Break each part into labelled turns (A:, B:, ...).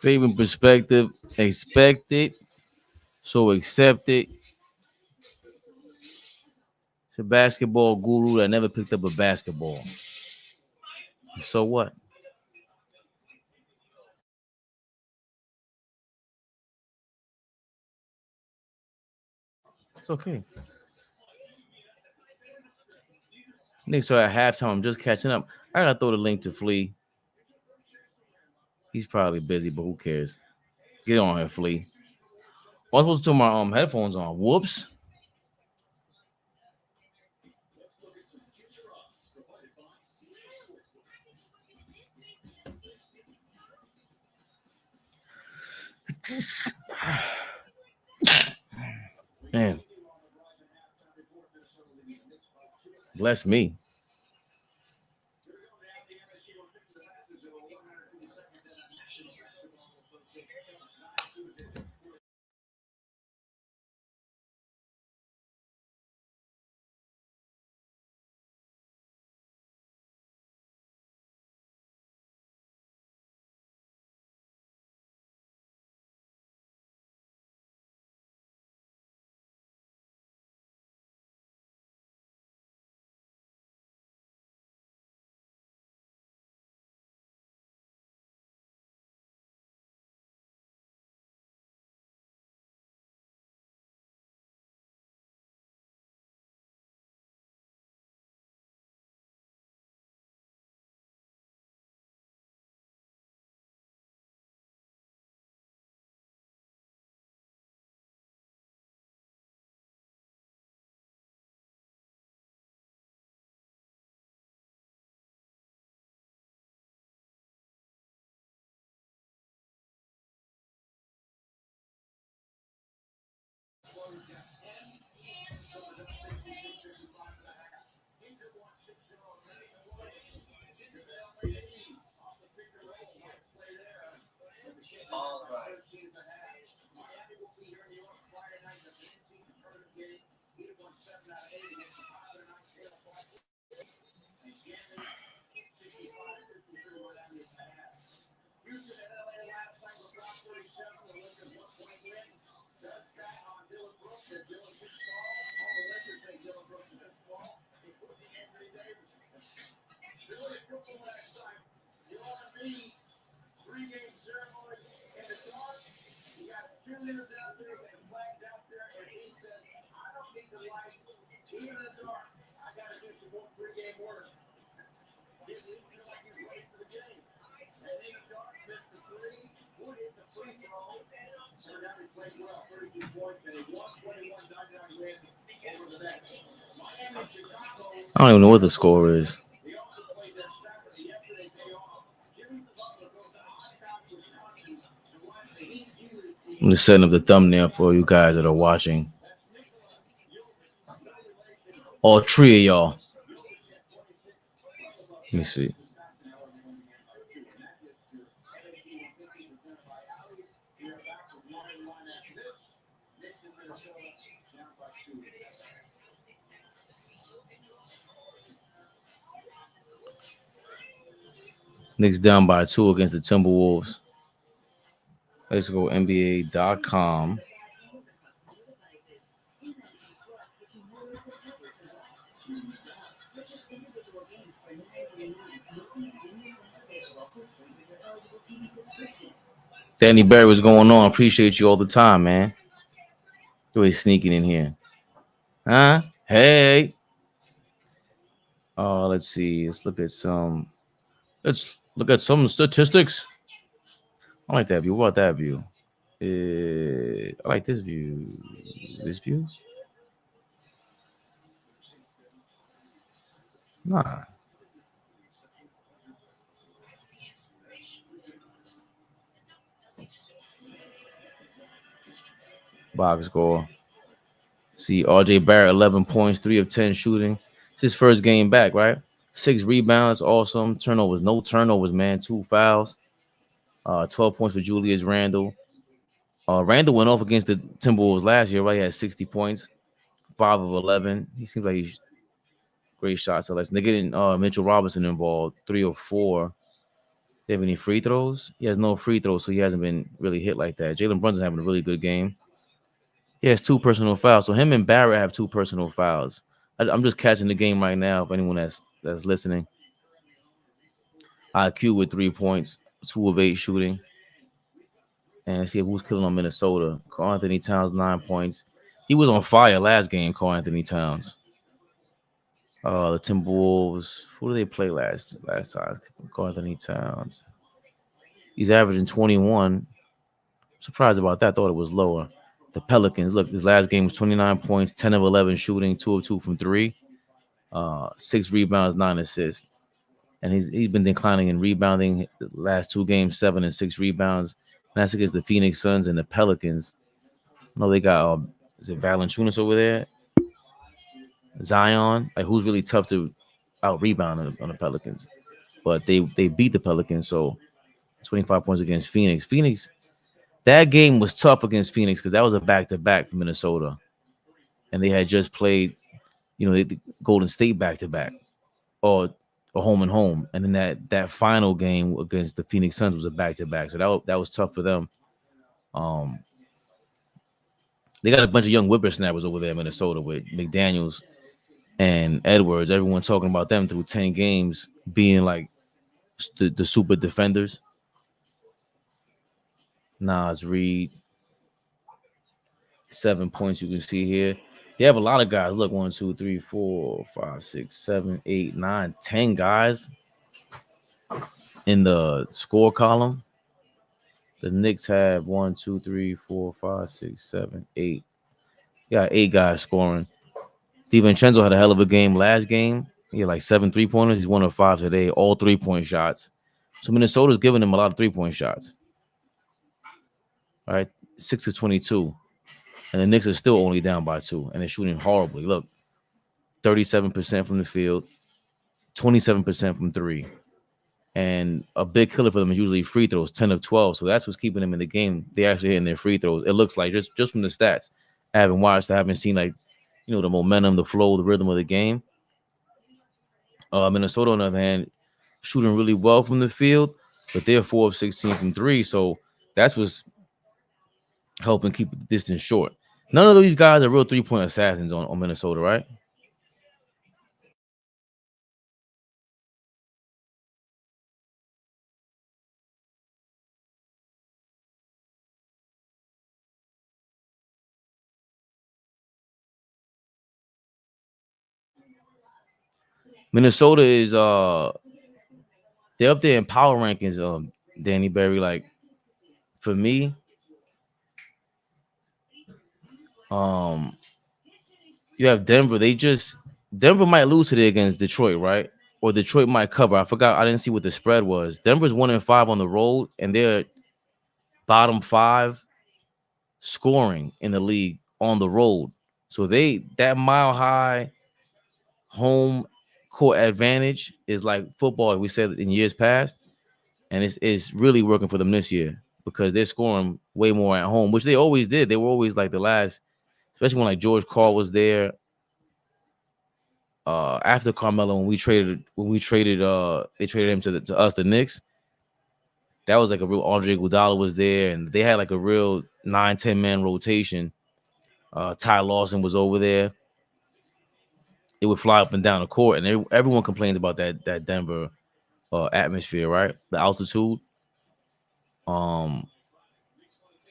A: Fabian perspective, expect it, so accept it. It's a basketball guru that never picked up a basketball. So what? It's okay. Knicks are at halftime. I'm just catching up. I gotta throw the link to Flea. He's probably busy, but who cares? Get on here, Flea. I was supposed to turn my headphones on. Whoops. Man, bless me. I don't even know what the score is. I'm just setting up the thumbnail for you guys that are watching. All three of y'all. Let me see. Knicks down by 2 against the Timberwolves. Let's go NBA.com. Danny Barry, what's going on? Appreciate you all the time, man. You always sneaking in here. Huh? Hey. Let's see. Let's look at some statistics. I like that view. What about that view? I like this view. This view? Nah. Box score. See, RJ Barrett, 11 points, 3 of 10 shooting. It's his first game back, right? 6 rebounds, awesome. Turnovers, no turnovers, man. 2 fouls. 12 points for Julius Randle. Randle went off against the Timberwolves last year, right? He had 60 points, 5 of 11. He seems like he's great shot selection. They're getting Mitchell Robinson involved, 3 of 4. Do you have any free throws? He has no free throws, so he hasn't been really hit like that. Jalen Brunson's having a really good game. He has 2 personal fouls. So him and Barrett have 2 personal fouls. I'm just catching the game right now. If anyone that's listening, IQ with 3 points, 2 of 8 shooting, and see who's killing on Minnesota. Karl Anthony Towns 9 points. He was on fire last game. Karl Anthony Towns. The Timberwolves. Who did they play last time? Karl Anthony Towns. He's averaging 21. Surprised about that. Thought it was lower. The Pelicans. Look, his last game was 29 points, 10 of 11 shooting, 2 of 2 from 3, 6 rebounds, 9 assists. And he's been declining in rebounding. The last 2 games, 7 and 6 rebounds. And that's against the Phoenix Suns and the Pelicans. No, they got is it Valanciunas over there? Zion. Like, who's really tough to out rebound on the Pelicans? But they beat the Pelicans, so 25 points against Phoenix. That game was tough against Phoenix because that was a back-to-back for Minnesota. And they had just played, the Golden State back-to-back or home and home. And then that final game against the Phoenix Suns was a back-to-back. So that was tough for them. They got a bunch of young whippersnappers over there in Minnesota with McDaniels and Edwards. Everyone talking about them through 10 games being like the super defenders. Nas Reed, 7 points you can see here. They have a lot of guys. Look, 1, 2, 3, 4, 5, 6, 7, 8, 9, 10 guys in the score column. The Knicks have 1, 2, 3, 4, 5, 6, 7, 8. You got 8 guys scoring. DiVincenzo had a hell of a game last game. He had like 7 3-pointers. He's 1 of 5 today, all 3-point shots. So Minnesota's giving him a lot of 3-point shots. All right, 6 of 22. And the Knicks are still only down by 2, and they're shooting horribly. Look, 37% from the field, 27% from 3. And a big killer for them is usually free throws, 10 of 12. So that's what's keeping them in the game. They actually hitting their free throws. It looks like just from the stats. I haven't watched. I haven't seen the momentum, the flow, the rhythm of the game. Minnesota, on the other hand, shooting really well from the field, but they're 4 of 16 from 3. So that's what's helping keep the distance short. None of these guys are real 3-point assassins on Minnesota, right? Minnesota is they're up there in power rankings, Danny Berry. Like, for me, you have Denver. Denver might lose today against Detroit, right? Or Detroit might cover. I forgot. I didn't see what the spread was. Denver's 1 and 5 on the road, and they're bottom 5 scoring in the league on the road. So that mile high home court advantage is like football, like we said in years past, and it's really working for them this year because they're scoring way more at home, which they always did. They were always like the last, especially when like George Karl was there. After Carmelo, they traded him to us, the Knicks. That was like a real Andre Iguodala was there, and they had like a real 9-10 man rotation. Ty Lawson was over there. It would fly up and down the court, and everyone complains about that Denver atmosphere, right? The altitude. But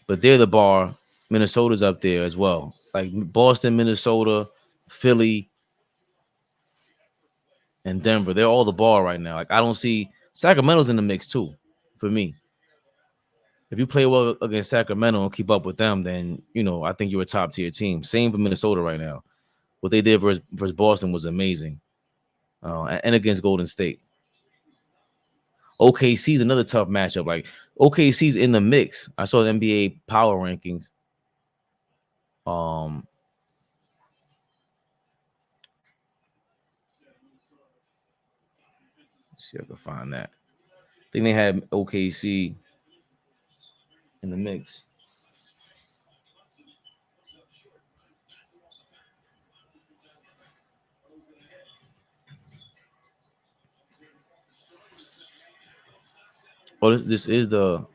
A: they're the bar. Minnesota's up there as well. Like Boston, Minnesota, Philly, and Denver. They're all the bar right now. Like, I don't see Sacramento's in the mix too, for me. If you play well against Sacramento and keep up with them, then I think you're a top tier team. Same for Minnesota right now. What they did versus Boston was amazing, and against Golden State. OKC is another tough matchup. Like, OKC's in the mix. I saw the NBA power rankings. Let's see if I can find that. I think they had OKC in the mix. Oh, this is the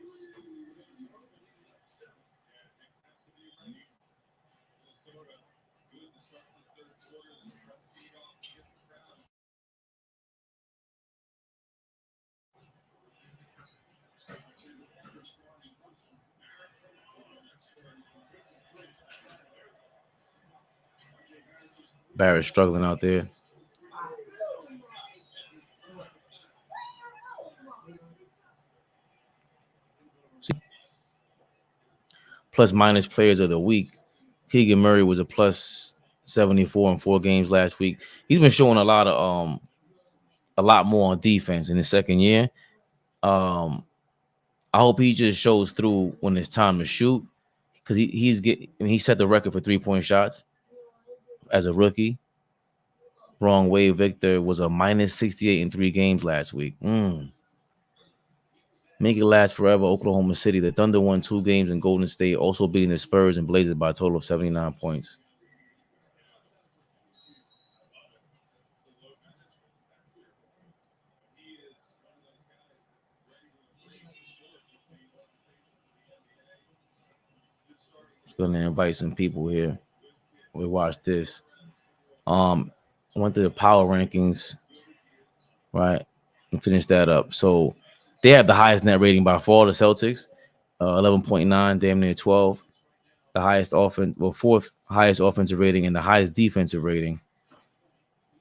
A: Barrett struggling out there. Plus minus players of the week. Keegan Murray was a plus 74 in 4 games last week. He's been showing a lot more on defense in his second year. I hope he just shows through when it's time to shoot, because he set the record for 3-point shots as a rookie. Wrong way, Victor was a minus 68 in 3 games last week. Make it last forever. Oklahoma City. The Thunder won 2 games in Golden State, also beating the Spurs and Blazers by a total of 79 points. Just gonna invite some people here. We watch this. I went to the power rankings, right, and finished that up. So they have the highest net rating by far, the Celtics, 11.9, damn near 12. The highest offense, well, fourth highest offensive rating and the highest defensive rating.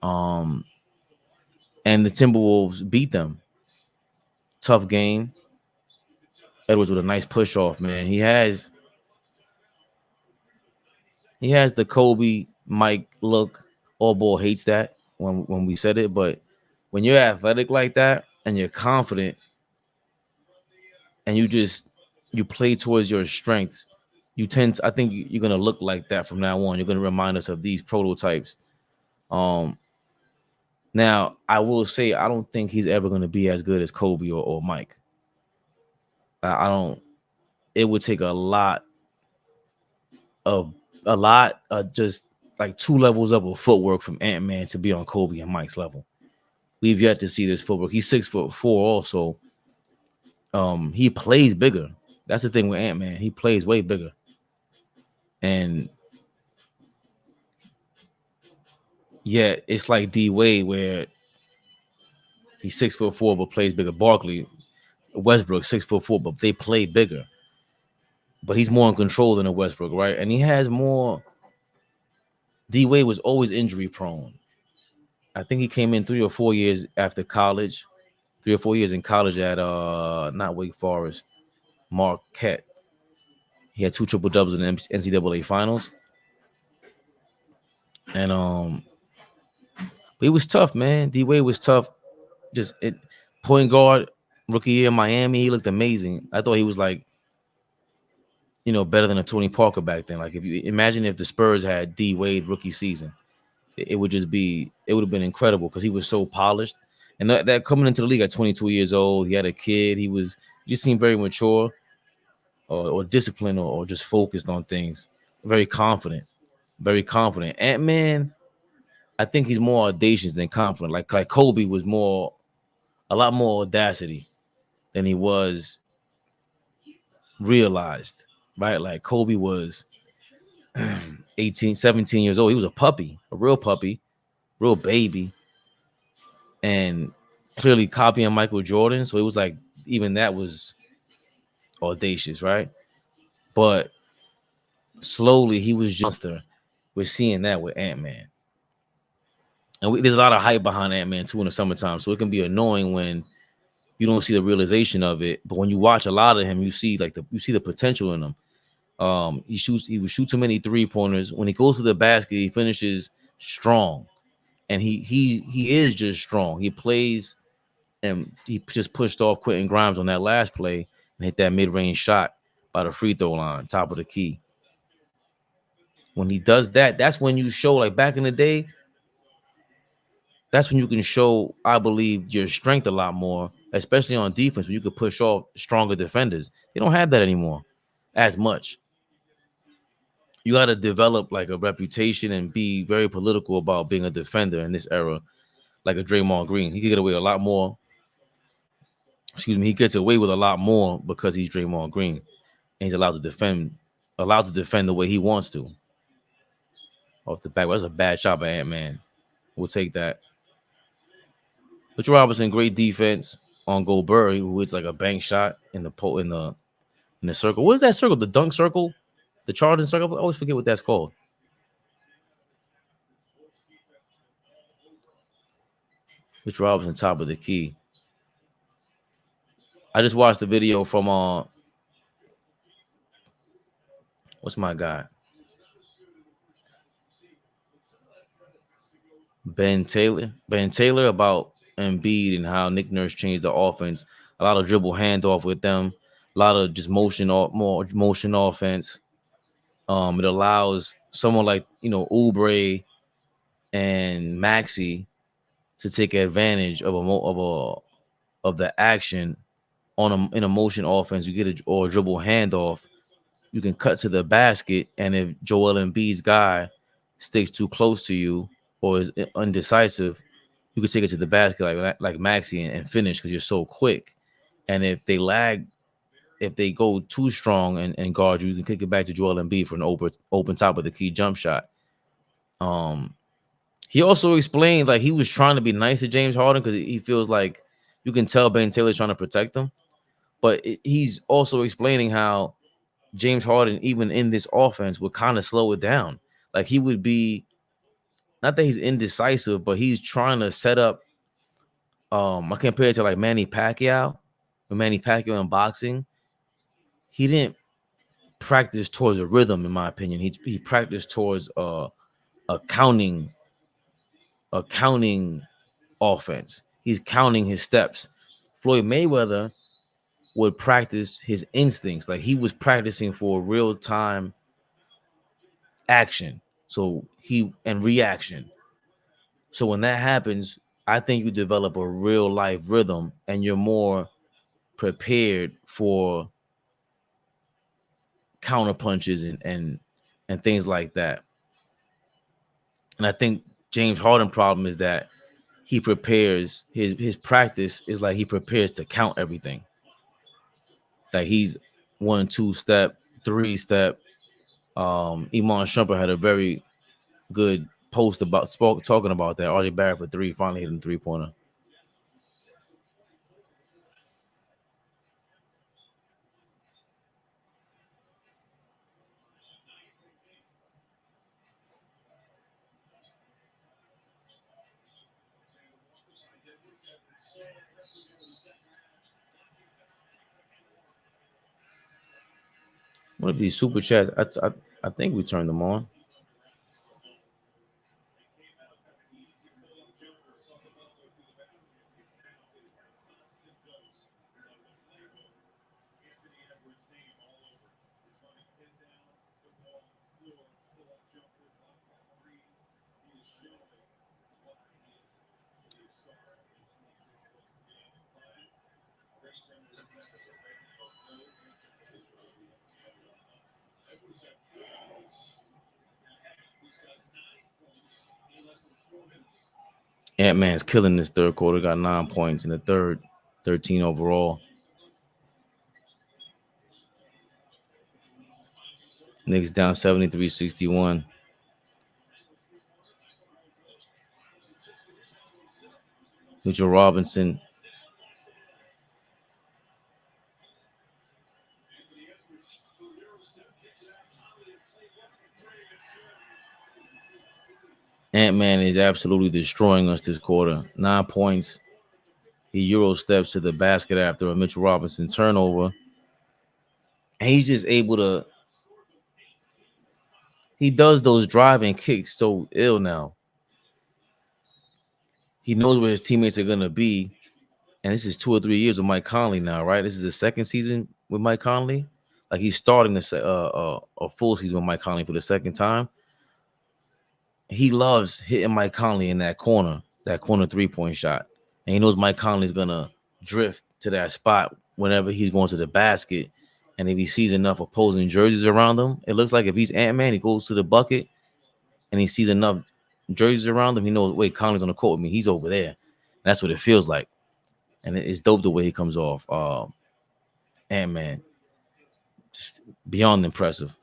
A: And the Timberwolves beat them. Tough game. Edwards with a nice push off, man. He has the Kobe Mike look. All ball hates that when we said it, but when you're athletic like that and you're confident and you play towards your strengths, I think you're gonna look like that from now on. You're gonna remind us of these prototypes. Now I will say I don't think he's ever gonna be as good as Kobe or Mike. I don't. It would take a lot just like 2 levels up of footwork from Ant-Man to be on Kobe and Mike's level. We've yet to see this footwork. He's 6'4" also. He plays bigger. That's the thing with Ant-Man. He plays way bigger. And yeah, it's like D Wade where he's 6'4" but plays bigger. Barkley, Westbrook, 6'4", but they play bigger. But he's more in control than a Westbrook, right? And he has more. D Wade was always injury prone. I think he came in 3 or 4 years after college, 3 or 4 years in college at not Wake Forest, Marquette. He had 2 triple doubles in the NCAA finals, and but he was tough, man. D Wade was tough. Point guard, rookie year in Miami, he looked amazing. I thought he was like, better than a Tony Parker back then. Like if you imagine if the Spurs had D Wade rookie season, it would have been incredible because he was so polished. And that coming into the league at 22 years old, he had a kid. He just seemed very mature or disciplined or just focused on things. Very confident. Ant-Man, I think he's more audacious than confident. Like Kobe was a lot more audacity than he was realized, right? Like Kobe was 18, 17 years old. He was a puppy, a real puppy, real baby. And clearly copying Michael Jordan. So it was like, even that was audacious, right? But slowly he was just we're seeing that with Ant-Man. And there's a lot of hype behind Ant-Man too in the summertime. So it can be annoying when you don't see the realization of it. But when you watch a lot of him, you see the potential in him. He would shoot too many 3-pointers. When he goes to the basket, he finishes strong. And he is just strong. He plays, and he just pushed off Quentin Grimes on that last play and hit that mid-range shot by the free throw line, top of the key. When he does that, that's when you show, like back in the day, that's when you can show, I believe, your strength a lot more, especially on defense, when you could push off stronger defenders. They don't have that anymore as much. You got to develop like a reputation and be very political about being a defender in this era, like a Draymond Green. He could get away a lot more he gets away with a lot more because he's Draymond Green and he's allowed to defend the way he wants to. Off the back, that's a bad shot by Ant-Man. We'll take that. Mitchell Robinson, great defense on Gobert, who hits like a bank shot in the circle. What is that circle? The dunk circle? The charging circle? I always forget what that's called. Mitchell Robinson, top of the key. I just watched the video from what's my guy? Ben Taylor about Embiid and how Nick Nurse changed the offense. A lot of dribble handoff with them. A lot of just more motion offense. It allows someone like Oubre and Maxey to take advantage of the action in a motion offense. You get a dribble handoff. You can cut to the basket, and if Joel Embiid's guy sticks too close to you or is undecisive, you can take it to the basket like Maxey and finish because you're so quick. And if they go too strong and guard you can kick it back to Joel Embiid for an open top of the key jump shot. He also explained like he was trying to be nice to James Harden because he feels like you can tell Ben Taylor's trying to protect him. But he's also explaining how James Harden, even in this offense, would kind of slow it down. Like he would be, not that he's indecisive, but he's trying to set up. I compare it to like Manny Pacquiao. When Manny Pacquiao in boxing, he didn't practice towards a rhythm, in my opinion. He practiced towards a counting offense. He's counting his steps. Floyd Mayweather would practice his instincts. Like he was practicing for real time action. And reaction. So when that happens, I think you develop a real life rhythm and you're more prepared for counter punches and things like that. And I think James Harden problem is that he prepares his practice is like he prepares to count everything. Like he's 1, 2 step, 3 step. Iman Shumpert had a very good post talking about that. RJ Barrett for 3 finally hitting 3-pointer. One of these super chats, I think we turned them on. Ant-Man's killing this third quarter. Got 9 points in the third, 13 overall. Knicks down 73-61. Mitchell Robinson. Ant-Man is absolutely destroying us this quarter. 9 points. He Euro steps to the basket after a Mitchell Robinson turnover. And he's just able to. He does those driving kicks so ill now. He knows where his teammates are going to be. And this is 2 or 3 years with Mike Conley now, right? This is the second season with Mike Conley. Like he's starting a full season with Mike Conley for the second time. He loves hitting Mike Conley in that corner 3-point shot. And he knows Mike Conley's going to drift to that spot whenever he's going to the basket. And if he sees enough opposing jerseys around him, it looks like if he's Ant-Man, he goes to the bucket and he sees enough jerseys around him, he knows, wait, Conley's on the court with me. He's over there. And that's what it feels like. and it's dope the way he comes off. Ant-Man, just beyond impressive.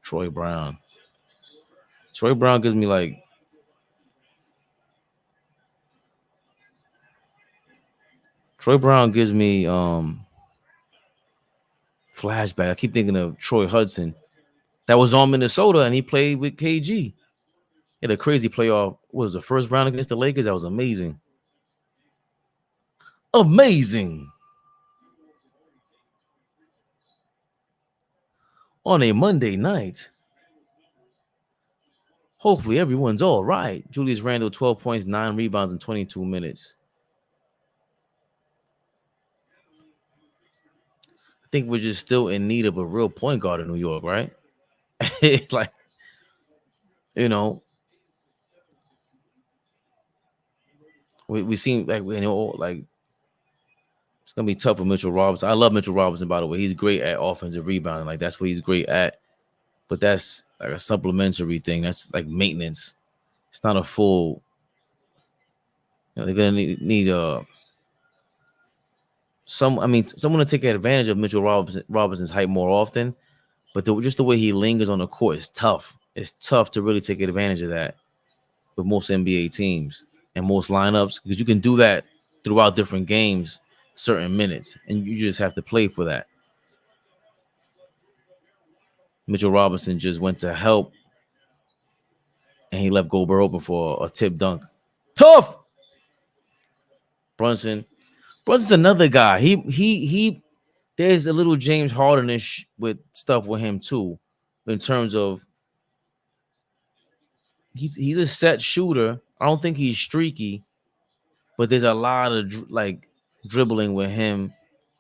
A: Troy Brown. Troy Brown gives me like flashback. I keep thinking of Troy Hudson. That was on Minnesota and he played with KG. He had a crazy playoff. What was the first round against the Lakers? That was amazing. Amazing. On a Monday night. Hopefully everyone's all right. Julius Randle, 12 points, 9 rebounds in 22 minutes. I think we're just still in need of a real point guard in New York, right? Like, you know, we seem like like it's gonna be tough for Mitchell Robinson. I love Mitchell Robinson, by the way. He's great at offensive rebounding. Like that's what he's great at. But that's like a supplementary thing. That's like maintenance. It's not a full. They're gonna need someone to take advantage of Mitchell Robinson's height more often. But just the way he lingers on the court is tough. It's tough to really take advantage of that with most NBA teams and most lineups because you can do that throughout different games, certain minutes, and you just have to play for that. Mitchell Robinson just went to help, and he left Gobert open for a tip dunk. Tough. Brunson's another guy. He. There's a little James Harden-ish with stuff with him too, in terms of he's a set shooter. I don't think he's streaky, but there's a lot of like dribbling with him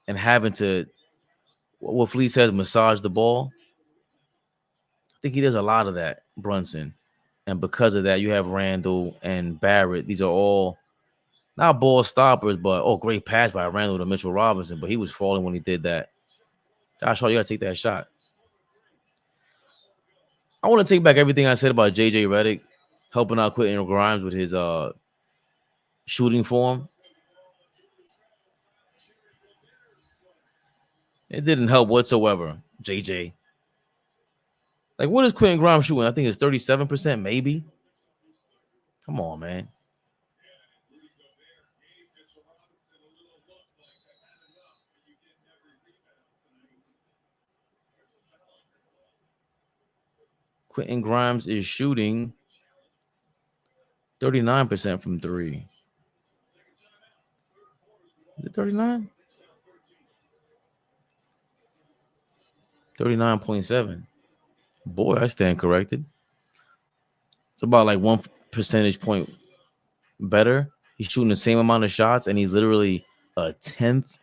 A: and having to what Fleet says massage the ball. I think he does a lot of that, Brunson, and because of that, you have Randle and Barrett. These are all not ball stoppers, but great pass by Randle to Mitchell Robinson, but he was falling when he did that. Josh Hart, you gotta take that shot. I want to take back everything I said about JJ Redick helping out Quentin Grimes with his shooting form. It didn't help whatsoever, JJ. Like, what is Quentin Grimes shooting? I think it's 37%, maybe. Come on, man. Quentin Grimes is shooting 39% from three. Is it 39? 39.7. Boy, I stand corrected. It's about like 1 percentage point better. He's shooting the same amount of shots, and he's literally a 10th.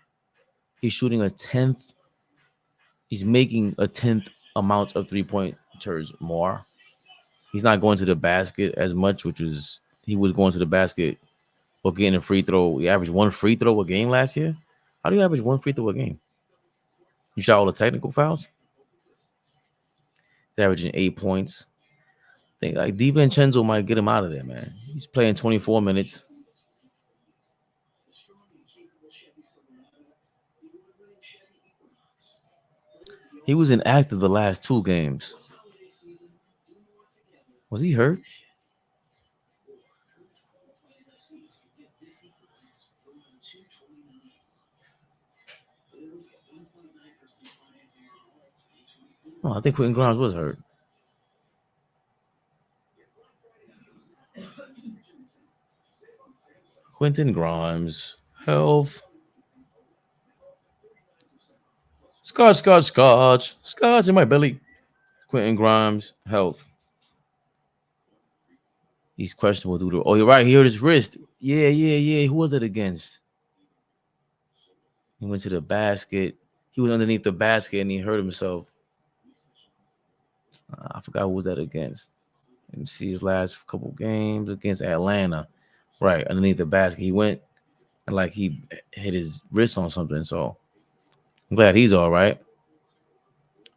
A: He's shooting a 10th. He's making a 10th amount of 3-pointers more. He's not going to the basket as much, he was going to the basket or getting a free throw. He averaged 1 free throw a game last year. How do you average 1 free throw a game? You shot all the technical fouls? He's averaging 8 points. I think like DiVincenzo might get him out of there, man. He's playing 24 minutes. He was inactive the last 2 games. Was he hurt? Oh, I think Quentin Grimes was hurt. Quentin Grimes, health. Scotch in my belly. Quentin Grimes, health. He's questionable due to. Oh, you're right. He hurt his wrist. Yeah. Who was it against? He went to the basket. He was underneath the basket and he hurt himself. I forgot who was that against. Let me see his last couple games against Atlanta. Right, underneath the basket. He went and like he hit his wrist on something. So I'm glad he's all right.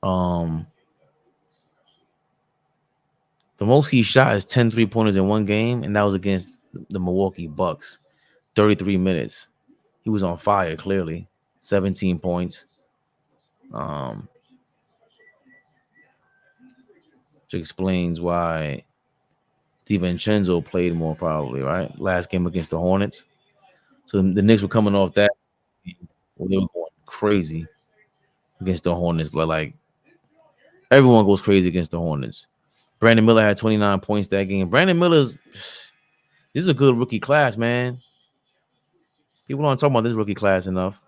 A: The most he shot is 10 3-pointers in one game, and that was against the Milwaukee Bucks. 33 minutes. He was on fire, clearly. 17 points. Which explains why DiVincenzo played more, probably, right? Last game against the Hornets. So the Knicks were coming off that. Well, they were going crazy against the Hornets, but like everyone goes crazy against the Hornets. Brandon Miller had 29 points that game. Brandon Miller's this is a good rookie class, man. People don't talk about this rookie class enough.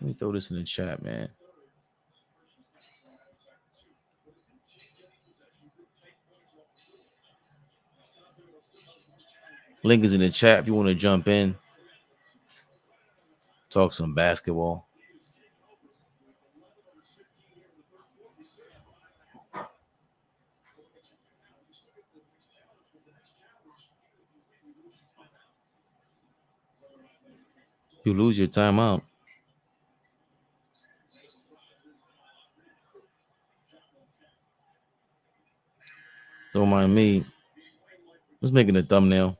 A: Let me throw this in the chat, man. Link is in the chat if you want to jump in. Talk some basketball. You lose your timeout. Don't mind me. Let's make it a thumbnail.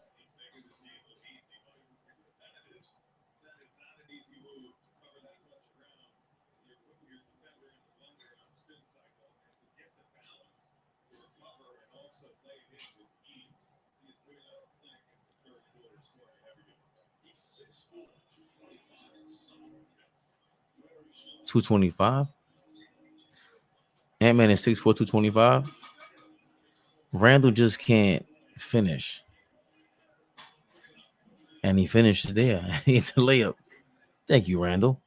A: $225. Ant-Man is 6'4", 225. Randall just can't finish. And he finishes there. He hit the layup. Thank you, Randall.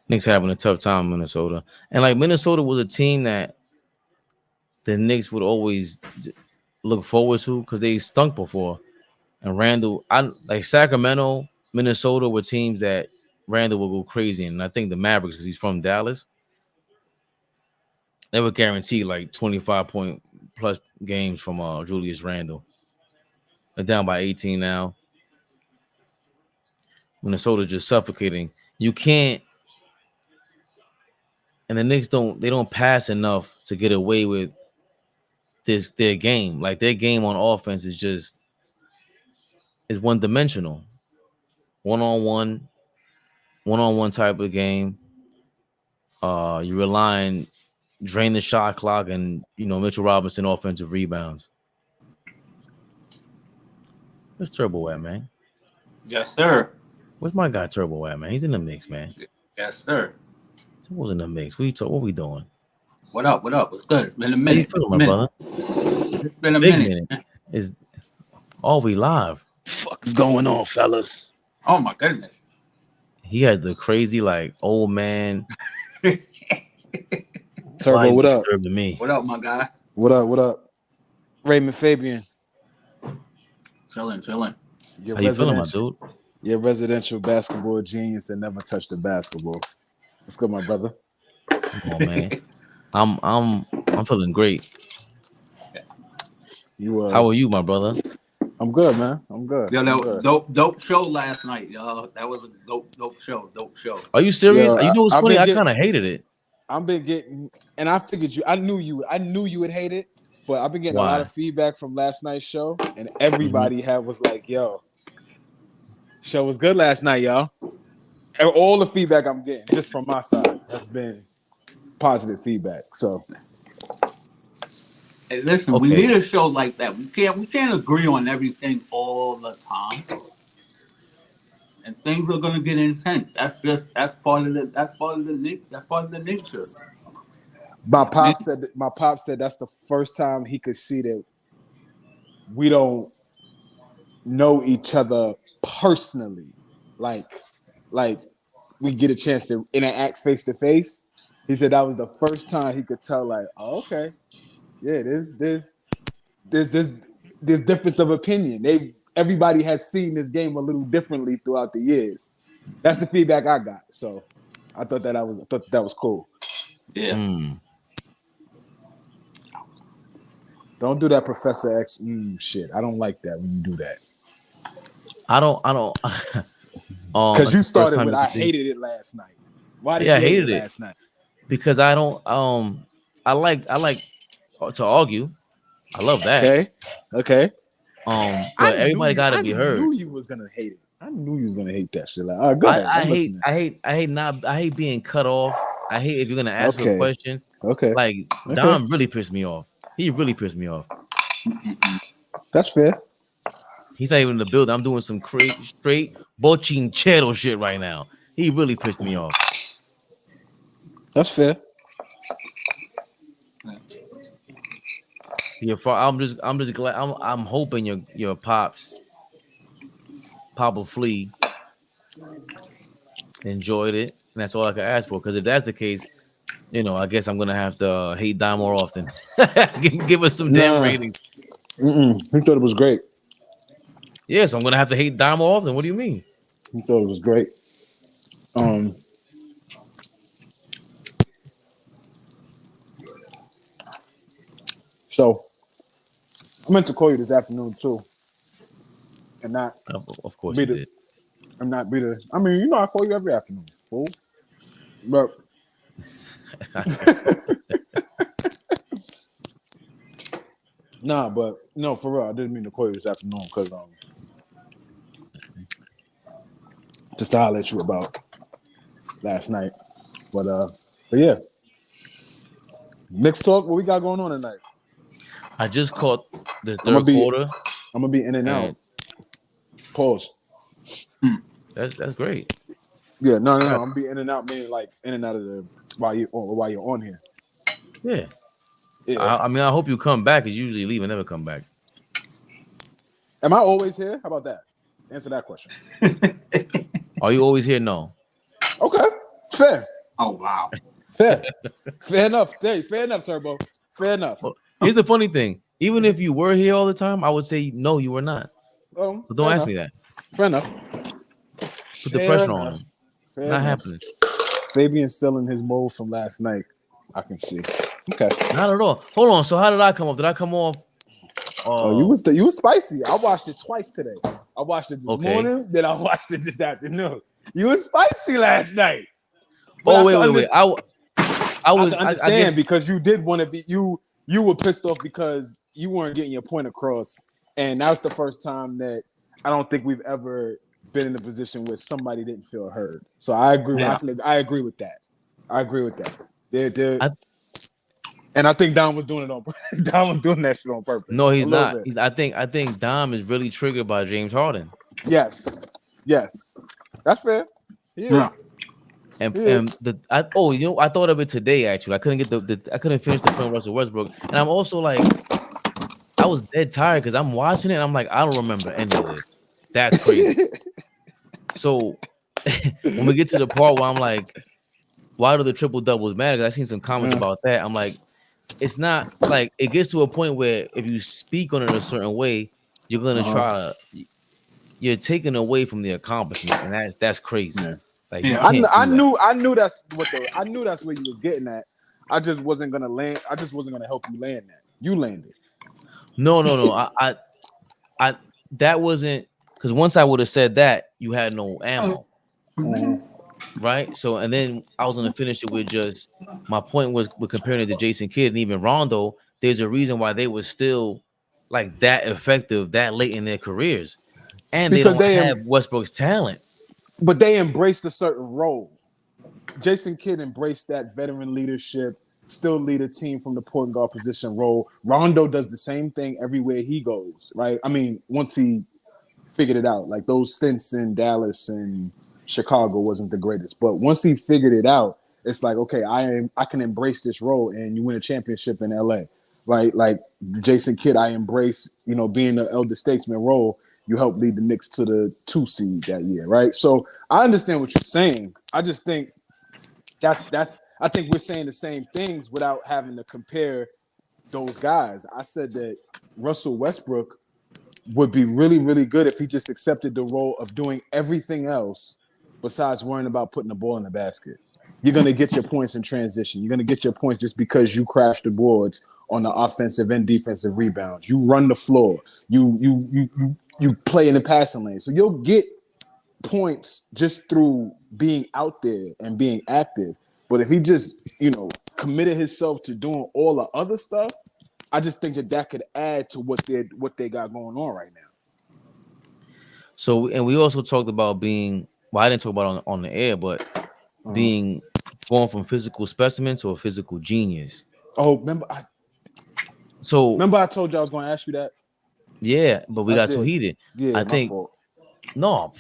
A: Knicks having a tough time in Minnesota. And like Minnesota was a team that the Knicks would always look forward to because they stunk before. And Randall, I like Sacramento, Minnesota were teams that Randall will go crazy in. And I think the Mavericks, because he's from Dallas, they would guarantee like 25-point plus games from Julius Randle. They're down by 18 now. Minnesota's just suffocating. You can't, and the Knicks don't pass enough to get away with their game. Like their game on offense is one dimensional. One-on-one type of game. You rely on drain the shot clock and Mitchell Robinson offensive rebounds. Where's Turbo at, man?
B: Yes, sir.
A: Where's my guy Turbo at, man? He's in the mix, man.
B: Yes, sir.
A: Turbo's in the mix. What we doing?
B: What up? What's good? It's been a minute.
A: How you feeling, my brother?
B: It's been a
A: Big
B: minute.
A: Is all we live?
C: Fuck's going on, fellas?
B: Oh my goodness.
A: He has the crazy like old man.
C: Turbo, what up?
A: To me.
B: What up, my guy?
C: What up? Raymond Fabian.
B: Chilling.
A: How you feeling, my dude?
C: You're residential basketball genius that never touched the basketball. Let's go, my brother.
A: Come on, man. I'm feeling great. How are you, my brother?
C: I'm good, man. I'm good.
B: Yo, that was dope show last night, y'all. That was a dope show.
A: Are you serious?
C: Yo,
A: you know what's funny? I kind of hated it.
C: I've been getting, and I figured I knew you would hate it, but I've been getting a lot of feedback from last night's show, and everybody was like, "Yo, show was good last night, y'all." And all the feedback I'm getting, just from my side, has been positive feedback. So,
B: Hey, listen, we need a show like that. We can't agree on everything all the time, and things are gonna get intense. That's part of the nature.
C: my pop said that's the first time he could see that we don't know each other personally, like we get a chance to interact face to face. He said that was the first time he could tell, like, oh, okay, yeah, there's difference of opinion. Everybody has seen this game a little differently throughout the years. That's the feedback I got. So I thought that was cool.
B: Yeah.
C: Don't do that, Professor X. Shit, I don't like that when you do that.
A: I don't.
C: Because you started with I hated it last night. Why did you hate it last night?
A: Because I don't. I like to argue. I love that.
C: Okay.
A: But everybody got to be heard.
C: I knew you was gonna hate it. I knew you was gonna hate that shit. Like, all right, go ahead.
A: I hate being cut off. I hate if you're gonna ask a question.
C: Okay.
A: Like Dom really pissed me off. He really pissed me off.
C: That's fair.
A: He's not even in the building. I'm doing some straight bochinchero shit right now. He really pissed me off.
C: That's fair.
A: Yeah, I'm just glad. I'm hoping your Papa Flea enjoyed it, and that's all I can ask for. Because if that's the case, I guess I'm gonna have to hate Dom more often. Give us some damn ratings.
C: He thought it was great.
A: Yeah, so I'm gonna have to hate Dom more often. What do you mean?
C: He thought it was great. So I meant to call you this afternoon too, and not.
A: Of course you did.
C: And not be the. I mean, I call you every afternoon, fool. But but no, for real, I didn't mean to call you this afternoon because just to holler at you about last night. But yeah. Knicks talk. What we got going on tonight?
A: I just caught the third quarter.
C: I'm gonna be in and out. Pause.
A: That's great.
C: Yeah, no. I'm gonna be in and out, meaning like in and out of the while you're on here.
A: Yeah. I mean, I hope you come back. Because usually leave and never come back.
C: Am I always here? How about that? Answer that question.
A: Are you always here? No.
C: Okay. Fair.
B: Oh wow.
C: Fair. Fair enough. Hey, fair enough, Turbo. Fair enough.
A: Well, here's the funny thing. Even if you were here all the time, I would say no, you were not. So don't ask me that.
C: Fair enough.
A: Put the pressure on him. Not happening.
C: Fabian's still in his mode from last night. I can see. Okay.
A: Not at all. Hold on. So how did I come off? Did I come off?
C: You was spicy. I watched it twice today. I watched it this morning, then I watched it this afternoon. You was spicy last night.
A: But wait. I
C: understand because you did want to be you were pissed off because you weren't getting your point across, and that was the first time that I don't think we've ever been in a position where somebody didn't feel heard. So I agree. Yeah. I agree with that. And I think Dom was doing it on purpose. Dom was doing that shit on purpose.
A: No, he's not. I think Dom is really triggered by James Harden.
C: Yes, that's fair. He is.
A: Yeah. I thought of it today. Actually, I couldn't get I couldn't finish the film Russell Westbrook, and I'm also like, I was dead tired because I'm watching it. And I'm like, I don't remember any of this. That's crazy. So when we get to the part where I'm like, why do the triple doubles matter? Because I seen some comments about that. I'm like, it's not like it gets to a point where if you speak on it a certain way, you're gonna you're taking away from the accomplishment, and that's crazy. Yeah. Like,
C: I knew that's where you was getting at. I just wasn't gonna land. I just wasn't gonna help you land that. You landed.
A: No. I that wasn't because once I would have said that, you had no ammo. Right. So and then I was gonna finish it with just my point was with comparing it to Jason Kidd and even Rondo. There's a reason why they were still like that effective that late in their careers, and because they don't have Westbrook's talent.
C: but they embraced a certain role. Jason Kidd embraced that veteran leadership, still lead a team from the point guard position role. Rondo does the same thing everywhere he goes, right? I mean, once he figured it out, like those stints in Dallas and Chicago wasn't the greatest, but once he figured it out, it's like, okay, I can embrace this role, and you win a championship in LA, right? Like Jason Kidd, I embrace, being the elder statesman role. You helped lead the Knicks to the 2 seed that year, right? So I understand what you're saying. I just think I think we're saying the same things without having to compare those guys. I said that Russell Westbrook would be really, really good if he just accepted the role of doing everything else besides worrying about putting the ball in the basket. You're going to get your points in transition. You're going to get your points just because you crash the boards on the offensive and defensive rebounds. You run the floor. You play in the passing lane. So you'll get points just through being out there and being active. But if he just, committed himself to doing all the other stuff, I just think that could add to what they got going on right now.
A: So, and we also talked about being. Well, I didn't talk about it on the air, but going from physical specimen to a physical genius.
C: Oh, remember I told you I was going to ask you that.
A: Yeah, but we got too heated.
C: Yeah,
A: I
C: my
A: think.
C: fault.
A: No,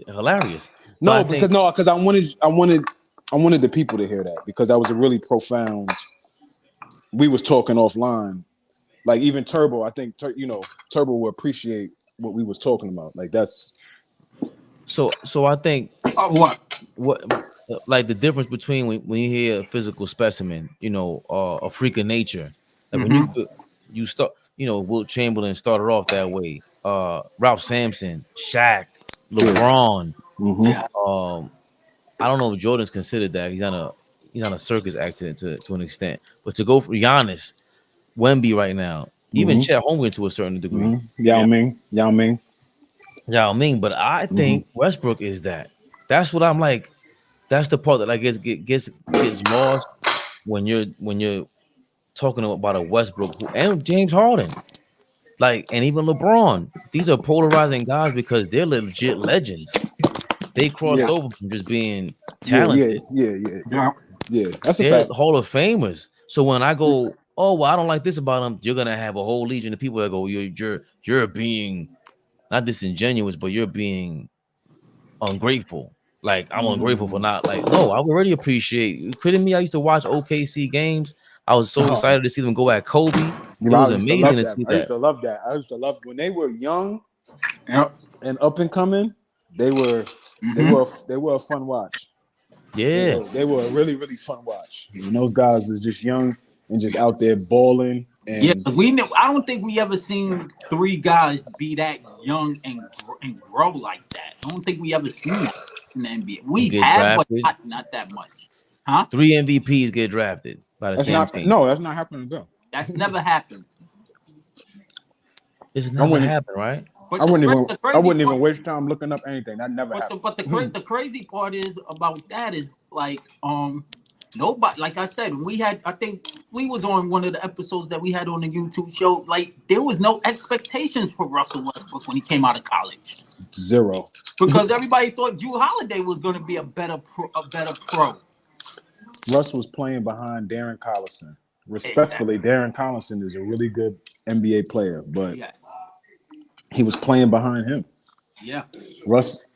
A: hilarious.
C: No, because I wanted the people to hear that, because that was a really profound. We was talking offline, like even Turbo. I think Turbo will appreciate what we was talking about. Like that's.
A: So I think what like the difference between when you hear a physical specimen, a freak of nature, like when you start, Wilt Chamberlain started off that way. Ralph Sampson, Shaq, LeBron. I don't know if Jordan's considered that. He's on a circus accident to an extent. But to go for Giannis, Wemby right now, even Chet Holmgren to a certain degree.
C: Yao Ming.
A: But I think Westbrook is that. That's what I'm like. That's the part that I guess gets lost when you're talking about a Westbrook and James Harden, and even LeBron. These are polarizing guys because they're legit legends. They crossed over from just being talented.
C: Yeah. That's a
A: They're
C: fact.
A: Hall of Famers. So when I go, oh well, I don't like this about them, you're gonna have a whole legion of people that go, you're being not disingenuous, but you're being ungrateful. Like I'm ungrateful for not no, I already appreciate you. Kidding me? I used to watch OKC games. I was so excited to see them go at Kobe. It was amazing to see that.
C: I used to love that. I used to love when they were young and up and coming. They were a fun watch.
A: Yeah,
C: they were a really, really fun watch. And those guys is just young and just out there balling. And
B: I don't think we ever seen 3 guys be that young and grow like that. I don't think we ever seen that in the NBA. We have, but not that much. Huh?
A: 3 MVPs get drafted by the same team.
C: No, that's not happening though.
B: That's never happened.
A: It's never happened, right?
C: I wouldn't even waste time looking up anything. That never happened.
B: But the crazy part is about that is nobody, like I said, I think we was on one of the episodes that we had on the YouTube show. Like there was no expectations for Russell Westbrook when he came out of college.
C: Zero.
B: Because everybody thought Jrue Holiday was going to be a better pro.
C: Russ was playing behind Darren Collison. Respectfully, Darren Collison is a really good NBA player, but he was playing behind him.
B: Yeah.
C: Russ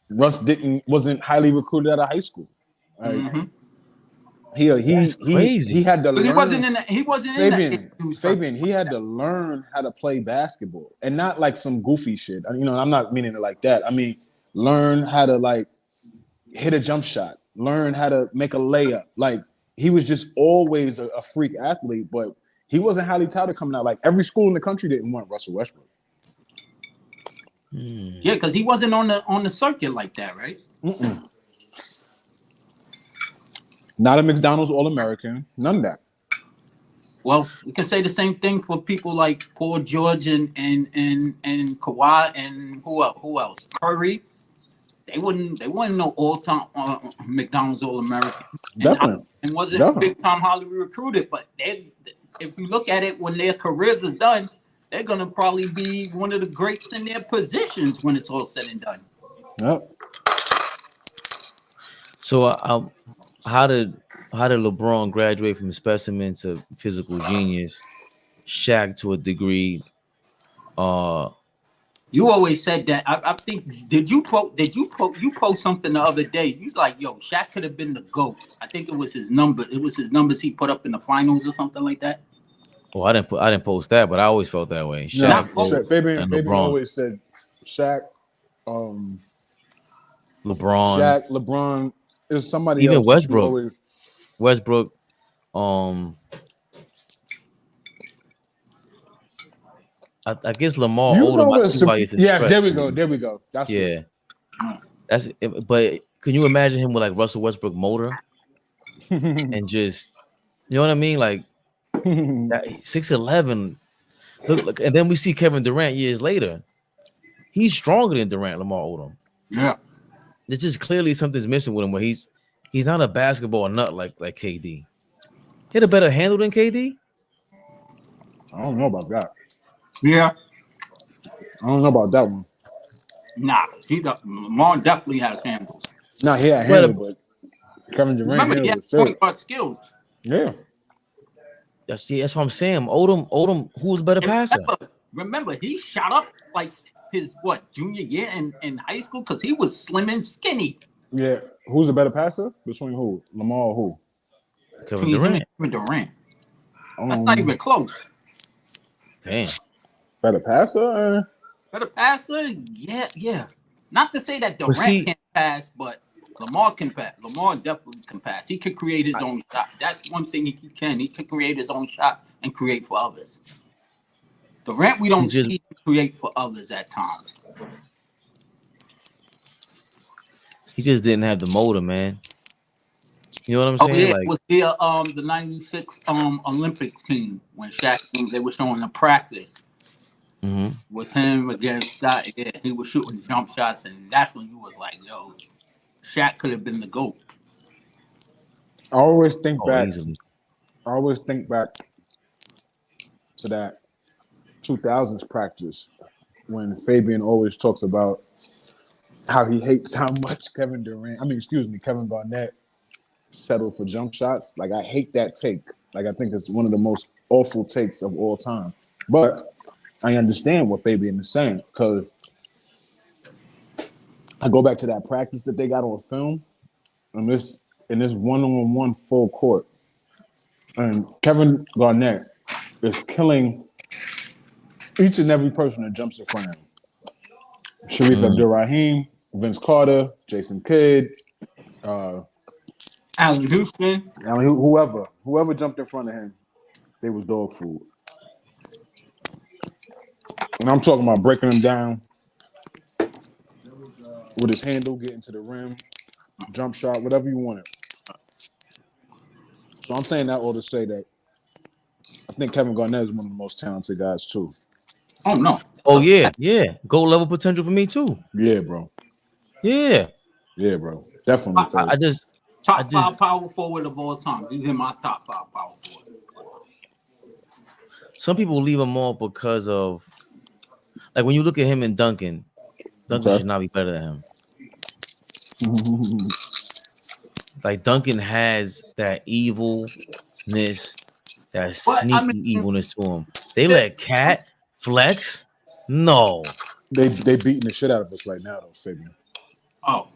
C: wasn't highly recruited out of high school. Right? He had to learn.
B: He wasn't in
C: Fabian, he had to learn how to play basketball, and not like some goofy shit. I'm not meaning it like that. I mean, learn how to hit a jump shot, learn how to make a layup. Like he was just always a freak athlete, but he wasn't highly touted coming out. Like every school in the country didn't want Russell Westbrook.
B: Yeah, because he wasn't on the circuit like that, right?
C: Not a McDonald's All-American, none of that.
B: Well, we can say the same thing for people like Paul George and Kawhi and who else? Curry. They weren't no all-time McDonald's All-American.
C: Definitely.
B: And wasn't big time Hollywood recruited, but if you look at it when their careers are done, they're gonna probably be one of the greats in their positions when it's all said and done.
C: Yep.
A: So how did LeBron graduate from specimen to physical genius? Shaq to a degree.
B: You always said that. I think you post something the other day. You was like, yo, Shaq could have been the GOAT. I think it was his number. It was his numbers he put up in the finals or something like that.
A: Well, I didn't post that, but I always felt that way.
C: No,
A: Shaq,
B: post.
C: Fabian
A: and LeBron.
C: always said Shaq,
A: LeBron,
C: Shaq, LeBron is somebody
A: even
C: else.
A: Westbrook. I guess Lamar
C: You
A: Odom.
C: know
A: I see why it's a stretch.
C: there we go. That's
A: yeah.
B: Mm.
A: That's it. But can you imagine him with like Russell Westbrook motor and just, you know what I mean? Like that 6'11". Look, and then we see Kevin Durant years later. He's stronger than Durant, Lamar Odom.
B: Yeah.
A: There's just clearly something's missing with him where he's not a basketball nut like KD. He had a better handle than KD.
C: I don't know about that.
B: Yeah.
C: I don't know about that one.
B: Nah, Lamar definitely has handles.
C: Nah, he had handle, but Kevin Durant
B: Remember, he
C: handle
B: had point guard skills.
C: Yeah.
A: That's what I'm saying. Odom, who's a better passer?
B: Remember, he shot up like his junior year in high school because he was slim and skinny.
C: Yeah. Who's a better passer? Between who? Lamar or who?
A: Kevin Durant.
B: That's not even close.
A: Damn.
C: Better passer?
B: Better passer? Yeah. Not to say that Durant can't pass, but Lamar can pass. Lamar definitely can pass. He can create his own shot. That's one thing he can. He can create his own shot and create for others. Durant, we don't see him create for others at times.
A: He just didn't have the motor, man. You know what I'm saying?
B: Yeah, it was the '96 Olympic team when Shaq, they were showing the practice.
A: Mm-hmm.
B: Was him against Scott. Yeah, he was shooting jump shots, and that's when you was like, yo, Shaq could have been the GOAT.
C: I always think back.
A: Easily.
C: I always think back to that 2000s practice when Fabian always talks about how he hates how much Kevin Garnett settled for jump shots. Like, I hate that take. Like, I think it's one of the most awful takes of all time. But I understand what Fabian is saying because I go back to that practice that they got on film and this one-on-one full court. And Kevin Garnett is killing each and every person that jumps in front of him. Sharif Abdul-Rahim, Vince Carter, Jason Kidd,
B: Allen Houston.
C: Whoever jumped in front of him, they was dog food. And I'm talking about breaking him down with his handle, getting to the rim, jump shot, whatever you wanted. So I'm saying that all to say that I think Kevin Garnett is one of the most talented guys too.
B: Oh no.
A: Oh yeah. Gold level potential for me too.
C: Yeah, bro.
A: Yeah,
C: bro. Definitely.
A: I just
B: top 5 power forward of all time. He's in my top 5 power forward.
A: Some people leave him off because of, like, when you look at him and Duncan should not be better than him. Like, Duncan has that evilness, that sneaky evilness to him. They let Cat flex. No,
C: they beating the shit out of us right now, though, Fabian.
B: Oh,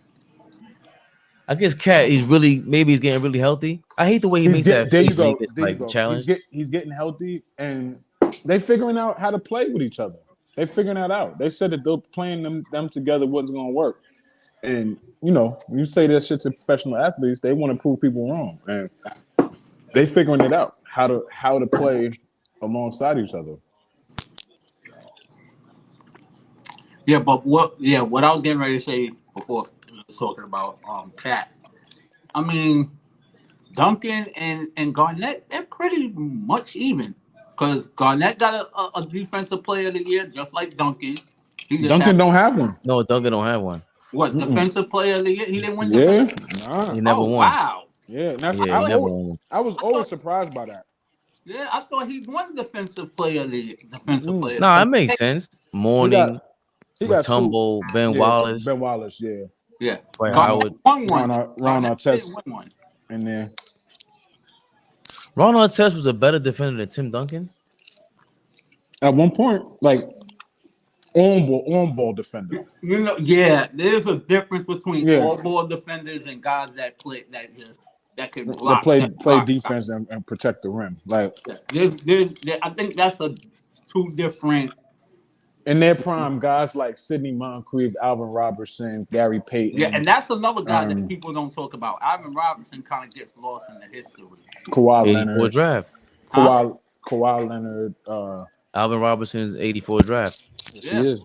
A: I guess Cat he's getting really healthy. I hate the way he makes that.
C: There
A: you go. Challenge.
C: He's getting healthy, and they figuring out how to play with each other. They figuring that out. They said that they're playing them together wasn't going to work. And, you know, you say that shit to professional athletes, they want to prove people wrong. And they figuring it out, how to play alongside each other.
B: Yeah, but what I was getting ready to say before talking about Cat. I mean, Duncan and Garnett, they're pretty much even. Because Garnett got a defensive player of the year, just like Duncan.
C: Duncan don't have one.
A: No, Duncan don't have one.
B: What, defensive player of the year? He didn't win
C: Nah.
A: He never won.
B: Wow.
C: Yeah, I was always surprised by that.
B: Yeah, I thought he won defensive player of the year. Player.
A: No, that makes sense. Morning,
C: he got
A: Mutombo, Ben Wallace.
C: Ben Wallace, yeah.
B: Yeah.
A: Dwight
C: Ron,
A: Howard.
B: Won one.
C: Ron
B: Garnett didn't
C: Artest
B: win one.
C: in there.
A: Ron Artest was a better defender than Tim Duncan.
C: At one point, like on ball defender.
B: You know, yeah, there's a difference between
C: Yeah,
B: all ball defenders and guys that play that can
C: that
B: block
C: play defense and protect the rim. Like
B: I think that's a two different.
C: in their prime, guys like Sidney Moncrief, Alvin Robertson, Gary
B: Yeah,
C: Payton,
B: and that's another guy that
C: um,
B: people don't talk about. Ivan Robinson kind of gets lost in the history.
C: Kawhi
A: 84
C: Leonard,
A: draft.
B: Huh?
C: Kawhi Leonard.
A: Alvin Robinson's 84 draft.
C: Yes, he
B: Yeah,
C: is.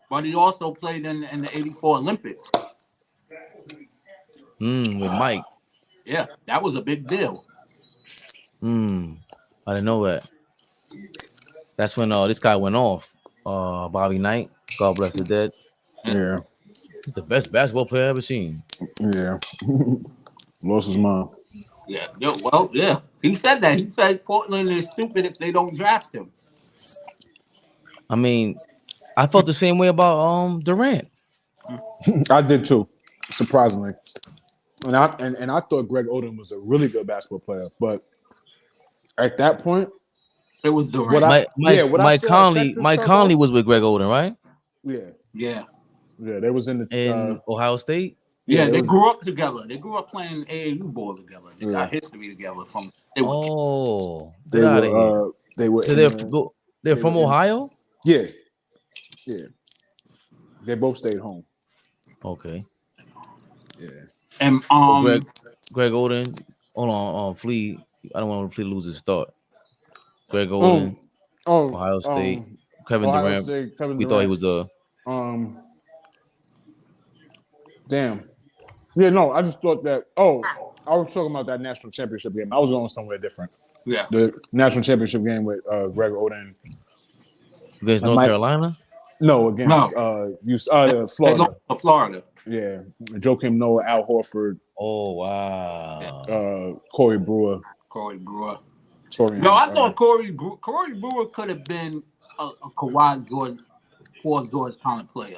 B: but he also played in the '84 Olympics.
A: With Mike.
B: Yeah, that was a big deal.
A: I didn't know that. That's when this guy went off. Bobby Knight, God bless the dead.
C: Yeah,
A: He's the best basketball player I've ever seen.
C: yeah. Lost his mind.
B: Yeah, well, yeah. He said that. He said Portland is stupid if they don't draft him.
A: I mean, I felt the same way about Durant.
C: I did too, surprisingly. And I thought Greg Oden was a really good basketball player, but at that point,
B: It was Durant.
A: Mike Conley was with Greg Oden, right?
B: Yeah.
C: They was in the
A: In Ohio State.
B: Yeah, they grew up together. They grew up playing AAU ball together. They got history together from.
C: they were.
A: So they're from Ohio.
C: Yeah. They both stayed home.
A: Okay.
B: Yeah. And
A: Greg Oden. Hold on, Flea. I don't want Flea to lose his start. Greg Oden. Ohio State. Kevin Durant. We thought he was a.
C: Damn. Yeah, no, I just thought that. Oh, I was talking about that national championship game. I was going somewhere different.
B: Yeah.
C: The national championship game with Greg Oden.
A: Against North Carolina?
C: No, against Florida.
B: Florida.
C: Yeah. Joakim Noah, Al Horford.
A: Oh, wow.
C: Corey Brewer.
B: No, I thought Corey Brewer could have been a Kawhi George, Paul George kind of player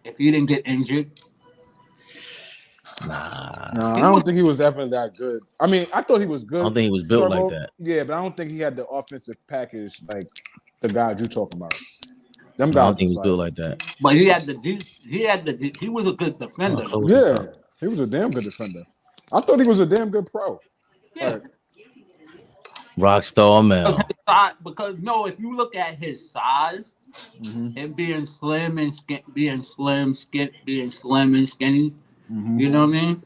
B: if he didn't get injured.
C: No, I don't think he was ever that good. I mean, I thought he was good.
A: I don't think he was built like that.
C: Yeah, but I don't think he had the offensive package like the guys you're talking about. Them guys
A: I don't think he was built like that.
B: But he was a good defender.
C: Yeah, he was a damn good defender. I thought he was a damn good pro.
B: Yeah.
A: Rockstar Mel.
B: If you look at his size and being slim and skinny, you know what I mean?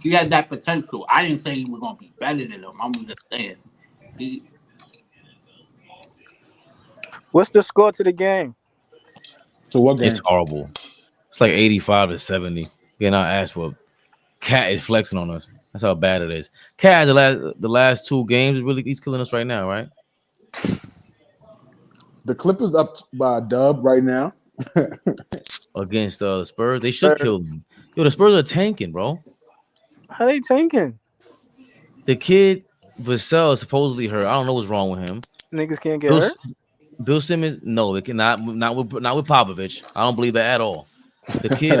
B: He had that potential. I didn't say he was gonna be better than him. I'm just saying.
D: What's the score to the game?
C: So what game?
A: It's horrible. It's like 85-70. Getting our ass whooped. Cat is flexing on us. That's how bad it is. Cat the last two games he's killing us right now, right?
C: The Clippers up by a dub right now.
A: Against the Spurs. They should kill them. Yo, the Spurs are tanking, bro.
D: How they tanking?
A: The kid Vassell is supposedly hurt. I don't know what's wrong with him.
D: Niggas can't get hurt.
A: Bill Simmons, no, they cannot. Not with Popovich. I don't believe that at all. The kid,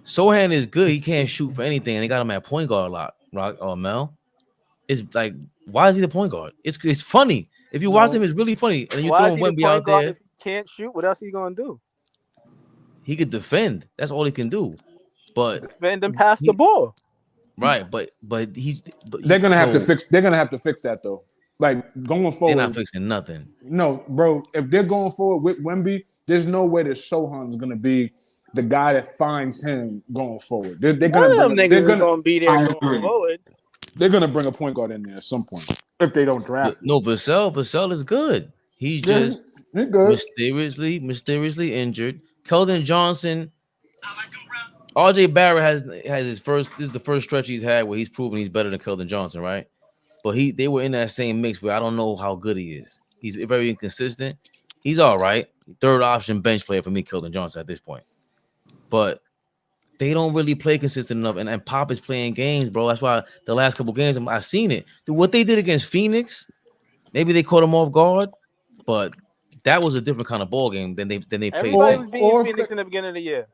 A: Sohan is good. He can't shoot for anything, and they got him at point guard a lot. Mel, it's like, why is he the point guard? It's funny. If you watch him, it's really funny. And you throw Wemby out there.
D: If he can't shoot, what else are you gonna do?
A: He could defend. That's all he can do. But
D: defend and pass the ball.
A: Right, but
C: they're gonna have to fix. They're gonna have to fix that though. Like going forward,
A: they're not fixing nothing.
C: No, bro. If they're going forward with Wemby, there's no way that Sohan is gonna be the guy that finds him going forward. They're gonna
D: be there going forward.
C: They're gonna bring a point guard in there at some point if they don't draft.
A: No, Vassell is good. He's just mysteriously injured. Keldon Johnson. RJ Barrett has his first. This is the first stretch he's had where he's proven he's better than Keldon Johnson, right? But they were in that same mix where I don't know how good he is. He's very inconsistent. He's all right. Third option bench player for me, Keldon Johnson at this point. But they don't really play consistent enough. And Pop is playing games, bro. That's why the last couple games I've seen it. What they did against Phoenix, maybe they caught him off guard, but that was a different kind of ball game than they played
D: Everybody
A: since.
D: was beating Phoenix in the beginning of the year.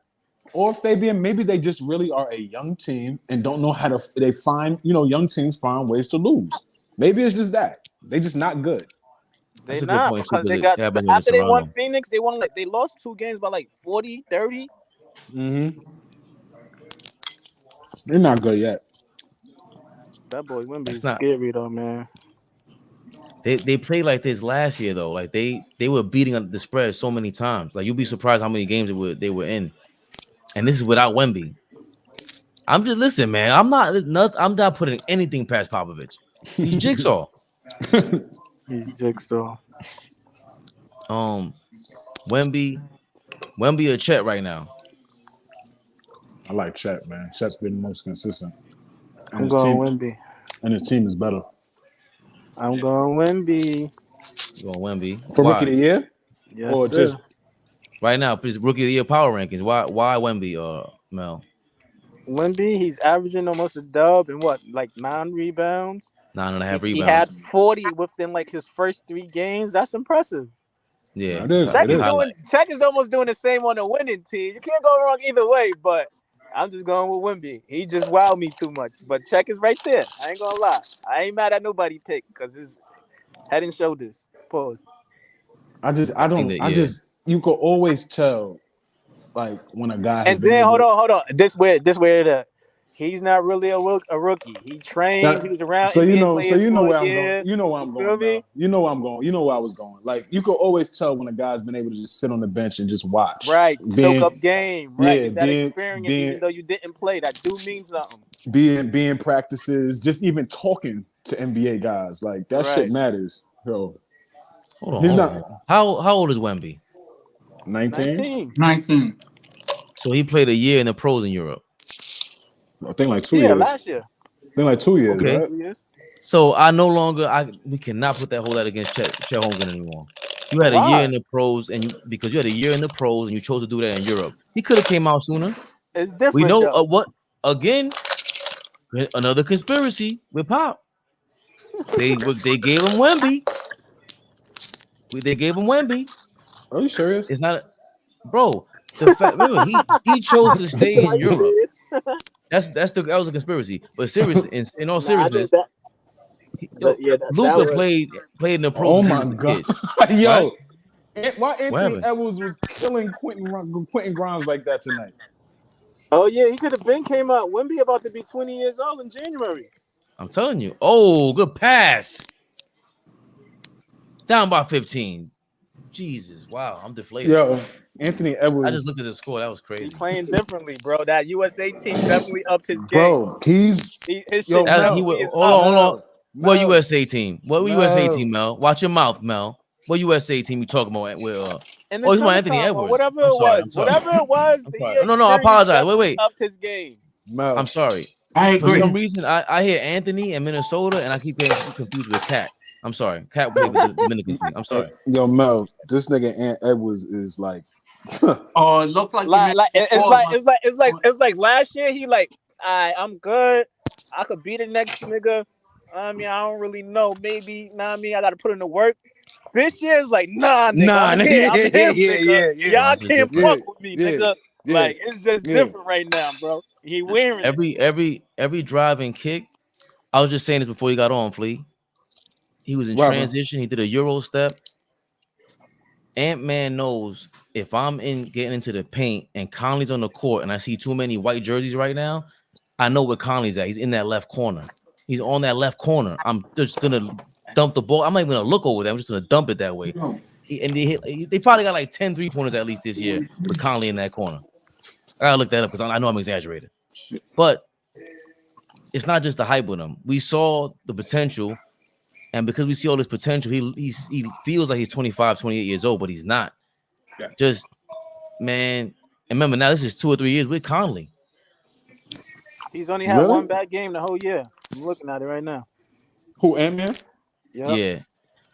C: Or Fabian, maybe they just really are a young team and don't know how to. They find, young teams find ways to lose. Maybe it's just that they just not good.
D: They
A: That's a good
D: not
A: point too,
D: because
A: because
D: they
A: it
D: got
A: happened against
D: after they won
A: Toronto.
D: Phoenix, they lost 2 games by like 40, 30.
C: Mm-hmm. They're not good yet.
D: That boy Wimby
A: That's
D: is
A: not.
D: scary though, man.
A: They played like this last year though. Like they were beating up the spread so many times. Like you'd be surprised how many games they were in. And this is without Wemby. I'm just listen, man. I'm not putting anything past Popovich. He's jigsaw.
D: He's jigsaw.
A: Um, Wemby or Chet right now.
C: I like Chet, man. Chet's been the most consistent, and
D: I'm
C: his
D: going
C: team
D: Wimby.
C: is better.
D: I'm going Wimby.
A: You going Wemby?
C: For rookie of
A: Why?
C: the year,
D: Yes,
C: or
D: sir.
C: just
A: Right now, please rookie of the year power rankings. Why Wemby? Mel.
D: Wimby, he's averaging almost a dub and what, like 9 rebounds.
A: Nine and a half
D: He
A: rebounds.
D: had 40 within like his first 3 games. That's impressive.
A: Yeah,
C: it is.
D: Check
C: It
A: he
D: is
C: is.
A: highlight.
D: doing. Check is almost doing the same on the winning team. You can't go wrong either way. But I'm just going with Wimby. He just wowed me too much. But Check is right there. I ain't gonna lie. I ain't mad at nobody pick because it's head and shoulders. Pause.
A: I think that yeah.
C: You could always tell, like, when a guy has
D: And
C: been
D: then
C: able
D: hold on. This where the he's not really a rookie. He trained. He
C: that.
D: was around
C: So
D: NBA players
C: you know
D: for a
C: where I'm going.
D: year.
C: You know where
D: You
C: I'm
D: feel
C: going,
D: me?
C: Mel. You know where I'm going. You know where I was going. Like, you could always tell when a guy's been able to just sit on the bench and just watch,
D: Right. Soak
C: being
D: up game. Right.
C: yeah,
D: Get that experience, even though you didn't play. That do mean something.
C: being practices, just even talking to NBA guys. Like, that shit
D: Right.
C: matters. Yo, he's
A: Hold on.
C: not
A: How old is Wemby?
C: 19.
D: 19.
B: 19.
A: So he played a year in the pros in Europe.
C: I think like 2
D: Yeah,
C: years.
D: last year.
C: I think like 2 years,
A: Okay.
C: right?
D: Yes.
A: So we cannot put that hold that against Chet Holmgren anymore. You had a year
D: Why?
A: in the pros, because you had a year in the pros and you chose to do that in Europe. He could have came out sooner.
D: It's
A: We
D: different
A: know
D: though.
A: what again. Another conspiracy with Pop. They gave him Wemby. They gave him Wemby.
C: Are you serious?
A: It's not, bro. The fact, remember, he chose to stay in
D: Are you
A: Europe.
D: serious?
A: That was a conspiracy. But in all
D: Nah, I know
A: seriousness,
D: that. Yeah, that
A: Luca
D: was.
A: played in the pros
C: Oh
A: since he
C: my
A: was a
C: god,
A: kid, right?
C: yo! Why
A: What
C: Anthony
A: happened?
C: Edwards was killing Quentin Grimes like that tonight?
D: Oh yeah, he could have been came out. Wimby about to be 20 years old in January.
A: I'm telling you. Oh, good pass. Down by 15. Jesus, wow, I'm deflated.
C: Yo, Anthony
A: I just
C: Edwards,
A: looked at the score. That was
D: He
A: crazy.
D: playing differently, bro. That USA team definitely upped his game.
C: bro. He's
D: His
C: yo
D: shit
A: He
C: Mel,
A: was
D: definitely is
A: hold
D: up.
A: on, hold on.
C: Mel,
A: What
C: Mel,
A: USA team? What USA team,
C: Mel.
A: Mel? Watch your mouth, Mel. What USA team you talking about? With
D: In the
A: oh, he's about Anthony
D: summertime or
A: Edwards.
D: whatever
A: I'm
D: it
A: sorry.
D: was,
A: I'm sorry.
D: whatever it was,
A: I'm
D: the
A: sorry. No, I
D: experience
A: apologize.
D: definitely
A: Wait.
D: upped his game.
C: Mel.
A: I'm sorry.
B: I
A: For
B: agree.
A: some reason, I hear Anthony in Minnesota, and I keep getting confused with Cat. I'm sorry. Cat played with the Dominican team. I'm sorry.
C: Yo, Mel, this nigga Ant Edwards is like,
B: Oh, it looks like you made
D: Like it's
B: pause
D: like it's like last year he like, I'm good. I could be the next nigga. I mean, I don't really know. Maybe, nah, I mean, I got to put in the work. This year is like, nah, nigga,
C: nah,
D: I'm here. I'm him, nigga.
A: No,
D: Y'all
A: this is
D: can't
A: different.
D: fuck with me,
C: yeah,
D: nigga.
C: yeah,
D: Like, it's just
C: yeah.
D: different right now, bro. He wearing it.
A: Every drive and kick. I was just saying this before he got on, Flea. He was in
C: What happened?
A: transition. He did a Euro step. Ant-Man knows if I'm getting into the paint and Conley's on the court and I see too many white jerseys right now, I know where Conley's at. He's in that left corner. He's on that left corner. I'm just gonna dump the ball. I'm not even gonna look over there. I'm just gonna dump it that way. They probably got like 10 3-pointers at least this year with Conley in that corner. I gotta look that up because I know I'm exaggerating. But it's not just the hype with him. We saw the potential. And because we see all this potential, he feels like he's 25, 28 years old, but he's not.
C: Yeah.
A: Just, man. And remember, now this is 2 or 3 years with Conley.
D: He's only had
C: Really?
D: one bad game the whole year. I'm looking at it right now.
C: Who, Ant-Man?
D: Yep.
A: Yeah.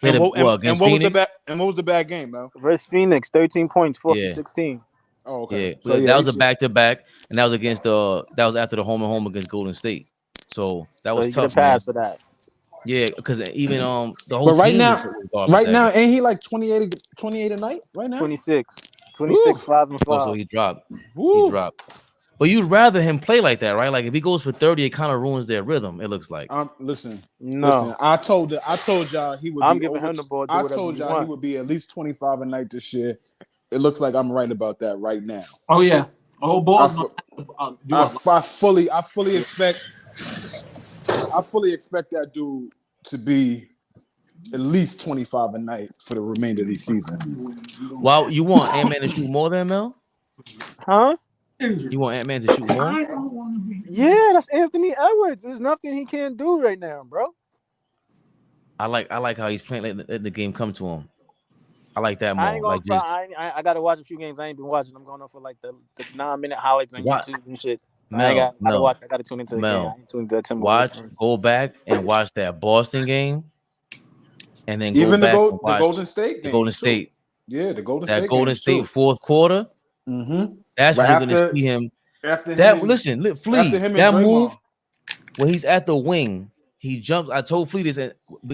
C: And
A: Against
C: what was
A: Phoenix?
C: the bad game, Mel?
D: Versus Phoenix, 13 points, 4 for
A: Yeah.
D: 16.
C: Oh, okay.
A: Yeah.
C: So
A: That was a
C: he's
A: back-to-back, and that was after the home and home against Golden State. So that
D: So
A: was
D: you get a
A: tough, man.
D: pass for that.
A: Yeah, because even the whole
C: But right
A: team was
C: now,
A: garbage that game.
C: ain't he like 28 a night right now?
D: 26,
C: Woo,
D: 26, 5 and
A: Oh, so
D: 5.
A: he dropped. He
C: woo.
A: dropped. But you'd rather him play like that, right? Like if he goes for 30, it kind of ruins their rhythm. It looks like.
C: Listen.
D: No,
C: I told y'all he would
D: I'm
C: be
D: giving
C: over.
D: him the ball. Do
C: I
D: whatever
C: told
D: he
C: y'all he
D: want.
C: would be at least 25 a night this year. It looks like I'm right about that right now.
B: Oh yeah, all balls
C: I,
B: gonna
C: fu-
B: have to do a lot.
C: I fully expect that dude to be at least 25 a night for the remainder of the season.
A: Well, you want Ant-Man to shoot more than Mel?
D: Huh?
A: You want Ant-Man to shoot more?
B: I don't want to be.
D: Yeah, that's Anthony Edwards. There's nothing he can't do right now, bro.
A: I like how he's playing. Let the game come to him. I like that
D: I
A: more.
D: ain't gonna
A: Like
D: front.
A: just
D: I gotta watch a few games. I ain't been watching. I'm going on for like the 9-minute highlights on
A: what
D: YouTube and shit. I ain't
A: Mel,
D: gotta
A: Mel,
D: watch. I gotta tune into the game. I
A: Mel.
D: ain't tuned into the Timberwolves.
A: Watch, go back and watch that Boston game, and then go
C: Even
A: back and
C: the
A: watch
C: Golden State
A: the Golden
C: games too.
A: State.
C: Yeah, the Golden
A: That
C: State
A: Golden
C: games
A: State
C: too.
A: fourth quarter.
C: Mm-hmm.
A: That's
C: But
A: when you're gonna see him.
C: after him
A: That
C: and,
A: listen, Flea.
C: after him and
A: That
C: Draymond.
A: move when he's at the wing, he jumps. I told Flea this.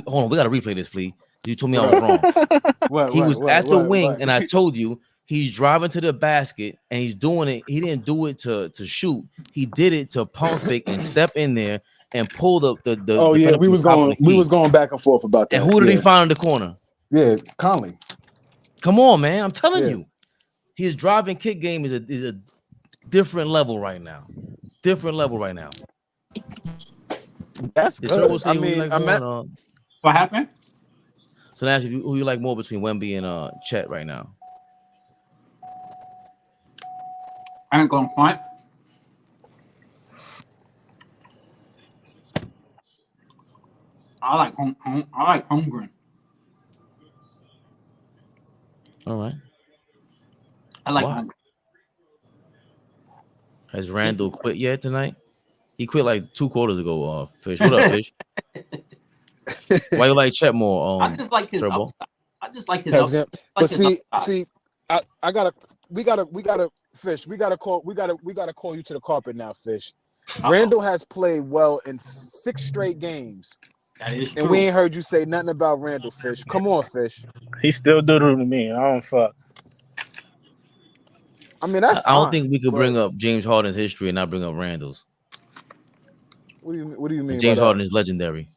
A: Hold on, we gotta replay this, Flea. You told me I was wrong. He was at the wing, and I told you he's driving to the basket, and he's doing it. He didn't do it to shoot. He did it to pump fake and step in there and pull the
C: Oh yeah,
A: defender
C: we
A: from
C: was
A: the top of
C: going
A: the key.
C: back and forth about that.
A: And who did
C: yeah.
A: he find in the corner?
C: Yeah, Conley.
A: Come on, man! I'm telling
C: Yeah.
A: you, his driving kick game is a different level right now. Different level right now.
C: That's
A: Is
C: good.
A: Turbo saying
C: I
A: who you
C: mean,
A: like
C: I meant
A: more?
B: What happened?
A: So now, who you like more between Wemby and Chet right now?
B: I ain't gonna fight. I like Holmgren.
A: All right.
B: I like
A: Why?
B: Holmgren.
A: Has Randall quit yet tonight? He quit like 2 quarters ago. Fish. What up, Fish? Why you like Chet more?
B: I just like his
A: Turbo.
B: upside. I just like his
C: has
B: upside.
C: him.
B: Like
C: But
B: his
C: see,
B: upside.
C: we gotta Fish. We gotta call you to the carpet now, Fish.
B: Uh-oh.
C: Randall has played well in 6 straight games.
B: That is
C: And
B: true.
C: we ain't heard you say nothing about Randall, Fish. Come on, Fish.
D: He still doodle to me. I don't fuck.
C: I mean, that's
A: I don't
C: fine,
A: think we could
C: but
A: bring up James Harden's history and not bring up Randall's.
C: What do you mean?
A: James
C: by
A: Harden is legendary.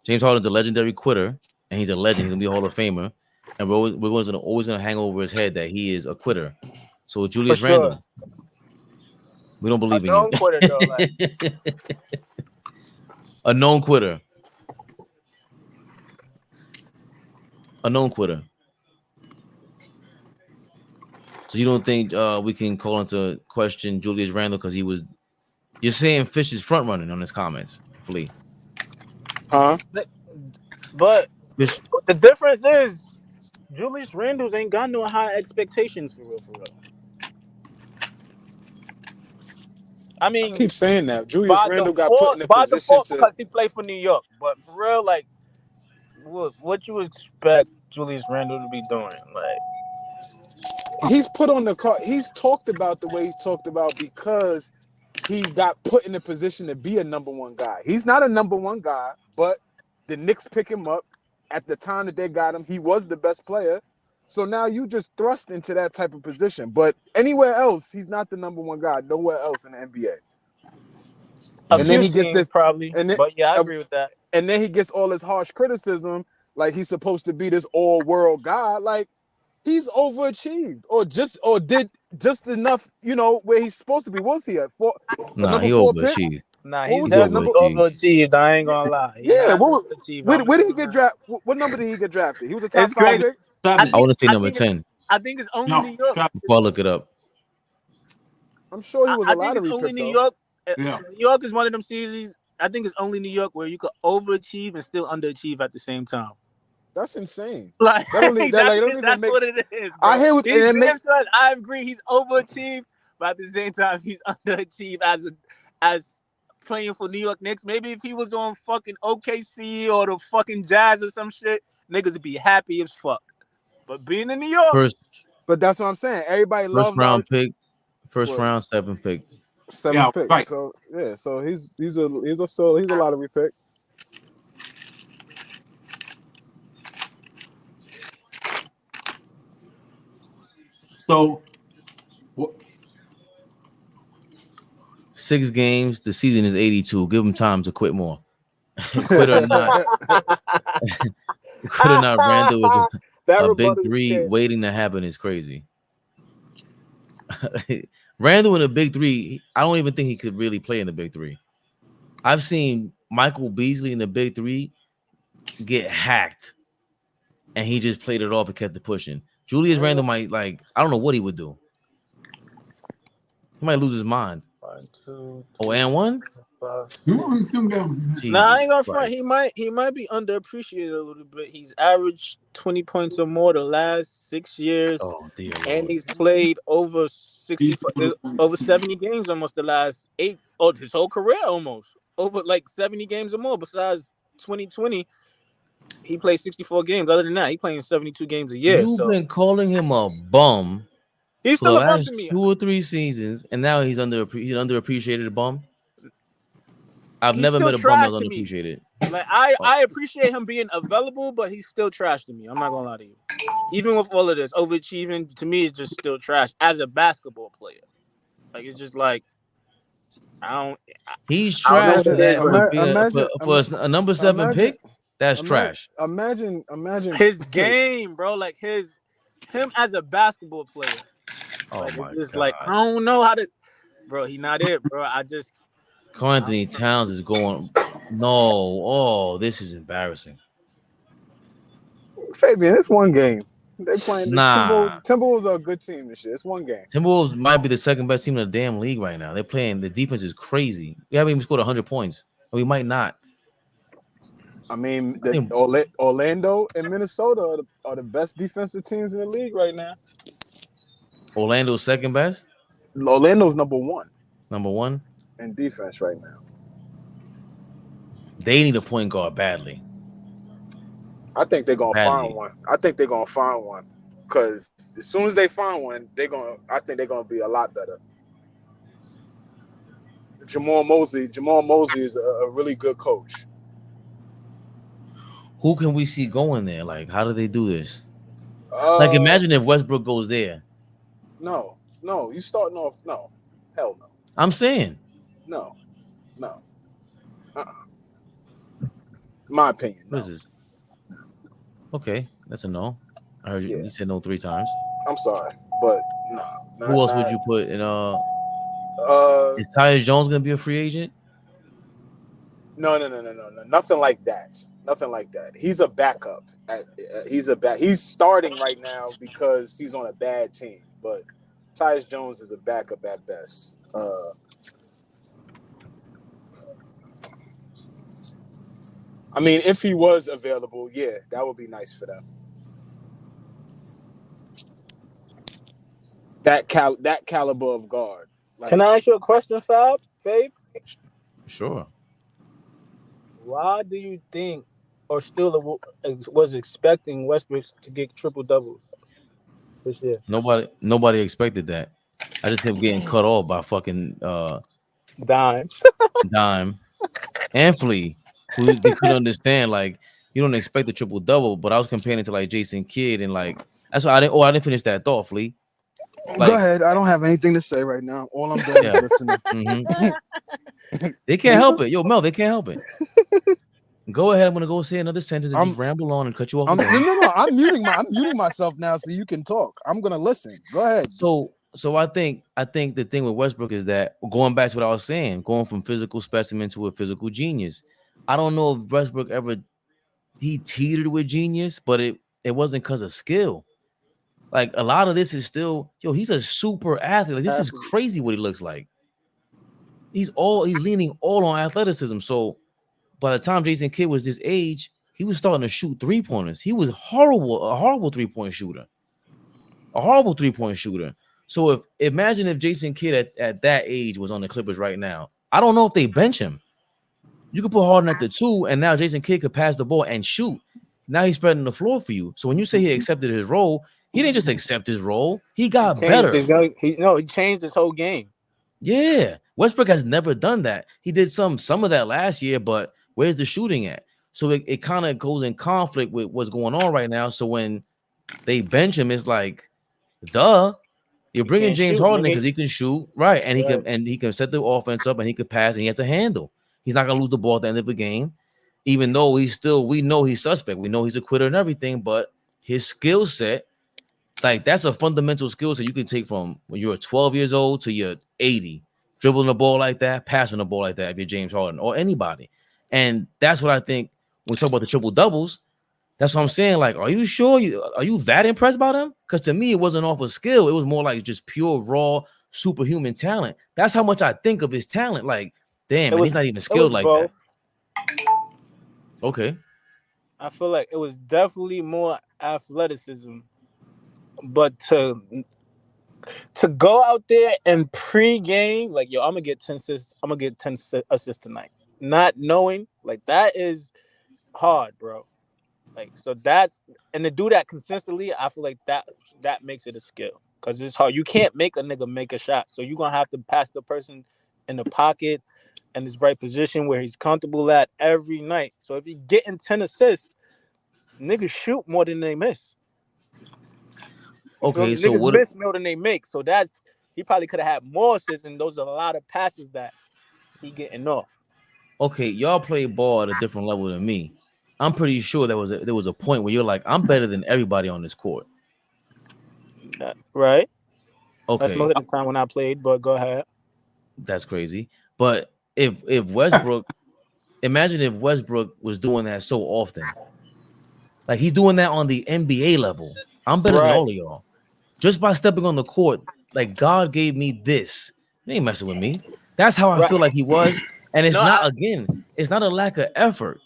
A: James Harden's a legendary quitter, and he's a legend. He's gonna be a Hall of Famer, and we're always gonna hang over his head that he is a quitter. So Julius
D: For sure.
A: Randle, we don't believe in
D: known
A: you.
D: quitter, though, like.
A: A known quitter. A known quitter. So you don't think we can call into question Julius Randle because he was? You're saying Fish is front running on his comments, Flea.
C: Huh?
D: But
A: Fish,
D: the difference is Julius Randle's ain't got no high expectations for real. I mean,
C: I keep saying that. Julius Randle got put in a
D: by
C: position
D: default
C: to.
D: because he played for New York. But for real, like, what you expect Julius Randle to be doing? Like,
C: He's put on the car. He's talked about the way he's talked about because he got put in a position to be a number 1 guy. He's not a number 1 guy, but the Knicks pick him up at the time that they got him. He was the best player. So now you just thrust into that type of position. But anywhere else, he's not the number 1 guy. Nowhere else in the NBA.
D: and then he gets this probably. But yeah, I agree with that.
C: And then he gets all this harsh criticism, like he's supposed to be this all-world guy. Like, he's overachieved, or did just enough, where he's supposed to be. Was he at
A: nah, he
C: 4 pick?
A: overachieved.
D: Nah,
C: What
D: he's
C: was
D: definitely
A: overachieved.
D: overachieved. I ain't gonna lie.
C: Yeah, where did he get drafted? What number did he get drafted? He was a top 5 pick.
A: I want to say number 10
D: I think it's only New York.
A: before I look it up.
C: I'm sure he was a lottery
D: only
C: pick,
D: New
C: though.
D: York.
B: Yeah.
D: New York is one of them series. I think it's only New York where you could overachieve and still underachieve at the same time.
C: That's insane.
D: Like,
C: That don't even
D: that's
C: make
D: what it is. Bro.
C: I hear what and it
D: I agree. He's overachieved, but at the same time, he's underachieved as playing for New York Knicks. Maybe if he was on fucking OKC or the fucking Jazz or some shit, niggas would be happy as fuck. But being in New York,
C: but that's what I'm saying. Everybody loves
A: first round pick, first round 7th pick,
C: 7th pick.
B: Right.
C: So yeah, so he's a lottery pick.
B: So, what,
A: 6 games. The season is 82. Give him time to quit more. Quit or not. Quit or not. Randall is
D: That
A: a big
D: rebuttal is
A: three
D: crazy.
A: waiting to happen is crazy. Randall in a big three. I don't even think he could really play in the big three. I've seen Michael Beasley in the big three get hacked, and he just played it off and kept it pushing. Julius Randle might I don't know what he would do. He might lose his mind.
D: 1, 2,
A: Oh, and 1?
D: 5, 6.
B: you want him to
A: Jesus
D: Nah, I ain't gonna front.
A: Christ.
D: He might be underappreciated a little bit. He's averaged 20 points or more the last 6 years,
A: Oh, dear
D: and
A: Lord.
D: he's played over 70 games almost the last 8 his whole career almost. Over like 70 games or more. Besides 2020, he played 64 games. Other than that, he playing 72 games a year.
A: You've
D: So
A: been calling him a bum
D: he's
A: for the
D: still a bum to
A: last
D: me.
A: 2 or 3 seasons, and now he's underappreciated bum. I've
D: He's
A: never
D: still
A: met a bum that
D: trash
A: was
D: to me.
A: underappreciated.
D: Like I appreciate him being available, but he's still trash to me. I'm not gonna lie to you. Even with all of this, overachieving to me is just still trash as a basketball player. Like it's just like
A: He's
D: I don't know
A: trash
D: what
A: for
D: it
C: Imagine,
D: is
A: that
D: with
A: for
D: him.
A: being a number 7
C: imagine,
A: pick. That's trash.
C: imagine.
D: His game, bro, like him as a basketball player.
A: Oh
D: Like
A: my
D: it's just
A: God.
D: like I don't know how to, bro. He not it, bro. I just
A: Carl Anthony Towns is going. No, oh, this is embarrassing.
C: Fabian, it's one game. They playing the
A: Nah,
C: Timberwolves are a good team and shit. It's one game.
A: Timberwolves might be the second best team in the damn league right now. They're playing. The defense is crazy. We haven't even scored 100 points. We might not.
C: I mean,
A: I think
C: Orlando and Minnesota are the best defensive teams in the league right now.
A: Orlando's second best,
C: Orlando's number 1
A: number 1.
C: in defense right now.
A: They need a point guard badly.
C: I think they're gonna
A: Badly.
C: find one. I think they're gonna find one because as soon as they find one, I think they're gonna be a lot better. Jamal Mosley is a really good coach.
A: Who can we see going there? Like, how do they do this? Like, imagine if Westbrook goes there.
C: No, you starting off. No, hell no.
A: I'm saying.
C: No. My opinion.
A: What
C: No.
A: is this? Okay, that's a no. I heard you.
C: Yeah.
A: You said no 3 times.
C: I'm sorry, but no.
A: Who else would you put in? Is Tyus Jones gonna be a free agent?
C: No. Nothing like that. He's a backup. He's starting right now because he's on a bad team. But Tyus Jones is a backup at best. I mean, if he was available, yeah, that would be nice for them. That caliber of guard. Like,
D: Can I ask you a question, Fabe?
A: Sure.
D: Why do you think, or still was expecting Westbrook to get triple doubles this year?
A: Nobody expected that. I just kept getting cut off by fucking
D: Dime
A: and Flea, who they couldn't understand. Like, you don't expect a triple double, but I was comparing it to like Jason Kidd, and like that's why I didn't finish that thought, Flea. Like,
C: go ahead. I don't have anything to say right now. All I'm doing is listening.
A: Mm-hmm. They can't help it. Yo, Mel, they can't help it. Go ahead. I'm gonna go say another sentence and just ramble on and cut you off.
C: No. I'm muting myself now so you can talk. I'm gonna listen. Go ahead.
A: So I think the thing with Westbrook is that, going back to what I was saying, going from physical specimen to a physical genius. I don't know if Westbrook he teetered with genius, but it wasn't because of skill. Like, a lot of this is still, he's a super athlete. Like, this is crazy what he looks like. He's leaning all on athleticism. So by the time Jason Kidd was this age, he was starting to shoot 3-pointers. He was a horrible 3-point shooter. A horrible 3-point shooter. So imagine if Jason Kidd at that age was on the Clippers right now. I don't know if they bench him. You could put Harden at the 2, and now Jason Kidd could pass the ball and shoot. Now he's spreading the floor for you. So when you say he accepted his role, he didn't just accept his role. He got better.
D: He changed his whole game.
A: Yeah. Westbrook has never done that. He did some of that last year, but where's the shooting at? So it kind of goes in conflict with what's going on right now. So when they bench him, it's like, duh. You're
D: You
A: bringing
D: can't
A: James
D: shoot,
A: Harden
D: nigga.
A: because he can shoot, right?
D: Right.
A: And he can set the offense up, and he can pass, and he has a handle. He's not gonna lose the ball at the end of the game, even though we know he's suspect. We know he's a quitter and everything, but his skill set, like that's a fundamental skill set you can take from when you're 12 years old to you're 80, dribbling the ball like that, passing the ball like that. If you're James Harden or anybody, and that's what I think when we talk about the triple doubles. That's what I'm saying. Like, are you sure are you that impressed by him? Because to me, it wasn't off of skill. It was more like just pure, raw, superhuman talent. That's how much I think of his talent. Like, damn,
D: It
A: and he's
D: was
A: not even
D: it
A: skilled
D: was
A: like that.
D: both.
A: Okay.
D: I feel like it was definitely more athleticism, but to go out there and pre-game, like, yo, I'm gonna get 10 assists, I'm gonna get 10 assists tonight. Not knowing, like, that is hard, bro. Like, so that's, and to do that consistently, I feel like that makes it a skill. Cause it's hard. You can't make a nigga make a shot. So you're gonna have to pass the person in the pocket in his right position where he's comfortable at every night. So if you getting 10 assists, niggas shoot more than they miss. You feel
A: Okay.
D: me?
A: So
D: Niggas
A: what?
D: miss more than they make. So that's, he probably could have had more assists, and those are a lot of passes that he getting off.
A: Okay, y'all play ball at a different level than me. I'm pretty sure there was a point where you're like, I'm better than everybody on this court.
D: Right? That's most
A: Okay,
D: of the time when I played, but go ahead.
A: that's crazy. But if Westbrook, imagine if Westbrook was doing that so often. Like he's doing that on the NBA level. I'm better than
D: Right.
A: all of y'all. Just by stepping on the court, like God gave me this. They ain't messing with me. That's how I
D: Right.
A: feel like he was. And it's
D: No,
A: not again, it's not a lack of effort.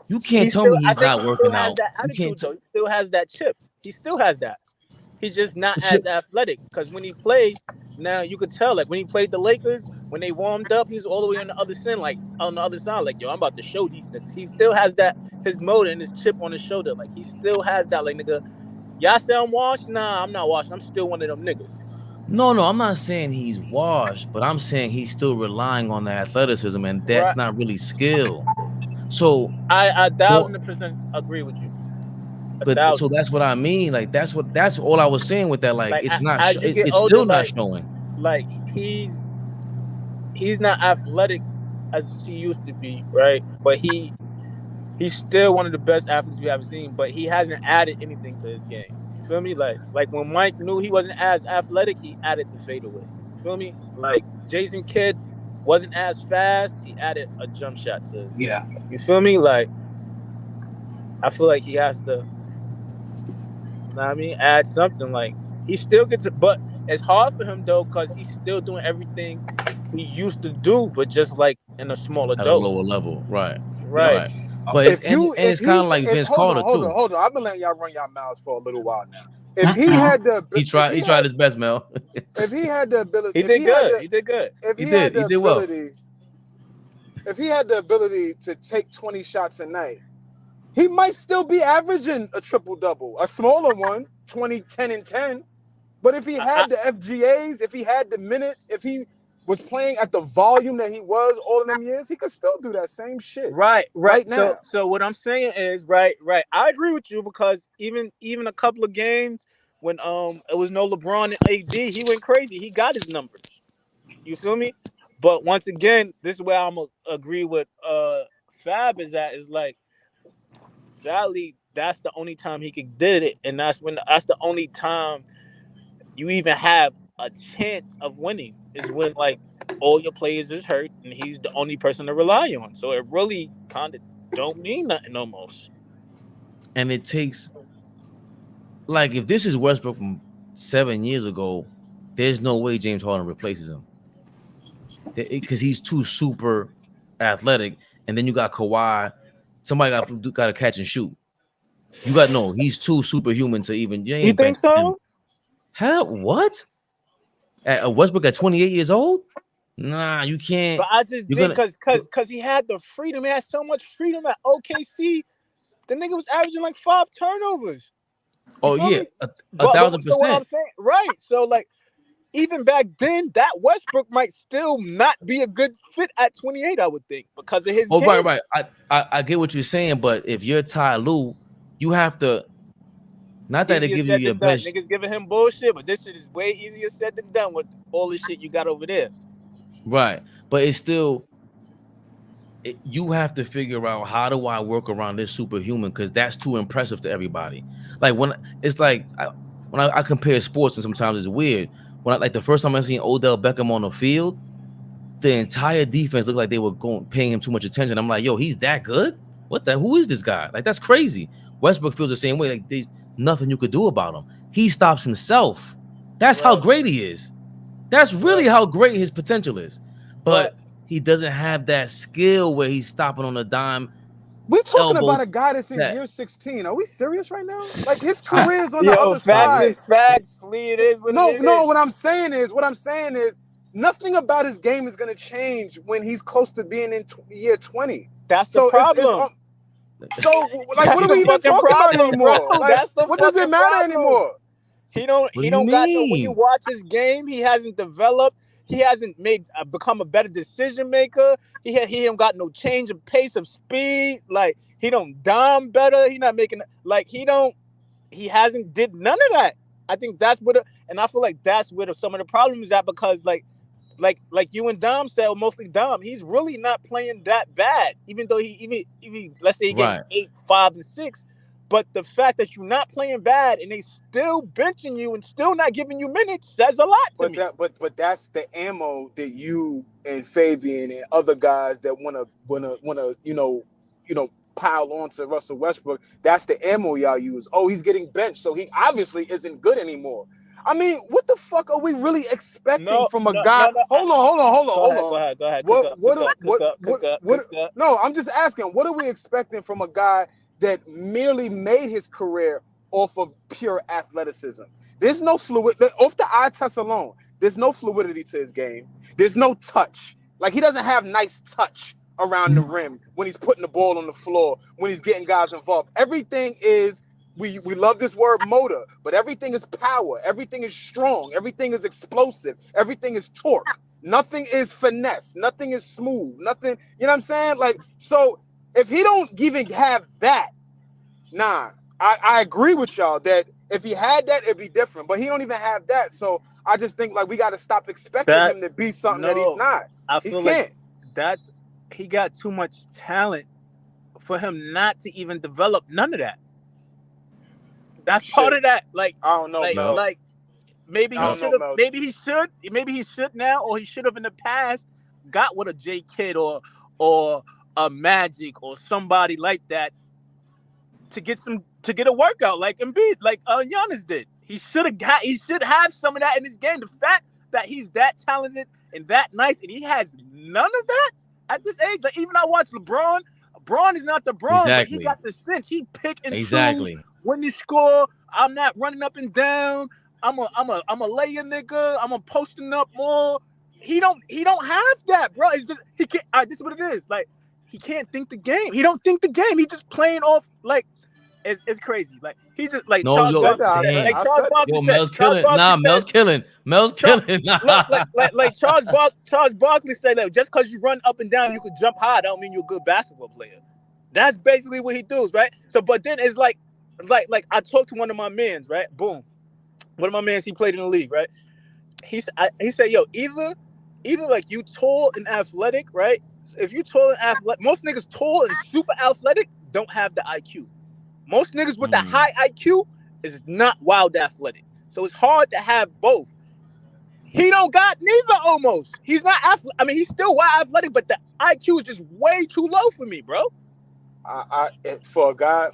A: You can't tell me
D: I
A: he's
D: think
A: not
D: he still
A: working
D: has
A: out.
D: that
A: You can't
D: attitude though. He still has that chip. He still has that. He's just not
A: the chip.
D: as athletic. Because when he played, now you could tell, like when he played the Lakers, when they warmed up, he was all the way on the other side, like on the other side, like, yo, I'm about to show these niggas. He still has that, his motor and his chip on his shoulder. Like he still has that, like, nigga, y'all say I'm washed? Nah, I'm not washed. I'm still one of them niggas.
A: No, I'm not saying he's washed, but I'm saying he's still relying on the athleticism, and that's
D: Right.
A: not really skill. So,
D: I
A: for
D: 1000% agree with you. A
A: but so
D: thousand.
A: that's what I mean. Like that's all I was saying with that. Like
D: Like
A: it's not.
D: as you get
A: It's
D: older,
A: still not
D: like
A: showing.
D: he's not athletic as he used to be, right? But he's still one of the best athletes we ever seen. But he hasn't added anything to his game. You feel me? Like when Mike knew he wasn't as athletic, he added the fadeaway. You feel me? Like Jason Kidd wasn't as fast, he added a jump shot to his game.
B: Yeah.
D: You feel me? Like I feel like he has to, you know what I mean, add something. Like he still gets it, but it's hard for him though, because he's still doing everything he used to do, but just like in a smaller
A: At a lower
D: dose.
A: level, right?
D: Right.
A: Right. But it's and
C: if
A: it's kind
C: he
A: of like
C: if
A: Vince Carter too.
C: hold on, I've been letting y'all run your mouths for a little while now. If he had the
A: He tried his best, Mel.
C: if he had the ability
D: He did good. He did good.
C: if
A: He
C: he
A: did.
C: had
A: He
C: the
A: did well.
C: ability if he had the ability to take 20 shots a night, he might still be averaging a triple double, a smaller one, 20, 10, and 10. But if he had the FGAs, if he had the minutes, if he was playing at the volume that he was all of them years, he could still do that same shit
D: Right.
C: now.
D: So what I'm saying is, right. I agree with you, because even a couple of games when it was no LeBron and AD, he went crazy. He got his numbers. You feel me? But once again, this is where I'm gonna agree with Fab is like, sadly, that's the only time he could did it, and that's the only time you even have a chance of winning is when, like, all your players is hurt and he's the only person to rely on. So it really kind of don't mean nothing almost.
A: And it takes like if this is Westbrook from 7 years ago, there's no way James Harden replaces him because he's too super athletic. And then you got Kawhi. Somebody got to catch and shoot. You got no. He's too superhuman to even. You
D: You
A: ain't
D: think
A: benching him.
D: so?
A: How? What? At Westbrook at 28 years old? Nah, you can't.
D: But I just
A: You're
D: think
A: gonna.
D: because he had the freedom. He had so much freedom at OKC. The nigga was averaging like 5 turnovers. You
A: Oh
D: feel
A: yeah,
D: me?
A: a
D: But
A: thousand
D: so what I'm
A: percent.
D: saying, right? So like, even back then, that Westbrook might still not be a good fit at 28, I would think, because of his
A: Oh right,
D: game.
A: right. I get what you're saying, but if you're Ty Lue, you have to. Not that it
D: Easier
A: gives you
D: said
A: your
D: than done.
A: best.
D: Niggas giving him bullshit, but this shit is way easier said than done with all the shit you got over there.
A: Right. But it's still, you have to figure out how do I work around this superhuman, because that's too impressive to everybody. Like when it's like when I compare sports, and sometimes it's weird. When like the first time I seen Odell Beckham on the field, the entire defense looked like they were paying him too much attention. I'm like, yo, he's that good? Who is this guy? Like, that's crazy. Westbrook feels the same way. Like, there's nothing you could do about him. He stops himself. That's how
D: Right.
A: great he is. That's really
D: Right.
A: how great his potential is.
D: But
A: But he doesn't have that skill where he's stopping on a dime.
C: We're talking
A: Elbow
C: about a guy that's in
A: that.
C: year 16. Are we serious right now? Like his career is on the
D: yo,
C: other
D: facts
C: side.
D: is facts. Flea, it is what it is.
C: No. What I'm saying is, nothing about his game is going to change when he's close to being in year 20.
D: That's the problem.
C: So, like,
D: That's
C: what are
D: the
C: we even
D: fucking
C: talking about
D: problem,
C: anymore?
D: bro.
C: Like,
D: That's the
C: what does it
D: fucking
C: matter
D: problem.
C: anymore?
D: He don't got no. When you watch his game, he hasn't developed. He hasn't become a better decision maker. He don't got no change of pace of speed. Like he don't dime better. He not making he hasn't did none of that. I think that's what, and I feel like that's where some of the problem is at, because like you and Dom said, or mostly Dom, he's really not playing that bad. Even though he let's say he getting 8, 5, and 6. But the fact that you're not playing bad and they still benching you and still not giving you minutes says a lot to me.
C: But that's the ammo that you and Fabian and other guys that wanna pile on to Russell Westbrook. That's the ammo y'all use. Oh, he's getting benched, so he obviously isn't good anymore. I mean, what the fuck are we really expecting from a guy? Hold on.
D: Go ahead.
C: No, I'm just asking, what are we expecting from a guy that merely made his career off of pure athleticism? There's no off the eye test alone. There's no fluidity to his game. There's no touch. Like, he doesn't have nice touch around the rim when he's putting the ball on the floor, when he's getting guys involved. Everything is, we love this word motor, but everything is power. Everything is strong. Everything is explosive. Everything is torque. Nothing is finesse. Nothing is smooth. Nothing, you know what I'm saying? Like, so if he don't even have that, I agree with y'all that if he had that, it'd be different. But he don't even have that. So I just think, like, we got to stop expecting him to be something that he's not.
D: I feel like he got too much talent for him not to even develop none of that. That's part of that. Like,
C: I don't know, Mel.
D: Like maybe he should now, or he should have in the past got with a J Kidd or a Magic or somebody like that to get a workout like Embiid, like Giannis did. He should have some of that in his game. The fact that he's that talented and that nice, and he has none of that at this age. Like, even I watch LeBron. LeBron is not the Bron, but he got the sense. He pick and choose when he score. I'm not running up and down. I'm a lay a nigga. I'm a posting up more. He don't have that, bro. It's just he can't. This is what it is. Like, he can't think the game. He don't think the game. He just playing off like. It's crazy. Like, he just like Charles Barkley.
A: Mel's killing. Mel's killing.
D: Like Charles Barkley said, like, just because you run up and down, you could jump high, don't mean you're a good basketball player. That's basically what he does, right? So, but then it's like I talked to one of my mans, right? Boom, one of my mans, he played in the league, right? He said, yo, either like you tall and athletic, right? If you tall and athletic, most niggas tall and super athletic don't have the IQ. Most niggas with the high IQ is not wild athletic. So it's hard to have both. He don't got neither almost. He's not athletic. I mean, he's still wild athletic, but the IQ is just way too low for me, bro.
C: For a guy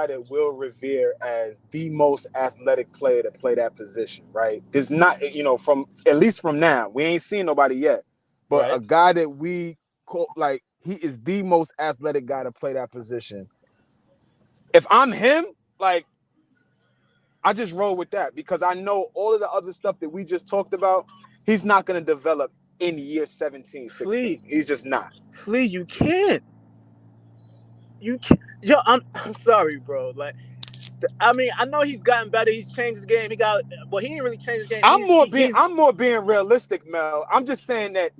C: that will revere as the most athletic player to play that position, right? There's not, from at least from now, we ain't seen nobody yet. But a guy that we call, like, he is the most athletic guy to play that position. If I'm him, like, I just roll with that, because I know all of the other stuff that we just talked about, he's not going to develop in year 17, 16. He's just not.
D: Flea, you can't. Yo, I'm sorry, bro. Like, I mean, I know he's gotten better. He's changed his game. He didn't really change his game.
C: I'm more being realistic, Mel. I'm just saying that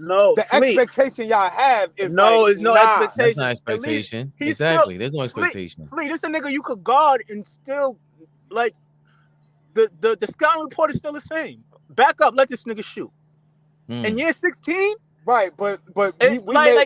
C: expectation y'all have is
D: it's no expectation.
A: That's not expectation. Exactly. There's no expectation.
D: Flea, this a nigga you could guard and still, like, the scouting report is still the same. Back up, let this nigga shoot. In year 16,
C: right? But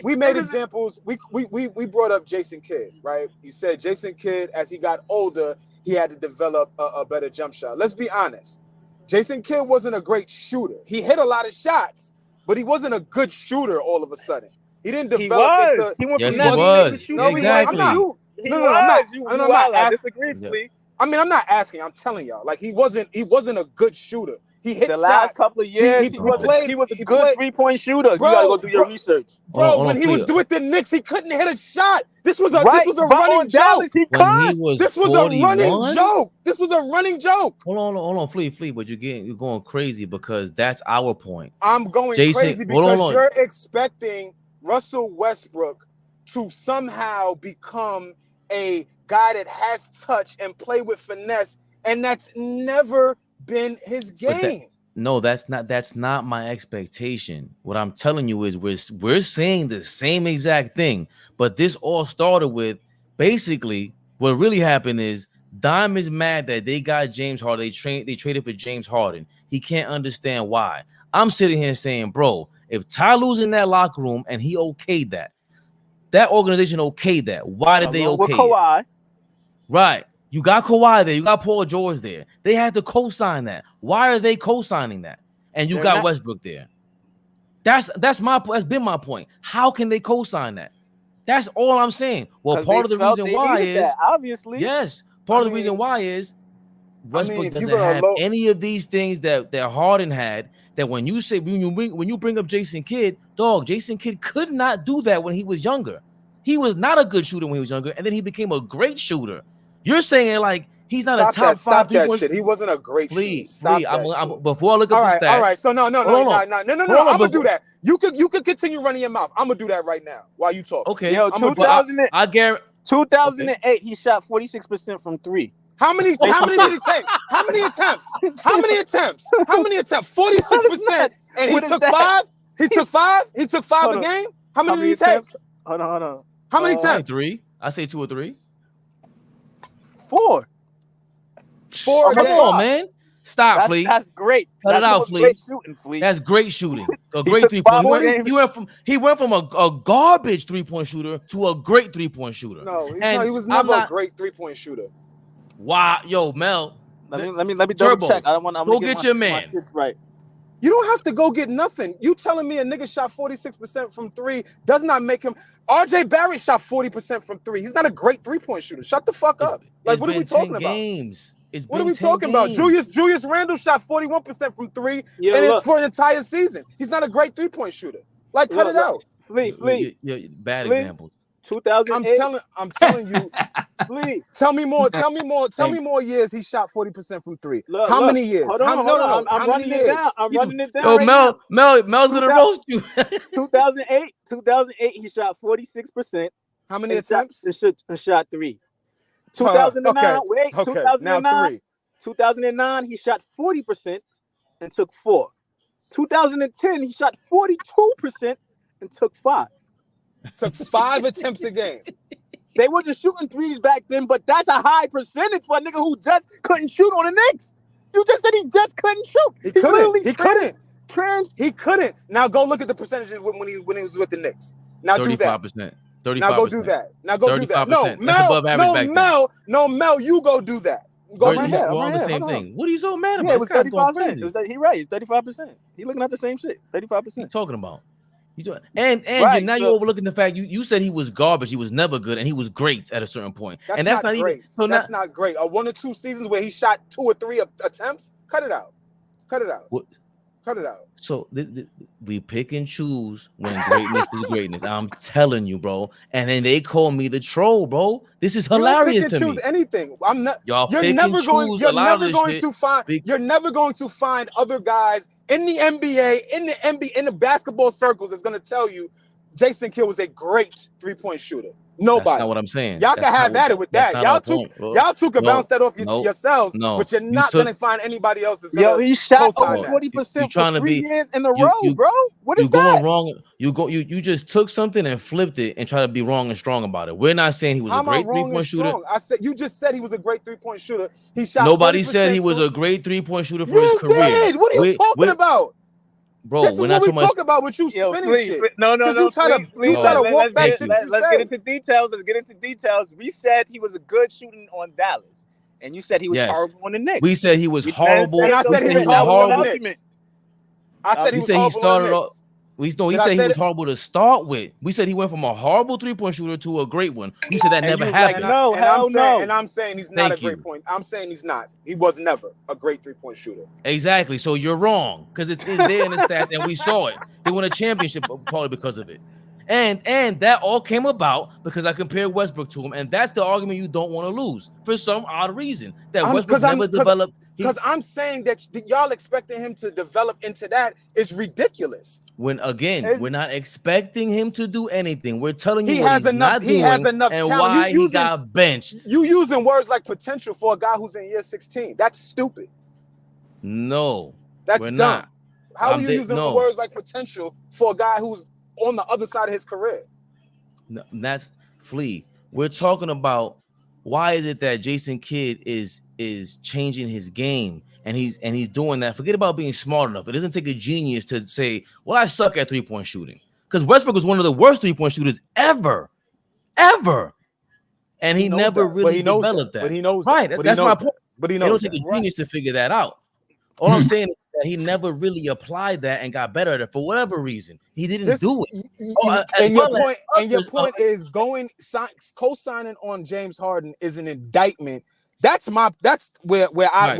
C: we made examples. We brought up Jason Kidd, right? You said Jason Kidd, as he got older, he had to develop a better jump shot. Let's be honest. Jason Kidd wasn't a great shooter. He hit a lot of shots, but he wasn't a good shooter all of a sudden. He didn't develop into.
A: He went from that to
C: no, exactly. I'm not asking.
D: Disagree, please.
C: I mean, I'm not asking. I'm telling y'all. Like he wasn't a good shooter. He hit
D: the
C: shots.
D: last couple of years. He was a good 3-point shooter. Bro, you gotta go do your research,
C: bro. When he was with the Knicks, he couldn't hit a shot. This was a running joke. This was a running joke. This was a running joke.
A: Hold on, Flea. But you're going crazy because that's our point.
C: I'm going crazy because you're expecting Russell Westbrook to somehow become a guy that has touch and play with finesse, and that's never been his game.
A: That's not my expectation. What I'm telling you is we're saying the same exact thing, but this all started with basically what really happened is Dime is mad that they got James Harden. They traded for James Harden. He can't understand why. I'm sitting here saying, bro, if Ty Lue's in that locker room and he okayed that organization okayed that. Why did they okay? With
D: Kawhi.
A: Right. You got Kawhi there. You got Paul George there. They had to co-sign that. Why are they co-signing that? And you got Westbrook there. That's been my point. How can they co-sign that? That's all I'm saying. Well, part of the reason why is
D: obviously
A: yes. Part of the reason why is Westbrook doesn't have any of these things that Harden had. That when you say when you bring up Jason Kidd, Jason Kidd could not do that when he was younger. He was not a good shooter when he was younger, and then he became a great shooter. You're saying like he's not a top 5.
C: Stop that shit. He wasn't a great shooter. Stop that.
A: Before I look up the stats.
C: All right. So no. I'm gonna do that. You could continue running your mouth. I'm gonna do that right now while you talk.
A: Okay.
D: Yo, 2008, he shot 46% from 3.
C: How many did he take? How many attempts? 46%. And he took 5? He took 5? He took 5 a game? How many did he take?
D: Hold on.
C: How many attempts?
A: 3. I say 2 or 3.
D: 4.
C: Come
A: on, man. Stop, please.
D: That's great.
A: Cut it out, Flea.
D: Great shooting, Flea.
A: That's great shooting. A great 3-point. He went from a garbage 3-point shooter to a great 3-point shooter.
C: No, he was never a great 3-point shooter.
A: Wow, yo, Mel.
D: Let me double check. I don't want.
A: Go get your man.
D: Right.
C: You don't have to go get nothing. You telling me a nigga shot 46% from 3 does not make him. RJ Barrett shot 40% from 3. He's not a great 3-point shooter. Shut the fuck up. Like, what are we talking about? What are we talking about? Julius Randle shot 41% from 3 for an entire season. He's not a great 3-point shooter. Like, cut it out.
D: Flea.
A: Bad examples.
D: 2008.
C: I'm telling you. Flea. Tell me more years he shot 40% from 3. How many years?
D: Hold on. I'm running it down.
A: Yo, Mel's gonna roast you.
D: 2008, he shot 46%.
C: How many attempts?
D: Shot 3. 2009,
C: okay.
D: 2009.
C: Now 3.
D: 2009, he shot 40% and took 4. 2010, he shot 42% and took 5.
C: Took 5 attempts a game.
D: They wasn't shooting 3s back then, but that's a high percentage for a nigga who just couldn't shoot on the Knicks. You just said he just couldn't shoot.
C: He couldn't. Now go look at the percentages when he was with the Knicks. Now 35%. Do that.
A: 35%.
C: Now go do that. No, Mel, you go do that.
A: Go right there. We're on the same thing. What are you so mad about?
D: Yeah, it was 35%. He right. It's 35%. He looking at the same shit. 35%.
A: What are you talking about? You're overlooking the fact you said he was garbage. He was never good, and he was great at a certain point. That's not
C: great.
A: Even. So
C: that's not great. 1 or 2 seasons where he shot 2 or 3 attempts. Cut it out. What? Cut it out.
A: So we pick and choose when greatness is greatness. I'm telling you, bro. And then they call me the troll, bro. This is hilarious to me.
C: Choose anything. I'm not.
A: Y'all
C: you're never going to find other guys in the NBA, in the basketball circles that's going to tell you Jason Kidd was a great 3-point shooter. Nobody.
A: That's not what I'm saying.
C: Y'all
A: That's
C: can have
A: not
C: at it with that.
A: That's not our point.
C: Y'all two can
A: No,
C: bounce that off
A: no,
C: yourselves,
A: no.
C: but you're
A: You
C: not
A: took-
C: gonna find anybody else that's
D: Yo,
C: gonna
D: he shot
C: co-sign
D: over
C: that.
D: 40%
A: you
D: for
A: trying to
D: 3
A: be
D: years in a
A: you
D: row, bro. What is
A: you going
D: that?
A: wrong. You just took something and flipped it and try to be wrong and strong about it. We're not saying he was
C: How
A: a
C: am I
A: great
C: wrong and
A: three-point shooter.
C: strong? I said you just said he was a great 3-point shooter. He shot.
A: Nobody
C: 40%
A: said he was
C: through.
A: a great three-point shooter for his
C: You
A: career.
C: did. What are you talking about?
A: Bro,
C: This is
A: we're
C: what
A: not
C: we
A: talking about.
C: talking about with you
D: Yo,
C: spinning
D: please,
C: shit.
D: no.
C: You try to walk
D: Let's
C: back
D: get
C: shit you
D: let's
C: say.
D: get into details. Let's get into details. We said he was a good shooting on Dallas, and you said he was
A: Yes.
D: horrible on the Knicks.
A: We said he was
D: We
A: horrible.
C: And I said he was horrible on the Knicks. I said he was horrible on the Knicks.
A: He said he was horrible to start with. We said he went from a horrible 3-point shooter to a great one. You said that never happened.
C: And I'm saying he's not a great point. I'm saying he's not. He was never a great 3-point shooter.
A: Exactly. So you're wrong because it's there in the stats and we saw it. They won a championship probably because of it. And that all came about because I compared Westbrook to him, and that's the argument you don't want to lose for some odd reason. That Westbrook never developed.
C: Because I'm saying that y'all expecting him to develop into that is ridiculous.
A: When again, we're not expecting him to do anything. We're telling you
C: he
A: what
C: has
A: he's
C: enough.
A: not
C: He
A: doing
C: has enough
A: and
C: talent.
A: why he got benched.
C: You using words like potential for a guy who's in year 16. That's stupid.
A: No,
C: that's dumb.
A: Not.
C: How are you using words like potential for a guy who's on the other side of his career?
A: No, that's Flea. We're talking about why is it that Jason Kidd is changing his game and he's doing that. Forget about being smart enough. It doesn't take a genius to say, well, I suck at 3-point shooting. Because Westbrook was one of the worst 3-point shooters ever. And he never really developed that.
C: But he knows
A: right.
C: That.
A: That's my point.
C: But he knows
A: it don't take a genius to figure that out. All I'm saying is that he never really applied that and got better at it for whatever reason. He didn't do it.
C: And your point is co-signing on James Harden is an indictment. That's where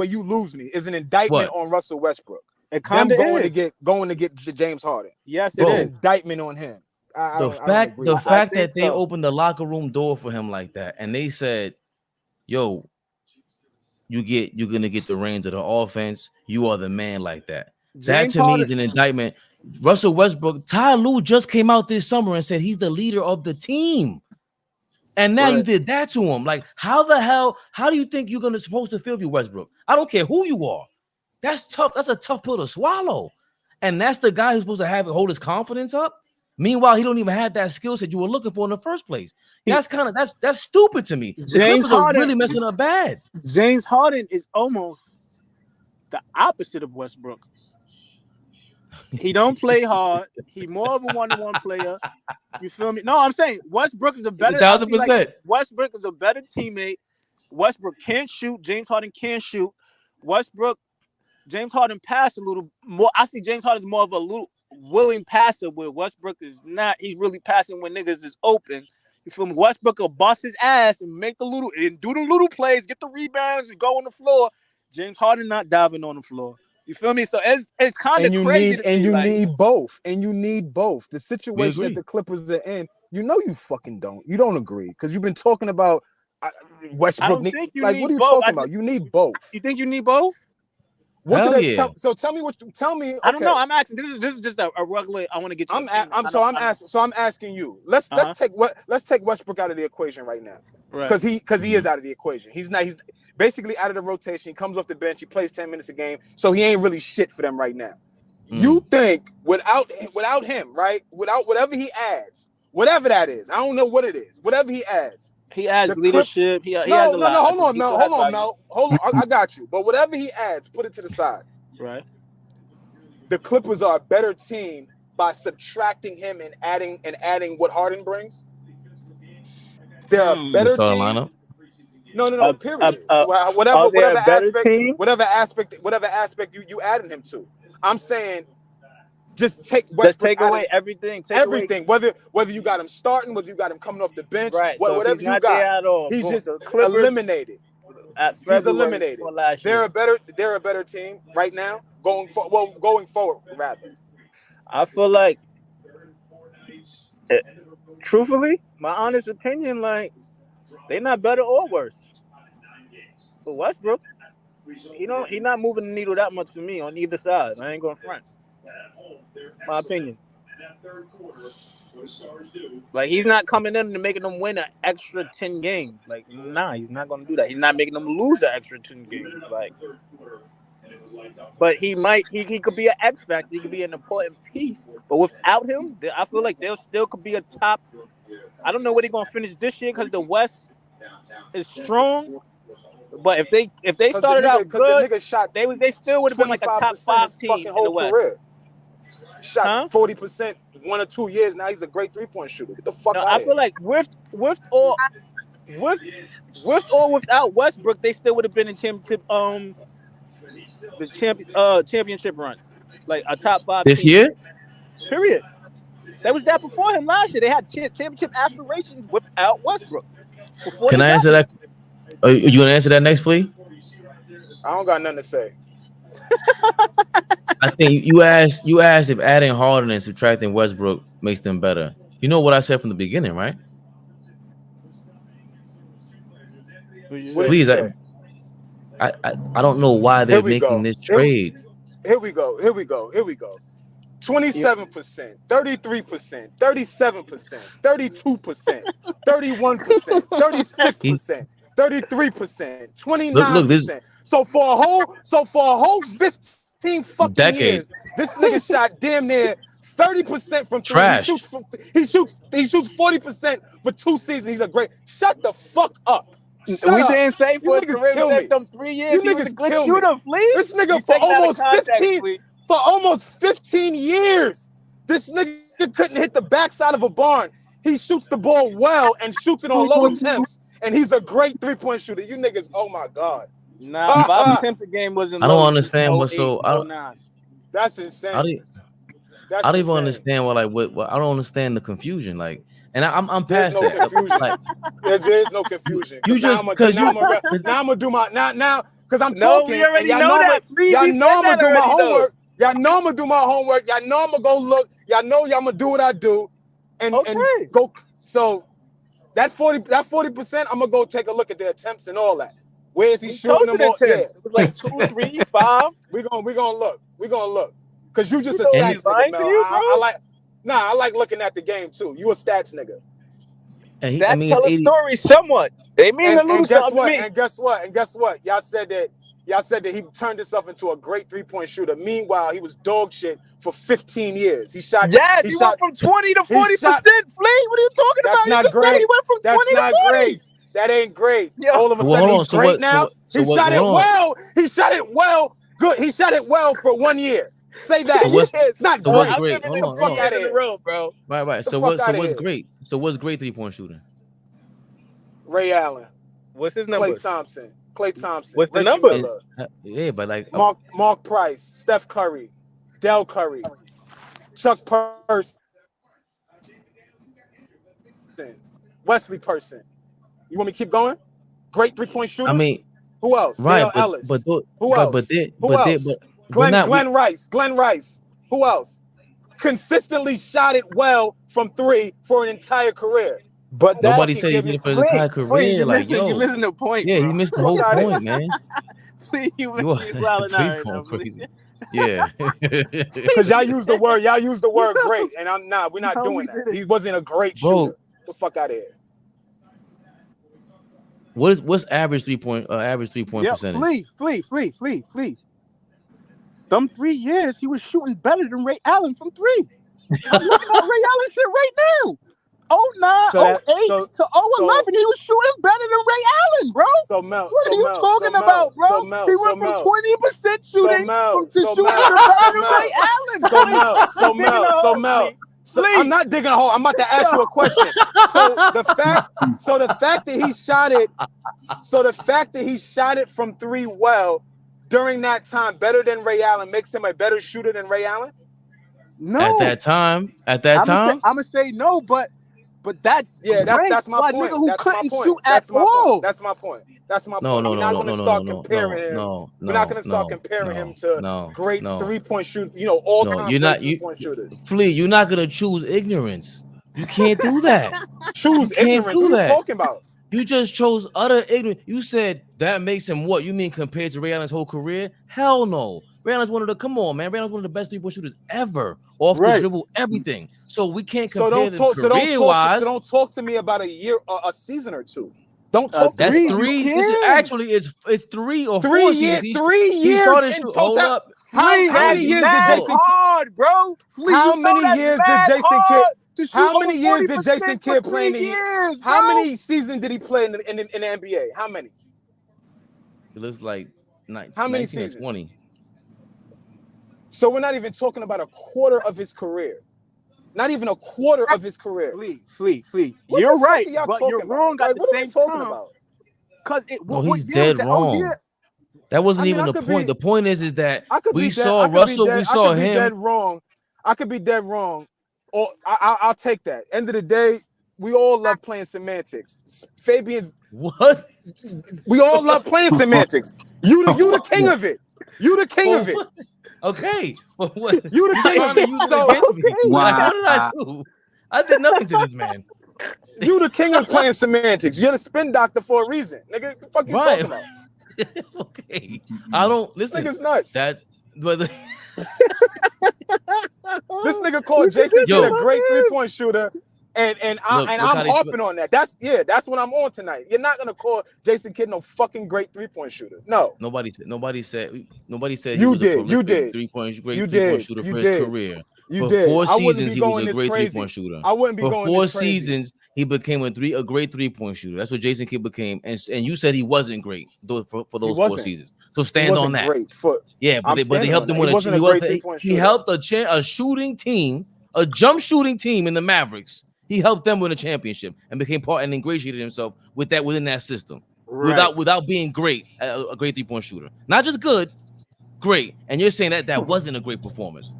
C: you lose me. Is an indictment on Russell Westbrook.
D: It kind of
C: going to get James Harden.
D: Yes,
C: it's an indictment on him.
A: The fact that they opened the locker room door for him like that, and they said, "Yo, you're gonna get the reins of the offense. You are the man like that." That to me is an indictment. Russell Westbrook, Ty Lue just came out this summer and said he's the leader of the team. And now you did that to him. Like, how do you think you're supposed to feel if you Westbrook? I don't care who you are. That's tough. That's a tough pill to swallow. And that's the guy who's supposed to hold his confidence up. Meanwhile, he don't even have that skill set you were looking for in the first place. That's stupid to me. The Clippers are really messing up bad.
D: James Harden is almost the opposite of Westbrook. He don't play hard. He more of a one-to-one player. You feel me? No, I'm saying Westbrook is a better
A: 1,000%.
D: Like Westbrook is a better teammate. Westbrook can't shoot. James Harden can't shoot. James Harden passed a little more. I see James Harden is more of a little willing passer where Westbrook is not. He's really passing when niggas is open. You feel me? Westbrook will bust his ass and do the little plays, get the rebounds, and go on the floor. James Harden not diving on the floor. You feel me? So it's kind of crazy.
C: You need both. The situation that the Clippers are in, you fucking don't. You don't agree because you've been talking about Westbrook.
D: What
C: are you talking about? You need both.
D: You think you need both?
C: What did they tell? So tell me Okay.
D: I don't know. I'm asking. This is just a regular. I want to get you.
C: I'm asking you. Let's take Westbrook out of the equation right now.
D: Right.
C: Because he is out of the equation. He's basically out of the rotation. He comes off the bench. He plays 10 minutes a game. So he ain't really shit for them right now. You think without him, right? Without whatever he adds, whatever that is, I don't know what it is. Whatever he adds.
D: He adds leadership. He has
C: a lot. Hold on, Mel. Hold on. I got you. But whatever he adds, put it to the side.
D: Right.
C: The Clippers are a better team by subtracting him and adding what Harden brings. They're a better team. No. Period. Whatever aspect you adding him to. I'm saying just take
D: away everything.
C: Everything. Whether you got him starting, whether you got him coming off the bench,
D: right.
C: Whatever you got, he's just eliminated. He's eliminated. They're a better team right now. Going forward, rather.
D: I feel like, truthfully, my honest opinion, like they're not better or worse. But Westbrook, he not moving the needle that much for me on either side. I ain't going front. My opinion. Like, he's not coming in and making them win an extra 10 games. Like, nah, he's not gonna do that. He's not making them lose an extra 10 games. Like, but he could be an X factor. He could be an important piece. But without him, I feel like there still could be a top. I don't know where they're gonna finish this year because the West is strong. But if they started out good,
C: the nigga shot
D: they still would have been like a top 5 team in the West.
C: Career. Shot 40% 1 or 2 years. Now he's a great 3-point shooter. Get the fuck out of here.
D: I feel like with or without Westbrook, they still would have been in championship run, like a top 5
A: this
D: team.
A: year.
D: Period. That was that before him last year. They had championship aspirations without Westbrook.
A: Can I answer that? You gonna answer that next, please?
C: I don't got nothing to say.
A: I think you asked if adding Harden and subtracting Westbrook makes them better. You know what I said from the beginning, right? Please, I don't know why they're making this trade.
C: Here we go. 27%, 33%, 37%, 32%, 31%, 36%, 33%, 29%. So for a whole 15 fucking years, this nigga shot damn near 30% from three.
A: Trash.
C: He shoots 40% for 2 seasons. He's a great. Shut the fuck up.
D: We didn't say for his career, them 3 years.
C: You
D: he was
C: niggas
D: a good
C: kill
D: shooter,
C: me.
D: please.
C: This nigga for almost 15 years, this nigga couldn't hit the backside of a barn. He shoots the ball well and shoots it on low attempts, and he's a great 3-point shooter. You niggas, oh my god.
D: Nah, 5 attempts a game wasn't.
A: I don't understand what's
C: That's insane.
A: I don't even understand what I don't understand the confusion. Like, and I'm past that.
C: Confusion.
A: Like,
C: there's no confusion.
A: You just because
C: now I'm gonna do my now because I'm talking.
D: We already
C: y'all
D: know that.
C: Y'all know I'm gonna do my homework. Y'all know I'm gonna do my homework. Y'all know I'm gonna go look. Y'all know I'm gonna do what I do, and go. So that 40%, I'm gonna go take a look at the attempts and all that. Where is he shooting them all? Yeah.
D: It was like 2, 3, 5.
C: We gonna look. Cause you just a
D: stats
C: nigga, Mel. I like looking at the game too. You a stats nigga.
A: And
D: That's tell a story somewhat. They mean to lose something to me.
C: And guess what? Y'all said that he turned himself into a great 3-point shooter. Meanwhile, he was dog shit for 15 years. He shot.
D: Yes, he went from 20 to 40%. Flea, what are you talking about?
C: That's not great.
D: He went from 20 to 40.
C: Great. That ain't great. Yeah. All of a sudden he's great now. He shot it well. He shot it well. Good. He shot it well for 1 year. Say that. It's not great.
A: What's great?
C: Hold on. Fuck out of here,
D: bro.
A: Right. So what's great? So what's great 3-point shooting?
C: Ray Allen.
D: What's his number?
C: Clay Thompson.
D: What's the number?
A: Yeah, but like
C: Mark Price, Steph Curry, Del Curry, Chuck Person, Wesley Person. You want me to keep going? Great 3-point shooter.
A: I mean,
C: who else?
A: Right,
C: Dale Ellis. Who else?
A: Who else?
C: Glenn Rice. Who else? Consistently shot it well from 3 for an entire career.
A: But nobody said he did it for his entire career.
D: You're missing the point.
A: Yeah, he missed the whole point, man.
D: Please, please
A: going crazy. Yeah.
C: Because y'all use the word great, and we're not doing that. He wasn't a great shooter. Get the fuck out of here.
A: What's average 3-point percentage?
D: Flea. Them 3 years, he was shooting better than Ray Allen from 3. I'm looking at Ray Allen shit right now. 09, 08 to 011, he was shooting better than Ray Allen, bro. What are you talking about, bro? He went from 20% shooting to better than Ray Allen.
C: So I'm not digging a hole. I'm about to ask you a question. So the fact that he shot it from 3 well during that time better than Ray Allen makes him a better shooter than Ray Allen?
D: No.
A: At that time, I'm
D: gonna say no, but that's
C: that's my point.
D: Nigga who couldn't shoot at all.
C: That's my point.
A: No.
C: We're not going to start comparing him. We're not going to start comparing him to great 3-point shoot. All-time 3-point shooters.
A: Flea, you're not going to choose ignorance. You can't do that.
C: Choose ignorance. What are you talking about?
A: You just chose utter ignorance. You said that makes him what? You mean compared to Ray Allen's whole career? Hell no. Ray Allen's come on, man. Ray Allen's one of the best 3-point shooters ever off the
D: Right.
A: dribble, everything. So we can't
C: So
A: compare
C: don't talk.
A: them career
C: So
A: wise.
C: don't talk to me about a year, a season or two. Don't talk to
A: That's
C: me.
D: You
A: three. This is
D: can.
A: actually it's 3 or 4
C: 3
A: seasons.
C: years. 3
A: He
C: years
A: started
C: in
A: shoot.
C: total.
A: Hold up.
C: How
D: Flea,
C: many
D: that's
C: years did
D: mad
C: Jason?
D: hard, bro. Flea,
C: How
D: you know
C: many
D: that's
C: years did
D: mad
C: Jason Kidd?
D: hard to shoot
C: How
D: over
C: many years did
D: 40%
C: Jason
D: for
C: Kidd play in
D: 3
C: the
D: years,
C: How
D: bro?
C: many seasons did he play in the NBA? How many?
A: It looks like
C: How many
A: 19 or
C: seasons?
A: 20.
C: So we're not even talking about a quarter of his career. Not even a quarter of his career.
D: Flea.
C: What
D: You're
C: the fuck
D: right,
C: are y'all
D: but
C: talking
D: you're
C: about?
D: wrong at
C: Like,
D: the
C: what are we
D: same
C: talking
D: time.
C: about?
D: Cause
A: No,
D: what
A: he's
D: year was
A: dead
D: that?
A: wrong.
D: Oh yeah.
A: That wasn't
C: I mean,
A: even
C: I
A: the
C: could
A: point.
C: be-
A: The point is that
C: I could
A: we
C: be dead.
A: saw
C: I could
A: Russell.
C: be dead.
A: We saw
C: I could be
A: him.
C: dead wrong. I could be dead wrong. Or I'll take that. End of the day, we all love playing semantics. Fabian's.
A: What?
C: We all love playing semantics. You the king of it. You the king of it.
A: Okay, but what?
C: You the king
A: trying
C: of
A: to
C: it.
A: use it
C: So
A: against me.
B: Wow.
A: Like, what did I do? I did nothing to this man.
C: you the king of playing semantics. You're the spin doctor for a reason, nigga. What the fuck you
A: Right.
C: talking about?
A: Okay, I don't
C: This
A: listen.
C: nigga's nuts.
A: That's but
C: This nigga called Jason
A: Yo.
C: Kidd a great 3-point shooter, and
A: Look,
C: I'm
A: look how they
C: harping on that. That's what I'm on tonight. You're not gonna call Jason Kidd no fucking great 3-point shooter. No,
A: nobody said he
C: You
A: was
C: did,
A: a prolific
C: you did.
A: three-point
C: You
A: three-point
C: did,
A: shooter
C: you
A: for
C: did.
A: his career.
C: you
A: For
C: did.
A: 4
C: I wouldn't
A: seasons,
C: be
A: he was
C: going
A: a
C: this
A: great
C: crazy.
A: three-point shooter.
C: I wouldn't be
A: For
C: going
A: 4
C: this crazy.
A: seasons, he became a great three-point shooter. That's what Jason Kidd became. And you said he wasn't great for those 4
C: wasn't.
A: seasons. So
C: He
A: stand
C: wasn't
A: on that.
C: great for.
A: Yeah,
C: I'm
A: but they
C: standing
A: helped
C: on
A: him
C: that.
A: win
C: He wasn't a
A: he
C: great
A: was-
C: 3-point
A: he
C: shooter.
A: helped a shooting team, a jump shooting team in the Mavericks. He helped them win a championship and became part and ingratiated himself with that within that system.
D: Right.
A: Without being great, a great 3-point shooter. Not just good, great. And you're saying that wasn't a great performance.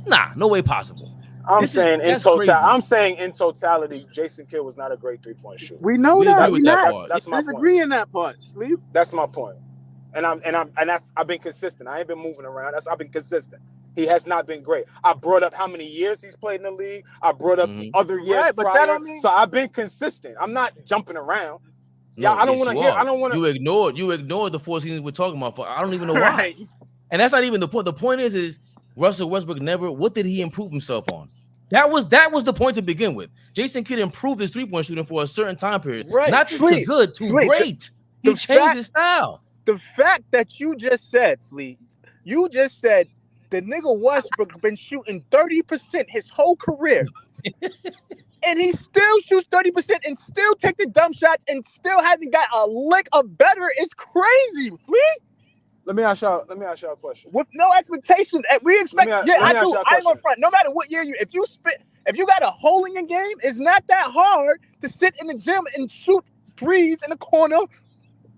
A: Nah, no way possible.
C: I'm saying in
A: that's
C: total.
A: crazy.
C: I'm saying in totality, Jason Kidd was not a great 3-point shooter.
D: We know
A: We
D: that.
A: agree
D: We
A: with that
D: not.
A: part.
C: That's my
D: disagree
C: point.
D: in that part. Flea.
C: That's my point. And I've been consistent. I ain't been moving around. I've been consistent. He has not been great. I brought up how many years he's played in the league. I brought up the other years
D: Right, but
C: prior.
D: that don't mean-
C: So I've been consistent. I'm not jumping around.
A: No,
C: I don't
A: yes,
C: want to
A: you
C: hear.
A: are.
C: I don't want to.
A: You ignored the 4 seasons we're talking about. I don't even know why.
D: Right.
A: And that's not even the point. The point is Russell Westbrook never. What did he improve himself on? That was the point to begin with. Jason Kidd improved his 3-point shooting for a certain time period,
D: Right.
A: not just
D: Flea,
A: to good, to
D: Flea,
A: great.
D: the
A: He changed
D: fact-
A: his style.
D: The fact that you just said, Flea, you just said the nigga Westbrook been shooting 30% his whole career. And he still shoots 30% and still take the dumb shots and still hasn't got a lick of better. It's crazy, Flea.
C: Let me ask y'all a question.
D: With no expectations. We expect.
C: Let me
D: Yeah, I
C: ask
D: do.
C: y'all a
D: I ain't gonna
C: question.
D: front. No matter what year if you got a hole in your game, it's not that hard to sit in the gym and shoot threes in the corner.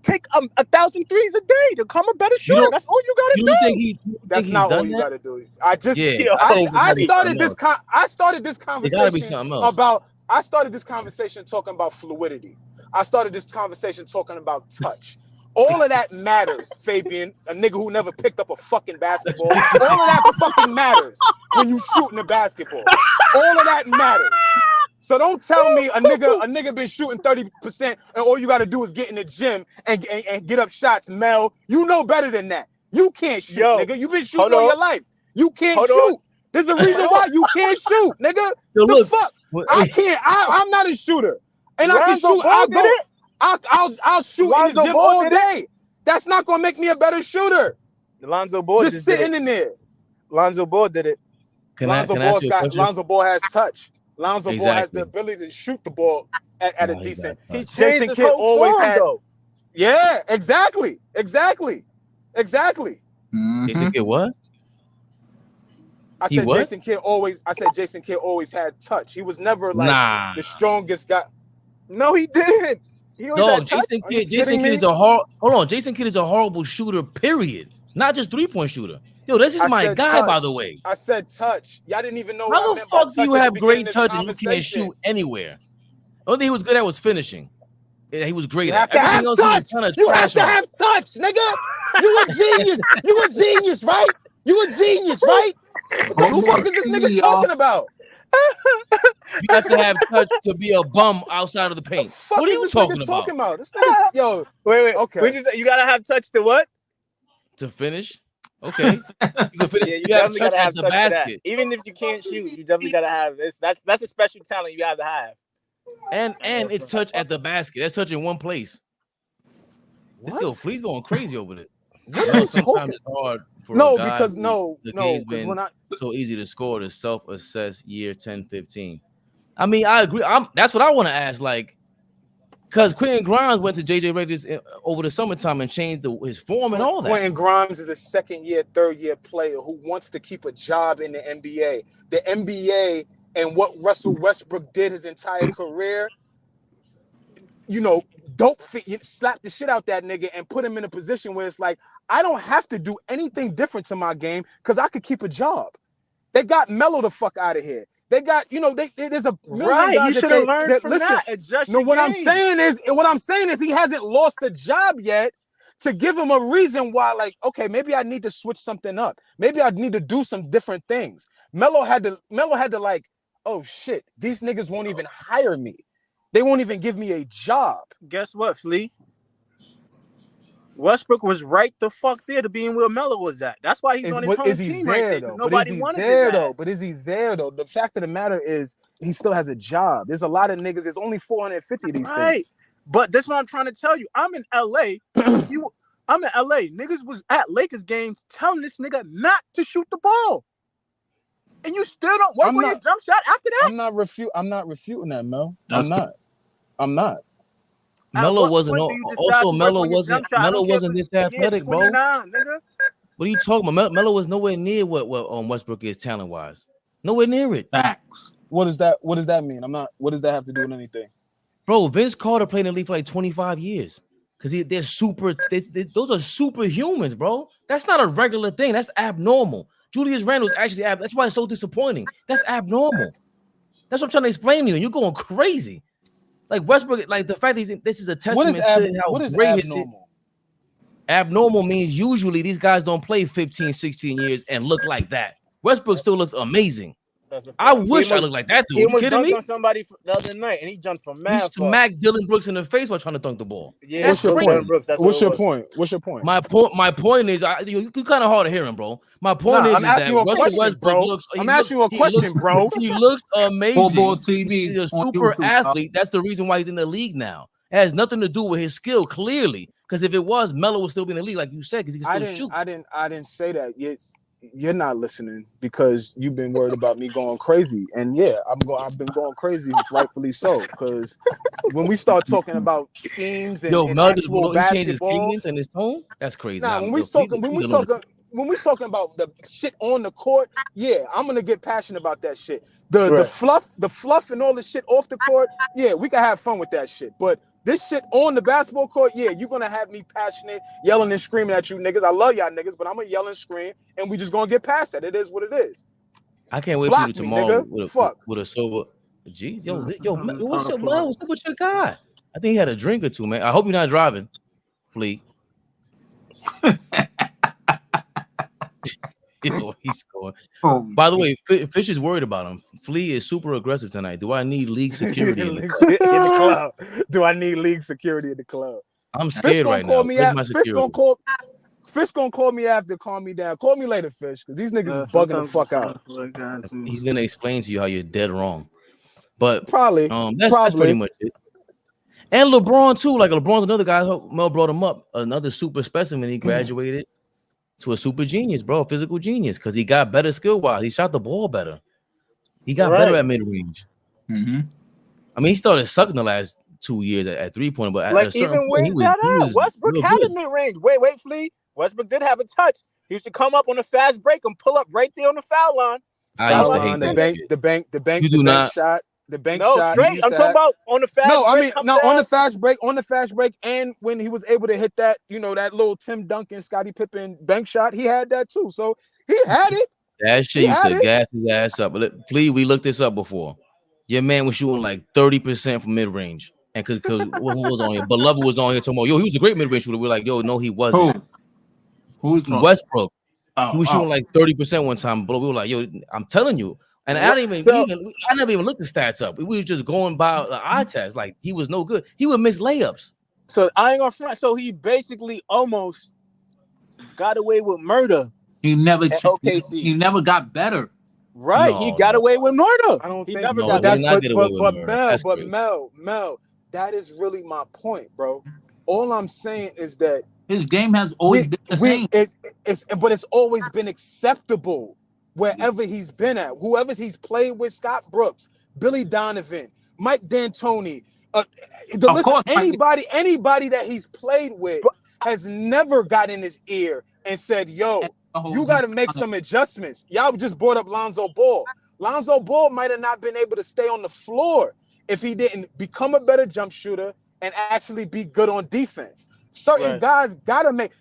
D: Take 1,000 threes a day to become a better shooter. That's all you gotta
A: You
D: do.
A: don't think he?
C: That's not all you got to do. I just.
A: Yeah,
C: I started this. I started this
A: It gotta be
C: conversation
A: something else.
C: about. I started this conversation talking about fluidity. I started this conversation talking about touch. All of that matters, Fabian, a nigga who never picked up a fucking basketball. All of that fucking matters when you shooting a basketball. All of that matters. So don't tell me a nigga been shooting 30% and all you got to do is get in the gym and get up shots, Mel. You know better than that. You can't shoot, nigga. You've been shooting all your life. You can't shoot. There's a reason why you can't shoot, nigga. The fuck? I can't. I'm not a shooter. And I can shoot. I'll shoot in the gym all day. That's not gonna make me a better shooter.
D: Lonzo Ball
C: just sitting in there.
D: Lonzo Ball did it.
C: Lonzo Ball has touch. Lonzo Ball has the ability to shoot the ball at a decent. Jason Kidd always had. Yeah, exactly.
B: Mm-hmm.
A: Jason Kidd what?
C: I said Jason Kidd always had touch. He was never like the strongest guy.
D: No, he didn't.
A: Jason Kidd is a Jason Kidd is a horrible shooter, period. Not just 3-point shooter. Yo, this is my guy, by the way.
C: I said touch. Y'all didn't even know
A: how the fuck do you have great touch and you can't shoot anywhere? The only thing he was good at was finishing. Yeah, he was great at everything else.
C: You have to have touch, nigga. You a genius. You a genius, right? What the fuck is this nigga talking about?
A: You have to have touch to be a bum outside of the paint. What are you talking about?
C: This nigga's, yo.
D: Wait.
C: Okay.
D: You gotta have touch to what?
A: To finish. Okay. You can finish,
D: Yeah, you
A: you have
D: definitely
A: touch
D: gotta
A: at
D: have
A: the
D: touch for that.
A: basket.
D: Even if you can't shoot, you definitely gotta have this. That's a special talent you have to have.
A: And it's touch at the basket. That's touch in one place. This
C: What?
A: Flea's going crazy over this.
C: What are
A: Mel,
C: you
A: sometimes
C: talking?
A: it's hard for a
C: No,
A: guy
C: because
A: who the game's
C: because
A: been
C: when I
A: so easy to score to self-assess year 10, 15. I mean, I agree. That's what I want to ask. Like, because Quentin Grimes went to JJ Redick's over the summertime and changed his form and all that.
C: Quentin Grimes is a second year, third year player who wants to keep a job in the NBA. The NBA and what Russell Westbrook did his entire career, don't slap the shit out that nigga and put him in a position where it's like, I don't have to do anything different to my game because I could keep a job. They got Melo the fuck out of here. They got, there's a million guys
D: You should have learned from
C: listen.
D: that. Adjust
C: No,
D: your
C: what
D: game.
C: I'm saying is he hasn't lost a job yet to give him a reason why, like, okay, maybe I need to switch something up. Maybe I need to do some different things. Melo had to like, oh shit, these niggas won't even hire me. They won't even give me a job.
D: Guess what, Flea? Westbrook was right the fuck there to being where Melo was at. That's why he's on his home team right there. Because nobody wanted his ass.
C: But is he there though? The fact of the matter is he still has a job. There's a lot of niggas. There's only 450 of these things.
D: But that's what I'm trying to tell you. I'm in LA. I'm in LA. Niggas was at Lakers games telling this nigga not to shoot the ball. And you still don't work on your jump shot after that?
C: I'm not refuting that, Mel. I'm not.
A: Melo wasn't this athletic, bro.
D: Nigga.
A: What are you talking about? Melo was nowhere near what Westbrook is talent wise. Nowhere near it.
B: Facts.
C: What does that mean? What does that have to do with anything?
A: Bro, Vince Carter played in the league for like 25 years. Because they're those are superhumans, bro. That's not a regular thing. That's abnormal. Julius Randle's actually that's why it's so disappointing. That's abnormal. That's what I'm trying to explain to you. And you're going crazy. Like Westbrook, like the fact that this is a testament to how great abnormal? Abnormal means usually these guys don't play 15, 16 years and look like that. Westbrook still looks amazing. I wish I looked like that dude.
D: He was
A: kidding me?
D: On somebody the other night and he jumped from mad.
A: He smacked Dylan Brooks in the face while trying to dunk the ball.
D: Yeah,
C: What's your point? What's your point?
A: My point is, you kind of hard of hearing, bro. My point is that Russell Westbrook looks.
C: I'm asking you a question, bro.
A: He looks amazing.
B: AllBallTV.
A: He's a super athlete. That's the reason why he's in the league now. It has nothing to do with his skill, clearly. Because if it was, Melo would still be in the league, like you said, because he can still shoot.
C: I didn't say that. You're not listening because you've been worried about me going crazy, and I've been going crazy, rightfully so. Because when we start talking about schemes and actual basketball,
A: his and his tone, that's crazy.
C: Nah, when we talking about the shit on the court, I'm gonna get passionate about that shit. The fluff and all the shit off the court, we can have fun with that shit. But this shit on the basketball court, you're gonna have me passionate, yelling and screaming at you niggas. I love y'all niggas, but I'm gonna yell and scream, and we just gonna get past that. It is what it is.
A: I can't wait for you tomorrow with a sober. Jeez, what's up with your guy? I think he had a drink or two, man. I hope you're not driving, Flea. He's going. By the way, Fish is worried about him. Flea is super aggressive tonight. Do I need league security in the
C: club? Do I need league security in the club?
A: I'm scared right now.
C: Fish gonna call me after, calm me down. Call me later, Fish, because these niggas is bugging the fuck out.
A: He's gonna explain to you how you're dead wrong. But
C: probably
A: that's pretty much it. And LeBron too. Like LeBron's another guy. Mel brought him up. Another super specimen. He graduated to a super genius, bro, physical genius, because he got better skill wise. He shot the ball better. He got better at mid range.
B: Mm-hmm.
C: I
A: mean, he started sucking the last 2 years at 3-point, but
D: like even where's that at? Westbrook had a mid range. Wait, Flea. Westbrook did have a touch. He used to come up on a fast break and pull up right there on the foul line.
A: I used to hate that.
C: The bank shot. The bank shot.
D: Straight. I'm talking about on the fast break.
C: On the fast break, and when he was able to hit that, that little Tim Duncan, Scottie Pippen bank shot, he had that too. So he had it.
A: That shit used to gas his ass up. But Flea, we looked this up before. Your man was shooting like 30% from mid range, and because who was on here? Beloved was on here talking about, he was a great mid range shooter. We're like, no, he wasn't.
B: Who's
A: Westbrook? He was shooting like 30% one time. But we were like, I'm telling you. And I never even looked the stats up. We was just going by the eye test. Like he was no good. He would miss layups.
D: So I ain't gonna front. So he basically almost got away with murder
B: He never
D: at
B: he
D: OKC.
B: never got better.
D: Right, he
A: No,
D: got
A: no,
D: away with murder.
C: I don't
D: He
C: think,
D: never
A: no.
C: but
D: got
A: They
C: that's
A: did
D: better.
A: not get away with murder. That's crazy.
C: Mel, that is really my point, bro. All I'm saying is that
B: His game has always been the same.
C: but it's always been acceptable wherever he's been at. Whoever he's played with, Scott Brooks, Billy Donovan, Mike D'Antoni, the
B: Of
C: list,
B: course,
C: anybody that he's played with
D: But
C: has never got in his ear and said,
B: and
C: yo,
B: the whole
C: you got to make some adjustments. Y'all just brought up Lonzo Ball. Lonzo Ball might have not been able to stay on the floor if he didn't become a better jump shooter and actually be good on defense. Certain
D: Right.
C: guys gotta make.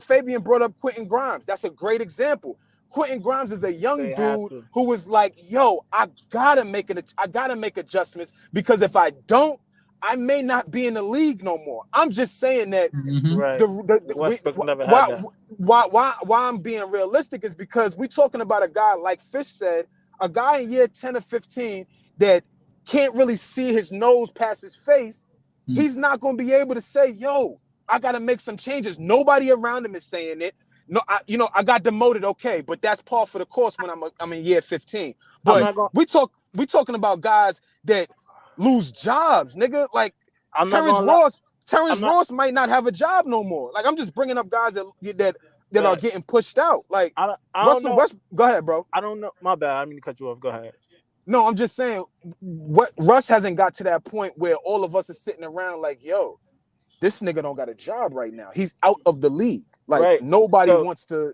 C: Fabian brought up Quentin Grimes. That's a great example. Quentin Grimes is a young
D: They have
C: dude
D: to.
C: who was like, "Yo, I gotta make adjustments because if I don't, I may not be in the league no more." I'm just saying that
D: Right. Westbrook's never had that.
C: why I'm being realistic is because we're talking about a guy like Fish said, a guy in year 10 or 15 that can't really see his nose past his face. He's not going to be able to say, yo, I got to make some changes. Nobody around him is saying it. No, I got demoted. Okay. But that's par for the course when I'm in year 15. But we talking about guys that lose jobs, nigga. Like Terrence Ross might not have a job no more. Like I'm just bringing up guys that are getting pushed out. Like
D: I
C: Russell Westbrook. Go ahead, bro.
D: I don't know. My bad. I didn't mean to cut you off. Go ahead.
C: No, I'm just saying what Russ hasn't got to that point where all of us are sitting around like, yo, this nigga don't got a job right now. He's out of the league. Like nobody wants to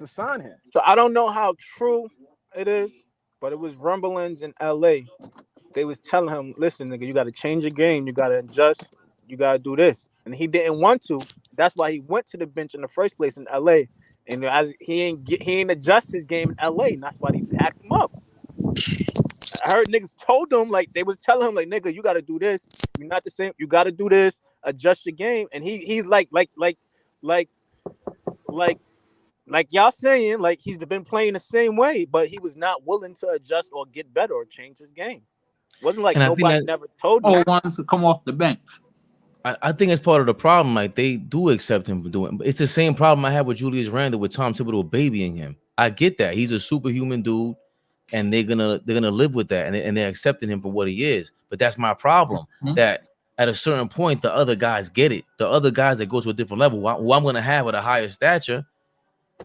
C: sign him.
D: So I don't know how true it is, but it was rumblings in LA. They was telling him, listen, nigga, you gotta change your game, you gotta adjust, you gotta do this. And he didn't want to. That's why he went to the bench in the first place in LA. And as he ain't adjust his game in LA, and that's why they packed him up. I heard niggas told him, like, they was telling him, like, nigga, you gotta do this. You're not the same. You gotta do this. Adjust your game. And he's like y'all saying, like, he's been playing the same way, but he was not willing to adjust or get better or change his game. It wasn't like nobody never told him.
B: Wants to come off the bench.
A: I think it's part of the problem. Like they do accept him for doing it. But it's the same problem I have with Julius Randle with Tom Thibodeau babying him. I get that. He's a superhuman dude. And they're gonna live with that, and they're accepting him for what he is. But that's my problem. That at a certain point, the other guys get it. The other guys that go to a different level, who I'm gonna have at a higher stature,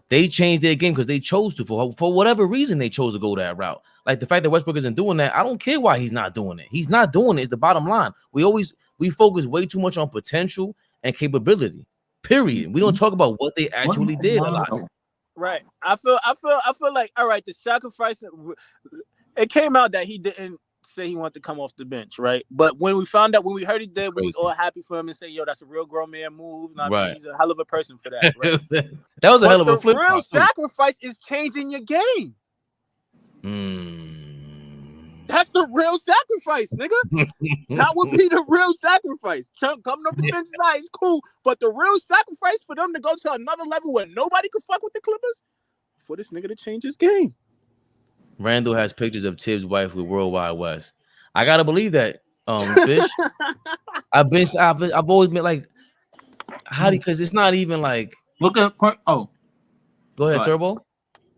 A: they change their game because they chose to. For whatever reason, they chose to go that route. Like the fact that Westbrook isn't doing that, I don't care why he's not doing it. He's not doing it. It's the bottom line. We focus way too much on potential and capability. Period. We don't talk about what they actually did a lot.
D: Right. I feel like, all right, the sacrifice, it came out that he didn't say he wanted to come off the bench, right? But when we heard he did, we was all happy for him and say, yo, that's a real grown man move. I mean, he's a hell of a person for that, right?
A: That was a hell of a flip.
D: The real sacrifice is changing your game. That's the real sacrifice, nigga. That would be the real sacrifice. Coming off the bench is cool, but the real sacrifice for them to go to another level where nobody could fuck with the Clippers, for this nigga to change his game.
A: Randall has pictures of Tibbs' wife with World Wide West. I gotta believe that, Fish. I've always been like, how do, because it's not even like.
B: Look at
A: go ahead, Turbo.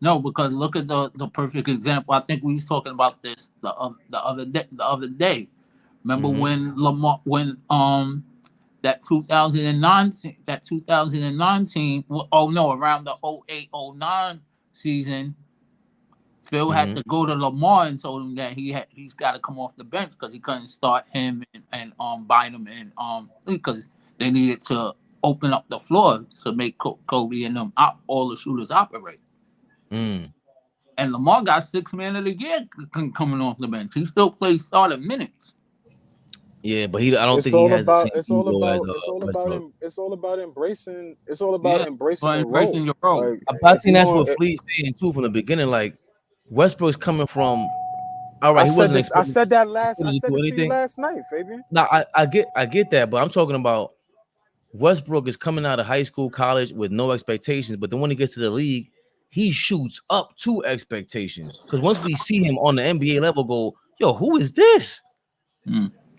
B: No, because look at the perfect example. I think we was talking about this the other day. Remember when Lamar, when that 2019 around the 08-09 season, Phil had to go to Lamar and told him that he's got to come off the bench because he couldn't start him and Bynum and because they needed to open up the floor to make Kobe and them all the shooters operate. And Lamar got 6th man of the year coming off the bench. He still plays starting minutes.
A: Yeah, but I don't think he has.
C: It's all about embracing your
B: role.
C: Like,
A: I think that's what Fleet's saying too from the beginning. Like Westbrook's coming from. All right,
C: I said that to you last night, Fabian.
A: No, I get that, but I'm talking about Westbrook is coming out of high school, college with no expectations, but then when he gets to the league, he shoots up to expectations. Because once we see him on the NBA level, go, yo, who is this?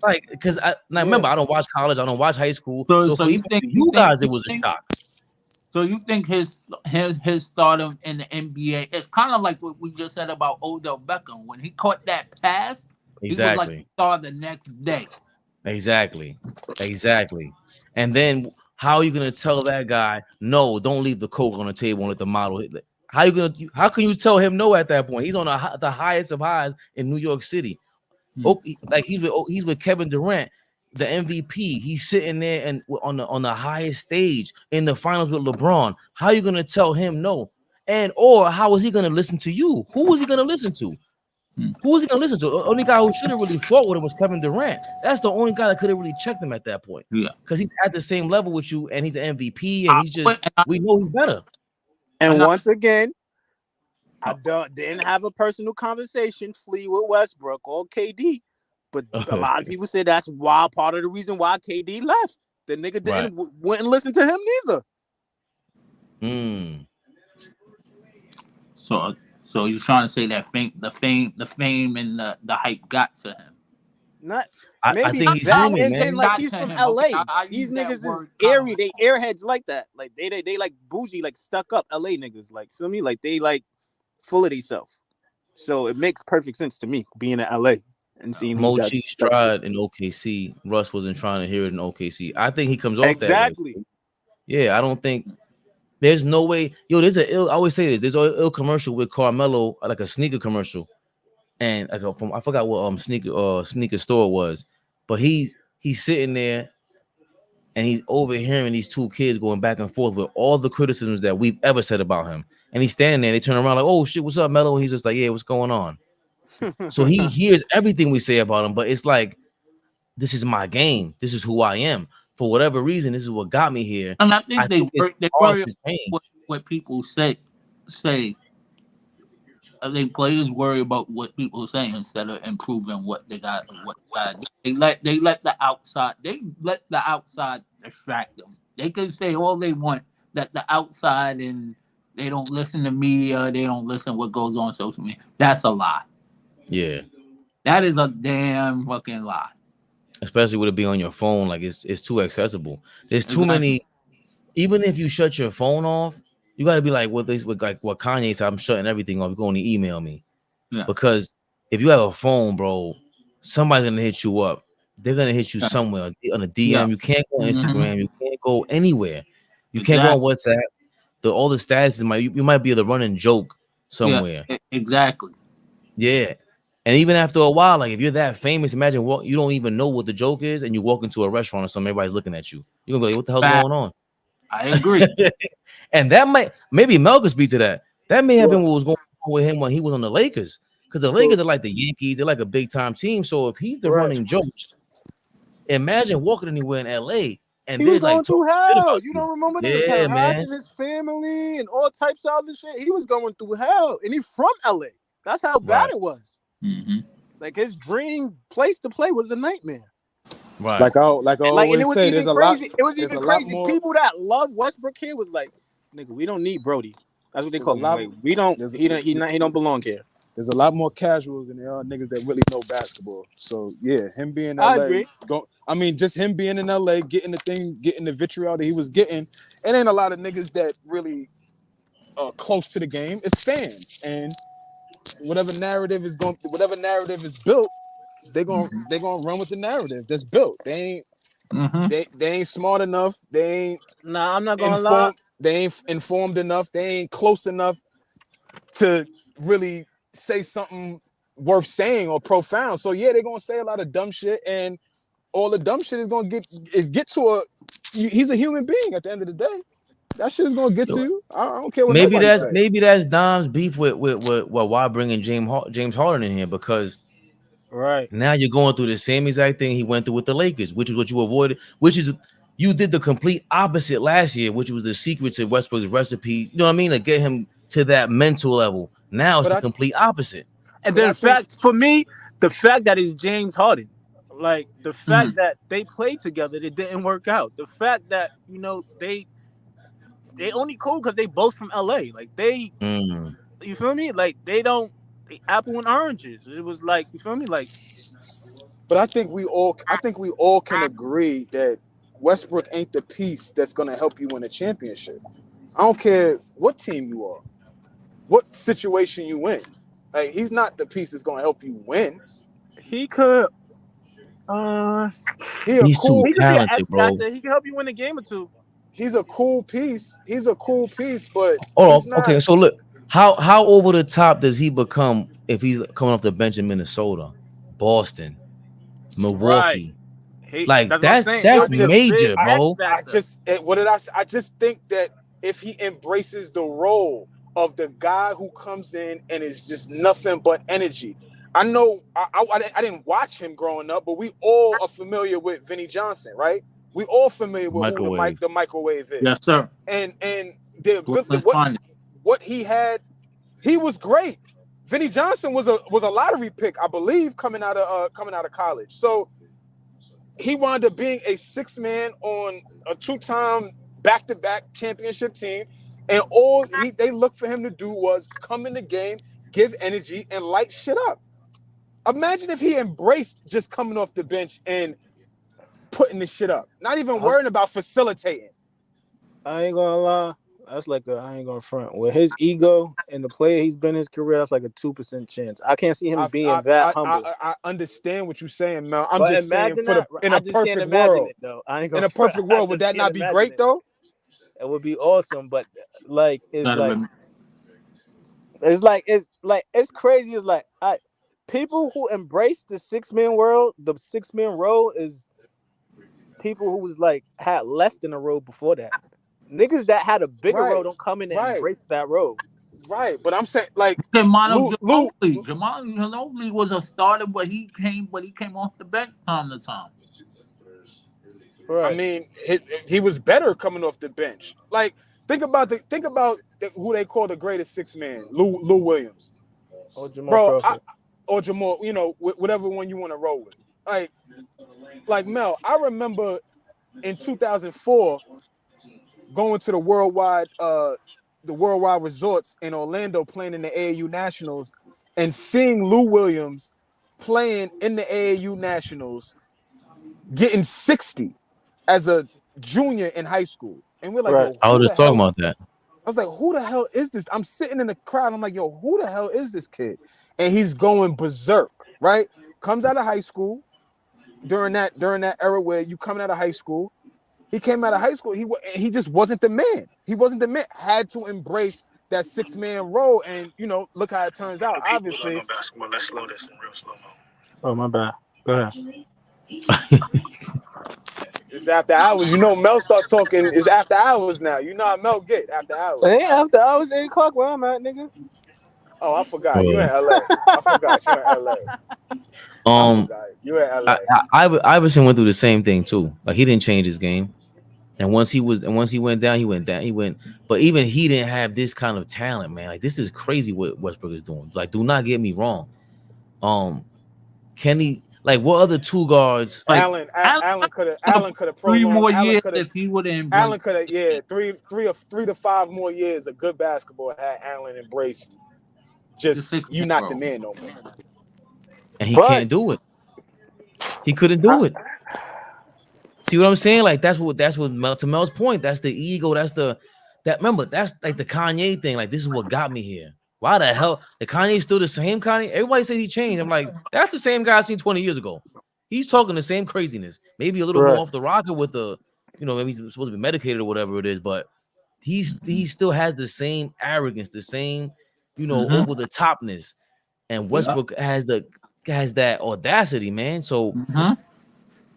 A: Like, because remember, I don't watch college, I don't watch high school. So for you guys, it was a shock.
B: So you think his stardom in the NBA is kind of like what we just said about Odell Beckham when he caught that pass, he was like the
A: Exactly.
B: star the next day.
A: Exactly. Exactly. And then how are you gonna tell that guy, no, don't leave the coke on the table and let the model hit? How you gonna how can you tell him no at that point? He's on the highest of highs in New York City.
B: Hmm.
A: Oh, like he's with Kevin Durant, the MVP. He's sitting there and on the highest stage in the finals with LeBron. How are you gonna tell him no? And or how is he gonna listen to you? Who is he gonna listen to?
B: Hmm.
A: Who was he gonna listen to? The only guy who should have really fought with him was Kevin Durant. That's the only guy that could have really checked him at that point.
B: Yeah.
A: Because he's at the same level with you and he's an MVP and
B: I,
A: he's
B: but-
A: just
B: and I,
A: we know he's better.
D: And
B: and I,
D: once again, I
B: oh,
D: didn't have a personal conversation, Flea with Westbrook or KD, but a lot of people say that's why part of the reason why KD left. The nigga
A: Right.
D: wouldn't listen to him neither.
A: Mm.
B: so you're trying to say that the fame, and the hype got to him.
D: Not
A: I
D: maybe
A: think he's
D: that,
A: human,
D: and then
A: man.
D: like
B: Got
D: he's
B: to
D: from
B: him. Okay,
D: LA.
B: I
D: These
B: use that
D: niggas is
B: word kind
D: airy.
B: of.
D: They airheads like that. Like they like bougie, like stuck up LA niggas. Like feel me? Like they like full of themselves. So it makes perfect sense to me being in LA and seeing he's got
A: Mochi
D: stuff.
A: Stride in OKC. Russ wasn't trying to hear it in OKC. I think he comes off that way.
D: Exactly.
A: Yeah, I don't think there's no way. Yo, there's a ill. I always say this. There's an ill commercial with Carmelo, like a sneaker commercial, and like from I forgot what sneaker store it was, but he's sitting there and he's overhearing these two kids going back and forth with all the criticisms that we've ever said about him, and he's standing there. They turn around like, "Oh shit, what's up, Melo?" And he's just like, "Yeah, what's going on?" So he hears everything we say about him, but it's like, this is my game. This is who I am. For whatever reason, this is what got me here.
B: And I
A: I
B: think
A: think it's
B: they
A: hard
B: worry
A: to
B: about
A: change.
B: what people say. I think players worry about what people say instead of improving what they got. What they got. They let the outside distract them. They can say all they want that the outside, and they don't listen to media. They don't listen what goes on social media. That's a lie.
A: Yeah,
B: That is a damn fucking lie.
A: especially with it being on your phone, like it's too accessible. There's too
B: Exactly.
A: many. Even if you shut your phone off, you got to be like with like what Kanye said. I'm shutting everything off. You're going to email me
B: Yeah.
A: because if you have a phone, bro, somebody's gonna hit you up. They're gonna hit you
B: Yeah.
A: somewhere on a
B: Yeah.
A: DM. You can't go on
B: Hmm.
A: Instagram. You can't go anywhere. You can't go on
B: Exactly.
A: WhatsApp. All the statuses you might be the running joke
B: Yeah.
A: somewhere.
B: Exactly.
A: Yeah. And even after a while, like if you're that famous, imagine what you don't even know what the joke is, and you walk into a restaurant or something, everybody's looking at you. You're gonna be like, what the hell's
B: Fact.
A: going on?
B: I agree.
A: And that might maybe Mel could speak to that. That may have been
C: Well,
A: what was going on with him when he was on the Lakers. Because the
C: well,
A: Lakers are like the Yankees, they're like a big time team. So if he's the
C: right.
A: running joke, imagine walking anywhere in LA and
D: He was
A: they're like
D: going through
A: talking shit
D: hell.
A: about
D: You
A: you.
D: don't remember they was
A: Yeah, man.
D: harassing his family and all types of other shit. He was going through hell, and he's from LA. That's how bad
A: Right,
D: it was.
B: Hmm.
D: Like his dream place to play was a nightmare.
A: right.
C: Like I
D: And it
C: always
D: was
C: say,
D: even crazy. It was
C: there's
D: even
C: a lot
D: crazy.
C: more,
D: People that love Westbrook here was like, nigga, we don't need Brody. That's what they
C: there's a
D: call him.
C: lot,
D: Like we don't.
C: there's
D: He don't belong here.
C: there's a lot more casuals than there are niggas that really know basketball. So yeah, him being in
D: I
C: LA,
D: agree.
C: I mean, just him being in LA, getting the vitriol that he was getting. It ain't a lot of niggas that really close to the game. It's fans, and whatever narrative is built,
B: Hmm.
C: they gonna run with the narrative that's built.
B: Hmm.
C: They ain't smart enough.
D: Nah, I'm not gonna lie.
C: They ain't informed enough. They ain't close enough to really say something worth saying or profound. So yeah, they're gonna say a lot of dumb shit, and all the dumb shit is gonna get to a. He's a human being at the end of the day. That shit is gonna get to you. I don't care what nobody say.
A: Maybe that's Dom's beef with why bringing James Harden in here, because
D: Right.
A: now you're going through the same exact thing he went through with the Lakers, which is what you avoided, which is you did the complete opposite last year, which was the secret to Westbrook's recipe. You know what I mean? To get him to that mental level. Now it's
C: But
A: the
C: I
A: complete opposite.
D: And
C: but
D: then
C: I think
D: fact for me, the fact that it's James Harden, like the
B: Hmm.
D: fact that they played together, it didn't work out. The fact that they only cool because they both from LA. Like
A: Mm.
D: you feel me? Like they apple and oranges. It was like you feel me? Like
C: but I think we all can agree that Westbrook ain't the piece that's gonna help you win a championship. I don't care what team you are, what situation you in. Like he's not the piece that's gonna help you win.
D: He could. Uh,
C: He a
A: He's too
C: cool.
D: he could be an
A: talented,
D: X
A: bro.
D: factor. He can help you win a game or two.
C: He's a cool piece. He's a cool piece, but
A: Oh,
C: he's not
A: okay. So look, how over the top does he become if he's coming off the bench in Minnesota, Boston,
D: Right.
A: Milwaukee? Like
D: That's what I'm saying. He'll
C: I
D: be a
C: just
A: major,
D: big X
A: bro.
D: factor.
C: what did I say? I just think that if he embraces the role of the guy who comes in and is just nothing but energy. I know I didn't watch him growing up, but we all are familiar with Vinnie Johnson, right? We all familiar with who
A: Microwave.
C: the microwave
B: Yes,
C: is.
B: sir.
C: And the
B: Brooklyn's finest.
C: what he had, he was great. Vinnie Johnson was a lottery pick, I believe, coming out of college. So he wound up being a 6-man on a 2-time back-to-back championship team, and all they looked for him to do was come in the game, give energy, and light shit up. Imagine if he embraced just coming off the bench and putting the shit up, not even worrying about facilitating.
D: I ain't gonna lie. That's like I ain't gonna front with his ego and the player he's been in his career. That's like a 2% chance. I can't see him being that humble.
C: I understand what you're saying, Mel. I'm
D: But
C: just saying
D: imagine
C: in
D: I
C: a
D: just can't
C: perfect
D: imagine
C: world.
D: it though. I ain't
C: In
D: gonna
C: a perfect world, would that not be great though?
D: It would be awesome, but like it's crazy. It's like people who embrace the 6-man world, the 6-man role is people who was like had less than a role before that. Niggas that had a bigger role don't come in and embrace that role.
C: Right, but I'm saying like
B: Manu
C: Lou
B: Ginobili was a starter, but he came off the bench time to time.
C: I mean, he was better coming off the bench. Like think about who they call the greatest 6-man, Lou Williams,
D: or Jamal
C: bro,
D: Crawford.
C: or Jamal, whatever one you want to roll with. Like Mel, I remember in 2004 going to the worldwide resorts in Orlando playing in the AAU Nationals and seeing Lou Williams playing in the AAU Nationals getting 60 as a junior in high school. And we're like, yo,
A: I was
C: who the
A: just talking
C: hell?
A: about that.
C: I was like, who the hell is this? I'm sitting in the crowd. I'm like, yo, who the hell is this kid? And he's going berserk, right? Comes out of high school during that era where you coming out of high school. He came out of high school. He just wasn't the man. He wasn't the man. Had to embrace that 6-man role, and look how it turns out. Obviously,
E: basketball. Let's slow this in real slow mo.
D: Oh my bad. Go ahead.
C: it's after hours. Mel start talking. It's after hours now. You know how Mel get after hours.
D: Hey, after hours, 8 o'clock where I'm at, nigga.
C: Oh, I forgot. You in LA. I forgot you in LA. I forgot. You in LA.
A: Iverson went through the same thing too. Like he didn't change his game. And once he went down, he went down. But even he didn't have this kind of talent, man. Like this is crazy what Westbrook is doing. Like, do not get me wrong. Kenny, like what other 2 guards?
B: Like,
C: Allen could have
B: 3 more years
C: if
B: if he would have.
C: Allen could have 3 to 5 more years of good basketball had Allen embraced. Just you not the man no more.
A: And he can't do it. He couldn't do it. See what I'm saying? Like that's what to Mel's point. That's the ego. Remember, that's like the Kanye thing. Like this is what got me here. Why the hell? The Kanye's still the same Kanye? Everybody says he changed. I'm like, that's the same guy I seen 20 years ago. He's talking the same craziness. Maybe a little more off the rocker with the, maybe he's supposed to be medicated or whatever it is, but he still has the same arrogance, the same, over the topness. And Westbrook has that audacity, man. So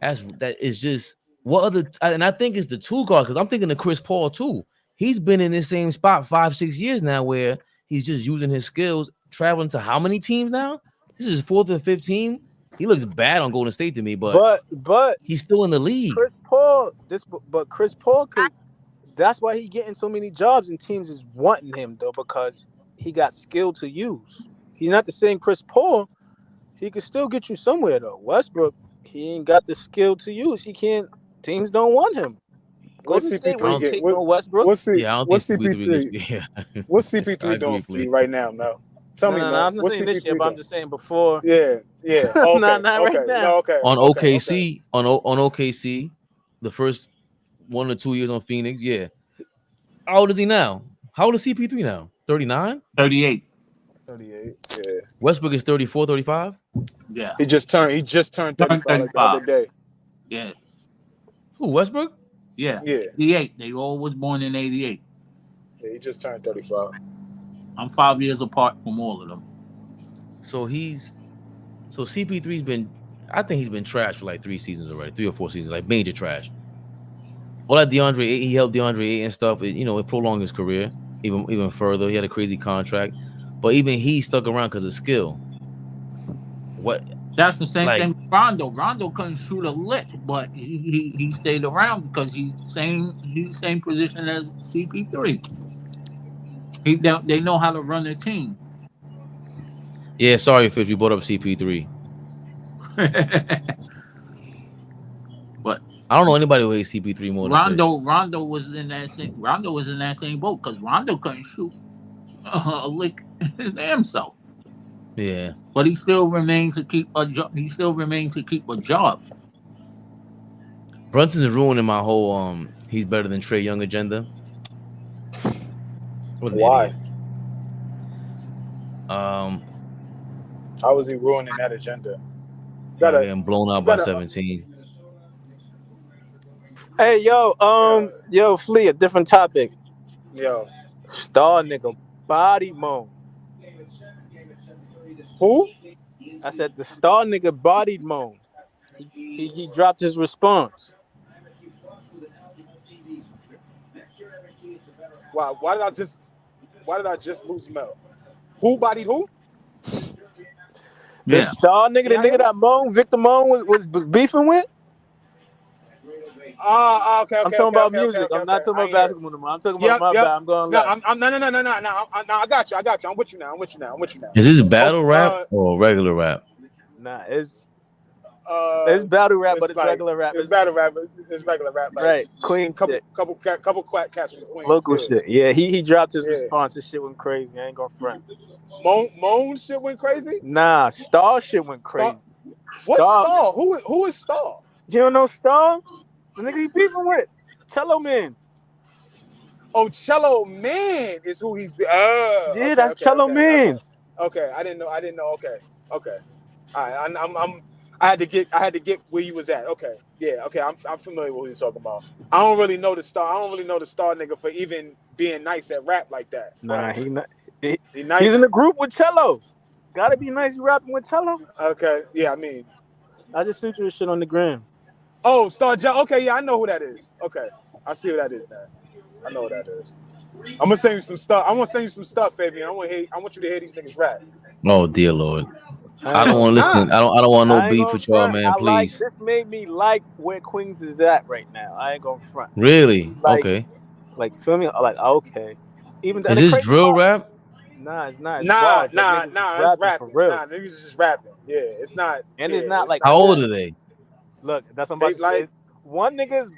A: that is just what other, and I think it's the 2 guards, because I'm thinking of Chris Paul too. He's been in this same spot 5-6 years now where he's just using his skills, traveling to how many teams now? This is 4th or 5th team. He looks bad on Golden State to me, but he's still in the league.
D: Chris Paul could. That's why he getting so many jobs and teams is wanting him though, because he got skill to use. He's not the same Chris Paul. He could still get you somewhere though. Westbrook, he ain't got the skill to use. He can't. Teams don't want him. Golden State won't take no Westbrook.
C: What's CP3?
A: Yeah.
C: What's CP3 doing for you right now, Mel? Tell me, Mel.
D: I'm not saying this year, but I'm just saying before.
C: Yeah. Okay.
D: Not right now.
C: No, okay.
A: On OKC, on OKC, the first 1 or 2 years on Phoenix, yeah. How old is he now? How old is CP3 now? 39?
B: 38.
C: 38. Yeah.
A: Westbrook is 34, 35?
B: Yeah.
C: He just turned 35 like the other
B: 35.
C: day.
B: Yeah.
A: Who, Westbrook?
B: Yeah.
C: Yeah.
B: 88. They all was born in 88.
C: Yeah, he just turned 35.
B: I'm 5 years apart from all of them.
A: So CP3's been, I think he's been trash for like 3 seasons already, 3 or 4 seasons, like major trash. All that DeAndre, he helped DeAndre and stuff. It prolonged his career even further. He had a crazy contract, but even he stuck around because of skill. What?
B: That's the same
A: Like,
B: thing with Rondo. Rondo couldn't shoot a lick, but he stayed around because he's same position as CP3. They know how to run the team.
A: yeah, sorry, Fish, we brought up CP3.
B: But
A: I don't know anybody who hates CP3 more than Fish.
B: Rondo was in that same boat because Rondo couldn't shoot a lick himself.
A: Yeah,
B: But he still remains to keep a job. He still remains to keep a job.
A: Brunson is ruining my whole he's better than Trae Young agenda. What an
C: Why?
A: idiot.
C: How was he ruining that agenda?
A: Getting blown out by 17.
D: Hey, yo, Flea, a different topic.
C: Yo.
D: Star nigga body moan.
C: Who?
D: I said the star nigga bodied moan. He dropped his response.
C: Why did I just lose Mel? Who bodied who?
D: The star nigga, the nigga that moan, Victor Moan was beefing with?
C: Okay.
D: I'm talking about music. I'm not talking about basketball anymore. I'm talking about my bad. I'm going left.
C: No. I got you. I'm with you now.
A: Is this battle rap or regular rap?
D: Nah, it's battle rap, but it's
C: like,
D: regular rap.
C: It's battle rap. It's regular rap. Like,
D: right, Queen.
C: Couple cats from Queens.
D: Local shit. Yeah, he dropped his response. His shit went crazy. I ain't gonna front.
C: Moan shit went crazy?
D: Nah, Star shit went crazy.
C: What Star? Who is Star?
D: You don't know Star? The nigga he beefing with. Cello Mans.
C: Oh, Cello Man is who he's.
D: Yeah, that's Cello Mans.
C: Okay, I didn't know. Okay. All right, I had to get where you was at. Okay, yeah. Okay, I'm familiar with who you're talking about. I don't really know the Star. I don't really know the Star nigga for even being nice at rap like that.
D: Nah, he not. He
C: nice.
D: He's in the group with Cello. Gotta be nice rapping with Cello.
C: Okay, yeah. I mean,
D: I just sent you a shit on the gram.
C: Oh, Star John. Okay, yeah, I know who that is. Okay, I see who that is now. I know who that is. I'm gonna send you some stuff. I want to send you some stuff, Fabian. I want you to hear these niggas rap.
A: Oh dear Lord. I don't want to listen. I don't want no beef with y'all, man. Please.
D: This made me like where Queens is at right now. I ain't gonna front.
A: Really?
D: Like,
A: okay.
D: Like, feel me? Like, okay.
A: Even is this drill rap?
D: Nah, it's not.
C: Nah. It's rapping.
D: For real.
C: Nah, niggas is just rapping. Yeah, it's not.
D: And it's not like.
A: How old are they?
D: Look, that's what I'm about to say. One nigga's,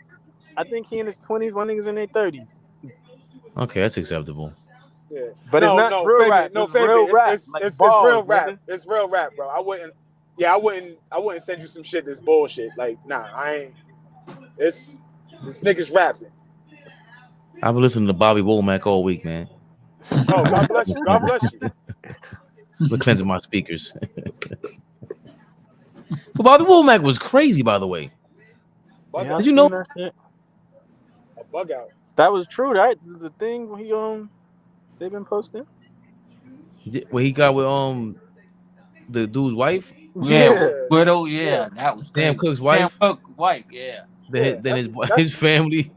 D: I think he in his 20s. One nigga's in their 30s.
A: Okay, that's acceptable.
C: Yeah,
D: but it's not real rap.
C: No,
D: it's real rap.
C: It's real rap. Nigga. It's real rap, bro. I wouldn't send you some shit that's bullshit. Like, nah, I ain't. This nigga's rapping.
A: I've been listening to Bobby Womack all week, man.
C: Oh, God bless you. God bless you.
A: We're cleansing my speakers. But Bobby Womack was crazy, by the way.
D: Yeah,
A: did you know?
C: A bug out.
D: That was true, right? The thing they've been posting.
A: Where he got with the dude's wife.
B: Yeah. Widow. Yeah, that was
A: Sam Cook's wife.
B: Sam Cook's wife. Yeah.
A: Then his family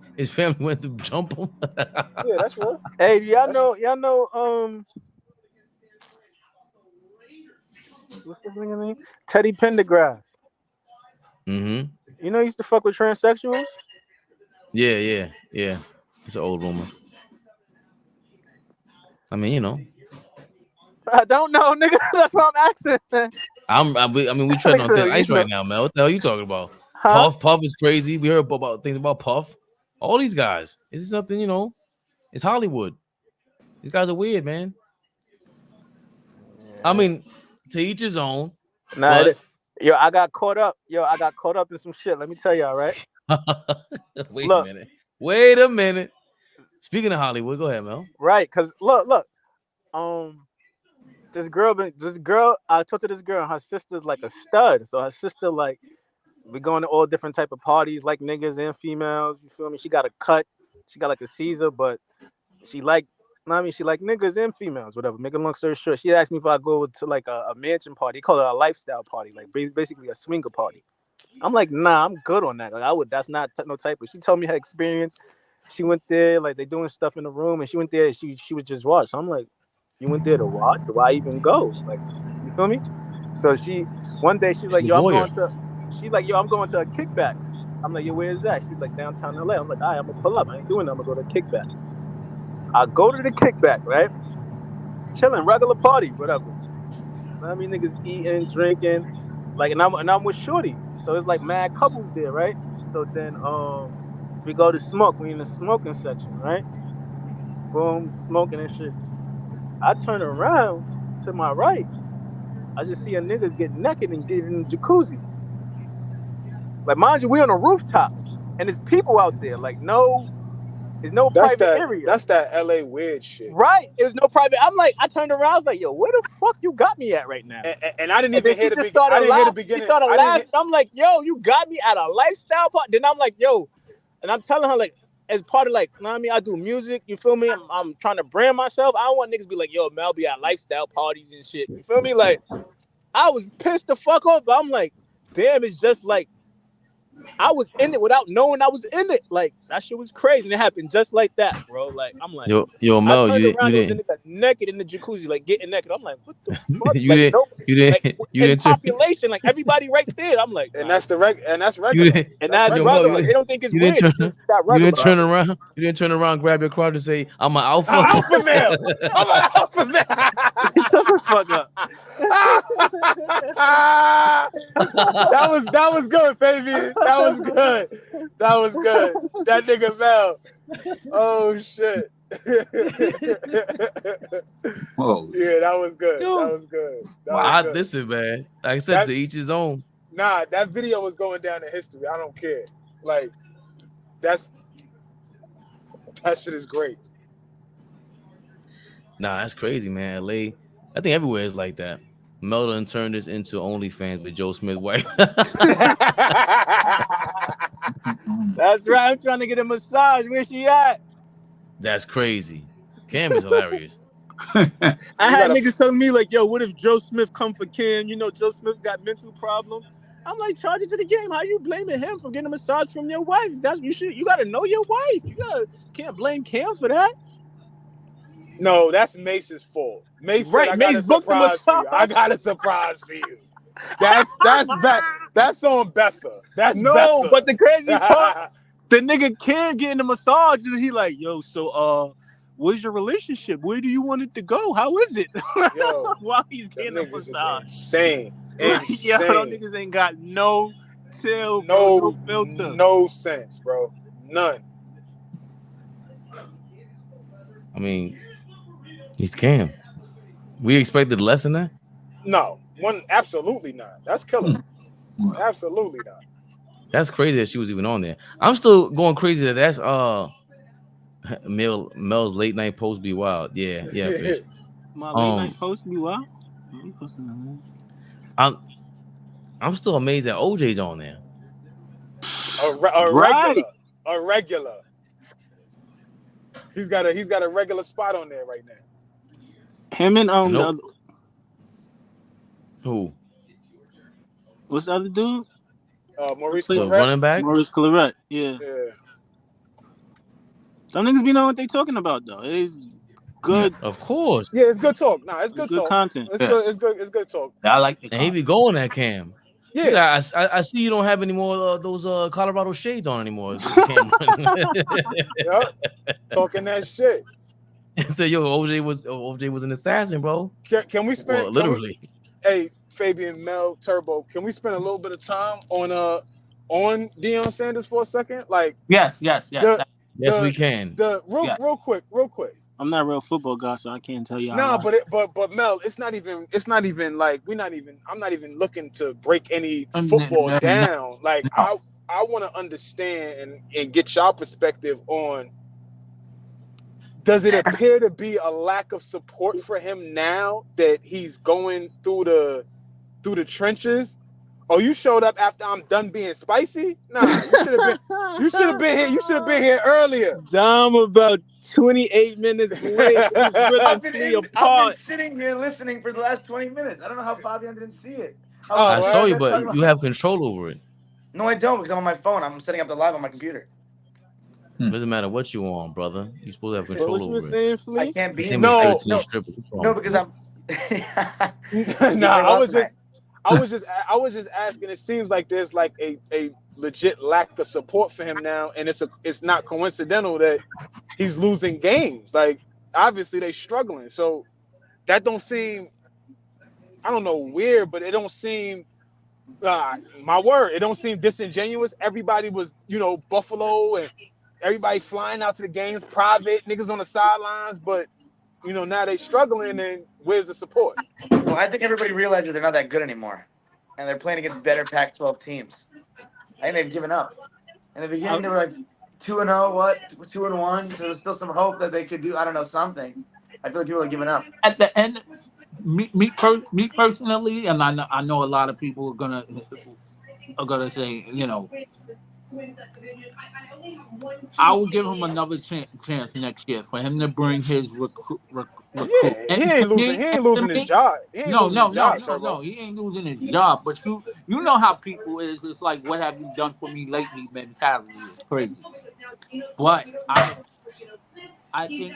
A: went to jump him.
C: Yeah, that's real.
D: Hey, y'all know. What's this nigga name? Teddy Pendergrass.
A: Mm-hmm.
D: You know, he used to fuck with transsexuals.
A: Yeah. It's an old rumor. I mean, you know.
D: I don't know, nigga. That's what I'm asking.
A: We treading on thin ice right now, man. What the hell are you talking about? Huh? Puff is crazy. We heard about things about Puff. All these guys. Is this something, you know? It's Hollywood. These guys are weird, man. Yeah. I mean, to each his own.
D: Nah, I got caught up. I got caught up in some shit. Let me tell y'all, right?
A: Wait a minute. Speaking of Hollywood, go ahead, Mel.
D: Right? Because look. This girl, I talked to this girl, and her sister's like a stud. So her sister, like, we going to all different type of parties, like niggas and females. You feel me? She got a cut. She got like a Caesar, but she like, she like niggas and females, whatever. Make a long story short, she asked me if I go to like a mansion party. They call it a lifestyle party, like basically a swinger party. I'm like, nah, I'm good on that. Like that's not no type of. She told me her experience. She went there, like they doing stuff in the room, and she went there. She would just watch. So I'm like, you went there to watch? Why even go? Like, you feel me? So one day she's like, yo, I'm going to a kickback. I'm like, yo, where is that? She's like, downtown LA. I'm like, all right, I'm gonna pull up. I ain't doing that. I'm gonna go to a kickback. I go to the kickback, right? Chilling, regular party, whatever. I mean, niggas eating, drinking, like, and I'm with Shorty. So it's like mad couples there, right? So then we go to smoke. We in the smoking section, right? Boom, smoking and shit. I turn around to my right. I just see a nigga get naked and get in the jacuzzi. Like, mind you, we on a rooftop, and there's people out there. Like, there's no private area.
C: That's that LA weird shit.
D: Right. There's no private. I'm like, I turned around. I was like, yo, where the fuck you got me at right now?
C: And I didn't even hear the beginning. I didn't hear the beginning.
D: She started laughing. I'm like, yo, you got me at a lifestyle party. Then I'm like, yo, and I'm telling her, like, as part of, like, you know what I mean? I do music, you feel me? I'm trying to brand myself. I don't want niggas to be like, yo, Mel be at lifestyle parties and shit. You feel me? Like, I was pissed the fuck off, but I'm like, damn, it's just like, I was in it without knowing I was in it. Like, that shit was crazy. And it happened just like that, bro. Like, I'm like,
A: yo, Mel,
D: I
A: you
D: around,
A: didn't.
D: Was naked in the jacuzzi, like getting naked. I'm like, what the fuck?
A: you
D: like,
A: didn't.
D: nope.
A: You didn't.
D: Like,
A: you didn't.
D: Population, like everybody right there. I'm like,
C: and that's regular.
A: You didn't.
D: and that's
A: Yo,
D: regular.
A: Mel,
D: Like, they don't think it's
A: you
D: weird.
A: didn't
D: You
A: didn't turn around. You didn't turn around, grab your crotch, and say, "I'm an alpha."
C: I'm alpha male. I'm an alpha male.
D: Shut the fuck up.
C: That was good, baby. That was good. That was good. That nigga Mel. Oh shit.
B: Whoa.
C: Yeah, that was good.
A: Dude.
C: That was good.
A: Listen, man. Like I said, to each his own.
C: Nah, that video was going down in history. I don't care. Like, that shit is great.
A: Nah, that's crazy, man. LA, I think everywhere is like that. Melton turned this into OnlyFans with Joe Smith's wife.
D: That's right. I'm trying to get a massage. Where she at?
A: That's crazy. Cam is hilarious.
D: I had niggas telling me, like, yo, what if Joe Smith come for Cam? You know, Joe Smith got mental problems. I'm like, charge it to the game. How you blaming him for getting a massage from your wife? You gotta know your wife. Can't blame Cam for that.
C: No, that's Mace's fault. Mace said, I got a surprise for you. I got a surprise for you. That's on Betha. That's Betha.
D: But the crazy part, the nigga Cam getting the massage, and he like, yo, so where's your relationship? Where do you want it to go? How is it?
C: Yo,
D: while he's getting the massage.
C: Insane.
D: Yo, those niggas ain't got no chill, no filter.
C: No sense, bro. None.
A: I mean, he's Cam. We expected less than that?
C: No. Absolutely not. That's killer. Absolutely not.
A: That's crazy that she was even on there. I'm still going crazy that that's Mel's late night post be wild. Yeah, Fish.
D: My late night post be wild.
A: I'm still amazed that OJ's on there.
C: A regular. He's got a regular spot on there right now.
D: Him and
A: nope. Who?
D: What's the other dude?
C: Maurice
A: the
C: Claret.
A: Running back?
D: Maurice Claret. Yeah. Some niggas be knowing what they talking about though. It is good.
A: Of course.
C: Yeah, it's good talk. Nah, it's good talk.
D: Content.
C: It's good. It's good talk.
B: I like the
A: and he be going at Cam.
C: Yeah,
A: I see you don't have any more those Colorado shades on anymore.
C: Yep. Talking that shit.
A: So yo, OJ was an assassin, bro.
C: Can we spend
A: literally?
C: Hey, Fabian, Mel, Turbo, can we spend a little bit of time on Deion Sanders for a second? Like,
B: yes.
A: Yes, we can.
C: Real quick.
D: I'm not a real football guy, so I can't tell you.
C: Nah, but Mel, it's not even like I'm not even looking to break any football down. Like, I want to understand and get y'all perspective on does it appear to be a lack of support for him now that he's going through the trenches? Oh, you showed up after I'm done being spicy? Nah, you should have been here. You should have been here earlier.
D: Dom about 28 minutes late. He's ripping
F: I've
D: Flea
F: been
D: apart.
F: sitting here listening for the last 20 minutes. I don't know how Fabian didn't see it.
A: I
C: Oh,
A: saw
C: right.
A: you, but you have control over it.
F: No, I don't because I'm on my phone. I'm setting up the live on my computer.
A: Doesn't matter what you on, brother. You're supposed to have
D: What
A: control
D: you were
A: over it.
D: saying,
F: I
D: Flea?
F: can't be
A: Same
F: in
A: with
C: No.
A: 13 strippers.
F: No, because I'm.
C: Nah, I was just asking. It seems like there's like a legit lack of support for him now, and it's not coincidental that he's losing games. Like obviously they struggling, so that don't seem, I don't know, weird, but it don't seem. My word, it don't seem disingenuous. Everybody was, Buffalo, and everybody flying out to the games, private niggas on the sidelines, but now they struggling, and where's the support?
F: Well, I think everybody realizes they're not that good anymore, and they're playing against better Pac-12 teams. I think they've given up. In the beginning, they were like 2-0, 2-1. So there was still some hope that they could do, I don't know, something. I feel like people are giving up.
B: At the end, me personally, and I know a lot of people are gonna say, I will give him another chance next year for him to bring his recruit.
C: Yeah,
B: And
C: he ain't losing his job.
B: No, he ain't losing his job. But you know how people is. It's like, what have you done for me lately? Mentality is crazy. But I think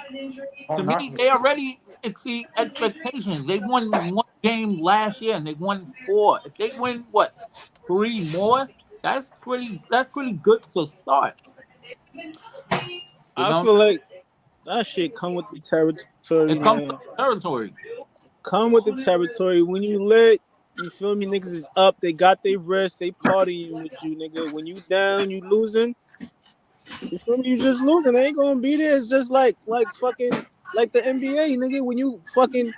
B: to me they already exceed expectations. They won one game last year and they won 4. If they win 3 more, that's pretty good to start.
D: I feel like that shit come with the territory,
B: It comes
D: man.
B: with territory.
D: Come with the territory. When you lit, you feel me? Niggas is up. They got their rest. They partying with you, nigga. When you down, you losing. You feel me? You just losing. They ain't gonna be there. It's just like fucking like the NBA, nigga. When you fucking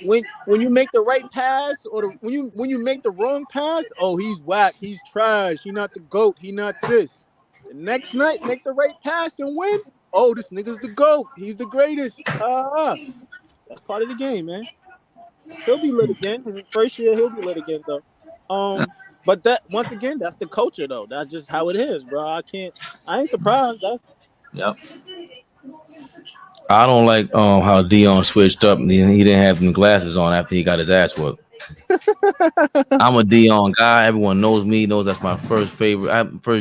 D: when you make the right pass or when you make the wrong pass, oh, he's whack. He's trash. He not the GOAT. He not this. The next night, make the right pass and win. Oh, this nigga's the GOAT. He's the greatest. That's part of the game, man. He'll be lit again. His first year, he'll be lit again, though. But that once again, that's the culture, though. That's just how it is, bro. I ain't surprised.
B: Yep.
A: I don't like how Dion switched up and he didn't have them glasses on after he got his ass whooped. I'm a Dion guy. Everyone knows me. Knows that's my first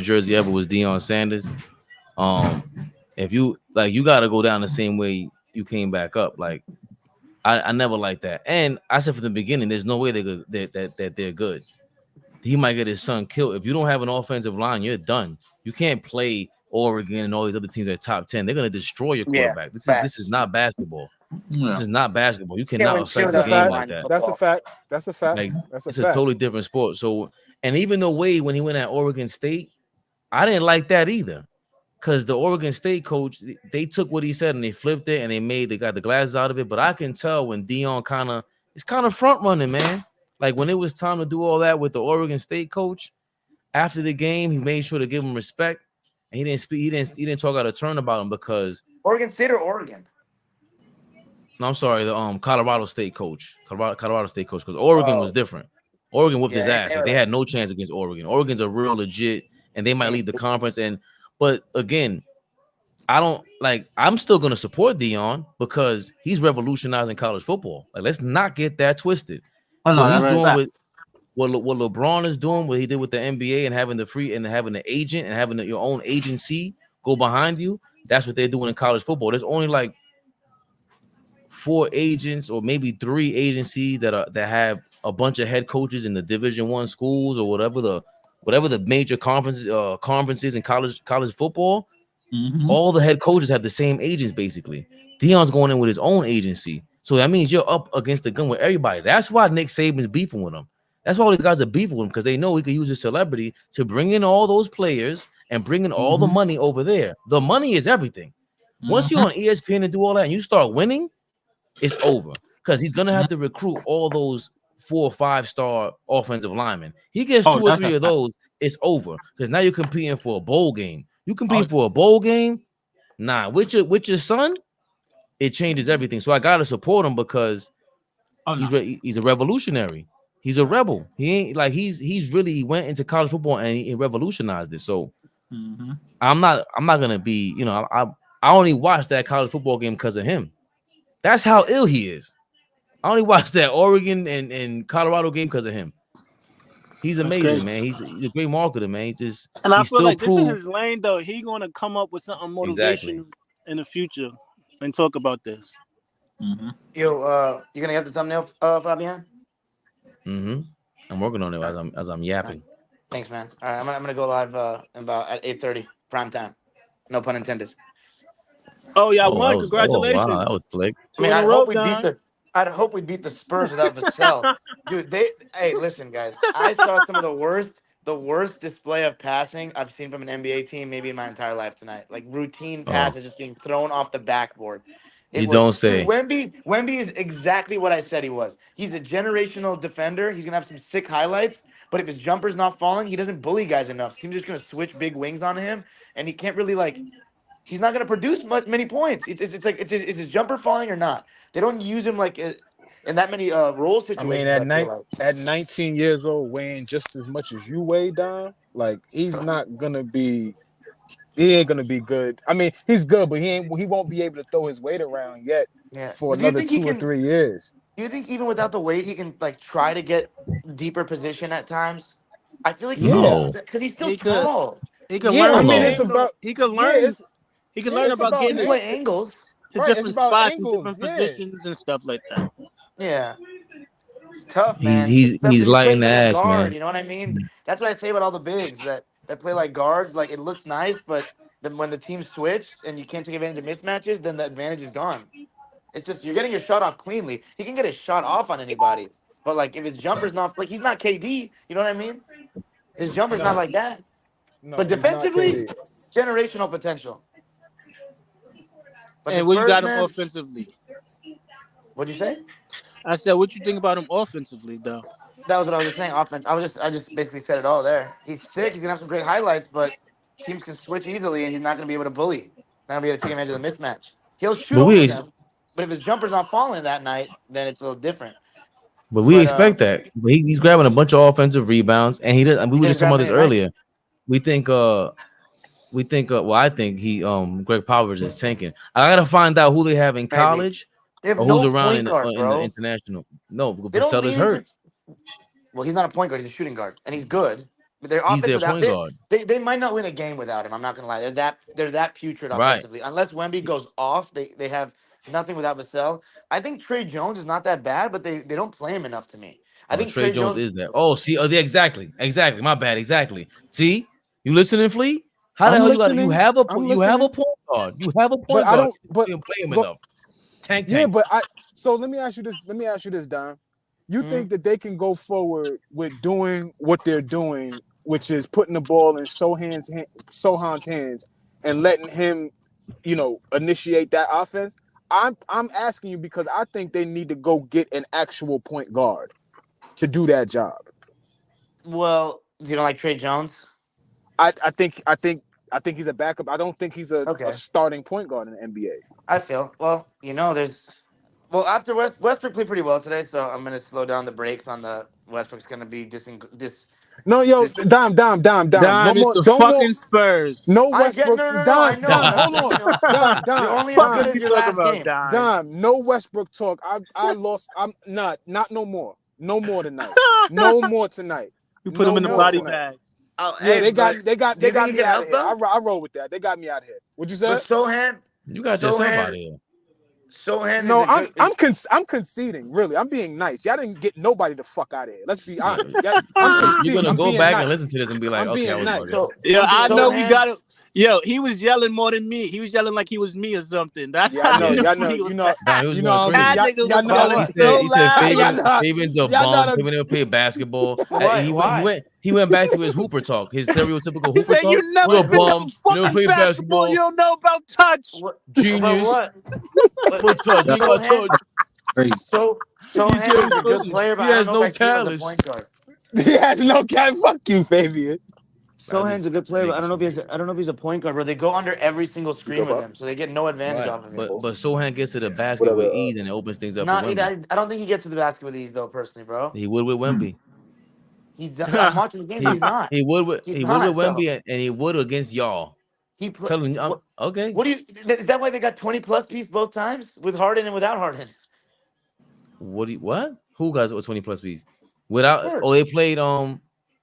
A: jersey ever was Deion Sanders. If you you got to go down the same way you came back up. Like I never liked that. And I said from the beginning, there's no way that they're good. He might get his son killed. If you don't have an offensive line, you're done. You can't play Oregon and all these other teams that are top 10. They're gonna destroy your quarterback. This is not basketball.
B: Yeah.
A: This is not basketball. You cannot affect the
C: That's a
A: game
C: fact.
A: like that.
C: That's a fact. That's a fact.
A: Like,
C: That's a
A: it's
C: fact.
A: a totally different sport. So, and even the way when he went at Oregon State, I didn't like that either. Because the Oregon State coach, they took what he said and they flipped it and they got the glasses out of it. But I can tell when Dion it's kind of front running, man. Like when it was time to do all that with the Oregon State coach, after the game, he made sure to give him respect. And he didn't speak, he didn't talk out of turn about him because
F: Oregon State or Oregon?
A: No, I'm sorry, the Colorado State coach. Colorado State coach, because Oregon was different. Oregon whooped his ass. Like, they had no chance against Oregon. Oregon's a real legit, and they might lead the conference. But again, I'm still gonna support Dion because he's revolutionizing college football. Like, let's not get that twisted. What he's doing with what LeBron is doing, what he did with the NBA and having the free and having the agent and having your own agency go behind you, that's what they're doing in college football. There's only like 4 agents or maybe 3 agencies that have a bunch of head coaches in the Division I schools or whatever the major conferences in college football.
B: Mm-hmm.
A: All the head coaches have the same agents basically. Dion's going in with his own agency, so that means you're up against the gun with everybody. That's why Nick Saban's beefing with him. That's why all these guys are beefing with him, because they know he could use his celebrity to bring in all those players and bring in all the money over there. The money is everything. Once you're on ESPN and do all that and you start winning, it's over, because he's gonna have to recruit all those 4 or 5-star offensive linemen. He gets 2 or 3 of those, it's over, because now you're competing for a bowl game. You compete for a bowl game, Nah, with your son, it changes everything. So I gotta support him because
B: Oh no.
A: he's a revolutionary. He's a rebel. He ain't like he's really went into college football and he revolutionized it. So
B: Mm-hmm.
A: I'm not gonna be, I only watched that college football game because of him. That's how ill he is. I only watched that Oregon and Colorado game because of him. He's
G: That's
A: amazing,
G: great.
A: man. He's a great marketer, man.
G: And I
A: He
G: feel
A: still
G: like this in
A: proved
G: his lane though. He gonna come up with something
A: exactly.
G: motivational in the future and talk about this.
B: Mm-hmm.
F: Yo, you gonna get the thumbnail, Fabian?
A: Mm-hmm. I'm working on it
F: All
A: as I'm
F: right.
A: yapping.
F: Thanks, man. All right, I'm gonna go live about at 8:30 prime time. No pun intended.
G: Oh, y'all
A: Oh,
G: won!
A: wow, that
G: Congratulations,
A: was slick.
F: I mean,
G: 2 in a row, Don.
F: I'd hope we beat the Spurs without Vassell. Dude, hey, listen, guys. I saw some of the worst display of passing I've seen from an NBA team maybe in my entire life tonight. Like routine
A: Oh,
F: passes just getting thrown off the backboard.
A: you
F: It was,
A: don't
F: dude,
A: say.
F: Wemby is exactly what I said he was. He's a generational defender. He's gonna have some sick highlights, but if his jumper's not falling, he doesn't bully guys enough. Team's just gonna switch big wings on him, and he can't really like he's not going to produce many points. It's like is his jumper falling or not? They don't use him like in that many role
C: I mean,
F: situations. I feel like.
C: at 19 years old, weighing just as much as you weigh, Don, like he's not gonna be. He ain't gonna be good. I mean, he's good, but he won't be able to throw his weight around yet
F: Yeah,
C: for
F: but do you
C: another
F: think he
C: 2 or 3 years.
F: Do you think even without the weight, he can like try to get deeper position at times? I feel like he can
C: Yeah,
A: No,
F: because he's still
G: He could
F: tall.
G: he could
C: yeah.
G: learn
C: I
A: hell
G: the
C: mean,
A: no.
C: it's
G: angle.
C: about
G: He could
C: yeah,
G: learn. He could learn
C: it's
G: about
F: He
C: about
F: can
G: getting
F: play angles.
G: to
C: right. It's
G: different
C: about
G: spots and
C: angles.
G: different
C: Yeah,
G: positions and stuff like that.
F: Yeah, it's tough,
A: He's
F: man.
A: he's
F: It's tough
A: he's
F: because he's
A: light in
F: playing
A: the
F: like a
A: ass,
F: guard.
A: man.
F: You know what I mean? That's what I say about all the bigs that play like guards. Like it looks nice, but then when the team switch and you can't take advantage of mismatches, then the advantage is gone. It's just you're getting your shot off cleanly. He can get his shot off on anybody, but like if his jumper's not like he's not KD. You know what I mean? His jumper's not
C: no,
F: like that. But
C: no, he's not
F: defensively,
C: KD.
F: generational potential. But the
G: And where you
F: Spurs,
G: got him
F: man,
G: offensively?
F: what'd you say?
G: I said, what you think about him offensively, though?
F: That was what I was just saying. Offense. I just basically said it all there. He's sick. He's gonna have some great highlights, but teams can switch easily, and he's not gonna be able to bully. Not gonna be able to take advantage of the mismatch. He'll shoot
A: But
F: over
A: we
F: them, but if his jumper's not falling that night, then it's a little different.
A: but we
F: But
A: expect that. But he's grabbing a bunch of offensive rebounds, and he did. We
F: he
A: were
F: didn't
A: just talking
F: grab
A: about this
F: any tonight.
A: earlier. We think well, I think he Greg Popovich is tanking. I gotta find out who they have in
F: Maybe
A: college
F: they have
A: or who's
F: no
A: around
F: point guard,
A: in the
F: bro.
A: international. No,
F: They don't
A: Vassell is
F: lean
A: hurt.
F: into. Well, he's not a point guard. He's a shooting guard, and he's good. But their
A: He's
F: offense
A: their
F: without
A: point guard,
F: they might not win a game without him. I'm not gonna lie. They're that putrid
A: right?
F: offensively. Unless Wemby goes off, they have nothing without Vassell. I think Trey Jones is not that bad, but they don't play him enough to me. I think
A: Trey
F: Trey
A: Jones
F: Jones.
A: is there. Oh, see, yeah, exactly. My bad, exactly. See, you listening, Flea? How the
C: I'm
A: hell you
C: listening.
A: have a
C: I'm
A: you have a
C: listening.
A: point guard? You have a
C: But
A: point
C: I
A: guard.
C: don't. But
A: You didn't play him
C: but
A: enough. Tank
C: yeah.
A: tank.
C: But I. So let me ask you this. Let me ask you this, Don. You
F: Mhm.
C: think that they can go forward with doing what they're doing, which is putting the ball in Sohan's hands and letting him, initiate that offense? I'm asking you because I think they need to go get an actual point guard to do that job.
F: Well, you don't like Trey Jones?
C: I think he's a backup. I don't think he's a
F: Okay,
C: starting point guard in the NBA.
F: I feel. Well, there's. Well, after Westbrook played pretty well today, so I'm gonna slow down the brakes on the Westbrook's gonna be
C: No, yo,
F: dis.
C: Dime. No
G: Dime, it's
C: more,
G: the
C: don't more.
G: fucking Spurs.
C: No
F: I get
C: Westbrook.
F: no. I
C: Dime,
F: know,
C: Dime.
F: but
C: Hold on. Dime,
F: you're
C: Dime,
F: only as
G: Fuck
F: good
G: is
C: Dime,
F: as
G: you
F: your
G: talking
F: last
G: about,
F: game.
G: Dime?
C: Dime. No Westbrook talk. I lost. I'm not no more. No more tonight. No more tonight.
G: You put him
C: No
G: in the
C: more
G: body
F: No.
C: tonight.
G: bag.
F: Oh,
C: Yeah,
F: hey,
C: they
F: but do you think
C: got
F: he
C: me
F: can
C: out of
F: help
C: here.
F: though?
C: I roll with that. They got me out of here. What'd you
F: But
C: say?
A: You got yourself out of
F: Sohan,
A: here.
F: Sohan is
C: No,
F: a good.
C: I'm conceding. Really, I'm being nice. Y'all didn't get nobody the fuck out of here. Let's be
A: Yeah.
C: honest. I'm
A: You're
C: conceding.
A: gonna
C: I'm
A: go
C: being
A: back and
C: nice.
A: listen to this and be like,
C: I'm
A: okay, I
C: being
A: was bugging.
C: nice.
F: So
G: Yeah,
C: I'm
G: I
C: being
G: know
C: nice.
G: we
F: Sohan,
G: got it. Yo, he was yelling more than me. He was yelling like he was me or something. That's
C: Yeah, I
G: how I
C: know.
A: Yeah,
G: knew
C: Y'all know.
G: Flea was mad.
A: Nah, he was
C: You
A: going
C: know.
G: That
A: crazy.
G: nigga
C: Y'all
G: was
C: know how
F: about
C: we.
G: yelling
A: He
F: what?
A: said
G: so
A: he said
C: Y'all
G: loud.
C: know.
A: Fabian's a
C: Y'all know.
A: bum. Fabian never played basketball.
F: What?
A: He
F: Why?
A: went back to his hooper talk, his stereotypical
G: He
A: hooper
G: said,
A: talk.
G: "You never
A: You a
F: What?
G: even know
A: bum. You never
G: fucking
A: played
G: basketball. You
A: basketball.
G: don't know about touch."
F: What? But
A: Genius.
F: what? But
A: What touch? You
B: That's
A: ain't got
F: Sohan,
A: touch.
B: crazy.
A: He
F: Sohan
A: said
F: is a good player, but
A: he
F: I don't
A: has
F: know if
A: no
F: I see him as a
A: callus.
F: point guard.
C: He has no guy. Fuck you, Fabian.
F: Sohan's a good player, but I don't know if he's a point guard, bro. They go under every single
C: You
F: screen
C: good,
F: with
C: bro?
F: him, so they get no advantage
A: Right,
F: off of him.
A: but Sohan gets to the
C: What
A: basket with
C: other?
A: ease and it opens things up for
F: Not,
A: Wemby.
F: I don't think he gets to the basket with these though, personally, bro.
A: He would with Wemby.
F: I'm watching the games.
A: He
F: He's not.
A: he would with
F: He's
A: he would with
F: not though.
A: Wemby and he would against y'all.
F: He play.
A: Telling you,
F: What?
A: okay.
F: What do you? Is that why they got 20 plus piece both times with Harden and without Harden?
A: What? Who guys with 20 plus piece? Without
F: Spurs.
A: they played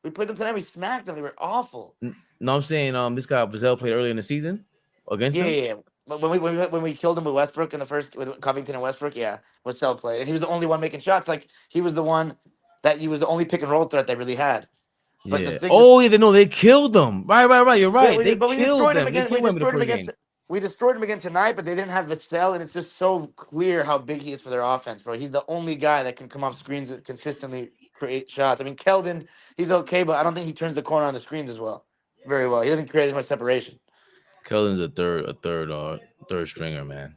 F: We played them tonight. We smacked them. They were awful.
A: no, I'm saying this guy Vazel played earlier in the season against
F: Yeah,
A: him.
F: yeah, yeah. But when we killed him with Westbrook in the first with Covington and Westbrook, yeah, Vassell played, and he was the only one making shots. Like he was the one that he was the only pick and roll threat they really had. But the
A: Yeah.
F: thing,
A: Oh, yeah, no, they killed them. Right. You're
F: yeah,
A: right. They
F: but we
A: killed
F: destroyed him
A: them. They
F: again. We
A: killed Wemby the
F: destroyed him
A: first
F: again.
A: game.
F: We destroyed him again tonight, but they didn't have Vassell, and it's just so clear how big he is for their offense, bro. He's the only guy that can come off screens that consistently create shots. I mean, Keldon, he's okay, but I don't think he turns the corner on the screens as well, very well. He doesn't create as much separation.
A: Keldon's a third stringer, man.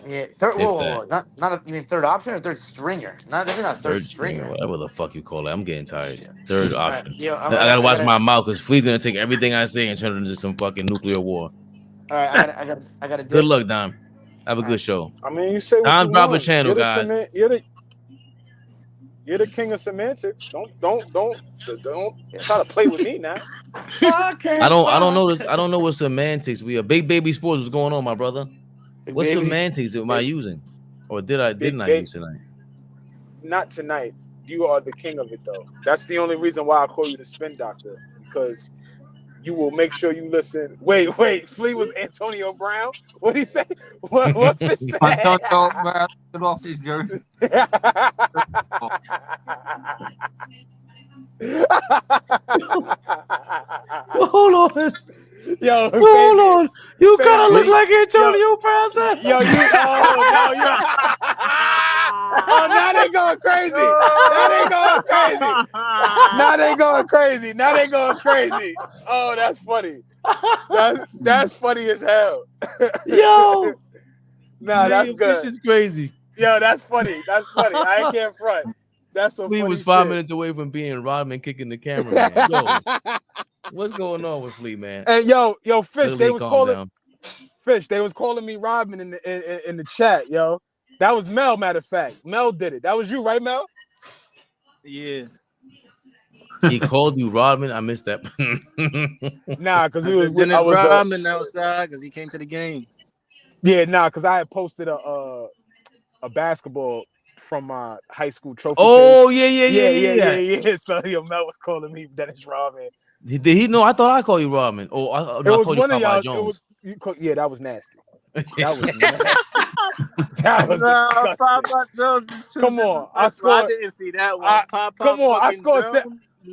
F: Yeah,
A: If that.
F: you mean third option or third stringer? Not definitely not third
A: Third stringer,
F: stringer.
A: whatever the fuck you call it. I'm getting tired. Third
F: All right,
A: option.
F: yo,
A: I gotta watch my mouth because Flea's gonna take everything I say and turn it into some fucking nuclear war.
F: All right, I got to
A: Good
F: dip.
A: luck, Dom. Have a
F: All
A: good
F: right.
A: show.
C: I mean, you say what
A: Dom,
C: you
A: drop a
C: want.
A: channel, guys.
C: You're the king of semantics. Don't try to play with me now.
A: I don't know this. I don't know what semantics. We are Big Baby Sports. What's going on, my brother?
F: Big
A: What
F: baby.
A: semantics am I using? Or didn't I use tonight?
C: Not tonight. You are the king of it, though. That's the only reason why I call you the spin doctor, because you will make sure you listen. Wait. Flea was Antonio Brown. What'd he say? What Fish say?
B: Antonio Brown took off his jersey.
A: Hold on.
C: Yo,
A: Hold on. You kind of look
C: Baby.
A: like Antonio Brown. Son.
C: Yo, you. Oh, now they going crazy. Now they going crazy. Oh, that's funny. That's funny as hell.
A: Yo.
C: Nah, that's
A: This
C: good.
A: is crazy.
C: Yo, that's funny. I can't front. That's so
A: Flea
C: funny.
A: was 5 minutes away from being Rodman kicking the camera. Yo, what's going on with Flea, man?
C: And yo, Fish,
A: Literally,
C: they was
A: calm
C: calling
A: down.
C: Fish. They was calling me Rodman in the chat, yo. That was Mel. Matter of fact, Mel did it. That was you, right, Mel?
G: Yeah.
A: He called you Rodman. I missed that.
C: Nah, because
G: Dennis Rodman outside because he came to the game.
C: Yeah, nah, because I had posted a basketball from my high school trophy.
A: Oh,
C: case.
A: Yeah.
C: So Mel was calling me Dennis Rodman.
A: Did he know? I thought I called you Rodman. Oh, I
C: was
A: called
C: one
A: you
C: of
A: Popeye
C: y'all.
A: Jones.
C: Yeah, that was nasty. That was nasty. That was disgusting.
G: Papa Jones is too
C: Come on, I
G: disrespectful.
C: scored.
G: I didn't see that one.
C: Come on, I scored.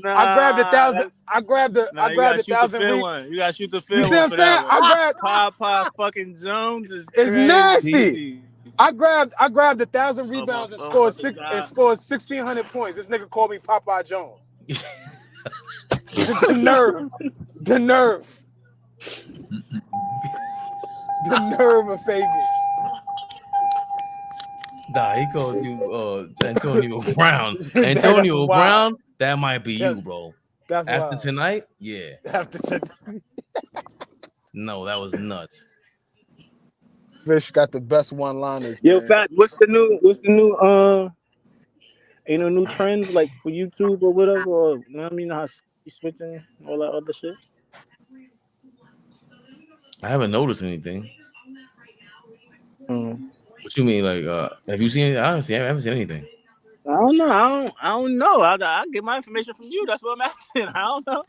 C: I grabbed 1,000. I grabbed 1,000.
G: You gotta shoot the field.
C: You see what I'm saying? I grabbed.
G: Papa fucking Jones is
C: It's
G: crazy.
C: nasty. I grabbed 1,000 rebounds and scored 1,600 points. This nigga called me Popeye Jones. The nerve of Fabian.
A: Nah, he called you Antonio Brown. Antonio Brown, that might be you, bro.
C: That's
A: after
C: wild.
A: tonight, yeah.
C: After tonight.
A: No, that was nuts.
C: Fish got the best one-liners.
G: Yo,
C: man.
G: Fat, what's the new ain't no new trends like for YouTube or whatever, or you know what I mean, how you switching all that other shit?
A: I haven't noticed anything.
G: Mm.
A: What you mean? Like, have you seen? I haven't seen anything.
G: I don't know. I don't know. I get my information from you. That's what I'm asking. I don't know.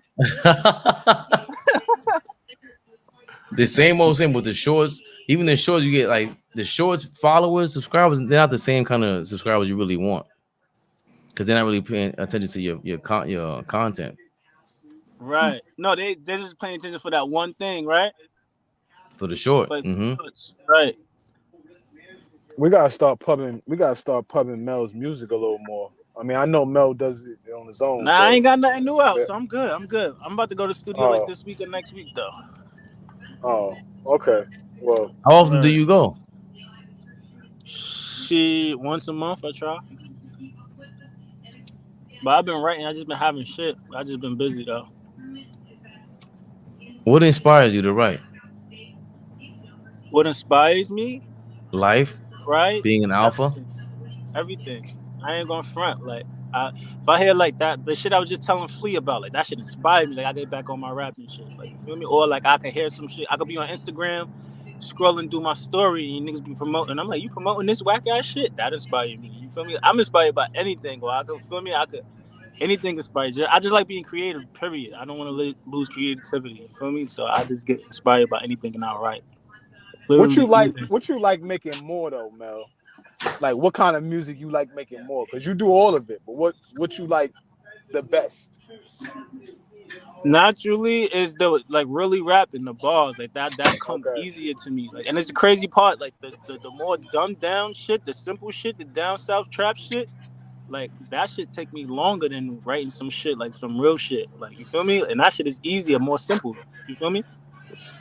A: The same with the shorts. Even the shorts, you get like the shorts followers, subscribers. They're not the same kind of subscribers you really want, because they're not really paying attention to your content.
G: Right. No, they're just paying attention for that one thing, right?
A: For the short.
G: Right.
C: We gotta start pubbing Mel's music a little more. I mean, I know Mel does it on his own.
G: Nah, I ain't got nothing new out, so I'm good. I'm about to go to the studio like this week or next week, though.
C: Oh, okay. Well,
A: how often do you go?
G: Once a month I try. But I've been writing. I just been having shit. I just been busy though.
A: What inspires you to write?
G: What inspires me,
A: Life,
G: right?
A: being an alpha.
G: Everything. Everything. I ain't gonna front. Like, if I hear like that, the shit I was just telling Flea about, like that shit inspired me. Like I get back on my rapping shit. Like you feel me? Or like I could hear some shit. I could be on Instagram, scrolling through my story, and niggas be promoting. I'm like, you promoting this whack ass shit? That inspired me. You feel me? I'm inspired by anything. Or I could feel me. I could anything inspired. I just like being creative. Period. I don't want to lose creativity. You feel me? So I just get inspired by anything and I write. Literally anything.
C: What you like making more though, Mel? Like what kind of music you like making more? Because you do all of it, but what you like the best?
G: Naturally is the like really rapping the bars like that come
C: Okay.
G: easier to me, like, and it's the crazy part, like the more dumbed down shit, the simple shit, the down south trap shit, like that shit take me longer than writing some shit like some real shit, like you feel me, and that shit is easier, more simple, you feel me.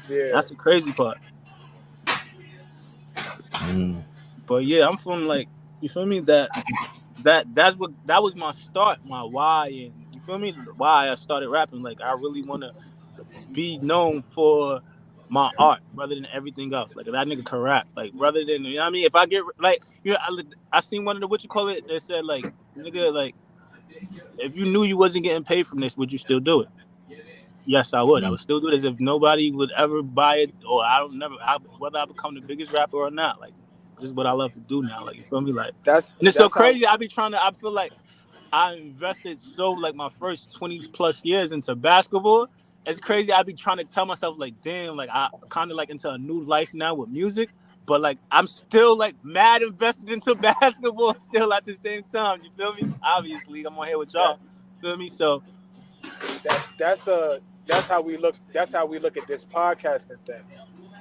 C: Yeah.
G: That's the crazy part. But yeah, I'm from like, you feel me, that was my start, my why, and you feel me, why I started rapping. Like I really want to be known for my art rather than everything else. Like if that nigga can rap, like rather than, you know what I mean. If I get like, you know, I seen one of the, what you call it. They said like, nigga, like if you knew you wasn't getting paid from this, would you still do it? Yes, I would. I would still do this if nobody would ever buy it, or whether I become the biggest rapper or not. Like this is what I love to do now. Like you feel me? Like, and it's so
C: That's how
G: crazy. I feel like I invested so like my first 20 plus years into basketball. It's crazy. I be trying to tell myself like, damn, like I kind of like into a new life now with music, but like I'm still like mad invested into basketball still at the same time. You feel me? Obviously, I'm on here with
C: that
G: y'all. Feel me? So
C: that's how we look. That's how we look at this podcasting thing.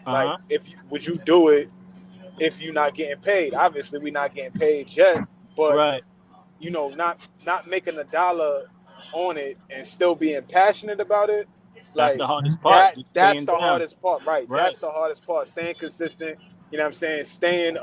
C: Like,
G: uh-huh.
C: would you do it if you're not getting paid? Obviously, we're not getting paid yet, but
G: Right.
C: you know, not making a dollar on it and still being passionate about it.
G: That's
C: Like
G: the hardest part. Just
C: that's
G: staying
C: the
G: down.
C: hardest part, right?
G: Right.
C: That's the hardest part. Staying consistent. You know what I'm saying? Staying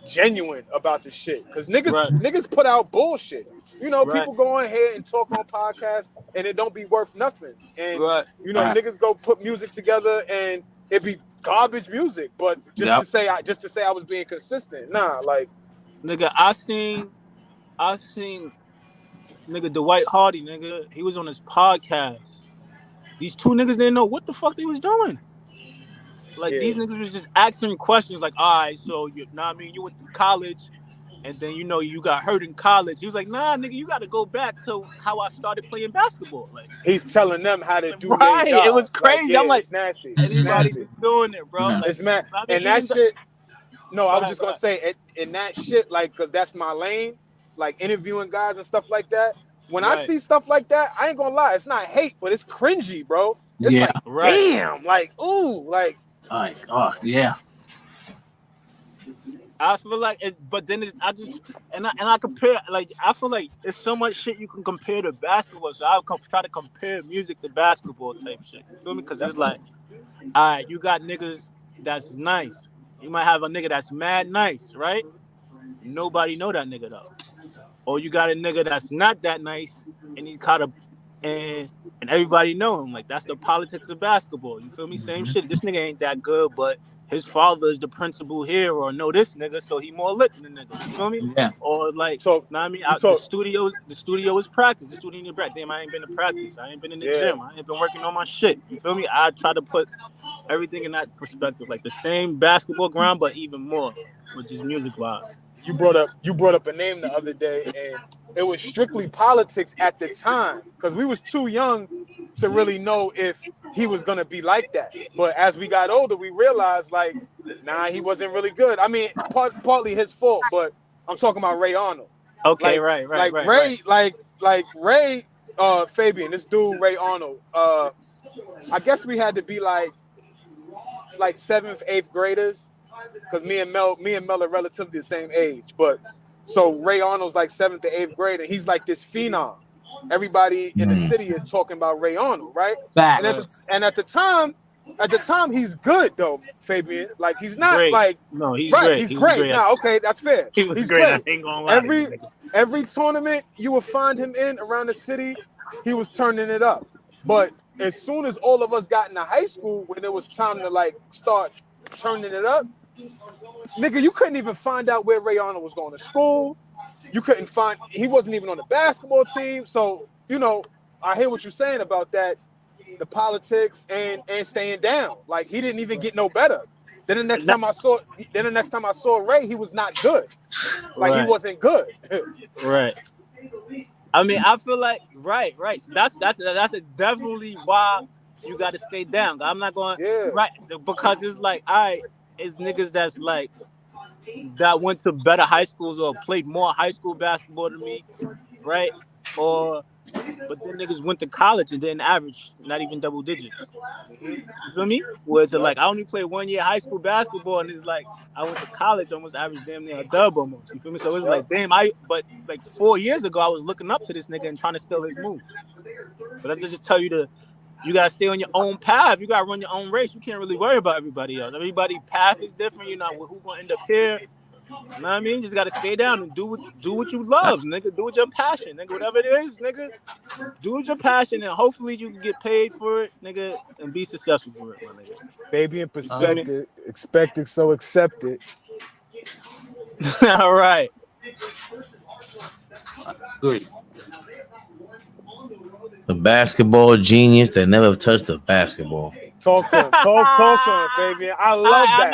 C: genuine about the shit. Cause
G: Right.
C: niggas put out bullshit. You know,
G: Right.
C: people go on here and talk on podcasts and it don't be worth nothing. And
G: Right.
C: you know, niggas go put music together and it be garbage music. But just
B: Yep.
C: to say I was being consistent. Nah, like
G: Nigga, I seen nigga Dwight Hardy, nigga. He was on his podcast. These two niggas didn't know what the fuck they was doing. Like
C: yeah.
G: these niggas was just asking questions like, all right, so you know what I mean, you went to college and then you know you got hurt in college. He was like, nah, nigga, you gotta go back to how I started playing basketball. Like,
C: He's telling them how to do their
G: right. It
C: job.
G: was
C: Like,
G: crazy.
C: yeah,
G: I'm like,
C: it's nasty. It's
G: anybody
C: nasty.
G: just doing it, bro.
B: Yeah.
G: Like,
C: It's mad.
G: I mean,
C: And that
G: even
C: shit, no, I
G: go
C: was
G: ahead,
C: just
G: go
C: gonna
G: ahead.
C: say, in that shit, like, cause that's my lane, like interviewing guys and stuff like that. When I
G: Right,
C: see stuff like that, I ain't gonna lie, it's not hate, but it's cringy, bro. It's
B: Yeah.
C: like,
G: right.
C: damn, like, ooh, like,
B: Like, oh, yeah.
G: I feel like it, but then it's I just and I compare, like I feel like there's so much shit you can compare to basketball. So I'll try to compare music to basketball type shit. You feel me? Because it's like, all right, you got niggas that's nice. You might have a nigga that's mad nice, right? Nobody know that nigga though. Or you got a nigga that's not that nice and he's kind of and and everybody know him. Like that's the politics of basketball. You feel me? Same shit. This nigga ain't that good, but his father is the principal here, or know this nigga, so he more lit than the nigga. You feel me?
B: Yeah.
G: Or like,
C: so
G: know what I mean?
C: you
G: The
C: talk,
G: studio is practice. The studio is practice. Damn, I ain't been to practice. I ain't been in the
C: yeah.
G: gym. I ain't been working on my shit. You feel me? I try to put everything in that perspective, like the same basketball ground, but even more, with just music wise.
C: You brought up a name the other day, and it was strictly politics at the time because we was too young to really know if he was gonna be like that. But as we got older, we realized like, nah, he wasn't really good. I mean, partly his fault, but I'm talking about Ray Arnold.
G: Okay,
C: Like
G: right, right,
C: like
G: right, right.
C: Ray, like Ray, Fabian, this dude Ray Arnold. I guess we had to be like seventh, eighth graders because me and Mel are relatively the same age. But so Ray Arnold's like seventh to eighth grade, and he's like this phenom. Everybody in the city is talking about Ray Arnold, right? And
B: Facts.
C: at the time he's good though, Fabian. Like he's not
G: Great.
C: like
G: No, he's
C: right.
G: great.
C: He's
G: He was
C: great.
G: great.
C: Now, okay, that's fair.
G: He was
C: He's
G: great. I
C: great.
G: ain't gonna lie to you,
C: Every
G: nigga.
C: every tournament you will find him in around the city, he was turning it up. But as soon as all of us got into high school, when it was time to like start turning it up, nigga, you couldn't even find out where Ray Arnold was going to school. You couldn't find, he wasn't even on the basketball team. So, you know, I hear what you're saying about that, the politics and staying down. Like, he didn't even get no better. Then the next time I saw Ray, he was not good. Like, he wasn't good.
G: Right. I mean, I feel like right. So that's definitely why you got to stay down. I'm not going right because it's like, all right, it's niggas that's like that went to better high schools or played more high school basketball than me, right? But then niggas went to college and didn't average not even double digits. You feel me? Where it's like I only played 1 year high school basketball and it's like I went to college almost averaged damn near a dub almost. You feel me? So it's like damn, but like 4 years ago I was looking up to this nigga and trying to steal his moves. But I just tell you you gotta stay on your own path. You gotta run your own race. You can't really worry about everybody else. Everybody's path is different. You're not who gonna end up here. You know what I mean? You just gotta stay down and do what you love, nigga. Do with your passion, nigga. Whatever it is, nigga. Do with your passion, and hopefully you can get paid for it, nigga, and be successful for it, my nigga.
C: Fabian perspective, expected, so accepted.
G: All right.
B: Good.
A: The basketball genius that never touched a basketball.
C: Talk to him. Talk to him, Fabian. I love that.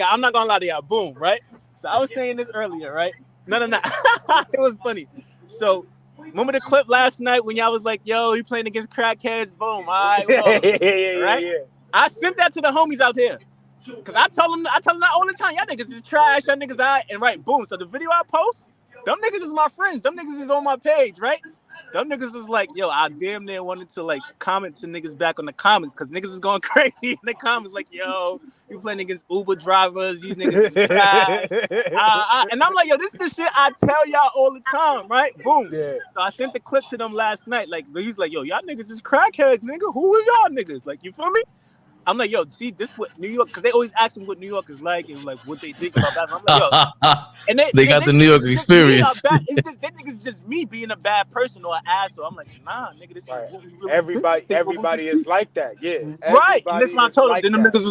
G: I'm not gonna lie to y'all. Boom, right? So I was saying this earlier, right? No. It was funny. So remember the clip last night when y'all was like, yo, he playing against crackheads? Boom. All right.
C: Yeah.
G: I sent that to the homies out there. Cause I tell them that all the time. Y'all niggas is trash. Y'all niggas all right. And right, boom. So the video I post, them niggas is my friends. Them niggas is on my page, right? Them niggas was like, yo, I damn near wanted to like comment to niggas back on the comments because niggas is going crazy in the comments like, yo, you playing against Uber drivers, these niggas is trash. And I'm like, yo, this is the shit I tell y'all all the time, right? Boom.
C: Yeah.
G: So I sent the clip to them last night. Like, he's like, yo, y'all niggas is crackheads, nigga. Who are y'all niggas? Like, you feel me? I'm like, yo, see, this what New York, because they always ask me what New York is like and like what they think about basketball. I'm like, yo, and
A: they got the New York experience.
G: They think it's just me being a bad person or an asshole. I'm like, nah, nigga, this is what we really
C: everybody is like that, yeah.
G: Right. And that's what I told them.
C: Like
G: then them niggas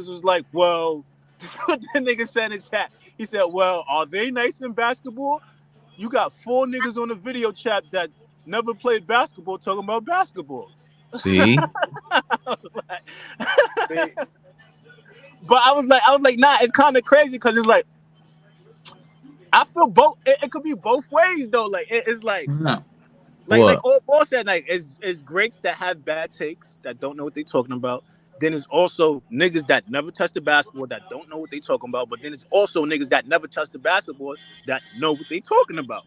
G: was like, well, this is what the nigga said in chat. He said, well, are they nice in basketball? You got 4 niggas on the video chat that never played basketball talking about basketball.
A: See?
C: See?
G: But I was like, nah, it's kind of crazy because it's like, I feel both. It could be both ways though. Like it's like, like all said, like it's greats that have bad takes that don't know what they're talking about. Then it's also niggas that never touched the basketball that don't know what they're talking about. But then it's also niggas that never touched the basketball that know what they're talking about.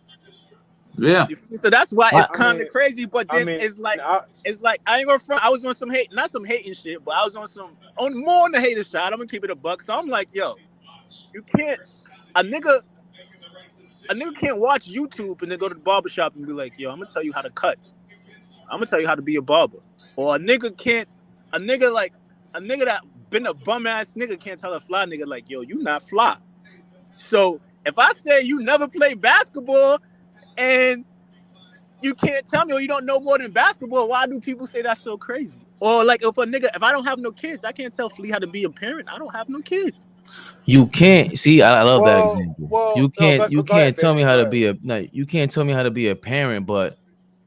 B: Yeah.
G: So that's why it's kind of crazy. But then it's like I ain't gonna front. I was on some hate, not some hating shit, but I was on more on the hater side. I'm gonna keep it a buck. So I'm like, yo, you can't. A nigga can't watch YouTube and then go to the barbershop and be like, yo, I'm gonna tell you how to cut. I'm gonna tell you how to be a barber. Or a nigga that been a bum ass nigga can't tell a fly nigga like, yo, you not fly. So if I say you never played basketball and you can't tell me or you don't know more than basketball, why do people say that's so crazy? Or like if I don't have no kids, I can't tell Flea how to be a parent. I don't have no kids.
A: You can't see. I love that example. You can't tell me how to be you can't tell me how to be a parent. But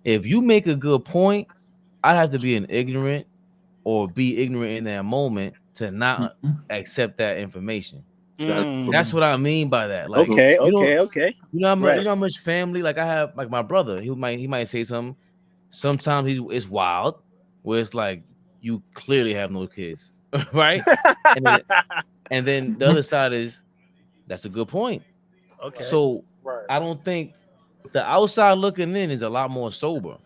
A: if you make a good point, I have to be an ignorant or be ignorant in that moment to not accept that information. That's what I mean by that. Like,
G: okay.
A: You know how much family like I have. Like my brother, he might say something. Sometimes it's wild, where it's like you clearly have no kids, right? And then the other side is that's a good point.
G: Okay.
A: So I don't think the outside looking in is a lot more sober.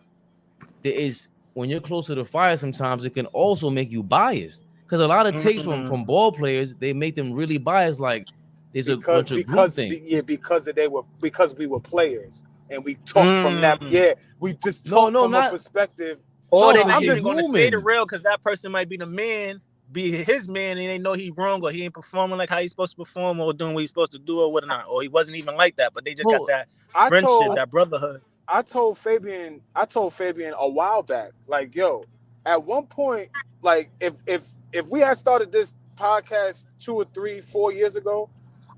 A: There is when you're closer to fire, sometimes it can also make you biased. Because a lot of takes from ball players, they make them really biased. Like there's a bunch of group things.
C: Because we were players and we talk from that. Yeah, we just talk from a perspective.
G: Or they not even going to say the real because that person might be the man, be his man, and they know he's wrong or he ain't performing like how he's supposed to perform or doing what he's supposed to do or whatnot. Or he wasn't even like that, but they just got that friendship, that brotherhood.
C: I told Fabian a while back, like, yo, at one point, like if we had started this podcast 2 or 3, 4 years ago,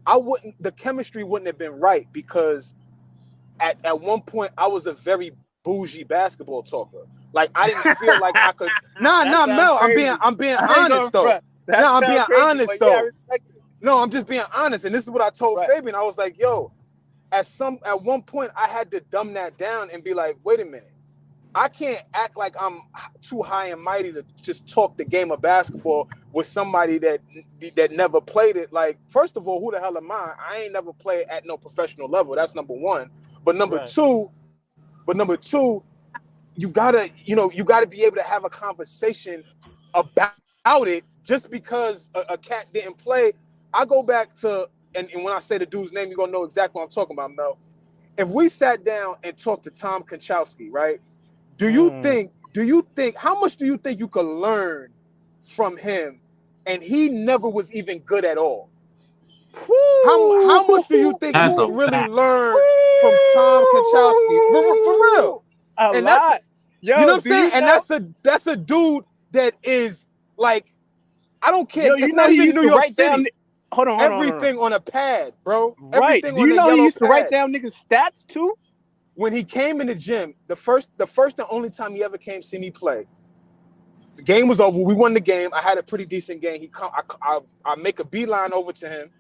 C: the chemistry wouldn't have been right because at one point I was a very bougie basketball talker. Like I didn't feel like I could. Nah,
D: That sounds
C: Mel. I'm
D: crazy.
C: being
D: I ain't going
C: honest though.
D: front. That
C: I'm
D: sounds
C: being
D: crazy,
C: honest
D: but yeah, I
C: though.
D: respect it.
C: No, I'm just being honest, and this is what I told
D: Right.
C: Fabian. I was like, yo, at one point I had to dumb that down and be like, wait a minute. I can't act like I'm too high and mighty to just talk the game of basketball with somebody that never played it. Like, first of all, who the hell am I? I ain't never played at no professional level. That's number one. But number two, you gotta be able to have a conversation about it. Just because a cat didn't play, I go back to and when I say the dude's name, you're gonna know exactly what I'm talking about, Mel. If we sat down and talked to Tom Konchowski, right? Do you think, how much do you think you could learn from him? And he never was even good at all. How much do you think you could really learn from Tom Konchowski? For real.
D: A lot. Yo,
C: you know what I'm saying? And that's a dude that is like, I don't care.
D: Yo,
C: it's
D: you know
C: not
D: he
C: even
D: used
C: New
D: to
C: York
D: write
C: City.
D: down. Hold on.
C: Everything on a pad, bro.
D: Right.
C: Everything
D: Do you
C: on
D: know
C: a
D: he
C: yellow
D: used to
C: pad.
D: write down niggas' stats too?
C: When he came in the gym, the first and only time he ever came see me play, the game was over. We won the game. I had a pretty decent game. I make a beeline over to him,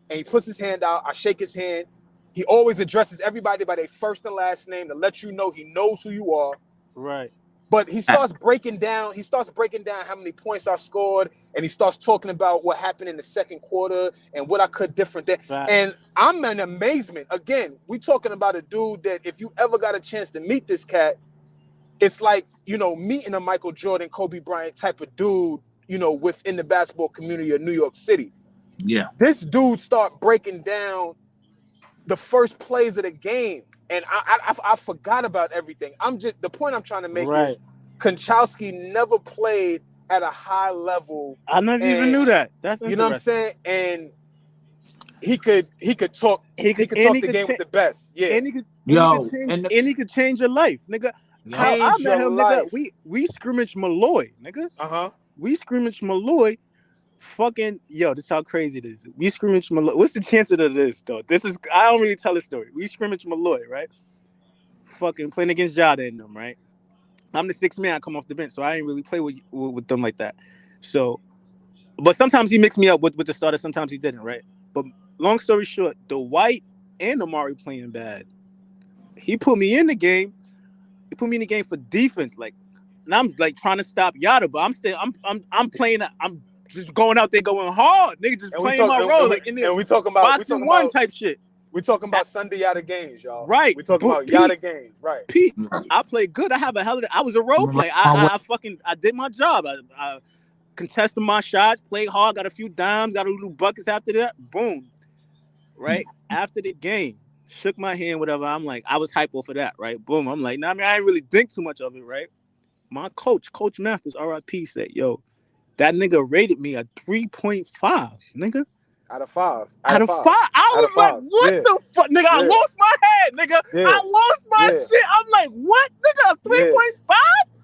C: and he puts his hand out. I shake his hand. He always addresses everybody by their first and last name to let you know he knows who you are.
D: Right.
C: But he starts breaking down. He starts breaking down how many points I scored, and he starts talking about what happened in the second quarter and what I could different there. And I'm in amazement. Again, we talking about a dude that if you ever got a chance to meet this cat, it's like, meeting a Michael Jordan, Kobe Bryant type of dude, within the basketball community of New York City.
B: Yeah.
C: This dude start breaking down the first plays of the game. And I forgot about everything. The point I'm trying to make is Konchowski never played at a high level.
D: I never even knew that. That's interesting.
C: You know what I'm saying? And he could talk the game with the best. Yeah.
D: And he could change your life, nigga. How I met him, nigga. We scrimmaged Malloy, nigga. We scrimmaged Malloy. Fucking this is how crazy it is. We scrimmage Malloy. What's the chances of this though? I don't really tell a story. We scrimmage Malloy, right? Fucking playing against Jada and them, right? I'm the sixth man. I come off the bench, so I ain't really play with them like that. So, but sometimes he mixed me up with the starter. Sometimes he didn't, right? But long story short, the White and Amari playing bad. He put me in the game. He put me in the game for defense, like, and I'm like trying to stop Yada, but I'm playing. I'm just going out there going hard, nigga, just playing my role.
C: And we talking about
D: boxing one type shit.
C: We talking about Sunday Yada games, y'all.
D: Right.
C: We talking about Yada games, right?
D: Pete, I played good. I was a role player. I did my job. I contested my shots, played hard, got a few dimes, got a little buckets after that. Boom. Right after the game, shook my hand, whatever. I'm like, I was hypo for that, right? Boom. I'm like, I didn't really think too much of it, right? My coach, Coach Mathis, RIP, said, yo, that nigga rated me a 3.5, nigga.
C: Out of 5.
D: I was like, what the fuck? Nigga, I lost my head, nigga. I lost my shit. I'm like, what? Nigga, a 3.5?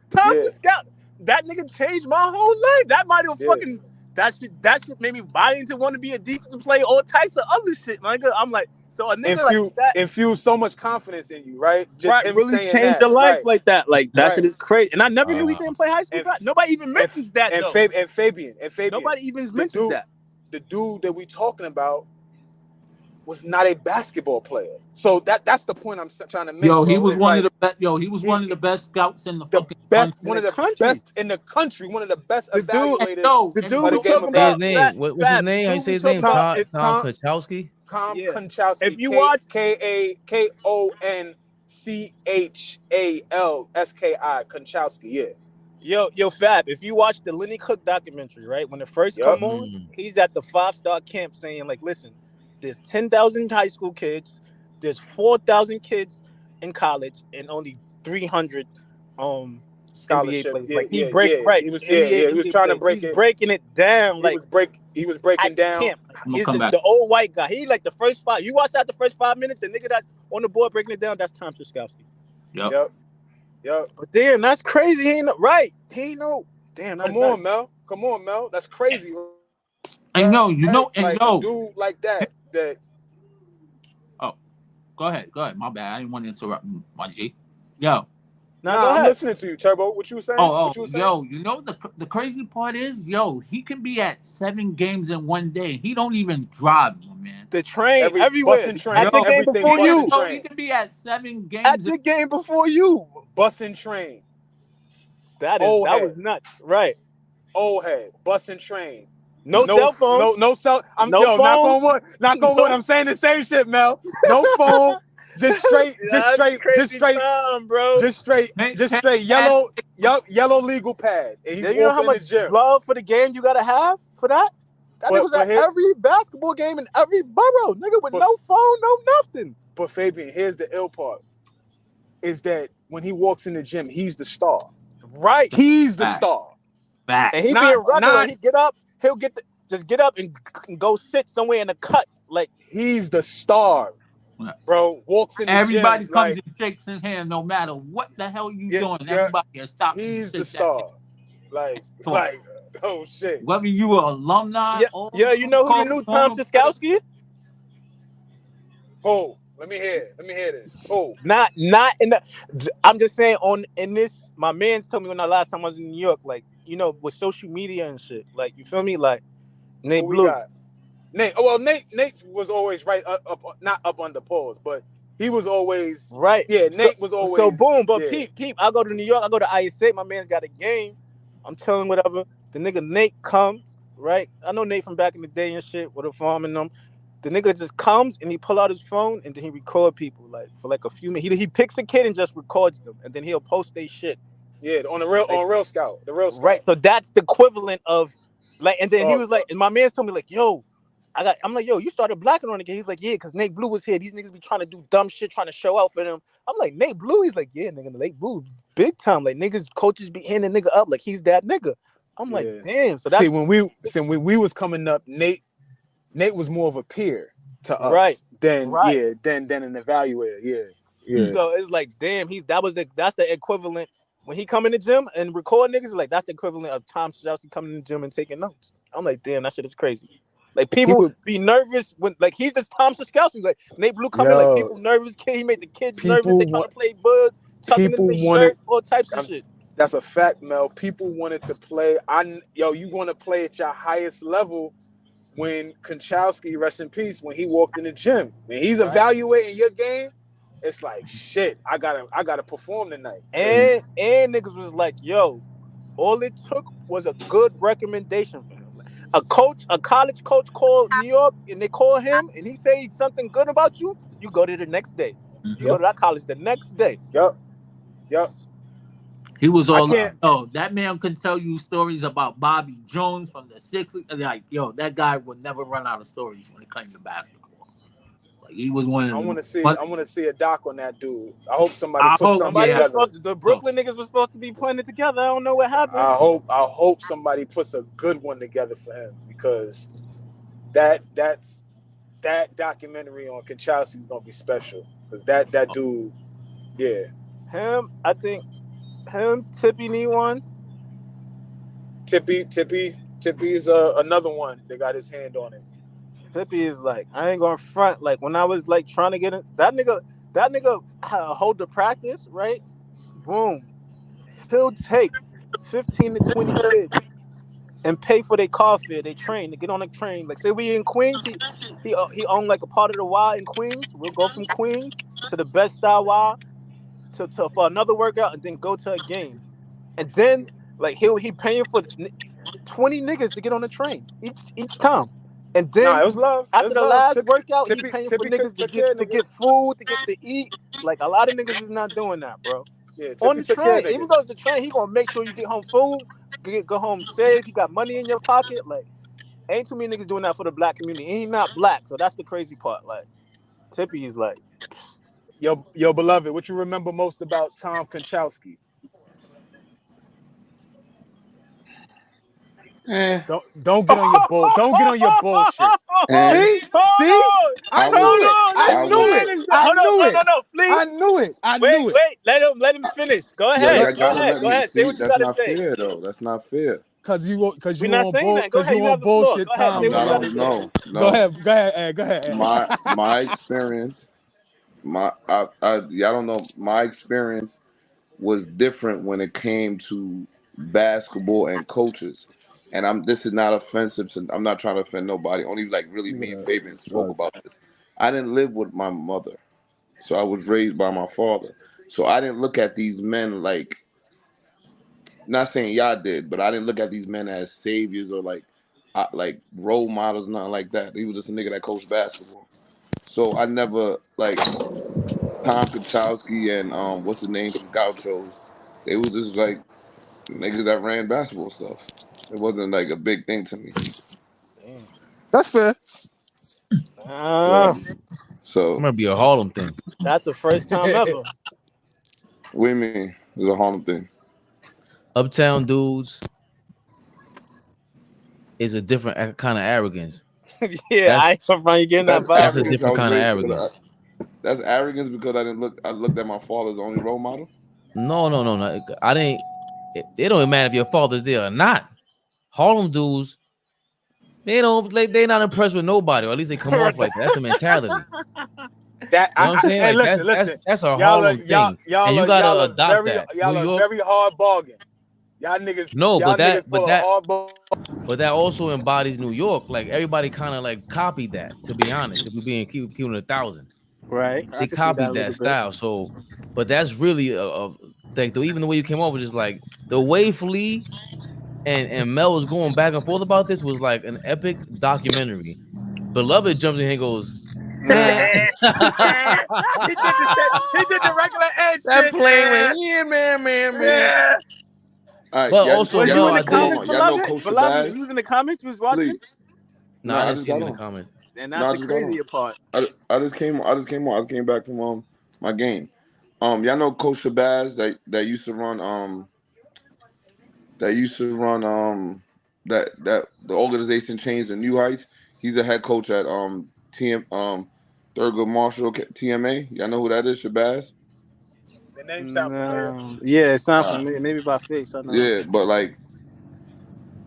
D: Time to scout. That nigga changed my whole life. That might have fucking, that shit made me buy into want to be a defensive player, all types of other shit, nigga. I'm like, so a nigga like that
C: infused so much confidence in you, right? Just him
D: really
C: saying
D: changed
C: your
D: life like that. Like that shit is crazy. And I never knew he didn't play high school. Nobody even mentions that though.
C: And Fabian.
D: Nobody even mentions that.
C: The dude that we talking about was not a basketball player. So that's the point I'm trying to make.
B: Yo, he was one of the best. Yo, he was one of the best scouts in the fucking
C: best, one of the best in the country, one of the best evaluators.
D: The dude we talking about.
A: His name. What's his name? How you say his name? Tom Konchowski.
C: Tom Konchowski.
D: If you watch
C: KAKONCHALSKI, Konchowski,
D: Yo, Fab, if you watch the Lenny Cook documentary, right, when it first come on, he's at the 5-star camp saying, like, listen, there's 10,000 high school kids, there's 4,000 kids in college, and only 300
C: scholarship.
D: NBA players. He was trying to break it. Breaking it down.
C: He was breaking down.
D: He's just the old white guy. He like the first 5. You watch that the first 5 minutes, the nigga that's on the board breaking it down, that's Tom Konchowski.
B: Yep.
H: Yup.
G: But damn, that's crazy. He ain't right. He ain't no. Damn, that's
H: Come on,
G: nuts.
H: Mel. Come on, Mel. That's crazy, right?
B: And and
H: Like a dude like that.
B: Oh, go ahead. My bad. I didn't want to interrupt my G. Yo.
G: Nah, go
H: I'm
G: ahead.
H: listening to you, Turbo. What you were saying?
B: Oh,
H: What you were saying?
B: yo, the crazy part is, he can be at 7 games in one day. He don't even drive, my man.
G: The train
H: Every bus
G: everywhere.
H: and train,
G: At your game
H: everything
G: before
H: bus
G: you.
H: and train.
B: He can be at 7
G: At
B: games.
G: your game before you.
H: Bus and train.
G: That
H: Old
G: was nuts. Right.
H: Old head. Bus and train.
G: No cell phone.
H: No cell.
G: No phone.
H: Knock on wood. Knock on wood. I'm saying the same shit, Mel. No phone. Just straight,
G: time, bro.
H: just straight yellow legal pad. And he's
G: you know how
H: walking in the
G: much
H: gym.
G: love for the game you gotta have for that? That nigga was at every basketball game in every borough, nigga, with no phone, no nothing.
H: But Fabian, here's the ill part: is that when he walks in the gym, he's the star.
G: Right.
H: He's the star.
B: Fact.
G: And he being regular. He get up. He'll just get up and go sit somewhere in the cut. Like
H: he's the star. Bro, walks in the
B: everybody
H: gym,
B: comes and shakes his hand, no matter what the hell you doing. Everybody will stop.
H: He's the star. Like, oh shit.
B: Whether you an alumni,
G: yeah, you know who the new Tom Siskowski?
H: Oh, let me hear this. Oh,
G: not in the. I'm just saying in this. My man's told me when the last time I was in New York, like with social media and shit. Like you feel me? Like Nate Blue.
H: Nate. Oh well, Nate was always right up, not up under pause, but he was always
G: right.
H: Yeah, Nate was always.
G: So boom, but peep. I go to New York. I go to ISA. My man's got a game. I'm telling whatever. The nigga Nate comes. Right. I know Nate from back in the day and shit with a farm and them. The nigga just comes and he pull out his phone and then he record people like for like a few minutes. He picks a kid and just records them and then he'll post their shit.
H: Yeah, on Real Scout.
G: Right. So that's the equivalent of like, and then he was like, and my man told me like, yo, I'm like, yo, you started blacking on again. He's like, yeah, because Nate Blue was here. These niggas be trying to do dumb shit, trying to show out for them. I'm like, Nate Blue? He's like, yeah, nigga, Nate Blue, big time. Like niggas, coaches be hitting the nigga up like he's that nigga. I'm like, damn. So that's
H: when we was coming up, Nate was more of a peer to us than an evaluator. Yeah.
G: So it's like, damn, that's the equivalent when he come in the gym and record niggas. Like that's the equivalent of Tom Siskowski coming in the gym and taking notes. I'm like, damn, that shit is crazy. Like people be nervous when like he's just Tom Siskowski. Like Nate Blue coming, like people nervous. He made the kids nervous. They trying to play bud, tucking in their shirt, all types of shit.
H: That's a fact, Mel. People wanted to play. You want to play at your highest level. When Konchowski, rest in peace, when he walked in the gym, when he's evaluating your game, it's like shit. I gotta perform tonight.
G: And niggas was like, yo, all it took was a good recommendation for him. A college coach called New York and they call him and he say something good about you. You go there the next day. You go to that college the next day.
H: Yep.
B: He was all that man can tell you stories about Bobby Jones from the 60s. Like, yo, that guy would never run out of stories when it came to basketball. Like he was one of them.
H: I want to see a doc on that dude. I hope somebody puts something together.
G: The Brooklyn niggas were supposed to be putting it together. I don't know what happened.
H: I hope somebody puts a good one together for him because that documentary on Konchowski is gonna be special because that dude, yeah.
G: I think Tippy need one.
H: Tippy is another one that got his hand on it.
G: Tippy is like, I ain't gonna front. Like when I was like trying to get it, that nigga hold the practice, right? Boom. He'll take 15 to 20 kids and pay for their car fare, they train to get on a train. Like say we in Queens, he owned like a part of the Y in Queens. We'll go from Queens to the Best Style Y to for another workout and then go to a game. And then like he paying for 20 niggas to get on the train each time. And then
H: it was love.
G: After the last workout, he paying for niggas to get food, to get to eat. Like a lot of niggas is not doing that, bro.
H: Yeah,
G: on the train, even though it's the train, he gonna make sure you get home food, go home safe. You got money in your pocket. Like, ain't too many niggas doing that for the black community. And he not black, so that's the crazy part. Like, Tippy is like,
H: yo, beloved, what you remember most about Tom Konchowski? Don't get on your bullshit. See? I
G: Hold
H: knew it.
G: on.
H: I
G: Let
H: knew
G: him
H: it.
G: finish.
H: I
G: Hold on.
H: knew it.
G: No. Please.
H: I knew it. I
G: Wait.
H: knew it.
G: Let him finish. Go
I: Yo,
G: ahead.
I: y'all gotta let
G: Go
I: me
G: ahead. Say
I: see.
G: what you
I: That's
G: gotta
I: not
G: say.
I: fair though. That's not fair.
H: Cause you
G: We're not saying that. Go ahead. You
H: on
G: have the floor.
H: bullshit
G: Go ahead.
H: time
G: Say
I: I'm
G: what
H: with
G: you
I: not
G: gotta
I: on.
H: Lovey.
G: say.
H: Go
I: No.
H: ahead, Ed. Go ahead, Ed.
I: My experience. Y'all don't know. My experience was different when it came to basketball and coaches. And this is not offensive to, I'm not trying to offend nobody. Only like really me and Fabian spoke about this. I didn't live with my mother. So I was raised by my father. So I didn't look at these men like, not saying y'all did, but I didn't look at these men as saviors or like role models, nothing like that. He was just a nigga that coached basketball. So I never like Tom Kachowski and what's his name from Gauchos. They was just like niggas that ran basketball stuff. It wasn't like a big thing to me.
G: Damn.
H: That's fair.
G: Uh,
I: Yeah.
A: It
I: So
A: might be a Harlem thing.
G: that's the first time ever.
I: what do you mean? It's a Harlem thing.
A: Uptown dudes is a different kind of arrogance.
G: Yeah, I
A: That's
G: ain't from you getting that
I: That's
G: vibe
A: that's a
G: from.
I: arrogance. I
A: different
I: was
A: kind of
I: raised because
A: arrogance.
I: that's arrogance because I didn't look. I looked at my father as the only role model.
A: No. I didn't. It don't matter if your father's there or not. Harlem dudes, they don't. They not impressed with nobody, or at least they come off like that. That's the mentality.
H: That
A: You know what I'm saying?
H: hey,
A: Like
H: listen.
A: that's a
H: Y'all
A: Harlem thing, and you gotta adopt that. New York,
H: very hard bargain.
A: no,
H: Y'all niggas
A: but
H: pull a hard bargain.
A: that also embodies New York. Like everybody kind of like copied that. To be honest, if we're keeping 1,000,
G: Right. I
A: they
G: can see that a
A: copied
G: little
A: that
G: bit.
A: style. So, but that's really like even the way you came off was just like the way Flea and Mel was going back and forth about this was like an epic documentary. Beloved jumps in here and goes, man.
H: He did the regular Ed
A: That
H: shit.
A: plane went, yeah, man.
H: Yeah.
I: All right,
A: But
I: y'all,
A: also,
G: Was
I: y'all
G: you
A: Mel,
G: in
I: know.
G: the
A: I
I: Hold
A: did.
G: comments,
I: on, y'all know
G: beloved?
I: Coach
G: Beloved, you
I: Shabazz.
G: was in the comments, you was watching?
I: Please.
A: No,
I: No,
A: I
I: I
A: didn't
I: just
A: see him
I: got
A: in the
I: on.
A: comments.
G: And
I: No,
G: that's
I: I
G: the
I: just got on.
G: crazier part.
I: I just came. I just came on. I just came back from my game. Y'all know Coach Shabazz that used to run that the organization changed to New Heights. He's a head coach at TM Thurgood Marshall TMA. Y'all know who that is, Shabazz?
H: The name sound familiar.
G: No. Yeah, it sounds
I: Uh,
G: familiar. Maybe by face, I know.
I: yeah, but like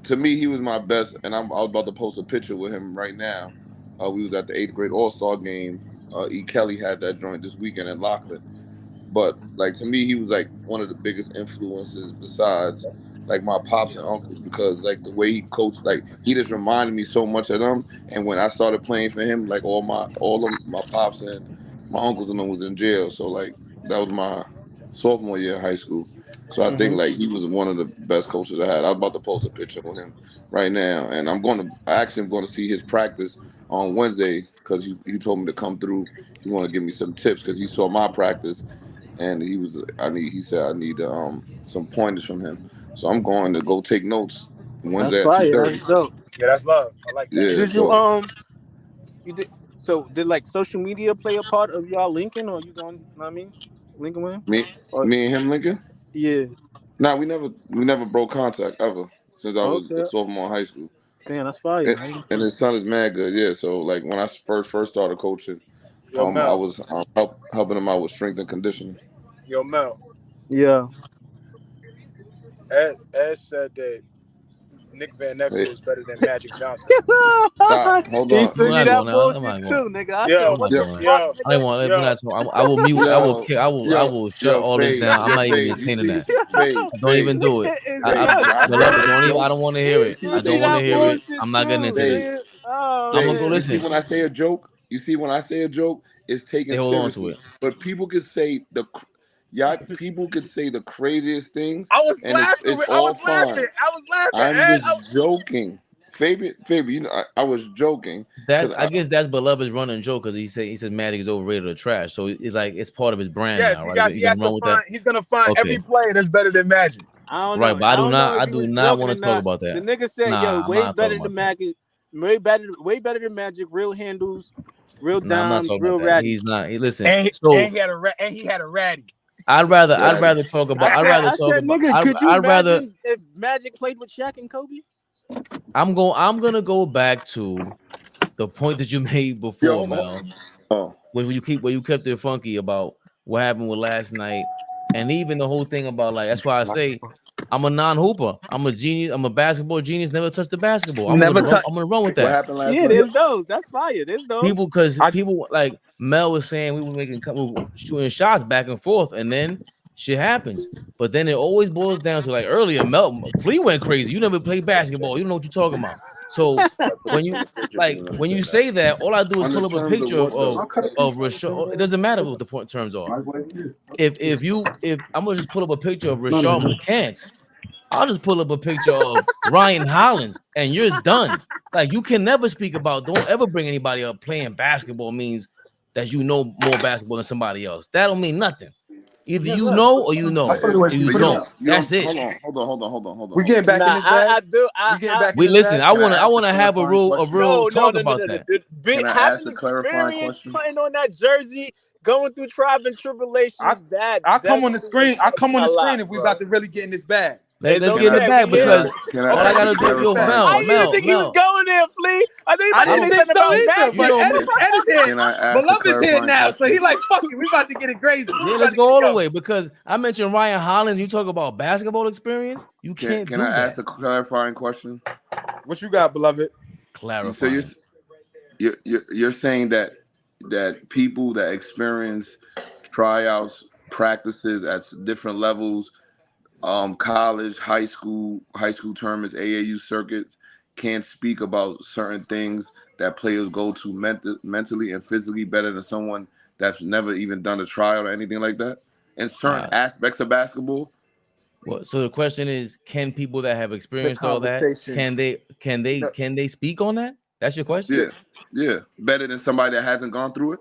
I: to me, he was my best, and I was about to post a picture with him right now. We was at the 8th grade All-Star game. E. Kelly had that joint this weekend in Lockland. But like to me, he was like one of the biggest influences besides like my pops and uncles because like the way he coached, like he just reminded me so much of them. And when I started playing for him, like all of my pops and my uncles and them was in jail. So like that was my sophomore year of high school. So I think
G: Mm-hmm.
I: like he was one of the best coaches I had. I'm about to post a picture with him right now, and I actually am going to see his practice on Wednesday because he told me to come through. He want to give me some tips because he saw my practice and he said I need some pointers from him. So I'm going to go take notes
G: That's
I: Wednesday at
G: fire. That's
I: 2:30.
G: dope.
H: Yeah, that's love. I like that.
I: Yeah,
G: Did you
I: so
G: you did so did like social media play a part of y'all linking or you going, know what I mean? Linking with him?
I: me
G: Or
I: me and him Lincoln.
G: yeah.
I: Nah, we never broke contact ever since I was a
G: Okay.
I: sophomore in high school.
G: Damn, that's fire.
I: And,
G: I ain't
I: and
G: gonna
I: his son is mad good. Yeah, so like when I first started coaching,
H: Yo,
I: I
H: Mel.
I: was helping him out with strength and conditioning.
H: Yo, Mel.
G: yeah.
H: Ed said that Nick Van
I: Hey,
H: Exel is better than Magic Johnson.
I: stop. Hold
G: He
I: on.
A: I'm
G: sent me
A: not
G: that
A: going now. I'm
G: bullshit
A: not going.
G: too, nigga. I said,
H: Yo,
A: I'm
G: what
A: not
I: Yo,
G: the
A: going.
G: fuck,
H: yo,
A: I
G: nigga?
A: want. We're
H: yo,
A: not. I will mute.
I: yo,
A: I
I: yo,
A: will shut
I: yo,
A: all this
I: Fade,
A: down. I'm
I: yo,
A: not even
I: Fade. You
A: entertaining
I: see,
A: that.
I: Fade,
A: Don't even
I: Fade,
A: do it.
G: It's
I: Fade.
G: nuts.
I: Y'all
A: Beloved,
I: heard
A: don't even. I
I: joke?
A: don't want to hear
G: He
A: it. I
G: sent me
A: don't want to
G: that
A: hear it.
G: bullshit
A: I'm not getting
G: too,
A: into it.
I: Fade.
G: nigga. Oh
A: I'm gonna
I: Fade,
A: go
G: man.
I: you see
A: listen.
I: when I say a joke, it's
A: They
I: taken
A: hold on to
I: seriously.
A: it.
I: But people could say y'all people could say the craziest things,
H: I was
I: and it's
H: laughing.
I: it's
H: I was
I: all
H: laughing.
I: fine.
H: I was laughing.
I: I'm
H: Ed,
I: just joking, Fabian. You know, I was joking
A: That
I: because
A: I guess that's Beloved's running joke because he said Magic is overrated or trash. So it's like it's part of his brand
H: yes,
A: now, right?
H: he
A: You
H: has
A: gonna
H: to
A: run with that?
H: find. He's gonna find every
A: Okay,
H: player that's better than Magic.
G: I don't know.
A: right. But
G: I don't know
A: I
G: if he
A: do
G: was
A: not
G: joking
A: want
G: or
A: to talk
G: not.
A: about
G: The
A: that.
G: nigga said, "Yo,
A: Nah, I'm
G: way
A: not
G: better
A: talking
G: than
A: about that.
G: Magic, way better than Magic. Real handles, real
A: Nah, I'm not
G: dimes,
A: talking about
G: real
A: that.
G: ratty."
A: He's not. Listen.
H: And
A: So
H: he had a ratty.
A: I'd
I: Ratty.
A: rather talk about.
G: I said, nigga, could you
A: I'd rather.
G: imagine if Magic played with Shaq and Kobe?
A: I'm gonna go back to the point that you made before, Mel, when you kept it funky about what happened with last night, and even the whole thing about like that's why I say I'm a non-hooper. I'm a genius. I'm a basketball genius. Never touched the basketball. I'm
H: Never
A: gonna run.
H: touch.
A: I'm gonna run with
I: What
A: that.
I: happened last
D: Yeah,
I: night?
D: there's those. That's fire. There's those.
A: Because
H: I-
A: people like Mel was saying we were we were shooting shots back and forth, and then shit happens. But then it always boils down to like earlier, Mel Flea went crazy. You never played basketball. You don't know what you're talking about. So when you when you say that, all I do is
I: On the
A: pull up a
I: terms of
A: picture
I: what though?
A: of Rashad. It doesn't matter what the point terms are. If I'm gonna just pull up a picture of Rashad McCants, I'll just pull up a picture of Ryan Hollins, and you're done. Like you can never speak about. Don't ever bring anybody up playing basketball means that you know more basketball than somebody else. That don't mean nothing. Either you know or you know, or you don't. That's it.
I: Hold on.
H: We getting back in
D: Nah,
H: this bag.
D: I do.
H: We getting back in
A: We
H: this
A: listen.
H: bag.
A: I
I: Can I ask
A: want
I: a
A: to have a
I: clarifying question?
A: real talk
D: no.
A: about that.
I: Can I ask
D: Having
I: a clarifying
D: experience
I: question?
D: putting on that jersey, going through trials and tribulations, that
H: I come on the
D: definitely
H: screen. I
D: affects
H: come on
D: a
H: the
D: lot,
H: screen if we
D: bro.
H: about to really get in this bag.
A: Let's
D: It's
A: get in the
D: okay.
A: bag
D: We here.
A: because
I: Can I
A: all I
I: ask
A: gotta
I: a
A: do, yo,
I: clarifying
A: Mel,
D: I didn't even think he was
A: Mel.
D: going there, Flea. I think he
H: I
D: about to
H: didn't
D: say
H: think
D: something
H: so
D: about
H: either,
A: You
H: but
A: know
D: basketball.
A: me.
H: Ed is here.
I: Can I ask a
H: Beloved is here
I: clarifying
H: now, so he
I: question?
H: like, fuck it. We about to get it crazy.
A: Yeah, let's go all the way because I mentioned Ryan Hollins. You talk about basketball experience. You can't
I: Can
A: do
I: I ask
A: that.
I: a clarifying question?
H: What you got, beloved?
I: So
A: Clarifying.
I: you're saying that people that experience tryouts, practices at different levels, college, high school tournaments, AAU circuits, can't speak about certain things that players go to mentally and physically better than someone that's never even done a tryout or anything like that in certain aspects of basketball.
A: Well, so the question is, can people that have
H: The
A: experienced all that
H: conversation.
A: can they speak on that? That's your question.
I: Yeah, better than somebody that hasn't gone through it.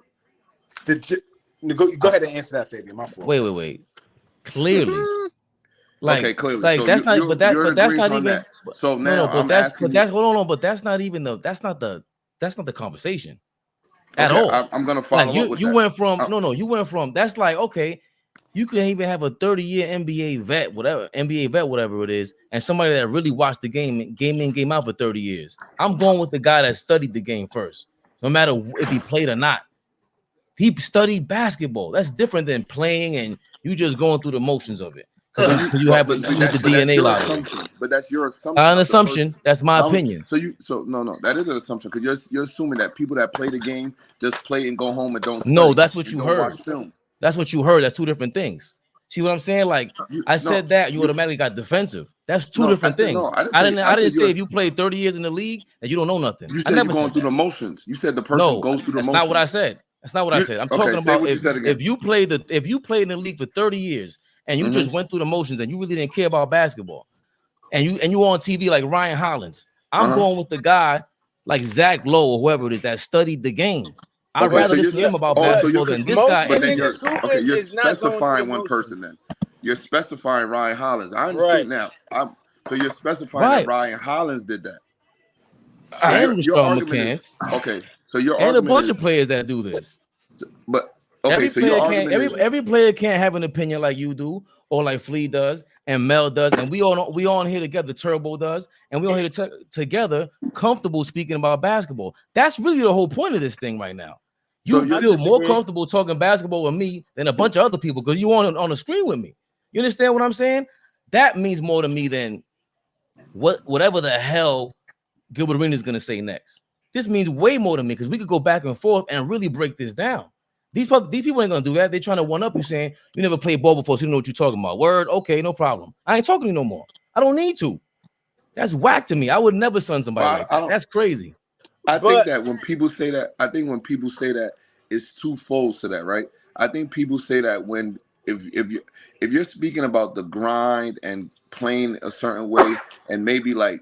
H: Go ahead and answer that, Fabian. My fault.
A: Wait. Clearly,
I: Okay, clearly.
A: like
I: So
A: that's not.
I: you're in
A: That's
I: agreement
A: not
I: on
A: even.
I: that. So
A: No.
I: now I'm asking
A: But
I: you.
A: that's hold on. But that's not even the. That's not the conversation at
I: Okay,
A: all.
I: I'm gonna
A: Like
I: follow up with
A: you
I: that.
A: went from you went from that's like okay, you can even have a 30-year NBA vet, whatever it is, and somebody that really watched the game in, game out for 30 years. I'm going with the guy that studied the game first, no matter if he played or not. He studied basketball. That's different than playing and you just going through the motions of it. Because you have you hit the
I: That's
A: DNA
I: your
A: lottery.
I: assumption. But that's your
A: Not
I: assumption
A: an
I: of the person.
A: assumption. That's my opinion.
I: So no, that is an assumption because you're assuming that people that play the game just play and go home and don't
A: No,
I: study
A: that's what
I: and
A: you
I: don't watch
A: heard.
I: film.
A: That's what you heard. That's two different things. See what I'm saying? Like I said that you automatically got defensive. That's two
I: No, I
A: different
I: said no.
A: things.
I: I didn't
A: I didn't
I: say
A: say if you played 30 years in the league that you don't know nothing.
I: You
A: I
I: said you're
A: never
I: going
A: said
I: through
A: that.
I: the motions. You said the person
A: No,
I: goes through the
A: that's
I: motions.
A: not what I said. That's not what I said. I'm talking
I: say
A: about
I: what you said again.
A: if you played in the league for 30 years and you just went through the motions and you really didn't care about basketball and you were on TV like Ryan Hollins. I'm going with the guy like Zach Lowe or whoever it is that studied the game. I'd rather listen to him about basketball than this guy.
D: Most niggas hooping
I: you're
D: is not going through the
I: specifying one person
D: motions.
I: then. You're specifying Ryan Hollins. I
D: Right.
I: understand now. So you're specifying that Ryan Hollins did that. So
A: And
I: your
A: Rashad
I: argument
A: McCants.
I: is okay. So your
A: and a
I: argument
A: bunch
I: is,
A: of players that do this.
I: But okay,
A: Every
I: so your
A: player can't
I: argument is
A: every player can't have an opinion like you do or like Flea does and Mel does and we all here together. Turbo does and we all here together comfortable speaking about basketball. That's really the whole point of this thing right now. You feel more comfortable talking basketball with me than a bunch of other people because you on the screen with me. You understand what I'm saying? That means more to me than whatever the hell Gilbert Arenas gonna say next. This means way more to me because we could go back and forth and really break this down. These people ain't gonna do that. They're trying to one up you saying you never played ball before, so you don't know what you're talking about. Word, okay, no problem. I ain't talking to you no more. I don't need to. That's whack to me. I would never son somebody like that. That's crazy.
I: I think that when people say that, it's two folds to that, right? I think people say that when if you're speaking about the grind and playing a certain way, and maybe like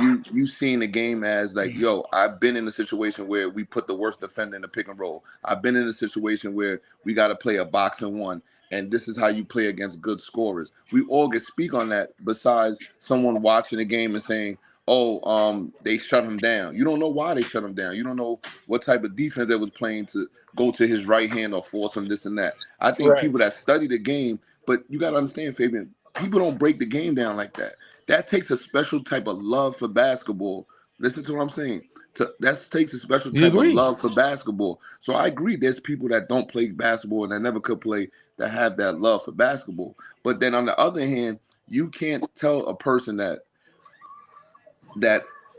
I: you seeing the game as like, yo, I've been in a situation where we put the worst defender in the pick and roll. I've been in a situation where we got to play a box and one, and this is how you play against good scorers. We all can speak on that. Besides someone watching the game and saying, oh, they shut him down. You don't know why they shut him down. You don't know what type of defense they was playing to go to his right hand or force him this and that. I think people that study the game, but you got to understand, Fabian, people don't break the game down like that. That takes a special type of love for basketball. Listen to what I'm saying. That takes a special
A: You
I: type of
A: agree?
I: love for basketball. So I agree. There's people that don't play basketball and that never could play that have that love for basketball. But then on the other hand, you can't tell a person that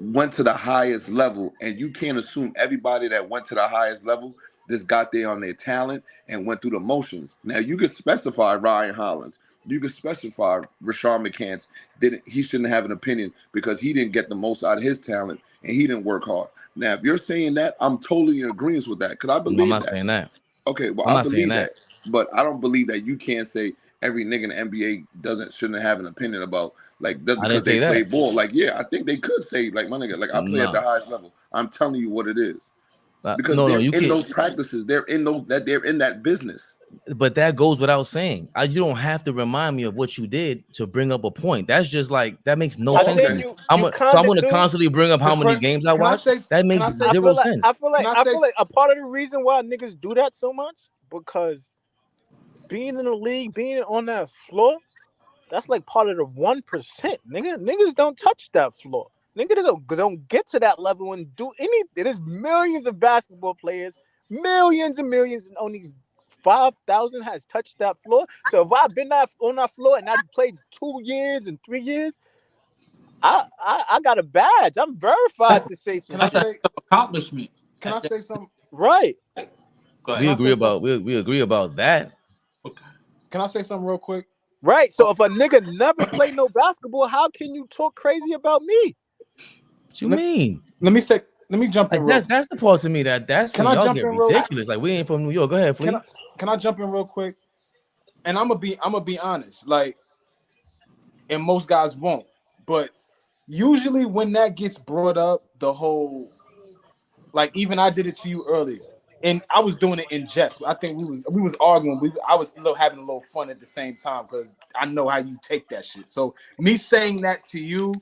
I: went to the highest level, and you can't assume everybody that went to the highest level just got there on their talent and went through the motions. Now you can specify Ryan Hollins. You can specify Rashard McCants he shouldn't have an opinion because he didn't get the most out of his talent and he didn't work hard. Now, if you're saying that, I'm totally in agreement with that because I
A: No, I'm
I: believe
A: not
I: that.
A: saying that.
I: Okay, well,
A: I'm
I: I
A: not saying
I: believe
A: that.
I: that, but I don't believe that you can't say every nigga in the NBA shouldn't have an opinion about just
A: I didn't
I: because they
A: say
I: play
A: that.
I: ball. Like, yeah, I think they could say like my nigga, like I play at the
A: No,
I: highest level. I'm telling you what it is because
A: no,
I: they're
A: you
I: in
A: can't.
I: those practices. They're in that business.
A: But that goes without saying. You don't have to remind me of what you did to bring up a point. That's just like that makes no
D: I
I: Oh,
A: sense to
D: think
I: okay.
A: me.
D: you
A: I'm
D: kind
A: going
D: of
A: to
D: do.
A: constantly bring up how many games I
C: Can I
A: watch.
C: say?
A: That
C: Can
A: makes
C: I say?
D: I
A: zero
D: feel like
A: sense.
D: I feel like
C: Can I
D: I
C: say?
D: feel like a part of the reason why niggas do that so much because being in the league, being on that floor, that's like part of the 1%. Niggas don't touch that floor. Niggas don't get to that level and do any. There's millions of basketball players, millions and millions, and only 5,000 has touched that floor. So if I've been on that floor and I played 2 years and 3 years, I got a badge. I'm verified
B: That's
D: to say some
C: Can I
B: that's
D: shit.
B: an
C: say?
B: accomplishment.
C: Can I say something?
D: Right.
B: Go
A: We
C: Can I
B: ahead.
A: agree
C: say something?
A: about we agree about that.
B: Okay.
C: Can I say something real quick?
D: Right. So if a nigga never played no basketball, how can you talk crazy about me?
A: What you
C: Let,
A: mean?
C: let me say. Let me jump in
A: Like
C: real.
A: that's the part to me that's
C: Can
A: when
C: I
A: y'all
C: jump
A: get
C: in real?
A: ridiculous. Like we ain't from New York. Go ahead,
C: Can I?
A: Flea.
C: Can I jump in real quick? And I'm gonna be honest. Like, and most guys won't. But usually when that gets brought up, the whole like even I did it to you earlier, and I was doing it in jest. I think we was arguing. I was having a little fun at the same time because I know how you take that shit. So me saying that to you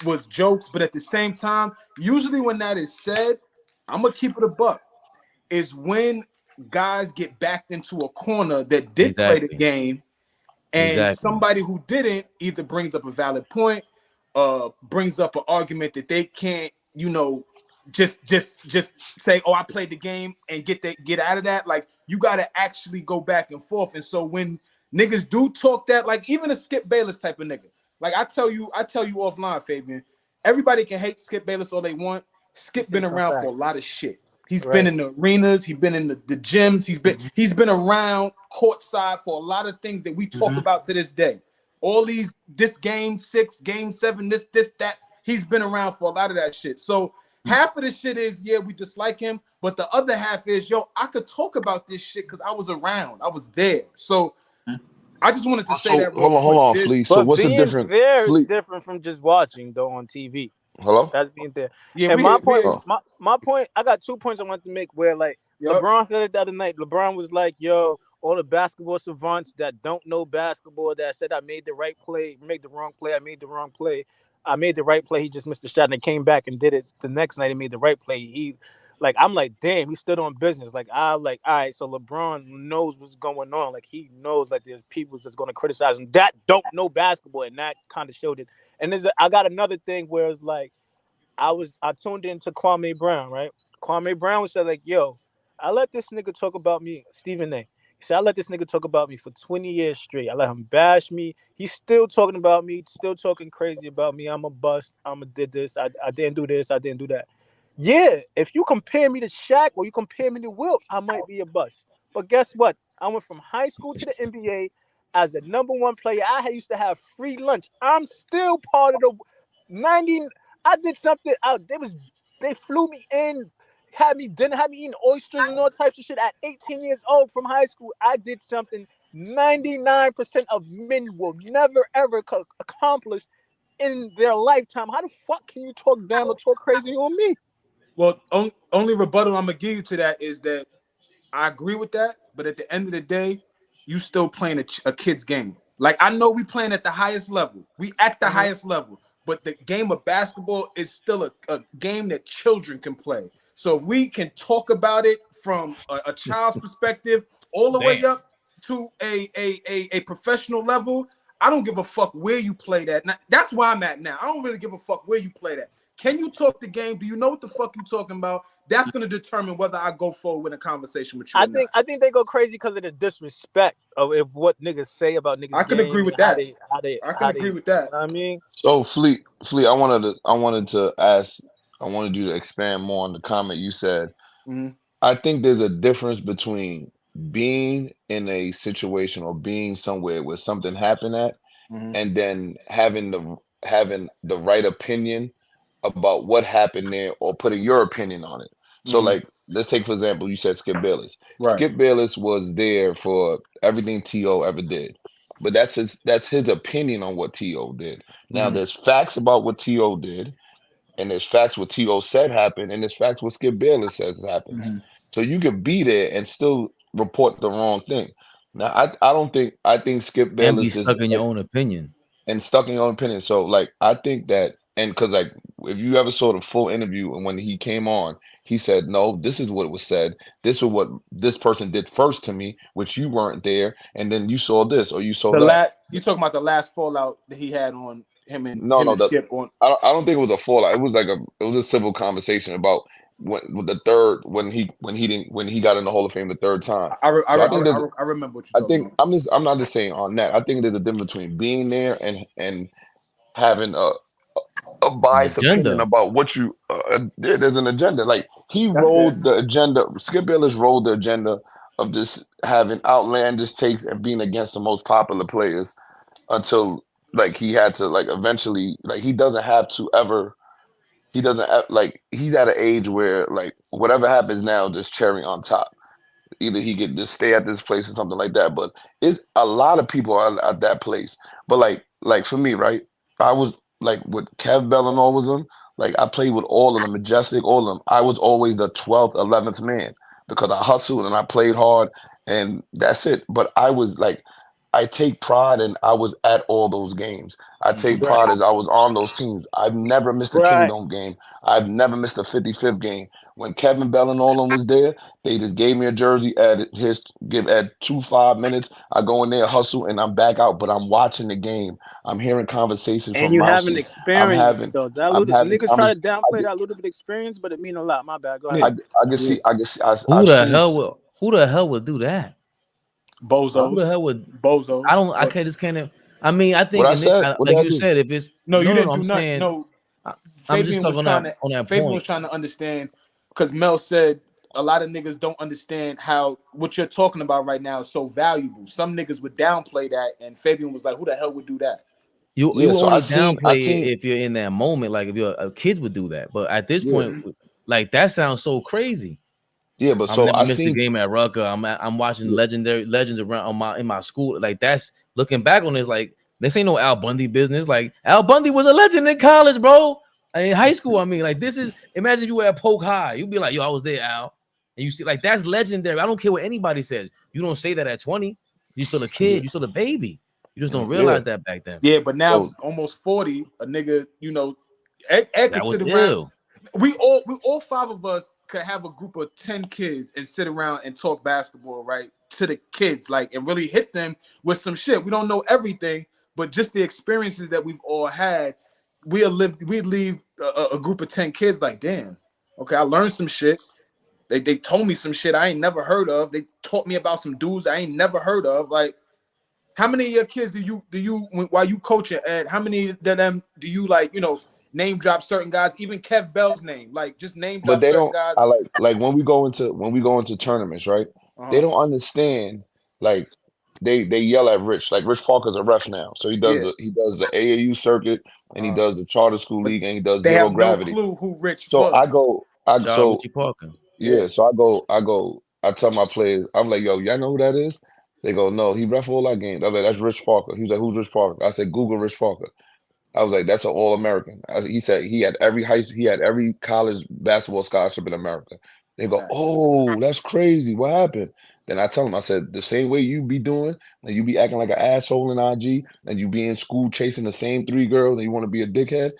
C: was jokes, but at the same time, usually when that is said, I'm gonna keep it a buck. Is when guys get backed into a corner that did play the
A: Exactly.
C: game and
A: Exactly.
C: somebody who didn't either brings up a valid point, brings up an argument that they can't, just say, "Oh, I played the game," and get out of that. Like you got to actually go back and forth. And so when niggas do talk that, like even a Skip Bayless type of nigga, like I tell you offline, Fabian. Everybody can hate Skip Bayless all they want.
D: You
C: Skip
D: say
C: been
D: some
C: around for a
D: facts.
C: lot of shit. He's been
D: Right.
C: in the arenas. He's been in the gyms. He's been around courtside for a lot of things that we talk about to this day. All this game 6, game 7, this, that. He's been around for a lot of that shit. So half of the shit is, yeah, we dislike him. But the other half is, yo, I could talk about this shit because I was around. I was there. So I just wanted to say
J: So
C: that real
J: hold
C: quick.
J: on, Flea. So
D: But
J: what's the
D: being
J: difference,
D: there is
J: Flea?
D: different from just watching though on TV.
J: Hello.
D: That's being there.
C: Yeah,
D: And
C: we
D: my
C: hear,
D: point,
J: Oh,
D: my point, I got 2 points I want to make where like
C: yep.
D: LeBron said it the other night. LeBron was like, yo, all the basketball savants that don't know basketball that said I made the right play, made the wrong play, I made the wrong play. I made the right play, he just missed the shot and came back and did it the next night and made the right play. I'm like, damn, he stood on business. Like, all right, so LeBron knows what's going on. Like, he knows like there's people that's going to criticize him that don't know basketball, and that kind of showed it. And I got another thing where it's like, I tuned into Kwame Brown, right? Kwame Brown was said like, yo, I let this nigga talk about me, Stephen A. He said, I let this nigga talk about me for 20 years straight. I let him bash me. He's still talking about me, still talking crazy about me. I'm a bust. I'm a did this. I didn't do this. I didn't do that. Yeah, if you compare me to Shaq or you compare me to Wilt, I might be a bust. But guess what? I went from high school to the NBA as a #1 player. I used to have free lunch. I'm still part of the 90. I did something. They flew me in, had me dinner, had me eating oysters and all types of shit at 18 years old from high school. I did something 99% of men will never ever accomplish in their lifetime. How the fuck can you talk down or talk crazy on me?
C: Well, only rebuttal I'm gonna give you to that is that I agree with that, but at the end of the day, you still playing a kid's game. Like I know we playing at the highest level. We at the highest level, but the game of basketball is still a game that children can play. So if we can talk about it from a child's perspective all the way
A: Damn.
C: up to a professional level, I don't give a fuck where you play that. Now, that's where I'm at now. I don't really give a fuck where you play that.
H: Can you talk the game? Do you know what the fuck you talking about? That's gonna determine whether I go forward with a conversation with you or not.
D: I think they go crazy because of the disrespect of what niggas say about
H: I
D: niggas
H: can agree
D: game
H: with
D: and
H: that. I can
D: how they
H: agree
D: you
H: with
D: know
H: that.
D: what I mean?
I: So Fleet, I wanted to ask, I wanted you to expand more on the comment you said.
H: Mm-hmm.
I: I think there's a difference between being in a situation or being somewhere where something happened at,
H: Mm-hmm.
I: and then having the right opinion about what happened there or putting your opinion on it. So
H: Mm-hmm.
I: like let's take for example, you said Skip Bayless.
H: Right.
I: Skip Bayless was there for everything T.O. ever did. But that's his opinion on what T.O. did. Now
H: Mm-hmm.
I: there's facts about what T.O. did, and there's facts what T.O. said happened, and there's facts what Skip Bayless says happens.
H: Mm-hmm.
I: So you could be there and still report the wrong thing. Now I don't think I think Skip
A: And be
I: Bayless is
A: stuck in your
I: like
A: own opinion.
I: and stuck in your own opinion. So like I think that, and because like if you ever saw the full interview and when he came on, he said, "No, this is what was said. This is what this person did first to me, which you weren't there, and then you saw this or you saw
H: The
I: that."
H: last you talking about the last fallout that he had on
I: No,
H: him
I: no,
H: and Skip on.
I: I don't think it was a fallout. It was a civil conversation about when with the third when he got in the Hall of Fame the third time. So I think there's
H: I remember what you're
I: I
H: talking
I: think
H: about.
I: I'm not just saying on that. I think there's a difference between being there and having a
A: An
I: biased opinion
A: agenda.
I: about what you there's an agenda. Like he
H: That's fair.
I: rode the agenda. Skip Bayless rode the agenda of just having outlandish takes and being against the most popular players until like he had to like eventually like he doesn't have to ever he doesn't like he's at an age where like whatever happens now just cherry on top. Either he could just stay at this place or something like that. But it's a lot of people are at that place. But like for me, right? I was like with Kev Bell and all of them. Like I played with all of them, Majestic, all of them. I was always the 12th, 11th man because I hustled and I played hard, and that's it. But I was like, I take pride in I was at all those games. I
H: Mm-hmm.
I: take pride as I was on those teams. I've never missed a
D: Right.
I: Kingdom game. I've never missed a 55th game. When Kevin Bell and all of them was there, they just gave me a jersey at 2 5 minutes. I go in there, hustle, and I'm back out. But I'm watching the game. I'm hearing conversations
D: And
I: from
D: you having
I: Mousy. I'm
D: experience
I: having
D: though. That
I: I'm
D: little
I: having
D: niggas try to
I: conversations.
D: downplay that little bit of experience, but it mean a lot. My bad. Go
H: Yeah.
D: ahead.
I: I can
H: Yeah.
I: see I can see
A: Who
I: I've
A: the
I: seen
A: hell would do that?
I: huh?
A: Who the
H: Bozos.
A: hell would I
H: Bozos.
A: don't I
H: But
A: can't just can't I mean I
I: What
A: think
I: I
A: and it,
I: said? What did
A: like
I: I
A: you
I: do?
A: said if it's
H: no, you
A: no
H: didn't
A: I'm
H: do nothing.
A: saying
H: No,
A: I'm just
H: Fabian
A: stuck
H: was
A: on
H: trying
A: that
H: to Fabian was
A: point.
H: trying to understand because Mel said a lot of niggas don't understand how what you're talking about right now is so valuable. Some niggas would downplay that, and Fabian was like, "Who the hell would do that?"
A: You
I: Yeah,
A: will
I: so
A: only
I: I
A: downplay it
I: seen
A: if you're in that moment, like if you're kids would do that. But at this
I: yeah
A: point, like that sounds so crazy.
I: yeah, but
A: I've
I: so
A: never
I: I
A: missed a
I: seen
A: game at Rucker. I'm watching
I: yeah,
A: legends around on my in my school. Like that's looking back on this, like this ain't no Al Bundy business. Like Al Bundy was a legend in college, bro. In high school, I mean, like this is imagine if you were at Polk High, you'd be like, yo, I was there, Al. And you see, like that's legendary. I don't care what anybody says. You don't say that at 20. You're still a
I: yeah
A: kid, you're still a baby. You just don't
I: yeah.
A: realize that back then.
H: Yeah, but now
I: So
H: almost 40, a nigga, Ed could
A: That was
H: sit around.
A: ill.
H: We all five of us could have a group of 10 kids and sit around and talk basketball, right? To the kids, like, and really hit them with some shit. We don't know everything, but just the experiences that we've all had, we'd leave a group of 10 kids like, damn, okay, I learned some shit. They told me some shit I ain't never heard of. They taught me about some dudes I ain't never heard of. Like, how many of your kids while you coaching, Ed? How many of them do you like? Name drop certain guys, even Kev Bell's name, like just name
I: but
H: drop
I: they
H: certain
I: don't
H: guys.
I: I like when we go into tournaments, right? They
H: Uh-huh.
I: don't understand like they yell at Rich. Like Rich Parker's a ref now. So
H: Yeah.
I: he does the AAU circuit and he
H: Uh-huh.
I: does the charter school
H: But
I: league and he does
H: they
I: zero
H: have no
I: gravity.
H: clue who Rich
I: So
H: was.
A: Shout out Richie Parker.
H: Yeah.
I: yeah, so I tell my players, I'm like, yo, y'all know who that is? They go, no, he ref all our games. I was like, that's Rich Parker. He was like, who's Rich Parker? I said, Google Rich Parker. I was like, that's an All American. He said he had every college basketball scholarship in America. They go,
H: Facts.
I: oh, that's crazy. What happened? Then I tell them, I said, the same way you be doing, and you be acting like an asshole in IG, and you be in school chasing the same three girls, and you want to be a dickhead.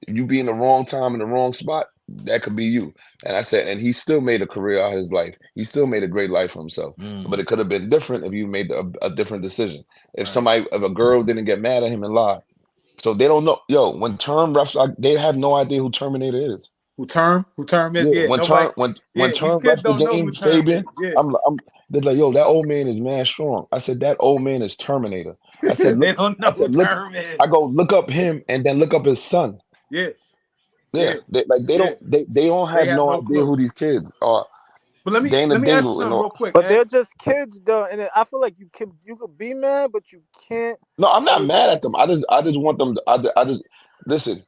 I: If you be in the wrong time in the wrong spot, that could be you. And I said, and he still made a career out of his life. He still made a great life for himself. But it could have been different if you made a different decision.
H: Right.
I: If a girl didn't get mad at him and lie,
J: So they don't know. Yo, when term refs, they have no idea who Terminator is.
H: Who term is?
J: Yeah,
H: Yeah, nobody.
J: when
H: These
J: term
H: kids
J: refs the
H: don't know who
J: game,
H: term
J: Fabian,
H: is. Yeah,
J: they're like, yo, that old man is man strong. I said that old man is Terminator. I said,
H: they
J: look,
H: don't know who
J: look,
H: term is.
J: I go look up him and then look up his son.
H: Yeah,
J: Yeah,
H: yeah,
J: they
H: yeah.
J: don't they don't
H: They
J: have
H: have
J: no
H: no
J: idea
H: clue.
J: who these kids are.
H: But
J: Dana
H: let me ask you
J: Dingle and
H: something
J: all.
H: real quick.
D: But they're just kids though, and I feel like you could be mad, but you can't
J: No, I'm not
D: always.
J: mad at them. I just want them. I just listen.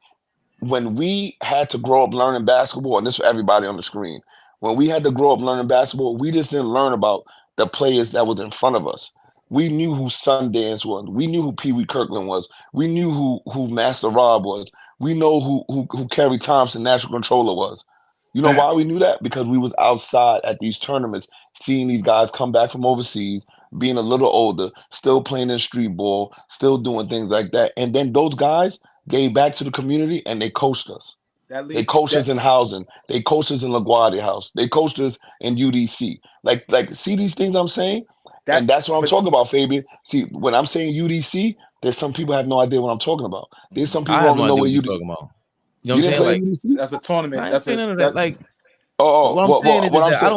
J: When we had to grow up learning basketball, and this for everybody on the screen, when we had to grow up learning basketball, we just didn't learn about the players that was in front of us. We knew who Sundance was. We knew who Pee Wee Kirkland was. We knew who Master Rob was. We know who Kerry Thompson, National Controller, was. You know
H: Fact.
J: why we knew that? Because we was outside at these tournaments, seeing these guys come back from overseas, being a little older, still playing in street ball, still doing things like that. And then those guys gave back to the community and they coached us.
H: That
J: They
H: leads
J: coached us in housing. They coached us in LaGuardia House. They coached us in UDC. See these things I'm saying?
H: that.
J: And that's what I'm
H: But
J: talking about, Fabian. See, when I'm saying UDC, there's some people have no idea what I'm talking about. There's some people
A: I
J: who
A: have
J: don't
A: no
J: even know
A: idea
J: where
A: what you're
J: UD.
A: talking about. You know what
J: You
A: I'm
J: didn't
A: saying?
J: play
A: Like,
J: in UDC?
H: that's a tournament.
A: I ain't
H: That's
A: saying
H: a
A: none of that.
H: that.
A: Like,
J: Oh,
A: what I'm saying is
J: what I'm
A: that I
J: saying.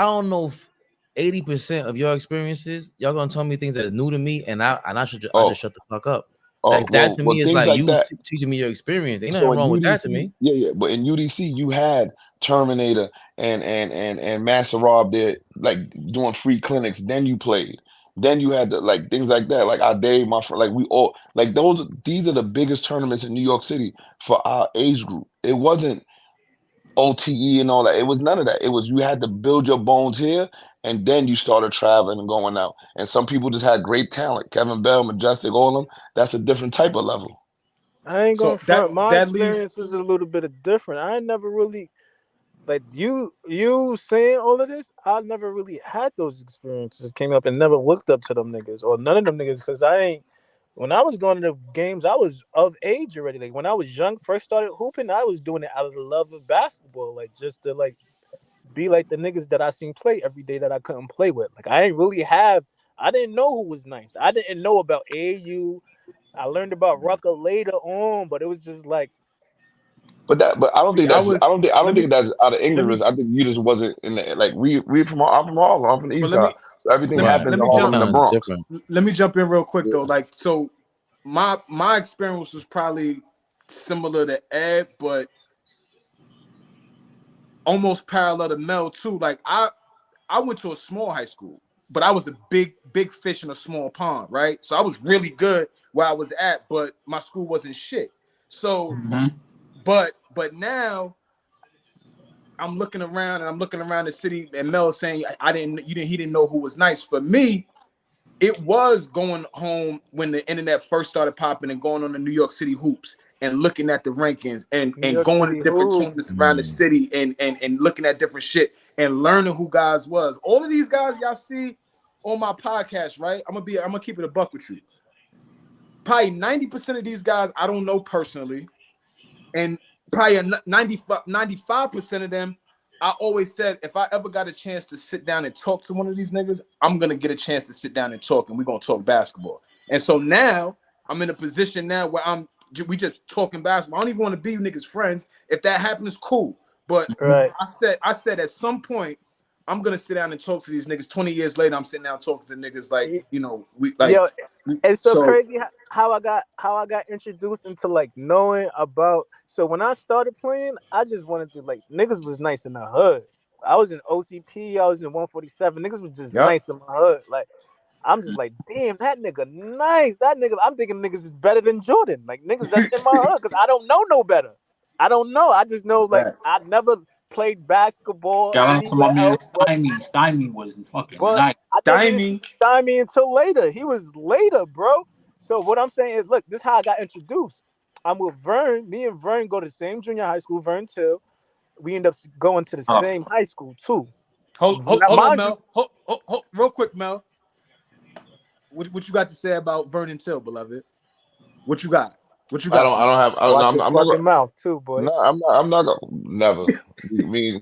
A: don't know if 80% of your experiences, y'all gonna tell me things that's new to me, and I should I
J: Oh,
A: just shut the fuck up.
J: oh,
A: Like that to
J: well,
A: me is
J: things
A: like
J: like
A: you
J: that.
A: teaching me your experience. Ain't
J: So
A: nothing
J: in
A: wrong with that to
J: UDC,
A: me.
J: yeah, but in UDC you had Terminator and Master Rob there, like doing free clinics. Then you played. Then you had like things like that, like our Dave, my friend, like we all like those. These are the biggest tournaments in New York City for our age group. It wasn't OTE and all that. It was none of that. It was you had to build your bones here, and then you started traveling and going out. And some people just had great talent. Kevin Bell, Majestic, all of them. That's a different type of level.
D: I ain't gonna
H: So that
D: front. My
H: that leaves.
D: experience was a little bit of different. I never really like you saying all of this. I never really had those experiences. Came up and never looked up to them niggas or none of them niggas because I ain't. When I was going to the games, I was of age already. Like when I was young, first started hooping, I was doing it out of the love of basketball, like just to like be like the niggas that I seen play every day that I couldn't play with. Like I didn't really have. I didn't know who was nice. I didn't know about AU. I learned about Rucker later on, but it was just like
J: But I don't
H: See,
J: think that's I don't
H: let me
J: think that's out of
H: let me
J: ignorance. I think you just wasn't in the, like we from I'm from Harlem. I'm from the
H: but
J: East Side. So everything
A: Right.
J: happens
H: let
J: in
H: me
A: It's
H: jump
J: Harlem and the
A: kind of
J: Bronx.
A: different.
H: let me jump in real quick though.
J: Yeah.
H: Like so, my experience was probably similar to Ed, but almost parallel to Mel too. Like I went to a small high school, but I was a big fish in a small pond, right? So I was really good where I was at, but my school wasn't shit. So, but now I'm looking around and I'm looking around the city, and Mel is saying he didn't know who was nice. For me, it was going home when the internet first started popping and going on the New York City hoops and looking at the rankings
D: New
H: and
D: York
H: going to
D: City
H: different
D: hoop.
H: tournaments around the city and looking at different shit and learning who guys was. All of these guys y'all see on my podcast, right? I'm gonna keep it a buck with you. Probably 90% of these guys I don't know personally, and probably 95% of them, I always said if I ever got a chance to sit down and talk to one of these niggas, I'm gonna get a chance to sit down and talk, and we're gonna talk basketball. And so now I'm in a position now where we just talking basketball. I don't even want to be niggas friends. If that happens, cool. But
D: Right.
H: I said at some point I'm gonna sit down and talk to these niggas. 20 years later, I'm sitting down talking to niggas like
D: Yo, it's so
H: so
D: crazy how I got introduced into like knowing about. So when I started playing, I just wanted to like niggas was nice in the hood. I was in OCP, I was in 147. Niggas was just
H: yep.
D: nice in my hood. Like I'm just like, damn, that nigga nice. That nigga, I'm thinking niggas is better than Jordan. Like niggas that's in my hood because I don't know no better. I don't know. I just know like I never played basketball
B: Shout out to my
D: anywhere
B: man
D: else, but
B: Stymie. Stymie was fucking
D: but
B: nice.
D: I didn't really see
H: Stymie.
D: Stymie until later. He was later, bro. So what I'm saying is, look, this is how I got introduced. I'm with Vern. Me and Vern go to the same junior high school, Vern too. We end up going to the
B: Oh,
D: same high school too.
H: Hold
D: Now,
H: on,
D: mind you,
H: Mel. Hold, real quick, Mel. What you got to say about Vernon Till, beloved? What you got? What you got?
J: I don't have. I don't.
D: watch your
J: I'm not gonna.
D: fucking mouth too, boy.
J: No, I'm not gonna. Never.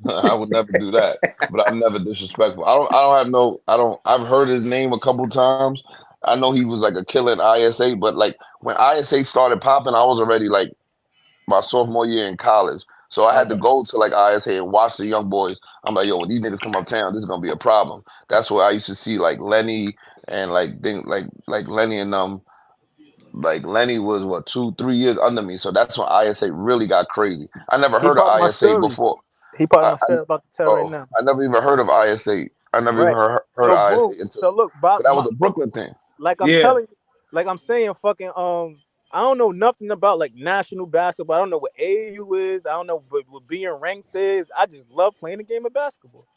J: I would never do that. But I'm never disrespectful. I don't have no. I don't. I've heard his name a couple times. I know he was like a killer in ISA, but like when ISA started popping, I was already like my sophomore year in college. So I had to
H: Okay.
J: go to like ISA and watch the young boys. I'm like, yo, when these niggas come uptown, this is gonna be a problem. That's where I used to see like Lenny and like Lenny and like Lenny was what 2-3 years under me. So that's when ISA really got crazy. I never
D: He
J: heard
D: part of
J: of
D: my
J: ISA
D: story.
J: before.
D: He part of
J: I,
D: my story. I'm about to tell right
J: Oh,
D: now.
J: I never even heard of ISA. I never even
D: Right.
J: heard
D: So
J: of
D: boom.
J: ISA until,
D: So look, Bob,
J: but that was a Brooklyn thing.
D: like I'm
H: Yeah.
D: telling you, like I'm saying, fucking I don't know nothing about like national basketball. I don't know what AAU is. I don't know what being ranked is. I just love playing the game of basketball.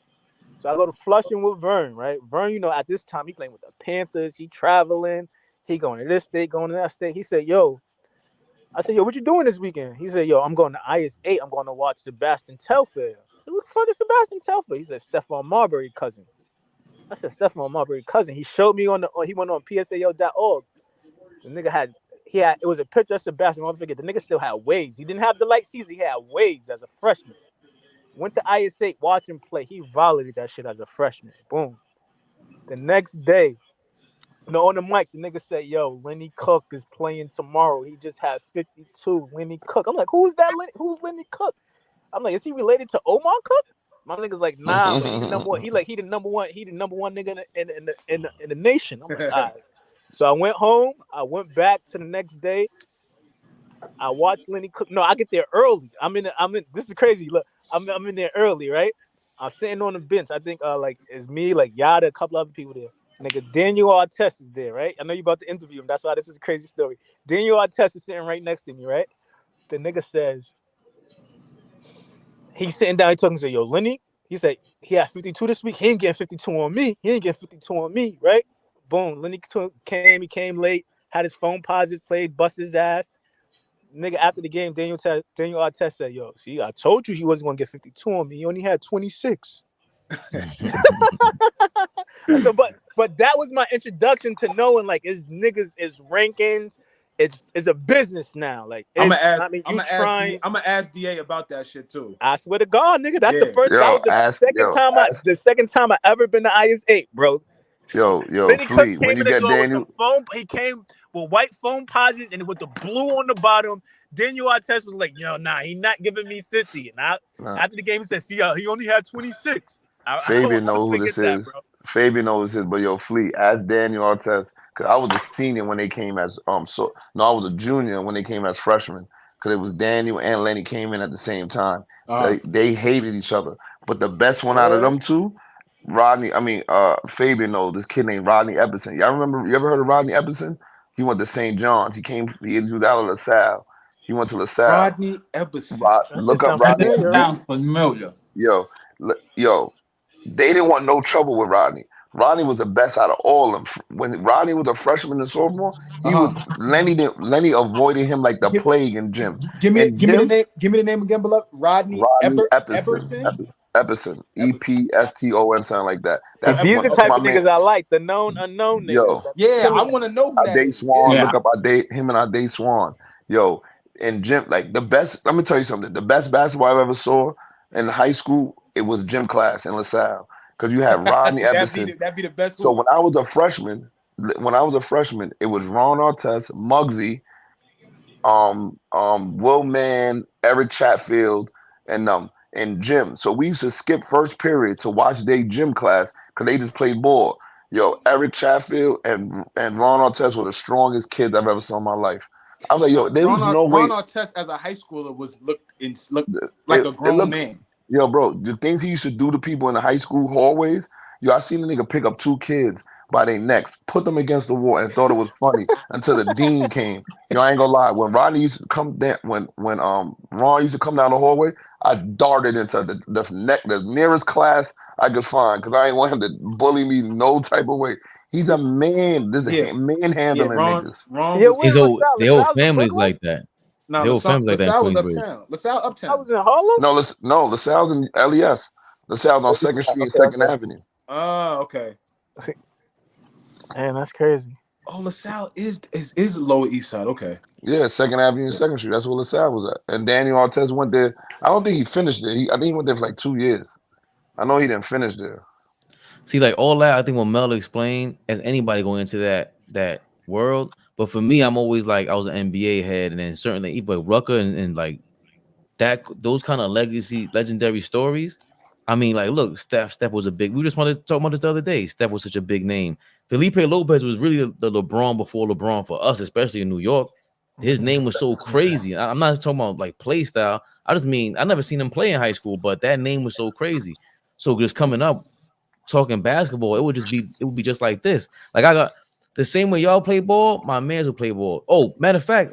D: So I go to Flushing with Vern, right? Vern, you know, at this time he playing with the Panthers. He traveling. He going to this state, going to that state. He said, "Yo," I said, "Yo, what you doing this weekend?" He said, "Yo, I'm going to IS8. I'm going to watch Sebastian Telfair." I said, "Who the fuck is Sebastian Telfair?" He said, "Stephon Marbury cousin." I said, "Stephon Marbury cousin." He showed me he went on psao.org. The nigga it was a picture of Sebastian. I don't forget. The nigga still had waves. He didn't have the light season. He had waves as a freshman. Went to IS8, watch him play. He violated that shit as a freshman. Boom. The next day, no, on the mic, the nigga said, "Yo, Lenny Cook is playing tomorrow. He just had 52. Lenny Cook." I'm like, "Who's that? Who's Lenny Cook?" I'm like, "Is he related to Omar Cook?" My nigga's like, "Nah, but he the number one. He the number one. He the number one nigga in the nation." I'm like, "All right." So I went home. I went back to the next day. I watched Lenny Cook. No, I get there early. This is crazy. Look, I'm in there early, right? I'm sitting on the bench. I think like it's me, like Yada, a couple other people there. Nigga, Daniel Artest is there, right? I know you about to interview him. That's why this is a crazy story. Daniel Artest is sitting right next to me, right? The nigga says, he's sitting down, he talking to yo, Lenny. He said he had 52 this week. He ain't getting 52 on me. He ain't getting 52 on me, right? Boom. Lenny came, he came late, had his phone pauses, played, busted his ass. Nigga, after the game, Daniel Artest said, "Yo, see, I told you he wasn't gonna get 52 on me. He only had 26." I said, but that was my introduction to knowing like it's niggas, it's rankings, it's a business now. Like
H: I'm
D: it's,
H: gonna
D: I mean, you trying.
H: ask DA about that shit too.
D: I swear to God, nigga, that's the
H: Yeah.
D: first. That was the second time I ever been to IS8, bro. Lenny Cook
J: Flea, when
D: came
J: you
D: in the
J: get
D: door with some
J: Daniel,
D: foam. He came with white foam posits and with the blue on the bottom. Daniel Artest was like, "Yo, nah, he not giving me 50." And after the game, he said, "See, he only had 26." I
J: Fabian
D: don't
J: know who
D: forget
J: this
D: that,
J: is.
D: bro.
J: Fabian knows this, but yo, Flea, ask Daniel Artest, because I was a senior when they came as I was a junior when they came as freshmen, because it was Daniel and Lenny came in at the same time. They hated each other, but the best one out of them two, Fabian knows this kid named Rodney Epperson. Y'all remember? You ever heard of Rodney Epperson? He went to St. John's. He was out of LaSalle. He went to LaSalle.
H: Rodney Epperson.
D: That shit
J: Look up
D: sound
J: Rodney
B: That
D: familiar,
J: Epperson.
D: right?
B: sounds familiar.
J: Yo, yo, they didn't want no trouble with Rodney. Rodney was the best out of all of them. When Rodney was a freshman and sophomore, Lenny avoided him like the
H: Give,
J: plague in gym.
H: give me
J: And
H: give me the
J: gym,
H: name. Give me the name again, beloved. Rodney
J: Rodney Epperson.
H: Epperson.
J: Epperson.
H: Epperson.
J: EPSTON, something like that.
D: See,
J: That's
D: these
J: my,
D: the
J: that's
D: type
J: my
D: of
J: man.
D: niggas I like, the known unknown niggas
J: Yo,
D: that be
H: Yeah, I
D: killing
H: want to
D: niggas.
H: know who that
J: Ade
H: is.
J: Swan,
H: Yeah.
J: look up him and Ade Swan. Yo, in gym, like the best, let me tell you something. The best basketball I ever saw in high school, it was gym class in LaSalle. Because you had Rodney Epperson.
H: That'd be the best
J: So
H: hoops.
J: when I was a freshman, it was Ron Artest, Muggsy, Will Mann, Eric Chatfield, and Jim. So we used to skip first period to watch their gym class because they just played ball. Yo, Eric Chatfield and Ron Artest were the strongest kids I've ever saw in my life. I was like, yo, there was no
H: Ron
J: way.
H: Artest as a high schooler looked like
J: It,
H: a
J: it
H: grown
J: looked,
H: man.
J: yo, bro, the things he used to do to people in the high school hallways. Yo, I seen a nigga pick up two kids by their necks, put them against the wall, and thought it was funny until the dean came. Yo, I ain't gonna lie. When Rodney used to come down, when Ron used to come down the hallway, I darted into the nearest class I could find because I ain't want him to bully me no type of way. He's a man. This
H: Yeah,
J: is manhandling niggas.
H: Ron
D: Yeah,
H: was
D: where LaSalle?
A: Their whole
D: LaSalle's in
A: families
D: Brooklyn?
A: like that.
H: no
A: Their whole families like that in
H: LaSalle was
A: Queensbridge.
H: uptown. LaSalle
D: I
H: uptown.
D: was in Harlem?
J: No, LaSalle's in LES. LaSalle's on Second Street and
D: Okay,
J: Second
D: okay.
J: Avenue.
H: Oh, okay.
D: See, man, that's crazy.
H: Oh, LaSalle is Lower East Side. Okay.
J: Yeah, Second Avenue and Second Street. That's where LaSalle was at. And Daniel Artest went there. I don't think he finished there. I think he went there for like 2 years. I know he didn't finish there.
A: See, like all that, I think what Mel explained, as anybody going into that, that world. But for me, I'm always like I was an NBA head, and then certainly even Rucker and like that those kind of legendary stories. I mean, like, look, Steph was a big. We just wanted to talk about this the other day. Steph was such a big name. Felipe Lopez was really the LeBron before LeBron for us, especially in New York. His name was so crazy. I'm not talking about like play style. I just mean I never seen him play in high school, but that name was so crazy. So just coming up talking basketball, it would be just like this. Like I got the same way y'all play ball, my man's will play ball. Oh, matter of fact,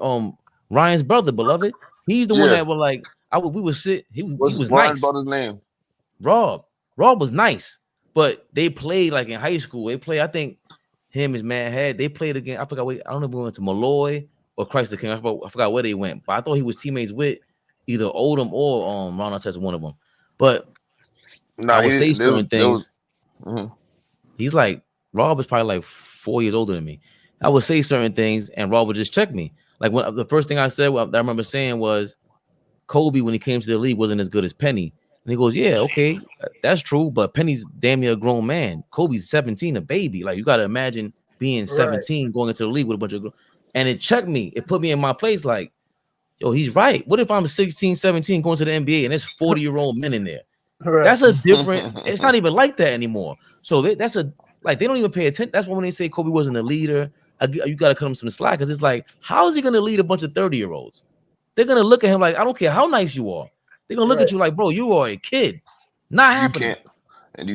A: Ryan's brother, beloved, he's the one
J: Yeah.
A: that would like we would sit. He
J: What's
A: was
J: Ryan's
A: nice.
J: brother's name?
A: Rob. Rob was nice, but they played like in high school. They play, I think him his man had they played again. I forgot I don't know if we went to Malloy or Christ the King. I forgot where they went, but I thought he was teammates with either Odom or Ron Artest, one of them. But I
J: Nah,
A: would say
J: there
A: certain
J: was
A: things.
J: mhm.
A: He's like Rob is probably like 4 years older than me. I would say certain things, and Rob would just check me. Like when the first thing I said, I remember saying was Kobe when he came to the league wasn't as good as Penny. And he goes, yeah, okay, that's true, but Penny's damn near a grown man. Kobe's 17, a baby. Like you got to imagine being 17 going into the league with a bunch of and it checked me. It put me in my place like, yo, he's right. What if I'm 16, 17 going to the NBA and there's 40-year-old men in there?
D: Right.
A: That's a different, it's not even like that anymore. So that's a like they don't even pay attention. That's why when they say Kobe wasn't a leader, you got to cut him some slack because it's like, how is he going to lead a bunch of 30-year-olds? They're gonna look at him like, I don't care how nice you are. They're gonna look at you like, bro, you are a kid. Not
J: You
A: happening.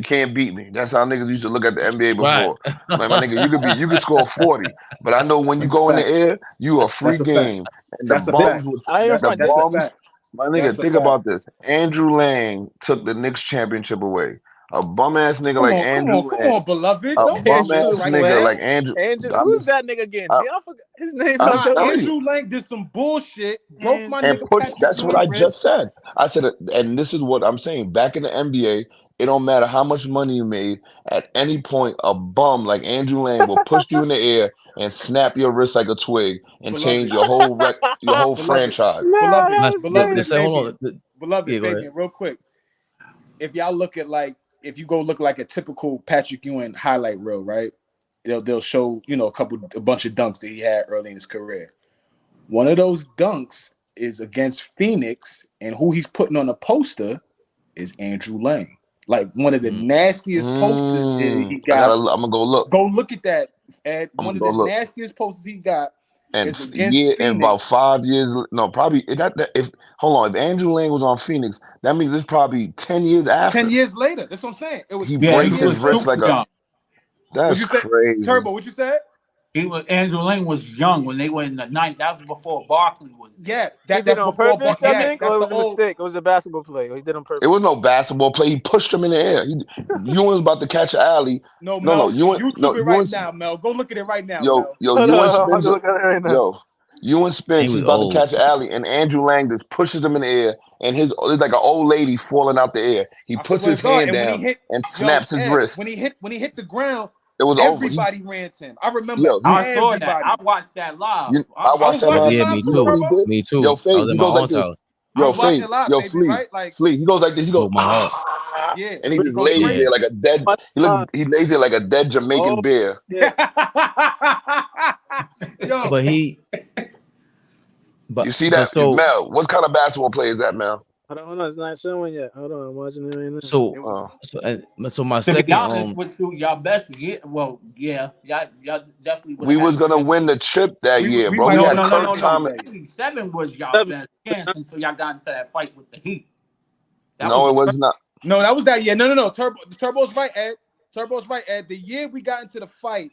J: can't beat me. That's how niggas used to look at the NBA
A: Right.
J: before. Like my nigga, you could score 40, but I know when you
C: That's a
J: go in the
C: fact.
J: air, you a free
C: That's a fact.
J: game. And
C: That's
J: the
C: a fact.
J: bums would
D: I ain't
C: That's
J: the
D: front.
C: that's a
J: bums.
C: fact.
J: My
C: That's
J: nigga,
C: a
J: think
C: fact.
J: about this. Andrew Lang took the Knicks championship away. A bum ass nigga like Andrew
C: Come
J: Lang.
C: on, beloved.
J: A
C: Don't do
J: bum
C: this
D: Andrew
J: ass
C: right
J: nigga
C: now.
J: like Andrew.
D: Andrew,
J: I'm
D: who's
J: just,
D: that nigga again?
J: I,
D: I forgot his name.
J: I'm
C: Nah,
J: telling you.
C: Andrew Lang did some bullshit, broke my
J: And
C: nigga
J: push.
C: Patrick
J: That's what
C: Ewing
J: I
C: wrist.
J: just said. I said, and this is what I'm saying. Back in the NBA, it don't matter how much money you made. At any point, a bum like Andrew Lang will push you in the air and snap your wrist like a twig and change
C: Beloved,
J: your whole
C: beloved,
J: franchise.
D: Nah,
C: beloved,
D: that
A: That's
D: was
C: beloved
D: sick.
C: and
A: hold
C: Fabian.
A: on.
C: Beloved
A: Yeah, go ahead.
C: Fabian, real quick. If y'all look at like if you go look like a typical Patrick Ewing highlight reel, right? They'll show, a bunch of dunks that he had early in his career. One of those dunks is against Phoenix, and who he's putting on the poster is Andrew Lang. Like one of the nastiest posters he got.
J: I'm gonna go look.
C: Go look at that, Ed.
J: I'm
C: One
J: gonna
C: of
J: go
C: the
J: look.
C: nastiest posters he got
J: And
C: is against
J: in about
C: Phoenix.
J: 5 years, no, probably if hold on, if Andrew Lang was on Phoenix, that means it's probably 10 years
C: 10
J: after
C: years later. That's what I'm saying. It was
J: he
B: Yeah,
C: 10
B: he
J: breaks his
C: years
B: was
J: wrist
C: later.
B: super
J: like a.
B: young.
C: What'd
J: That's
C: you say?
J: crazy.
C: Turbo, what you said?
B: Andrew Lang was young when they were in the ninth. That was before Barkley was there.
C: Yes,
D: He did
C: that's
D: it on
C: before
D: purpose, I
C: yes,
D: think, or
C: that's
D: it
C: the
D: was a
C: old.
D: mistake. It was a basketball play. He did it on
J: It
D: purpose.
J: was no basketball play. He pushed him in the air. Ewing was about to catch an alley.
C: No,
J: No,
C: Mel,
J: Ewing. No,
C: YouTube it right now, Mel. Go look at it right now, Mel.
D: Hold
J: Ewing
D: on, I'm about
J: spins.
D: to look at it right now.
J: Ewing spins.
A: He
J: He's
A: was
J: about to
A: old.
J: catch an alley, and Andrew Lang just pushes him in the air, and it's like an old lady falling out the air. He
C: I
J: puts
C: swear
J: his
C: to God.
J: hand
C: And when he
J: down
C: hit,
J: and snaps his
C: Ed,
J: wrist.
C: when he hit the ground,
J: It was over.
C: everybody ran to him. I remember
J: Yo,
B: I saw that. I
C: everybody.
B: watched that live.
J: I
C: I
J: watched
C: was
J: that live.
C: watching
A: Yeah,
C: live
A: me
J: You
C: too,
J: know what
A: too.
J: he
C: Turbo.
J: did?
A: Me too.
J: Yo,
A: I
J: Fade,
A: was
J: he
A: in my
J: goes like
A: aunt's
J: this.
A: house.
C: I
J: Yo,
C: was watching
J: Fade,
C: it live,
J: yo,
C: baby,
J: Flea,
C: right? Like,
J: Flea. He goes like this. He goes,
A: Broke my heart.
C: yeah,
J: and he
C: he
J: just
C: goes
J: lays
A: Yeah.
J: there
C: crazy.
J: like a dead. He lays there like a dead Jamaican
D: Oh,
J: bear.
D: yeah.
C: Yo,
A: But
J: You see
A: but
J: that,
A: so
J: Mel? What kind of basketball player is that, Mel?
D: Hold on, it's not showing yet. Hold on, I'm watching it right now.
A: so
C: it was
A: so my
B: To be
A: second
B: honest with you, y'all best y'all definitely would
J: We
B: have had
J: was
B: the
J: gonna
B: best.
J: win the chip that year,
C: we
J: bro.
C: might
J: We
C: have
B: No,
C: won
J: had
C: the
B: no, no, no,
J: Kurt
B: no.
C: championship
J: Thomas.
C: that year.
B: 97 was y'all
D: Seven.
B: best chance until y'all got into that fight with the Heat. That was
J: No, it
B: the
J: was not.
C: No, that was that year. No. Turbo's right, Ed. Turbo's right, Ed. The year we got into the fight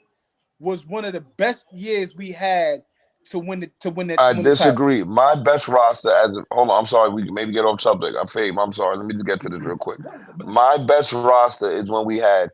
C: was one of the best years we had to win
J: I
C: the title.
J: disagree. My best roster hold on, I'm sorry, we can maybe get off topic. I'm sorry. Let me just get to this real quick. My best roster is when we had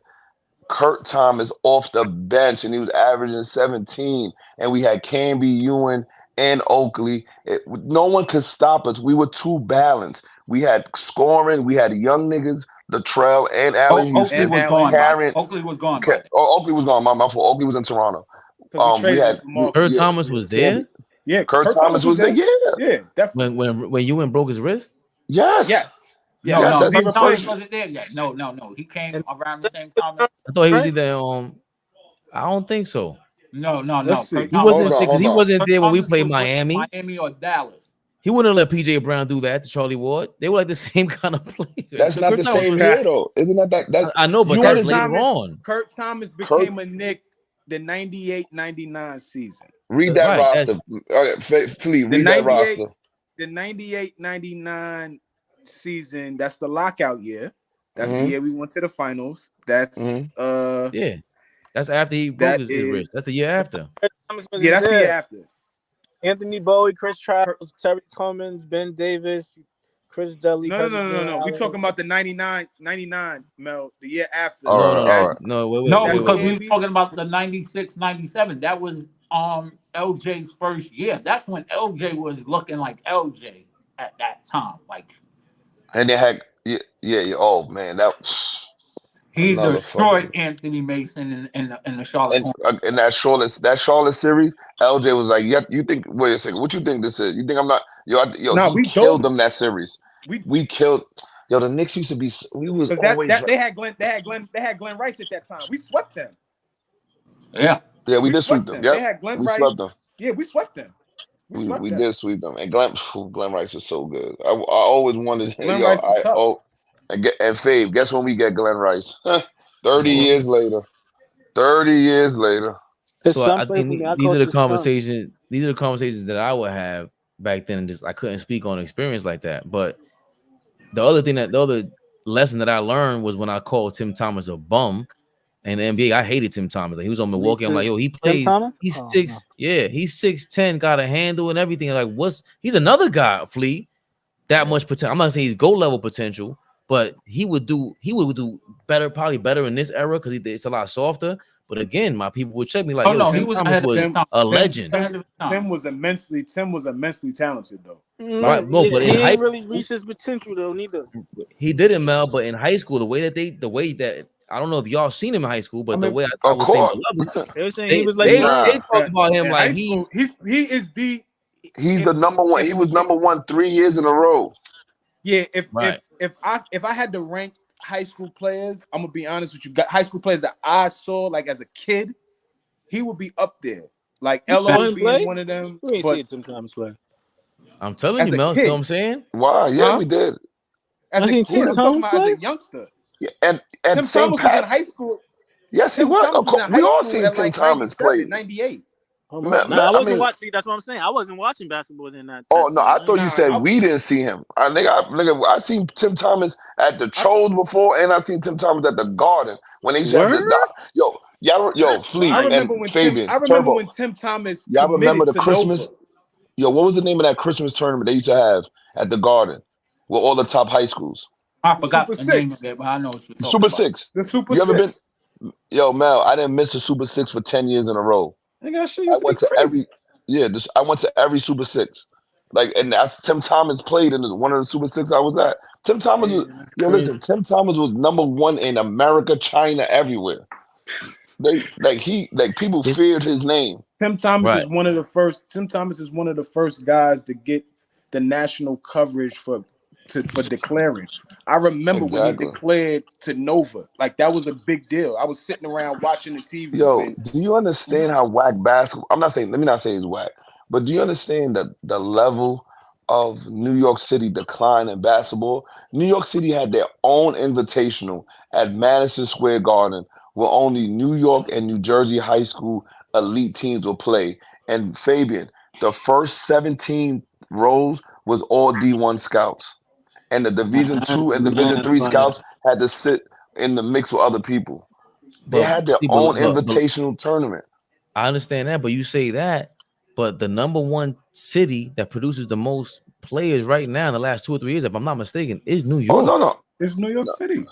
J: Kurt Thomas off the bench and he was averaging 17. And we had Camby, Ewing, and Oakley. No one could stop us. We were too balanced. We had scoring. We had young niggas, Latrell and Allen
B: Oakley
J: Houston,
B: was
C: Allen,
B: gone by
J: Karen.
B: Oakley was gone by then.
J: Oakley was gone. My fault. Oakley was in Toronto.
C: because we
J: We
C: traded him
J: had
C: for Marcus.
A: Kurt
J: yeah,
A: Thomas was
J: Camby.
A: there
C: Yeah,
J: Kurt Thomas was there. Yeah.
C: Yeah, definitely.
A: when you and broke his wrist.
J: Yes.
B: No,
J: Yes.
B: no,
J: That's
B: Kurt
J: even
B: Thomas
J: first.
B: wasn't there yet. No. He came
D: And
B: around the same time.
A: I thought he was
D: right?
A: either I don't think so.
B: No.
H: Let's see.
B: Kurt
A: He
B: Thomas
A: wasn't
B: was
A: there because
J: Hold
A: he
J: on.
A: wasn't
B: Kurt
A: there when we
B: Thomas
A: played
B: was with
A: Miami.
B: Miami or Dallas.
A: He wouldn't have let PJ Brown do that to Charlie Ward. They were like the same kind of player.
J: That's not
A: Kurt
J: the
A: Thomas
J: same
A: was,
J: year though. Isn't that
A: I know, but
H: You
A: that's
H: Kurt
A: later
H: Thomas.
A: on.
H: Kurt Thomas
J: Kurt?
H: became a Knick the 98-99 season.
J: Read that
A: Right.
J: roster. Okay, Flea,
H: The
J: read that
H: 98,
J: roster.
H: the 98-99 season. That's the lockout year. That's the
J: Mhm.
H: year we went to the finals. That's
J: Mhm.
A: Yeah. That's after he broke
H: that
A: his
H: is
A: wrist. That's the year after.
D: Chris Thomas
H: yeah.
D: wasn't
H: That's the year
D: there.
H: after.
D: Anthony Bowie, Chris
H: Kurt-
D: Charles, Terry Cummins, Ben Davis, Chris Dudley.
H: No. We
D: Allen.
H: talking about the 99, Mel. The year after.
J: All right, all right.
A: No.
B: No,
H: That's the
B: because we
H: year
B: was talking about the 96, 97. That was LJ's first year. That's when LJ was looking like LJ at that time. Like
J: And they had yeah. Oh man, that
B: he
J: another
B: destroyed
J: fucking
B: Anthony Mason in the Charlotte Hornets.
J: and in that Charlotte series, LJ was like, "Yep, you think? Wait a second, what you think this is? You think I'm not?
H: No,
J: he
H: we
J: killed
H: dope.
J: them that series.
H: We
J: We killed. Yo, the Knicks used to be. We was
H: because
J: always.
H: that they had Glenn Rice at that time. We swept them.
B: Yeah.
J: Yeah, we
H: We
J: did sweep
H: swept
J: them.
H: them.
J: Yep,
H: They had Glenn
J: we swept
H: Rice.
J: them.
H: Yeah, we swept them. We swept
J: We
H: them.
J: did sweep them. And Glenn Rice is so good. I always wanted.
H: Glenn Rice was tough.
J: And Fave. Guess when we get Glenn Rice? 30
A: Yeah.
J: years later. 30 years later.
D: His
A: So
D: son
A: I
D: played for me. I
A: think these are
D: coached
A: the
D: his son.
A: conversations. These are the conversations that I would have back then, and just I couldn't speak on experience like that. But the other lesson that I learned was when I called Tim Thomas a bum. And the NBA, I hated Tim Thomas. Like, he was on
D: Me
A: Milwaukee. I'm like,
D: too.
A: yo, he
D: Tim
A: plays.
D: Thomas?
A: He's
D: Oh,
A: six. Yeah, he's 6'10", got a handle and everything. Like, he's another guy, Flea. That much potential. I'm not saying he's goal level potential, but he would do better, probably better in this era because it's a lot softer. But again, my people would check me like,
B: Oh
A: yo,
B: no, he
A: Tim
B: was
A: Thomas
B: ahead of his
A: was
B: time.
A: a legend.
B: Ahead of his time.
H: Tim was immensely talented though.
A: Right, no, but
D: he
A: in high
D: ain't really
A: school,
D: reached his potential though, neither.
A: he didn't, Mel. But in high school, the way that I don't know if y'all seen him in high school, but
H: I
A: the
H: mean,
A: way I
J: Of
A: would say
J: course.
A: beloved,
D: They were saying he
A: they
D: was like
A: they,
J: Nah.
A: they talk about him
H: in
A: like
H: high school, he is the
J: He's the number one. He was number one 3 years in a row.
H: yeah.
A: Right.
H: If I had to rank high school players, I'm gonna be honest with you. High school players that I saw like as a kid, he would be up there. Like
D: You saw
H: LO
D: him
H: being
D: play?
H: one of them.
D: You ain't
H: But
D: seen Tim Thomas play.
A: I'm telling
H: as
A: you,
H: a
A: Mel. See
H: kid,
A: what I'm saying?
J: Wow. Yeah,
H: Huh?
J: we did.
H: as
D: I
H: a
D: seen
H: kid,
D: Tim
H: I'm talking
D: Thomas
H: about as
D: play?
H: a youngster.
J: Yeah, and
H: Tim
J: St.
H: Thomas was in
J: Pat's.
H: high school.
J: Yes, he
H: Tim
J: was.
H: Thomas
J: Of
H: was in
J: course, we
H: high
J: all
H: school
J: seen
H: at
J: Tim
H: like
J: Thomas play.
H: 97, 98.
D: Nah, I wasn't
J: mean,
D: watching. That's what I'm saying. I wasn't watching basketball then. That
J: oh no,
D: season.
J: I thought you said
H: Nah,
J: we didn't see him. I seen Tim Thomas at the Trolls before, and I seen Tim Thomas at the Garden when they used to have
D: Word?
J: yo, Fleet
H: I remember
J: and
H: when
J: Fabian
H: Tim
J: Turbo.
H: Thomas
J: Y'all remember
H: committed
J: the
H: to Nova.
J: Christmas? Yo, what was the name of that Christmas tournament they used to have at the Garden with all the top high schools?
B: I
H: The
B: forgot
H: Super
B: the name of
H: Six.
B: it, but I know what you're talking
J: Super
B: about.
J: Six.
H: The Super
J: You ever been?
H: Six.
J: Yo, Mel, I didn't miss a Super Six for 10 years in a row.
H: Nigga, that shit
J: I
H: used to be
J: went to
H: crazy.
J: I went to every Super Six. Tim Thomas played in one of the Super Six I was at. Tim Thomas was,
D: Damn, that's
J: yo,
D: crazy.
J: listen, Tim Thomas was number one in America, China, everywhere. People feared his name.
H: Tim Thomas
A: Right.
H: is one of the first. Tim Thomas is one of the first guys to get the national coverage for declaring. I remember when he
J: Exactly.
H: declared to Nova. Like that was a big deal. I was sitting around watching the TV.
J: Yo,
H: when,
J: do you understand how whack basketball? Let me not say it's whack, but do you understand the level of New York City decline in basketball? New York City had their own invitational at Madison Square Garden where only New York and New Jersey high school elite teams will play. And Fabian, the first 17 rows was all D1 scouts. And the Division II and Division III scouts had to sit in the mix with other people. They had their own invitational tournament.
A: I understand that, but you say that, but the number one city that produces the most players right now in the last 2 or 3 years, if I'm not mistaken, is New York.
J: Oh no.
H: it's New York City.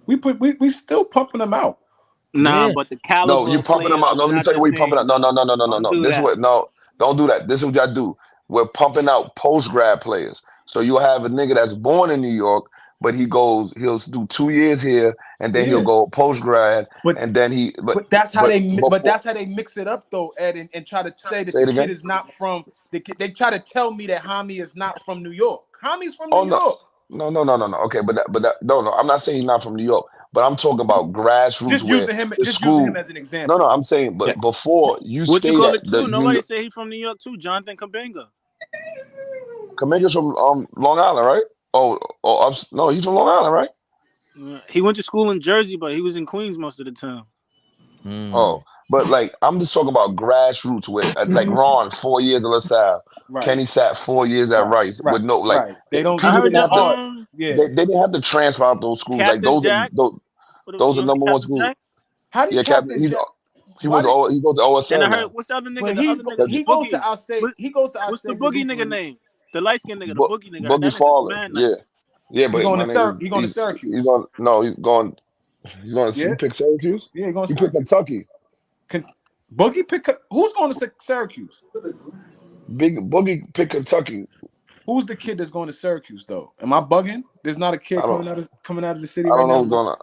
H: We still pumping them out.
D: Nah,
A: Yeah.
D: but the caliber.
J: No, you pumping them out. No, let me tell you what you pumping out. No.
D: Don't
J: This is
D: do
J: what don't do that. This is what y'all do. We're pumping out post-grad players. So you'll have a nigga that's born in New York, but he'll do 2 years here, and then he'll go post-grad, and then
H: But that's how they mix it up though, Ed, and try to say that the kid is not from the kid. They try to tell me that Hami is not from New York. Hami's from New York.
J: No. Okay, but no. I'm not saying he's not from New York. But I'm talking about grassroots
C: Just
J: where
C: using him.
J: the
C: Just using him
J: school.
C: as an example.
J: No, I'm saying,
A: Yeah.
J: but before you
G: What you
J: stayed
G: call
J: at
G: it
J: the
G: too?
J: New
G: Nobody
J: York,
G: say he from New York too. Jonathan Kaminga.
J: Kaminga's from Long Island, right? No, he's from Long Island, right?
G: He went to school in Jersey, but he was in Queens most of the time.
J: Oh, but like I'm just talking about grassroots where like Ron 4 years at LaSalle,
C: Right.
J: Kenny sat 4 years at Rice with no like
C: They don't.
G: I
J: people
G: heard
J: didn't have
G: that.
J: to. They didn't have to transfer out those schools. Like
G: Captain Jack.
J: those
G: You
J: are
G: know
J: number one
G: Captain
J: schools.
G: Jack?
C: How did
J: Yeah, Captain.
C: Captain Jack?
J: He goes to OSL
G: And I
J: now.
G: heard what's the other nigga?
C: But
G: The other nigga,
C: he
G: the
C: goes
G: boogie.
C: to Alsay. He goes to Alsay.
G: What's the boogie nigga name? The light skinned nigga, the boogie nigga.
J: Boogie
G: That nigga's
J: Fowler.
G: mad
J: Yeah,
G: nice.
J: yeah, but
C: He going
J: my
C: to
J: nigga,
C: He going to Syracuse.
J: He's going. No, he's going. He's going to.
C: Yeah.
J: He picked Syracuse.
C: Yeah, he going to
J: He picked
C: Syracuse.
J: Kentucky.
C: Boogie pick. Who's going to Syracuse?
J: Boogie picked Kentucky.
C: Who's the kid that's going to Syracuse though? Am I bugging? There's not a kid coming out of the city
J: I
C: right
J: don't know
C: now.
J: who's going.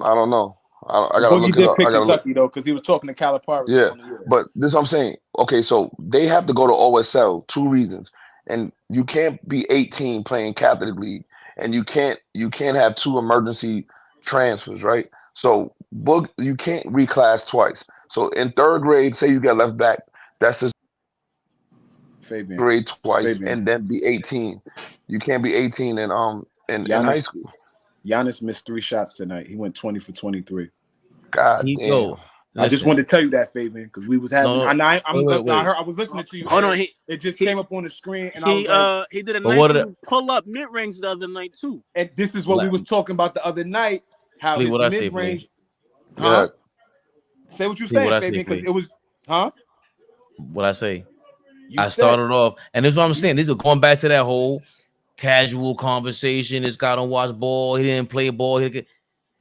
J: I don't know. I gotta
C: Boogie
J: look it
C: did
J: up.
C: pick Kentucky though because he was talking to Calipari.
J: Yeah, but this is what I'm saying. Okay, so they have to go to OSL. 2 reasons, and you can't be 18 playing Catholic League, and you can't have 2 emergency transfers, right? So you can't reclass twice. So in 3rd grade, say you get left back, that's just
C: Fabian.
J: grade twice, and then be 18. You can't be 18 in high school.
C: Giannis missed 3 shots tonight. He went 20 for 23.
J: God damn.
C: I just wanted to tell you that, Fabian, because we was having. I was listening to you.
G: Hold on,
C: it just came up on the screen, and I was like,
G: he did a nice pull up mid range the other night too.
C: And this is what we was talking about the other night. How his mid range.
J: Huh?
C: Say what you saying, Fabian, because it was.
A: What I say? I started off, and this is what I'm saying. This is going back to that whole casual conversation. This guy don't watch ball. He didn't play ball.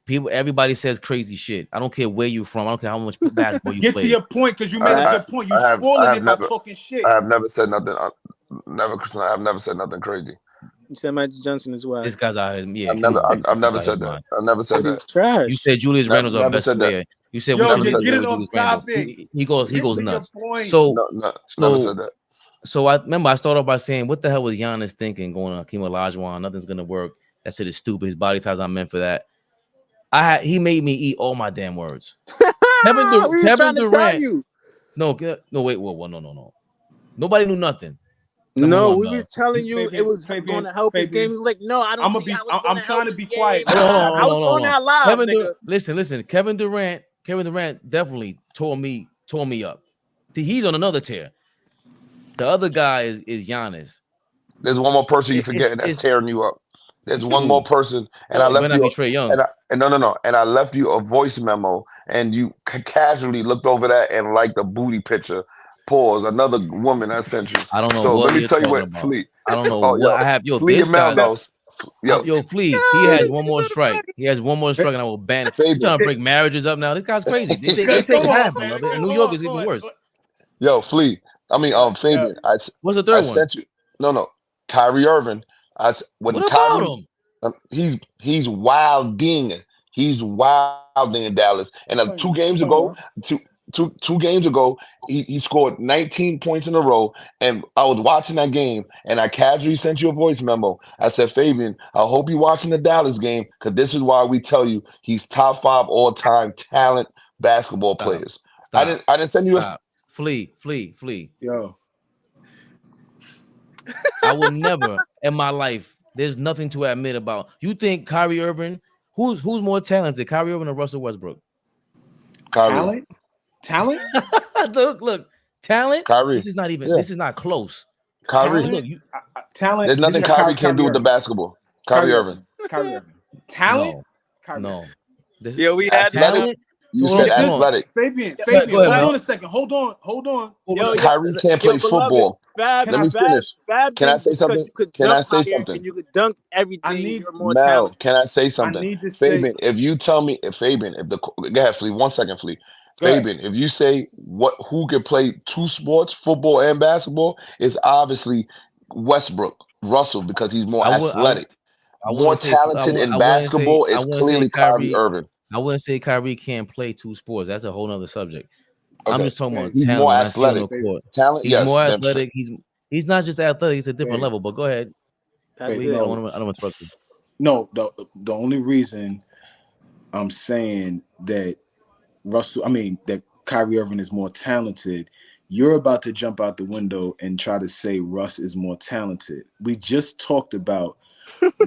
A: Everybody says crazy shit. I don't care where you're from. I don't care how much basketball you play.
C: Get to your point, because you made a good point. You spoiling it by talking shit.
J: I have never said nothing. I've never said nothing crazy.
G: You said Magic Johnson as well.
A: This guy's out of
J: I've never said that. I've never said that.
G: Trash.
A: You said Julius Randle's our best player. You said we should get it off topic. He goes nuts. So
J: never said that.
A: So I remember I started off by saying, what the hell was Giannis thinking going on Hakeem Olajuwon? Nothing's gonna work. That shit is stupid. His body type's not meant for that. He made me eat all my damn words. Kevin Durant. No, wait, no. Nobody knew nothing.
G: We was telling you it was going to help his game. He was like, no, I don't.
C: I'm trying to be quiet.
G: I was on that live, nigga.
A: Listen. Kevin Durant definitely tore me up. He's on another tier. The other guy is Giannis.
J: There's one more person you forgetting that's tearing you up. There's one more person, and I left you.
A: Trae Young.
J: And I left you a voice memo, and you casually looked over that and liked the booty picture. Pause. Another woman I sent you.
A: I don't know.
J: So
A: what
J: let me tell you what
A: about.
J: Fleet.
A: I don't know what I have.
J: Fleet and Meldos.
A: Yo, Fleet. He has one more strike. And I will ban it. He's trying to break marriages up now. This guy's crazy. They take half, beloved. In New York is even worse.
J: Yo, Fleet. Fabian.
A: What's the third one?
J: Sent you. No. Kyrie Irving.
A: What about him?
J: He's wilding. He's wilding in Dallas. And 2 games ago, two games ago, he scored 19 points in a row. And I was watching that game, and I casually sent you a voice memo. I said, Fabian, I hope you're watching the Dallas game, because this is why we tell you he's top 5 all-time talent basketball players. I didn't send you a
A: Flee.
C: Yo.
A: I will never in my life. There's nothing to admit about. You think Kyrie Irving? Who's more talented, Kyrie Irving or Russell Westbrook?
J: Kyrie.
C: Talent?
A: Look, talent.
J: Kyrie.
A: This is not even. This is not close.
J: Kyrie.
C: Talent.
J: There's nothing Kyrie can't do with the basketball. Kyrie Irving.
C: Talent?
A: No.
G: Yeah, we had
A: talent.
J: You said athletic.
C: Fabian, hold on a second. Hold on.
J: Kyrie can't play football. Let me finish. Can I say something? Can I say something?
G: You could dunk everything.
J: Mel, can I say something?
C: Fabian,
J: if you tell me, go ahead, Flea. 1 second, Flea. Fabian, if you say who can play 2 sports, football and basketball, it's obviously Russell, because he's more athletic. More talented in basketball is clearly Kyrie Irving.
A: I wouldn't say Kyrie can't play 2 sports. That's a whole nother subject.
J: Okay.
A: I'm just talking about
J: he's
A: talent.
J: More athletic. Talent,
A: he's more athletic. He's not just athletic. He's a different level. But go ahead. I don't want to interrupt you.
C: No, the only reason I'm saying that that Kyrie Irving is more talented. You're about to jump out the window and try to say Russ is more talented. We just talked about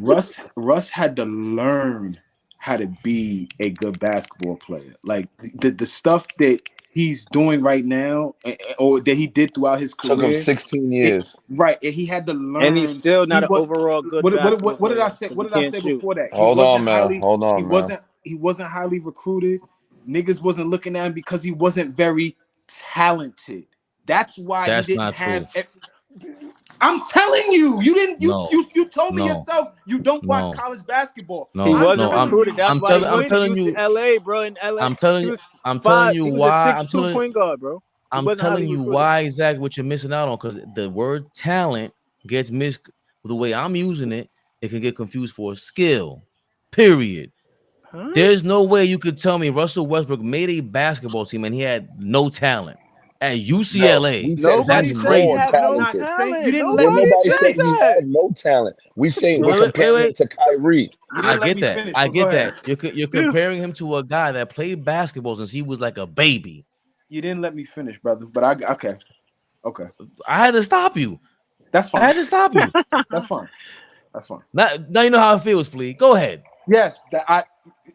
C: Russ had to learn how to be a good basketball player. Like the stuff that he's doing right now, or that he did throughout his
J: Took him
C: career,
J: 16 years.
C: he had to
G: And he's
C: learn.
G: still
C: He
G: not an
C: was
G: overall good basketball
C: what did I
G: player
C: say?
G: because
C: What
G: he
C: did I
G: can't
C: say
G: shoot.
C: before that?
J: Hold on, man. Hold on, man.
C: He wasn't highly recruited. Niggas wasn't looking at him because he wasn't very talented. That's why he
A: That's
C: didn't
A: not
C: have.
A: true.
C: I'm telling you, you didn't.
A: No,
C: You told me
A: no,
C: yourself you don't watch
A: no,
C: college basketball.
G: He
A: no,
C: I'm
A: no.
G: wasn't
C: telling
G: recruited.
C: you,
G: That's why he
A: I'm
G: went to
A: telling you,
G: UCLA, bro. In LA, he was
A: I'm telling you
G: He was a
A: why.
G: 6'2" point guard, bro. He
A: I'm
G: wasn't highly
A: telling you
G: recruited.
A: why exactly what you're missing out on, because the word talent gets missed the way I'm using it. It can get confused for skill. Period.
G: Huh?
A: There's no way you could tell me Russell Westbrook made a basketball team and he had no talent at
J: No,
A: UCLA.
J: we said
G: Nobody
A: That's
J: he's
G: said he
J: more
A: crazy.
G: had
C: I'm
G: no
C: not
J: talented.
C: saying you
G: talent.
C: didn't
J: Well,
C: let me
G: Nobody
J: nobody
G: said
J: said
C: finish.
J: he
G: that.
J: had no talent. We're saying we're
A: Wait, wait,
J: comparing him
A: wait.
J: to Kyrie.
C: You
A: I
C: didn't let
A: get
C: me
A: that.
C: finish.
A: I
C: But go
A: get
C: ahead.
A: that. You're comparing him to a guy that played basketball since he was like a baby.
C: You didn't let me finish, brother. But okay.
A: I had to stop you.
C: That's
A: I
C: fine.
A: had to stop you.
C: That's fine. That's fine.
A: Now you know how it feels, Flea. Go ahead.
C: Yes, that I.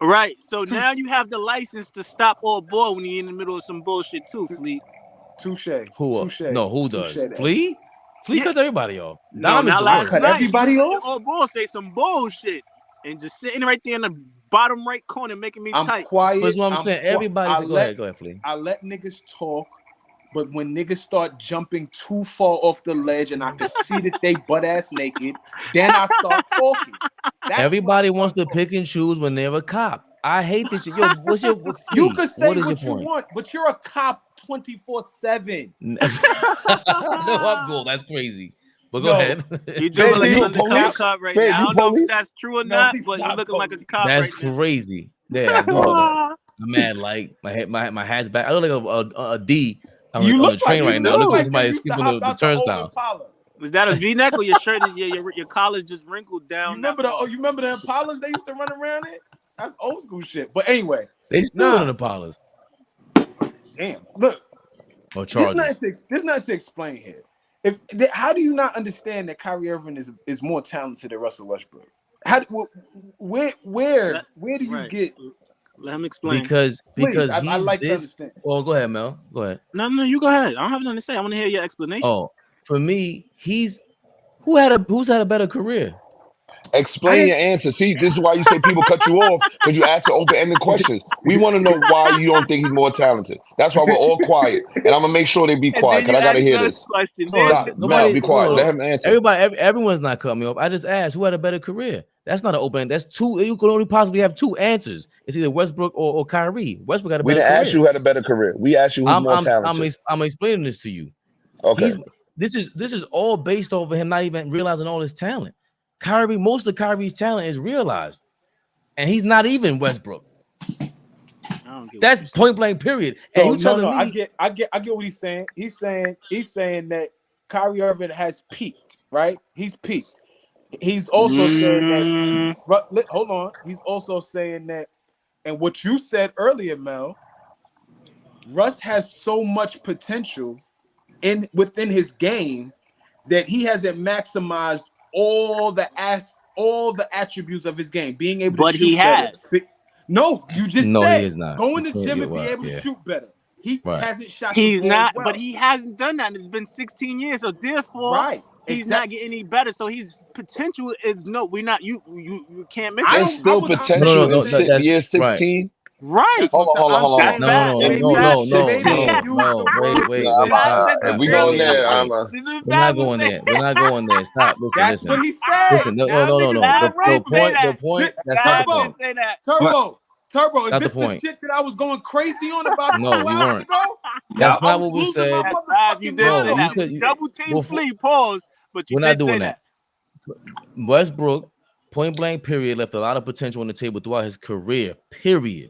G: Right. So
C: Touche.
G: now you have the license to stop all ball when you're in the middle of some bullshit too, Fleet.
C: Touche.
A: Who?
C: Touche.
A: No, who
C: Touche.
A: does?
C: That.
A: Flea? Flea
G: Yeah.
A: cuts everybody off.
G: No,
A: Dom is
G: not
A: the
C: I
G: last
A: worst.
C: cut
G: night. You
C: everybody
G: let your
C: off.
G: old ball say some bullshit and just sitting right there in the bottom right corner making me
C: I'm
G: tight.
A: But
C: quiet.
A: that's what I'm saying. Everybody
C: I
A: said, go
C: let
A: ahead, Flea.
C: niggas talk, but when niggas start jumping too far off the ledge and I can see that they butt ass naked, then I start talking. That's when I
A: Everybody wants
C: start
A: to
C: talking.
A: pick and choose when they're a cop. I hate this shit. Yo, what's your
C: You
A: Flea?
C: could
A: What
C: say
A: is your
C: what you
A: point?
C: want, but you're a cop 24/7.
A: No, I'm cool. That's crazy. But go
C: No,
A: ahead.
G: You do
J: Fed,
G: look
J: do
G: like an
J: you
G: undercover
J: police?
G: cop right
J: Fed,
G: now. I
J: you
G: don't know if
J: police?
G: that's true or
C: no,
G: not,
C: he's
G: but you
C: not
G: looking like a
C: police.
G: cop
A: That's
G: right now.
A: crazy. Yeah, I do look like. I'm mad. Like my hat's back. I look like a D
C: You
A: on the
C: look like
A: train
G: You
A: right
C: you
A: now.
C: look
A: Look
G: do.
A: like
C: like they
A: somebody
C: used to
A: skipping
C: hop
A: the
C: out the old
A: turnstile.
C: Impala.
G: Was that a V-neck or your shirt? Your collar just wrinkled down
C: You
G: that
C: remember
G: far?
C: you remember the Impalas they used to run around it? That's old school shit. But anyway,
A: They still in
C: nah,
A: the Impalas
C: damn. Look,
A: or
C: there's nothing
A: Chargers.
C: to explain here. How do you not understand that Kyrie Irving is more talented than Russell Westbrook? Where
G: Let,
C: do you
G: right.
C: get?
G: Let him explain.
A: Because
C: Please, I
A: he's
C: like to
A: this.
C: understand.
A: Oh, go ahead, Mel. Go ahead.
G: No, you go ahead. I don't have nothing to say. I want to hear your explanation.
A: Oh, for me, who's had a better career?
C: I
J: Explain
C: didn't.
J: your answer. See, this is why you say people cut you off because you ask open-ended questions. We want to know why you don't think he's more talented. That's why we're all quiet, and I'm gonna make sure they be
G: And
J: quiet
G: then
J: because
G: you
J: I gotta
G: ask
J: hear
G: us
J: this.
G: questions.
A: No,
J: Stop, Mel. Be
A: nobody.
J: quiet.
A: No,
J: Let him answer.
A: everyone's not cutting me off. I just asked who had a better career. That's not an open. That's two. You could only possibly have two answers. It's either Westbrook or Kyrie. Westbrook had a
J: We
A: better
J: didn't ask
A: career.
J: you who had a better career. We asked you who's more talented.
A: I'm explaining this to you.
J: Okay.
A: This is all based over him not even realizing all his talent. Most of Kyrie's talent is realized, and he's not even Westbrook.
G: I don't get what
A: That's
G: you're saying.
A: point blank. Period. And
C: So
A: you telling
C: no, I
A: me
C: get what he's saying. He's saying that Kyrie Irving has peaked, right? He's peaked. He's also saying that. Hold on. He's also saying that, and what you said earlier, Mel. Russ has so much potential within his game that he hasn't maximized all the attributes of his game, being able to
G: But he
C: shoot better.
G: has.
C: No, you just
A: no, he
C: said
A: is not.
C: go in
A: You
C: the
A: can't
C: gym
A: get
C: and be
A: what?
C: able to
A: Yeah,
C: shoot better. He
A: right.
C: hasn't shot the
G: He's
C: ball
G: not,
C: well.
G: but he hasn't done that. It's been 16 years, so therefore
C: Right.
G: he's not getting any better. So his potential is no. We're not. You can't make
C: I
J: There's
G: that.
C: don't. I
J: still
C: was. I'm
J: potential in
C: saying.
A: That's
J: year
A: right.
J: 16.
G: Right.
C: That's what I'm saying. I'm
J: Hold
G: That's
J: on.
C: saying.
G: fact. This is
J: In year
G: fact.
C: Maybe
J: 16.
C: use the word.
A: Wait.
G: This is
A: Stop.
G: fact. This
J: If
G: is
J: we
G: fact.
J: going there,
G: This is
A: We're not
G: Fab was
A: going
G: saying.
A: there. We're not going there. Stop.
C: That's what
A: Listen.
C: he said.
A: Listen.
C: Now niggas
A: No.
G: Fab
C: right.
G: did say that.
A: The point. That's not the
G: Fab
C: Turbo.
G: did
A: point.
G: say that.
C: Turbo. Is
A: Not the
C: this the
A: point.
C: shit that I was going crazy on about
A: No,
C: 2
A: you
C: hours
A: weren't.
C: ago?
A: That's
C: I
A: not
C: was
A: what was
C: losing my
A: said.
G: That's Fab. You
C: motherfucking
G: did
C: mind
G: say
A: No, you
C: over
G: that.
C: this
A: said
C: shit.
G: Double team
A: before.
G: flea. Pause. But you
A: We're not
G: did say
A: doing
G: that.
A: that. Westbrook, point blank, period, left a lot of potential on the table throughout his career. Period.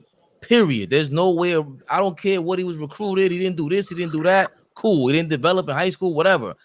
A: There's no way. I don't care what he was recruited. He didn't do this. He didn't do that. Cool. He didn't develop in high school. Whatever.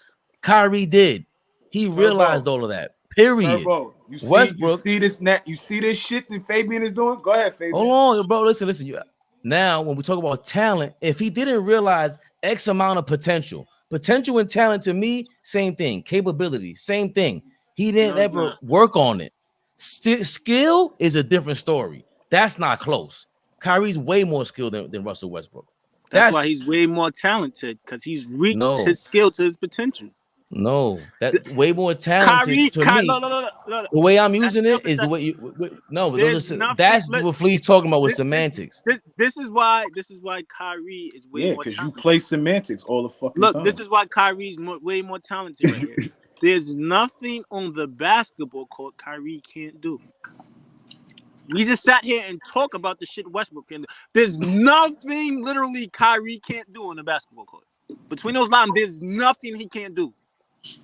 A: Kyrie did. He realized
C: Turbo.
A: all of that. Period.
C: Turbo, you
A: Westbrook.
C: see this net? You see this shit that Fabian is doing? Go ahead, Fabian.
A: Hold on, bro. Listen. Now, when we talk about talent, if he didn't realize X amount of potential and talent to me, same thing. Capability, same thing. He didn't ever work on it. Skill is a different story. That's not close. Kyrie's way more skilled than Russell Westbrook.
G: That's why he's way more talented, because he's reached his skill to his potential.
A: No, that's way more talented to me.
G: No.
A: The way I'm using it is the way you. No, but that's what Flea's talking about with semantics.
G: This is why Kyrie is way more
C: because
G: talented.
C: you play semantics all the fucking time.
G: Look, this is why Kyrie's way more talented right here. There's nothing on the basketball court Kyrie can't do. We just sat here and talk about the shit Westbrook can do. There's nothing literally Kyrie can't do on the basketball court. Between those lines, there's nothing he can't do.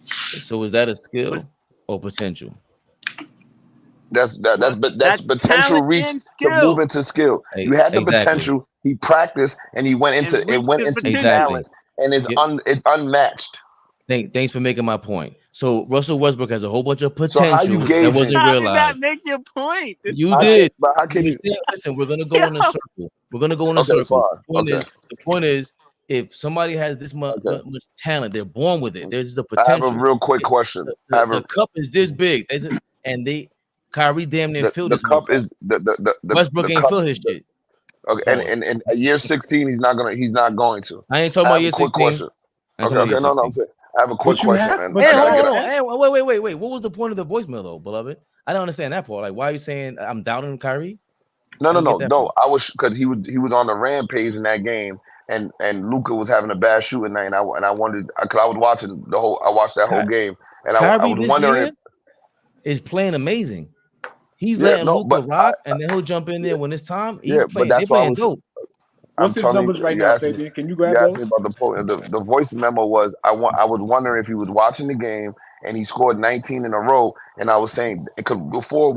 A: So is that a skill or potential?
J: That's potential reach to move into skill. You had the potential. He practiced and he went into talent, and it's unmatched.
A: Thanks for making my point. So Russell Westbrook has a whole bunch of potential
J: that
A: wasn't
G: How
A: realized.
G: did that make your point?
A: You did. But how can you listen? We're gonna go in a circle. We're gonna go in a circle. The point is, if somebody has this much talent, they're born with it. There's the potential.
J: I have a real quick question.
A: The cup is this big, and Kyrie damn near filled this
J: cup. Is
A: Westbrook ain't fill his shit.
J: Okay, and year 16, he's not going to.
A: I ain't talking about year 16.
J: Okay, no. I have a quick question.
A: Hey, wait. What was the point of the voicemail, though, beloved? I don't understand that part. Like, why are you saying I'm doubting Kyrie?
J: No. I was because he was on the rampage in that game, and Luka was having a bad shooting night, and I wondered because I was watching I watched that whole game, and I was wondering.
A: Is playing amazing. He's letting Luka rock, and then he'll jump in there when it's time. He's playing. They're playing dope.
C: What's his numbers right now, Fabian? Can you grab those?
J: About the voice memo was I was wondering if he was watching the game and he scored 19 in a row, and I was saying because before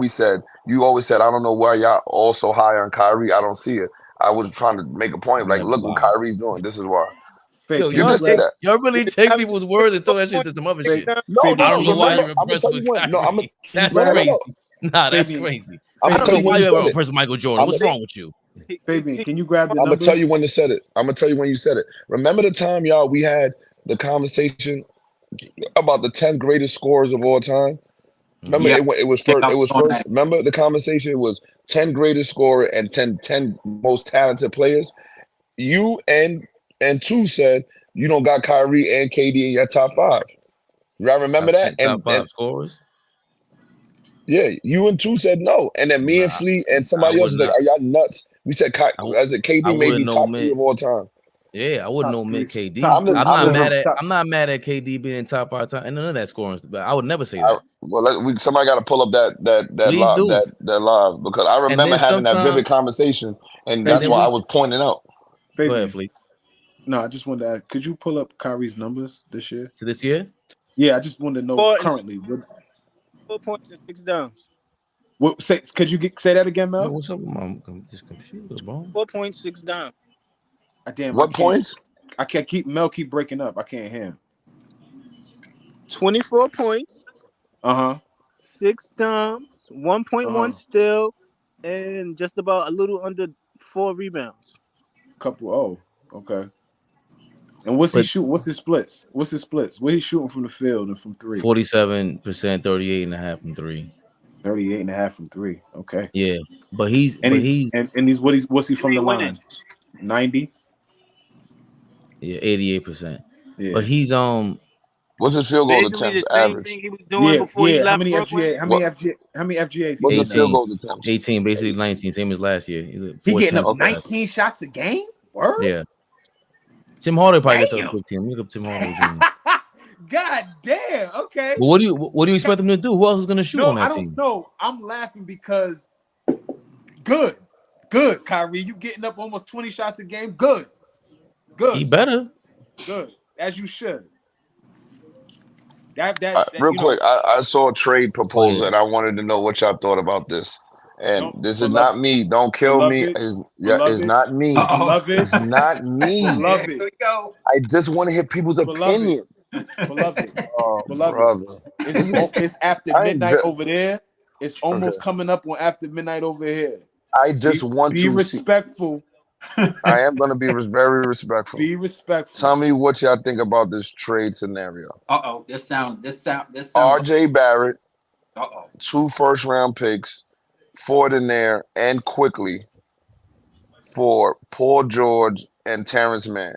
J: you always said I don't know why y'all all so high on Kyrie. I don't see it. I was trying to make a point like look what Kyrie's doing. This is why.
A: Yo, y'all really take people's words and throw that shit to some other shit.
J: No,
A: I don't know why you're impressed with Kyrie. That's crazy. Nah, that's crazy. I don't know why you're impressed with Michael Jordan. What's wrong with you?
C: Fabian, can you grab the
J: numbers? I'm gonna tell you when to set it. I'm gonna tell you when you said it. Remember the time, y'all, we had the conversation about the 10 greatest scorers of all time? Remember it was first. Remember the conversation? It was 10 greatest scorer and 10 most talented players. You and two said you don't got Kyrie and KD in your top 5. Y'all remember that?
A: Top 5 scorers?
J: Yeah, you and two said no. And then me and Flea and somebody else was like, are y'all nuts? We said KD may be top 3 of all time.
A: Yeah, I wouldn't omit KD. I'm not mad at KD being top 5 time and none of that scoring, but I would never say that.
J: Somebody got to pull up that live because I remember having that vivid conversation, and that's why I was pointing out.
A: Go ahead, Flea.
C: No, I just wanted to ask, could you pull up Kyrie's numbers this year?
A: To this year?
C: Yeah, I just wanted to know currently.
G: 4 points and 6 downs.
C: Could you say that again, Mel?
A: What's up with this computer, bro?
G: 4.6 down.
C: Damn,
J: what points?
C: I can't Mel keep breaking up. I can't hear him.
G: 24 points. 6 downs, 1.1 steal, and just about a little under 4 rebounds.
C: Okay. And what's he shoot? What's his splits? What he's shooting from the field and from 3?
A: 47%, 38.5 from 3.
C: 38.5 from 3. Okay.
A: Yeah, but he's
C: what's he from the line? 90.
J: Yeah,
A: 88%.
C: Yeah.
A: But he's
J: what's his field goal attempts average?
G: Thing he was doing before he left.
C: How many FGAs?
J: What's his field goal attempts?
A: 18, basically 19, same as last year.
C: He getting up 19 shots a game. Word?
A: Yeah. Tim Hardaway probably gets up 15. Look up Tim Hardaway.
C: God damn. Okay.
A: Well, what do you expect him to do? Who else is going to shoot on that team?
C: No, I'm laughing because good, Kyrie. You getting up almost 20 shots a game. Good.
A: He better.
C: Good, as you should.
J: Real quick, I saw a trade proposal and I wanted to know what y'all thought about this. And this is not me. Don't kill me. It's not me.
C: Love it.
J: It's not me.
C: Love it.
J: I just want to hear people's opinion.
C: beloved,
J: Oh,
C: beloved.
J: brother. This is,
C: It's after
J: I ain't
C: midnight
J: just,
C: over there. It's
J: okay.
C: almost coming up on after midnight over here.
J: I just
C: Be
J: want
C: be
J: to see.
C: respectful.
J: I am going to be very respectful.
C: Be respectful.
J: Tell me what y'all think about this trade scenario.
B: Uh-oh. This sounds
J: R.J. Barrett,
B: uh-oh.
J: 2 first-round picks, Ford in there, and quickly for Paul George and Terrence Mann.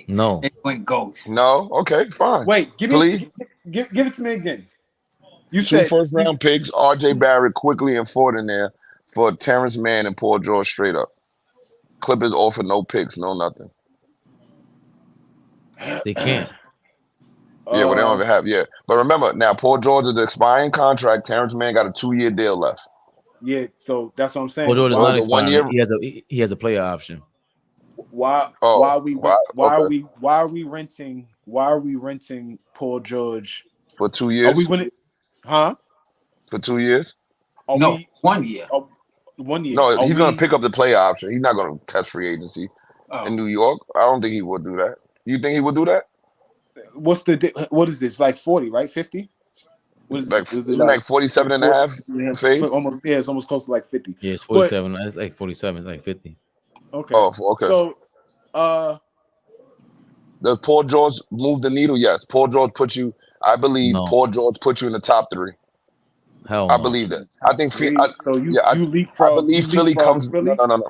A: No.
B: It went ghost.
J: No? Okay, fine.
C: Wait, give
J: Philly,
C: it to me again. You
J: 2
C: said
J: first-round picks, R.J. Barrett quickly and Ford in there for Terrence Mann and Paul George straight up. Clippers offer no picks, no nothing.
A: They can't.
J: Yeah, well, they don't even have, yeah. But remember, now Paul George is the expiring contract. Terrence Mann got a 2-year deal left.
C: yeah, so that's what I'm saying.
A: Paul George is
J: So
A: not
J: the 1
A: expiring.
J: year,
A: He has a player option.
C: Why
J: oh, wow, okay,
C: are we renting Paul George?
J: for 2
C: Are we
J: years,
C: winning? Huh?
J: for 2 years.
C: Are
B: No,
C: we
B: 1 year.
C: 1 year?
J: No,
C: Are
J: he's going to
C: we
J: pick up the player option. He's not going to test free agency in
B: Oh.
J: New York. I don't think he would do that. You think he would do that?
C: what is this? Like 40, right? 50? What is
J: Like,
C: is it
J: isn't
C: like
J: like 47 and a
C: 40?
J: half
C: Yeah,
J: fade?
C: almost, yeah, it's almost close to like 50.
A: Yeah, it's
C: But
A: 47. It's like 47. It's like 50.
C: okay.
J: Oh, okay.
C: So
J: Does Paul George move the needle? Yes. Paul George put you, I believe
A: No.
J: Paul George put you in the top 3.
A: Hell
J: I
A: no.
J: believe that. I think,
C: so
J: yeah, I believe Philly comes,
C: Philly?
J: no.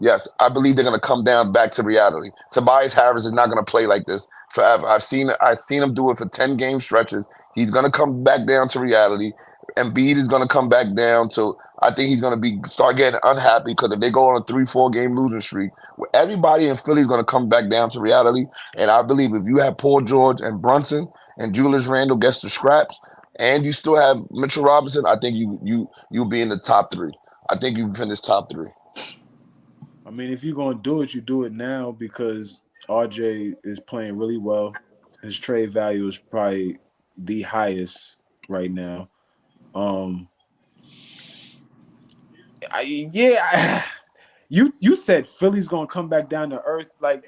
J: Yes, I believe they're going to come down back to reality. Tobias Harris is not going to play like this forever. I've seen him do it for 10 game stretches. He's going to come back down to reality. Embiid is going to come back down to, I think he's going to start getting unhappy because if they go on a 3-4 game losing streak, everybody in Philly is going to come back down to reality. And I believe if you have Paul George and Brunson and Julius Randle gets the scraps, and you still have Mitchell Robinson, I think you'll be in the top 3. I think you finish top 3.
C: I mean, if you're gonna do it, you do it now because RJ is playing really well. His trade value is probably the highest right now. You said Philly's gonna come back down to earth. Like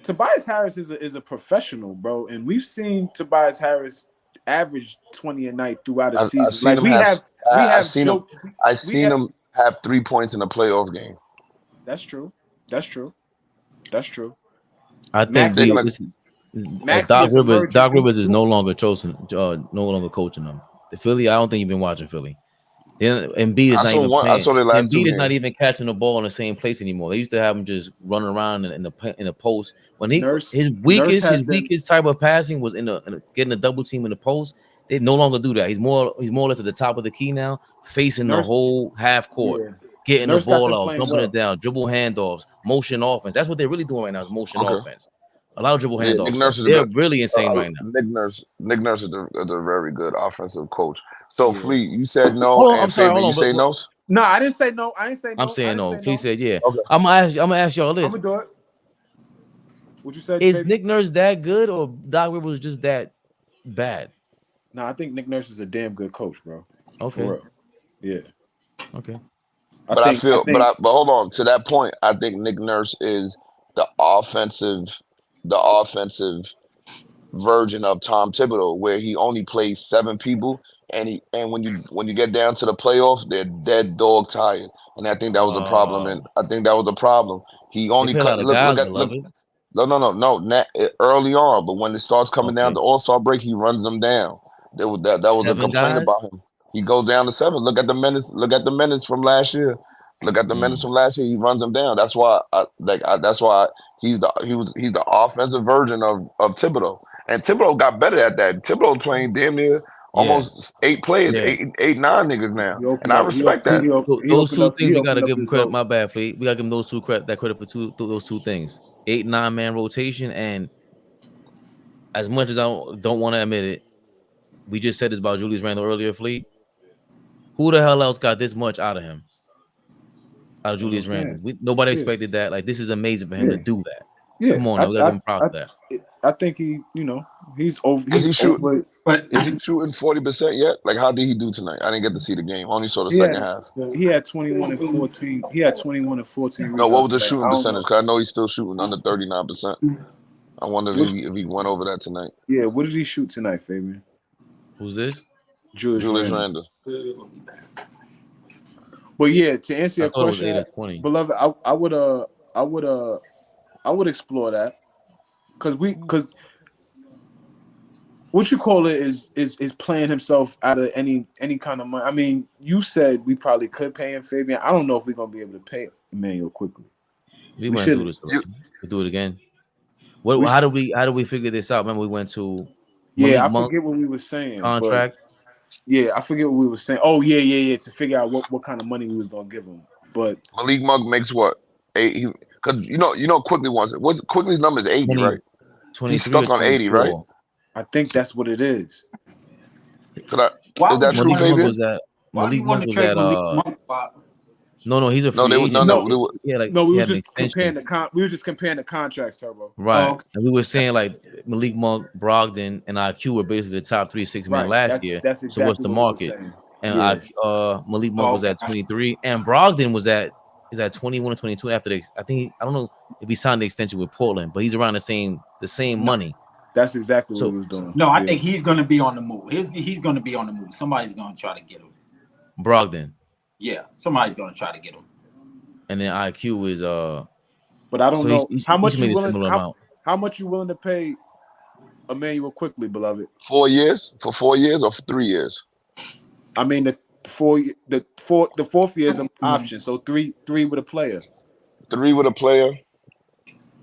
C: Tobias Harris is a professional, bro, and we've seen Tobias Harris average 20 a night throughout a
J: I've
C: season.
J: seen
C: Like
J: him have.
C: we
J: I've
C: have
J: seen him.
C: jokes.
J: I've
C: We
J: seen
C: have
J: him have 3 points in a playoff game.
C: That's true. That's true. That's true.
A: I think
J: They're gonna.
C: Maxi
A: Doc
C: is
A: Rivers.
C: emerging
A: Doc Rivers is
C: too.
A: no longer coaching them. The Philly. I don't think you've been watching Philly. Then Embiid is
J: I
A: not
J: saw
A: even
J: one. I
A: playing.
J: saw their last 2
A: Embiid is not
J: games.
A: even catching the ball in the same place anymore. They used to have him just running around in the post. When
C: Nurse
A: his
C: has them.
A: weakest type of passing was in getting a double team in the post. They no longer do that. He's more or less at the top of the key now, facing the
C: Nurse,
A: whole half court,
C: yeah.
A: getting the
C: Nurse got
A: ball
C: them
A: out,
C: playing
A: dumping
C: well.
A: it down, dribble handoffs, motion offense. That's what they're really doing right now is motion
J: Okay.
A: offense. A lot of dribble
J: Yeah, Nick
A: handoff
J: Nurse
A: stuff.
J: is a
A: They're
J: good.
A: really insane right now.
J: Nick Nurse is a very good offensive coach. So
C: Yeah.
J: Fleet, you said no,
A: Hold on,
J: and
A: I'm sorry.
J: Fabian,
A: Hold
J: you
A: on,
J: say no.
C: No, I didn't say no. I didn't say no.
A: I'm saying no.
C: Say
A: Please
C: no.
A: said yeah.
J: Okay.
A: I'm gonna ask y'all this.
C: I'm gonna do it. What you said?
A: Is
C: Fabian?
A: Nick Nurse that good or Doc Rivers just that bad?
C: No, I think Nick Nurse is a damn good coach, bro.
A: Okay.
C: For real. Yeah.
A: Okay.
J: But hold on. To that point, I think Nick Nurse is the offensive version of Tom Thibodeau, where he only plays 7 people, and when you get down to the playoffs, they're dead dog tired, and I think that was a problem. And I think that was a problem. He
A: They
J: only
A: play a lot
J: cut.
A: of
J: Look
A: guys,
J: at
A: beloved.
J: no. Early on, but when it starts coming down
A: Okay.
J: to All-Star break, he runs them down. That was a
A: 7
J: complaint
A: guys.
J: about him. He goes down to 7. Look at the minutes from last year. Look at the minutes from last year. He runs them down. That's why that's why he's the offensive version of Thibodeau. And Thibodeau got better at that. Thibodeau playing damn near almost 8 players,
A: Yeah.
J: 9 niggas now, and I respect that.
A: Those two things we gotta
C: opened up
A: give him
C: his
A: credit.
C: vote.
A: My bad, Fleet. We gotta give him those two credit for those two things. 8-9 man rotation, and as much as I don't want to admit it, we just said this about Julius Randle earlier, Fleet. Who the hell else got this much out of him? Out of
C: That's what
A: Julius
C: I'm saying.
A: Randle. Nobody
C: Yeah.
A: expected that. Like, this is amazing for him to do that.
C: Yeah.
A: Come on, now we gotta give him props for that.
C: I think he, he's over.
J: Is he
C: He's
J: shooting?
C: over.
B: But
J: Is he shooting 40% yet? Like, how did he do tonight? I didn't get to see the game. Only saw the
H: He
J: second
H: had
J: half.
H: he had 21 and 14. He had 21 and 14
J: No, what was
H: rebounds
J: the
H: tonight.
J: shooting
H: I don't
J: percentage?
H: know.
J: Because I know he's still shooting under 39%. I wonder
H: What,
J: if he went over that tonight.
H: yeah, what did he shoot tonight, Fabian?
A: Who's this?
H: Julius
J: Julius
H: Randle.
J: Randle.
H: But yeah, to answer
A: I
H: your
A: thought it was 8
H: question,
A: or 20.
H: beloved, I would explore that because what you call it is playing himself out of any kind of money. I mean, you said we probably could pay him, Fabian. I don't know if we're gonna be able to pay Emmanuel quickly.
A: We
H: We
A: went through
H: should.
A: this already. We'll do it again. What? How do we figure this out? Remember, we went to
H: Yeah,
A: Malik
H: I
A: Monk
H: forget what we were saying, but
A: contract.
H: yeah, I forget what we were saying. Oh yeah, to figure out what kind of money we was gonna give him. But
J: Malik Monk makes what? 8. Because quickly wants it. What's Quickly's number is 80,
A: 20,
J: right?
A: 23
J: He's
A: or
J: stuck on 80, right?
A: 24.
H: I think that's what it is.
B: why
J: Is
B: would
J: that
B: you
J: true,
A: Malik
B: want
A: Monk
J: Fabian?
A: was at
B: why do you
A: Malik
B: want
A: Monk
B: to
A: was
B: trade
A: at
B: Malik Monk?
A: no, he's a
J: No,
A: free agent.
J: no.
H: We
A: He
H: was
A: had an
H: just comparing
A: extension.
H: we were just comparing the contracts, Turbo.
A: Right.
B: Oh,
A: And we were saying like Malik Monk, Brogdon, and IQ were basically the top 3 6 men
H: Right.
A: last year.
H: That's
A: So what's
H: exactly
A: the
H: what we were
A: market?
H: saying.
A: And
H: Yeah.
A: Malik Monk was at 23, and Brogdon is at 21 or 22 after the. I don't know if he signed the extension with Portland, but he's around the same
B: no.
A: money.
H: That's exactly what
A: So
H: we was doing.
B: No, I
H: Yeah.
B: think he's going to be on the move. He's going to be on the move. Somebody's going to try to get him.
A: Brogdon,
B: Yeah, somebody's going to try to get him.
A: and then IQ is
H: But I don't
A: So
H: know
A: he's
H: how much
A: made
H: you
A: a
H: willing
A: similar amount.
H: how much you willing to pay Emmanuel quickly, beloved.
J: 4 years? For 4 years or for 3 years?
H: I mean the fourth year is an option, so three with a player.
J: 3 with a player.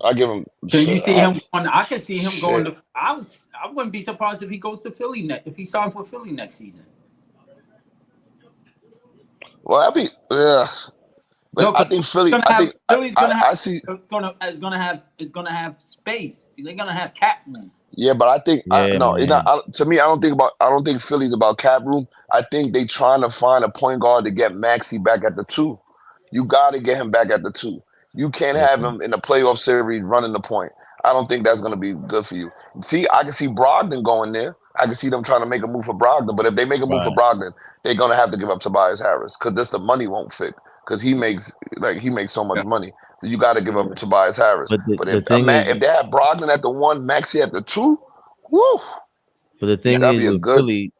J: I give him.
B: Can you see him going? I can see him going
J: Shit.
B: to. I wouldn't be surprised if he goes to Philly if he signs with Philly next season.
J: Well, but
B: No,
J: I think Philly.
B: Philly's
J: I see.
B: is gonna have space. They're gonna have cap room.
J: Yeah, but I think no. It's
A: man.
J: not. To me, I don't think Philly's about cap room. I think they trying to find a point guard to get Maxey back at the 2. You got to get him back at the 2. You can't have him in the playoff series running the point. I don't think that's going to be good for you. See, I can see Brogdon going there. I can see them trying to make a move for Brogdon. But if they make a move for Brogdon, they're going to have to give up Tobias Harris because the money won't fit because he makes so much money. So you got to give up Tobias Harris.
A: But
J: if
A: thing is,
J: if they have Brogdon at the 1, Maxey at the 2, woo.
A: But the thing
J: that'd
A: is
J: be a
A: with
J: good.
A: Philly,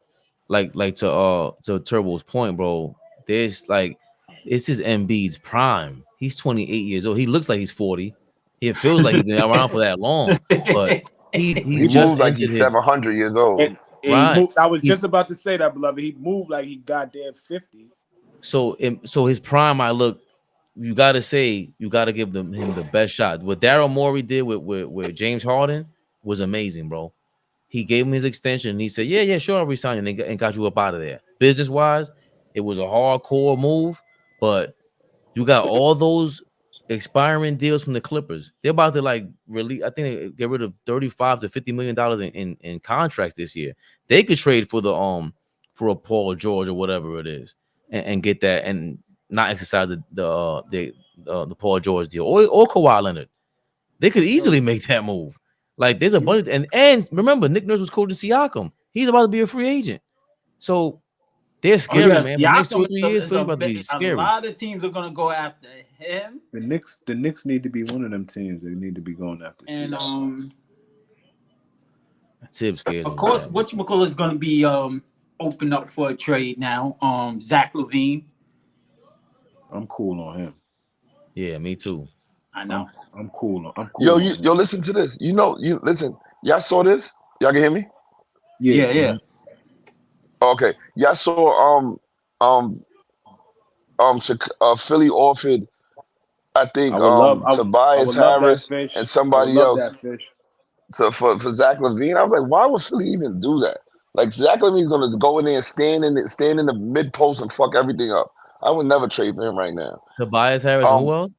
A: like to Turbo's point, bro. There's like it's his Embiid's prime. He's 28 years old. He looks like he's 40. It feels like he's been around for that long, but he
J: He
A: just
J: moves like
A: entered
J: he's
A: his
J: 700 years old.
H: And he
A: right.
H: moved, I was just about to say that, beloved. He moved like he goddamn 50.
A: So his prime, you got to give him the best shot. What Daryl Morey did with James Harden was amazing, bro. He gave him his extension. And he said, yeah, sure, I'll resign you, and got you up out of there. Business wise, it was a hardcore move, but you got all those expiring deals from the Clippers. They're about to like really, I think they get rid of $35 to $50 million in contracts this year. They could trade for for a Paul George or whatever it is, and get that and not exercise the Paul George deal or Kawhi Leonard. They could easily make that move. Like there's a bunch and remember Nick Nurse was coaching Siakam. He's about to be a free agent. So they're scary, man. For the next 2 or 3 years, Philly about to be scary.
B: A lot of teams are gonna go after him.
H: The Knicks need to be one of them teams. They need to be going after.
B: And
A: Tibbs scared.
B: Of course, whatchamacallit is gonna be open up for a trade now. Zach LaVine.
H: I'm cool on him.
A: Yeah, me too.
B: I know.
H: I'm cool. Yo,
J: listen to this. You listen. Y'all saw this? Y'all can hear me?
B: Yeah.
J: Okay. Y'all saw Philly offered, I think, Tobias Harris and somebody else for Zach LaVine. I was like, why would Philly even do that? Like Zach LaVine's gonna go in there and stand in the mid post and fuck everything up. I would never trade for him right now.
A: Tobias Harris, who else?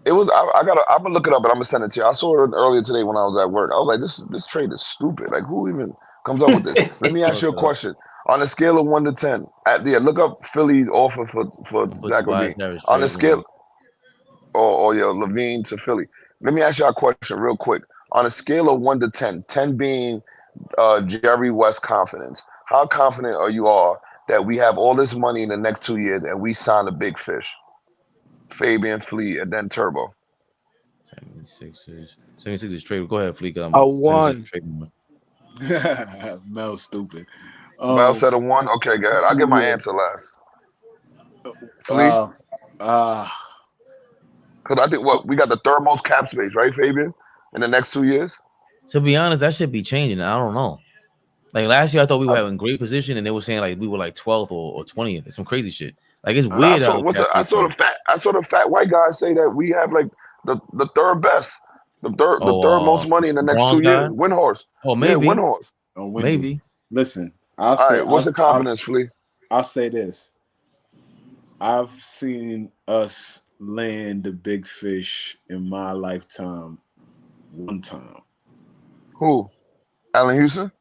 J: It was. I'm gonna look it up and I'm gonna send it to you. I saw it earlier today when I was at work. I was like, this trade is stupid. Like, who even comes up with this? Let me ask you a question. On a scale of 1 to 10, look up Philly's offer for Zach LaVine. On a scale, or LaVine to Philly. Let me ask you a question real quick. On a scale of 1 to 10, 10 being Jerry West confidence. How confident are you all that we have all this money in the next 2 years and we sign a big fish? Fabian, Flea, and then Turbo.
A: 76 is trade. Go ahead, Fleek.
G: A
A: 76
G: one.
A: trade.
C: Mel's stupid.
J: Mel said a 1. Okay, go ahead. I'll get my answer last. Flea?
C: Uh,
J: Because I think we got the third most cap space, right, Fabian? In the next 2 years?
A: To be honest, that should be changing. I don't know. Like last year, I thought we were having great position, and they were saying like we were like 12th or 20th. It's some crazy shit. Like it's weird.
J: I saw the fat white guy say that we have like the third best, the third most money in the next 2 years. Windhorse.
A: Oh, maybe.
J: Yeah, Windhorse.
A: Maybe.
C: Listen,
J: All right, what's the confidence, Flea?
C: I'll say this. I've seen us land the big fish in my lifetime one time.
J: Who? Allen Houston?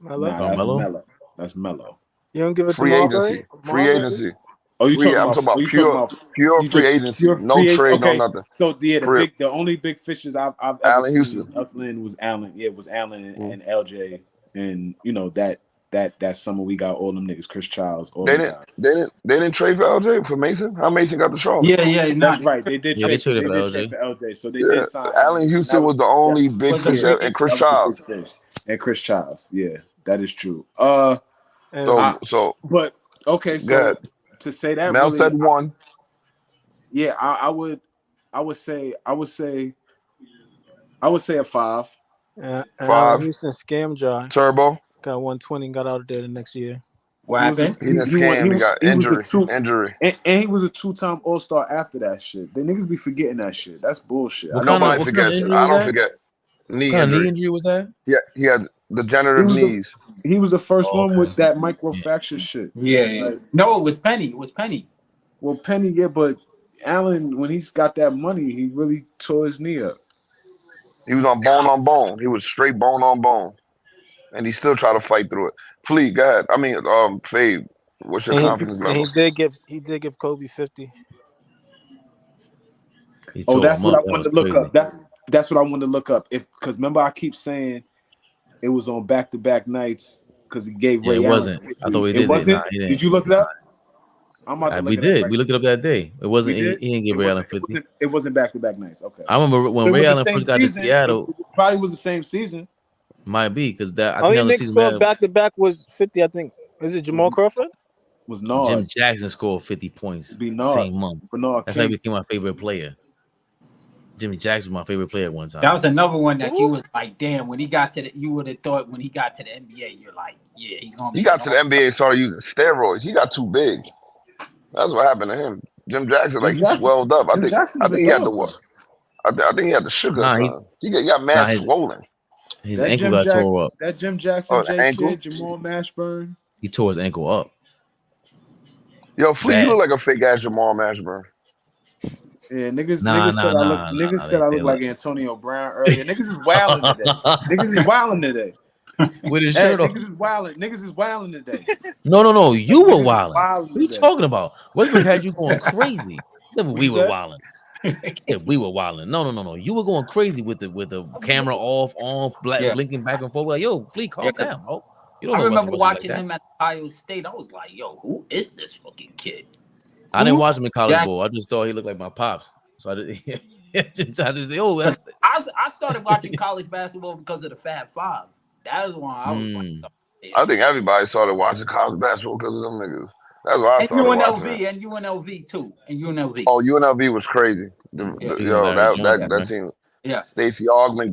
G: Melo?
C: Nah, that's
A: Melo?
C: Melo. That's Melo.
G: You don't give it
J: Free
G: to
J: agency. Free agency.
C: Oh, you talking
J: I'm
C: about?
J: talking about pure free agency. No trade, no nothing.
C: So yeah, the only big fishes I've ever
J: Allen
C: seen
J: Houston.
C: us land was Allen. Yeah, it was Allen and LJ, and you know that summer we got all them niggas, Chris Childs. All
J: They
C: them
J: didn't trade for LJ for Mason. How Mason got the Charlotte?
B: Yeah,
C: that's right. They did trade for
A: LJ.
C: LJ, so they did sign.
J: Allen Houston was the only big fish, and Chris Childs.
C: And Chris Childs. Yeah, that is true.
J: But
C: okay, so to say that
J: Mel
C: really,
J: said 1.
C: Yeah, I would say a 5.
G: Allen Houston scam jar.
J: Turbo
G: got 120. Got out of there the next year.
B: What happened?
J: He didn't scam. He got injury.
C: And he was a 2-time All-Star after that shit. The niggas be forgetting that shit. That's bullshit.
J: Nobody forgets. I don't forget. Knee
A: injury was that?
J: Yeah, he had degenerative knees.
C: He was the first one with that microfracture shit.
B: Yeah. Like, no, it was Penny.
C: Well, Penny, yeah, but Allen, when he's got that money, he really tore his knee up.
J: He was on bone. He was straight bone on bone. And he still tried to fight through it. Flea, go ahead. I mean, Fabe, what's your confidence level?
G: He did give Kobe 50.
C: That's what I wanted to look up. That's what I wanted to look up. Because remember, I keep saying it was on back-to-back nights because he gave Ray Allen. It
A: wasn't.
C: 50.
A: I thought we did.
C: It wasn't. Did you look it up?
A: We did. We looked it up that day. It wasn't. He didn't give Ray Allen 50.
C: It wasn't back-to-back nights. Okay.
A: I remember when Ray Allen first got to Seattle.
C: It probably was the same season.
A: Might be because that.
G: I think Knicks scored back-to-back was 50. I think. Is it Jamal Crawford?
C: Was Nard.
A: Jim Jackson scored 50 points same month. That's how he became my favorite player. Jimmy Jackson was my favorite player at one time.
B: That was another one that you was like, damn. When he got to you would have thought when he got to the NBA, you're like, yeah, he's gonna.
J: He got to the NBA and started using steroids. He got too big. That's what happened to him. Jim Jackson, he swelled up. I think he had the what? I think he had the sugar. He got mad swollen.
A: His ankle got tore up.
C: That Jim Jackson kid, Jamal Mashburn.
A: He tore his ankle up.
J: Yo, Flea, you look like a fake ass Jamal Mashburn.
C: Yeah, niggas said I look like Antonio Brown earlier. Niggas is wilding today.
A: With his shirt off.
C: Niggas is wilding today.
A: No. You were wilding. What are you talking about? Westbrook had you going crazy. We were wilding. We were wilding. No. You were going crazy with the camera off, on, blinking back and forth. Like, yo, Flea, calm down, bro.
B: I remember watching him at Ohio State. I was like, yo, who is this fucking kid?
A: I didn't watch him in college ball. I just thought he looked like my pops. So I
B: started watching college basketball because of the Fab Five. That was why I was like,
J: I think everybody started watching college basketball because of them niggas. That's why I started watching.
B: And UNLV too. And UNLV.
J: Oh, UNLV was crazy. That team.
B: Yeah.
J: Stacey Augmon,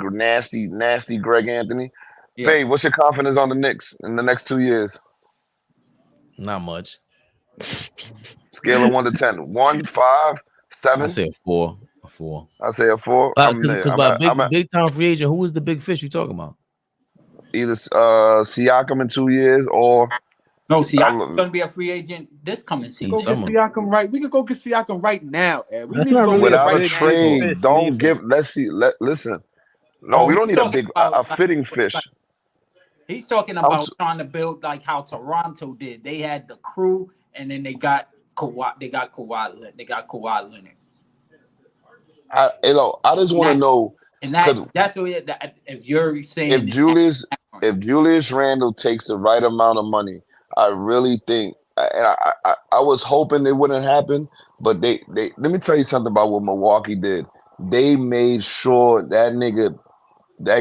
J: nasty Greg Anthony. Yeah. Hey, what's your confidence on the Knicks in the next 2 years?
A: Not much.
J: Scale of 1 to 10. 1, 5, 7.
A: I say a 4. A 4.
J: I say a 4.
A: Because big time free agent, who is the big fish you talking about?
J: Either Siakam in 2 years or
B: Siakam's gonna be a free agent this coming season.
C: We could go get Siakam right now. Ed. We need to
J: go without a trade. Don't give. Let's see. Listen. No, we don't need a fitting fish.
B: He's talking about trying to build like how Toronto did. They had the crew, and then they got Kawhi. They got Kawhi Leonard.
J: I just want to know,
B: and that's what if you're saying
J: if Julius if Julius Randle takes the right amount of money, I really think, and I was hoping it wouldn't happen, but they let me tell you something about what Milwaukee did. They made sure that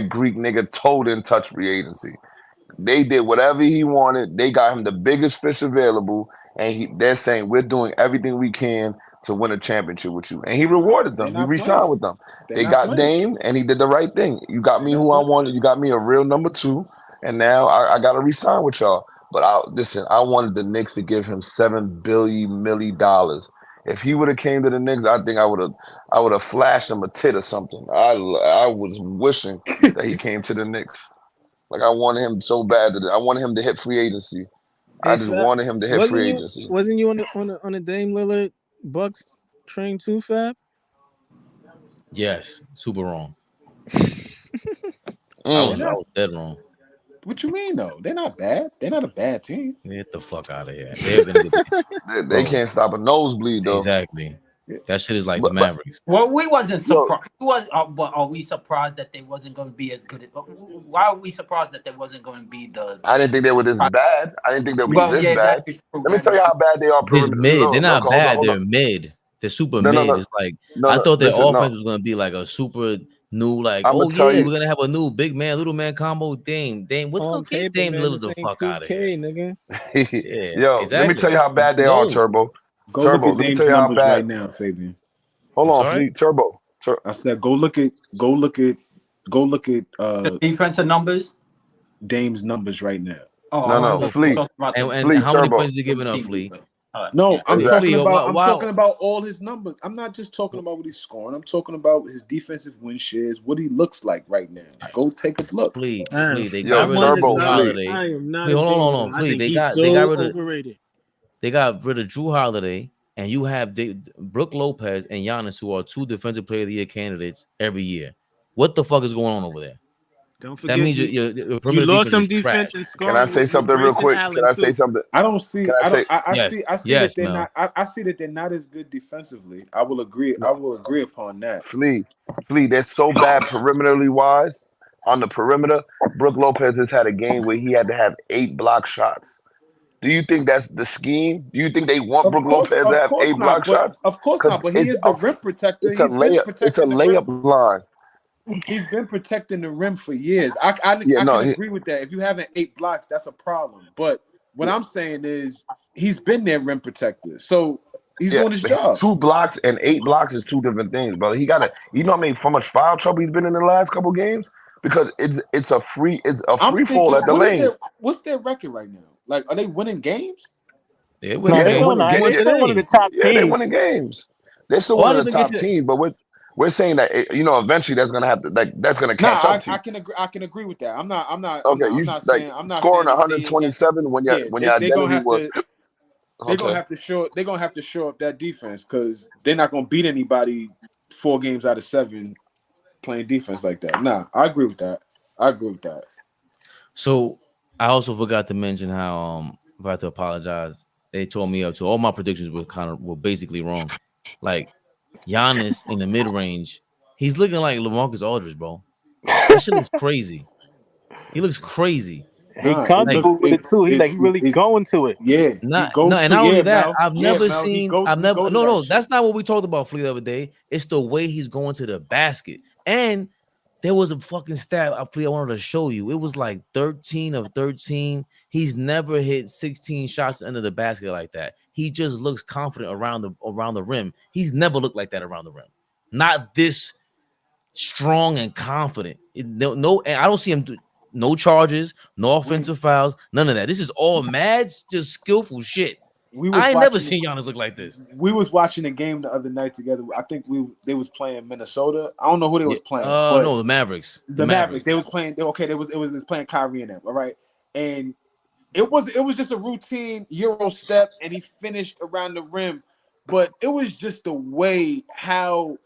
J: Greek nigga toe didn't touch free agency. They did whatever he wanted. They got him the biggest fish available, and they're saying we're doing everything we can to win a championship with you. And he rewarded
H: They're
J: them. He
H: not
J: re-signed
H: playing.
J: with them.
H: They're
J: They
H: not
J: got
H: playing.
J: Dame, and he did the right thing. You got
H: They're
J: me
H: not
J: who I
H: playing.
J: wanted. You got me a real number two, and now I got to re-sign with y'all. But listen, I wanted the Knicks to give him $7 billion. If he would have came to the Knicks, I think I would have flashed him a tit or something. I was wishing that he came to the Knicks. Like I wanted him so bad that I wanted him to hit free agency. I
G: Hey,
J: just
G: Fab,
J: wanted him to hit
G: wasn't
J: free
G: you
J: agency.
G: wasn't you on the Dame Lillard Bucks train too, Fab?
A: Yes, super wrong. I
H: They're
A: was
J: Mm.
A: I
H: not.
A: was dead wrong.
H: What you mean though? They're not bad. They're not a bad team.
A: Get the fuck out of here. They've been a good team,
J: They
A: bro.
J: can't stop a nosebleed though.
A: Exactly.
H: Yeah.
A: That shit is like the
J: But
A: Mavericks.
B: Well, we wasn't
J: yo,
B: surprised. But are we surprised that they wasn't going to be as good? Why are we surprised that they wasn't going to be the?
J: I didn't think they were this bad. I didn't think they'll be
B: Well,
J: this
B: yeah, that
J: bad.
B: is true.
J: Let me
B: That
J: tell
B: is
J: you
B: true.
J: how bad they are
A: This
J: perimeter.
A: mid, they're
J: Look,
A: not
J: hold on,
A: bad.
J: hold on.
A: They're mid. They're super
J: No, no,
A: mid.
J: no,
A: It's like
J: no,
A: I
J: no.
A: thought their
J: Listen,
A: offense
J: no.
A: was gonna be like a super new, like,
J: I'm gonna
A: oh
J: tell
A: yeah,
J: you.
A: we're gonna have a new big man, little man combo. Dame, what the
G: On
A: get
G: paper,
A: Dame
G: man,
A: Little
G: this
A: the
G: ain't
A: fuck out of here.
G: 2K, nigga.
A: Yeah,
J: Yo, let me tell
A: exactly.
J: you how bad
A: It's
J: they are,
A: gold.
J: Turbo.
H: Go look
J: Turbo,
H: at
J: let me tell
H: Dame's
J: you how
H: numbers
J: bad.
H: right now, Fabian.
J: Hold
A: I'm
J: on,
A: sorry.
J: Fleet. Turbo.
H: I said go look at
B: The defensive numbers.
H: Dame's numbers right now.
B: Oh,
J: No,
A: I
B: I
J: no,
A: know
B: thought you were
A: Flea.
J: Fleet.
B: talking about
A: And
J: Fleet,
A: how many
J: Turbo.
A: points is he giving
B: the
A: up,
B: team
A: Flea?
B: defense. All right,
H: No,
B: yeah.
H: I'm
A: Hey,
J: Exactly.
H: talking
A: Flea,
H: about I'm talking
A: wow.
H: about all his numbers. I'm not just talking about what he's scoring. I'm talking about his defensive win shares, what he looks like right now. Go take a look.
G: Man,
A: They
J: Yo,
A: got
G: I'm
A: rid of
G: on this
J: Turbo,
A: Drew
G: guy.
J: Fleet.
A: Holiday.
G: I am not
A: Flea,
G: a
A: hold
G: Dame
A: on,
G: guy. I
A: Flea.
G: think
A: They
G: he's
A: got
G: so
A: rid of
G: overrated.
A: Drew Holiday, and you have Brooke Lopez and Giannis, who are two Defensive Player of the Year candidates every year. What the fuck is going on over there?
G: Don't
A: That
G: forget
A: means
G: you
A: your
G: you
A: perimeter
G: lost
A: defense
G: some
A: is trash.
G: defense and
J: Can I
G: scoring
J: say
G: with
J: something real
G: Grayson
J: quick? Can
G: Allen
J: I say
G: too.
J: something?
H: I don't see.
J: Can I
H: I don't.
J: say
A: Yes,
H: I see that
A: yes,
H: they're
A: Mel.
H: not. I see that they're not as good defensively. I will agree. I will agree upon that.
J: Fleet? Fleet, they're so bad perimeterly wise. On the perimeter, Brooke Lopez has had a game where he had to have 8 block shots. Do you think that's the scheme? Do you think they want Brooke Lopez to
H: Of
J: have
H: course
J: 8
H: not.
J: block
H: But
J: shots?
H: of course
J: Because
H: not. But he is the rim protector.
J: it's a
H: He's been
J: layup. It's a
H: protecting the rim.
J: layup line.
H: He's been protecting the rim for years.
J: Yeah,
H: I
J: no,
H: can agree with that. If you haven't 8 blocks, that's a problem. But what I'm saying is he's been their rim protector, so he's
J: yeah.
H: doing his job.
J: 2 blocks and 8 blocks is two different things, brother. He got to, you know, what I mean, how much foul trouble he's been in the last couple games because it's a
H: I'm
J: free fall
H: thinking,
J: at the lane.
H: what's their record right now? Like, are they winning games?
A: They're
G: No,
A: winning
J: Yeah,
G: they're
J: they're
A: games.
G: doing
J: winning
G: all right.
A: Who
J: games.
A: won
G: They're
J: Yeah,
G: still one of
A: today?
G: the top
J: yeah, they're
G: teams.
J: winning games. They're still
A: Oh,
J: one
A: I
J: of
A: didn't
J: the
A: think it's
J: top teams, but we're saying that that's gonna have to that's gonna catch
H: Nah,
J: up to
H: I
J: you.
H: can agree. I can agree with that.
J: Okay, you like
H: I'm not
J: scoring
H: saying that they ain't got.
J: 127 when
H: Yeah,
J: your
H: they gonna
J: identity
H: have
J: was
H: to. They're gonna
J: okay.
H: have to show. They're gonna have to show up that defense because they're not gonna beat anybody 4 games out of 7 playing defense like that. Nah, I agree with that. I agree with that.
A: So I also forgot to mention how I had to apologize. They told me up to all my predictions were basically wrong. Like Giannis in the mid range, he's looking like LaMarcus Aldridge, bro. That shit looks crazy. He looks crazy.
G: He
H: Nah, it
A: Like
H: looks
G: comfortable with it too. He like he really
H: it
G: going to it.
H: yeah. He
A: not no,
H: goes
A: and
H: to
A: not only that,
H: Mel.
A: I've
H: Yeah,
A: never
H: Mel.
A: seen. I've
H: He
A: never
H: go to that
A: no.
H: shit.
A: That's not what we talked about Flea the other day. It's the way he's going to the basket. And there was a fucking stat I wanted to show you. It was like 13 of 13. He's never hit 16 shots under the basket like that. He just looks confident around the rim. He's never looked like that around the rim. Not this strong and confident. No, and I don't see him do no charges, no
H: We
A: offensive fouls, none of that. This is all mad, just skillful shit.
H: we was
A: I ain't never
H: watching.
A: seen Giannis look like this.
H: We was watching a game the other night together. I think they was playing Minnesota. I don't know who they
A: Yeah.
H: was playing, but
A: No, the Mavericks. The
H: the Mavericks.
A: Mavericks.
H: They was playing. Okay, it was playing Kyrie and them. All right, and it was just a routine Euro step, and he finished around the rim. But it was just the way how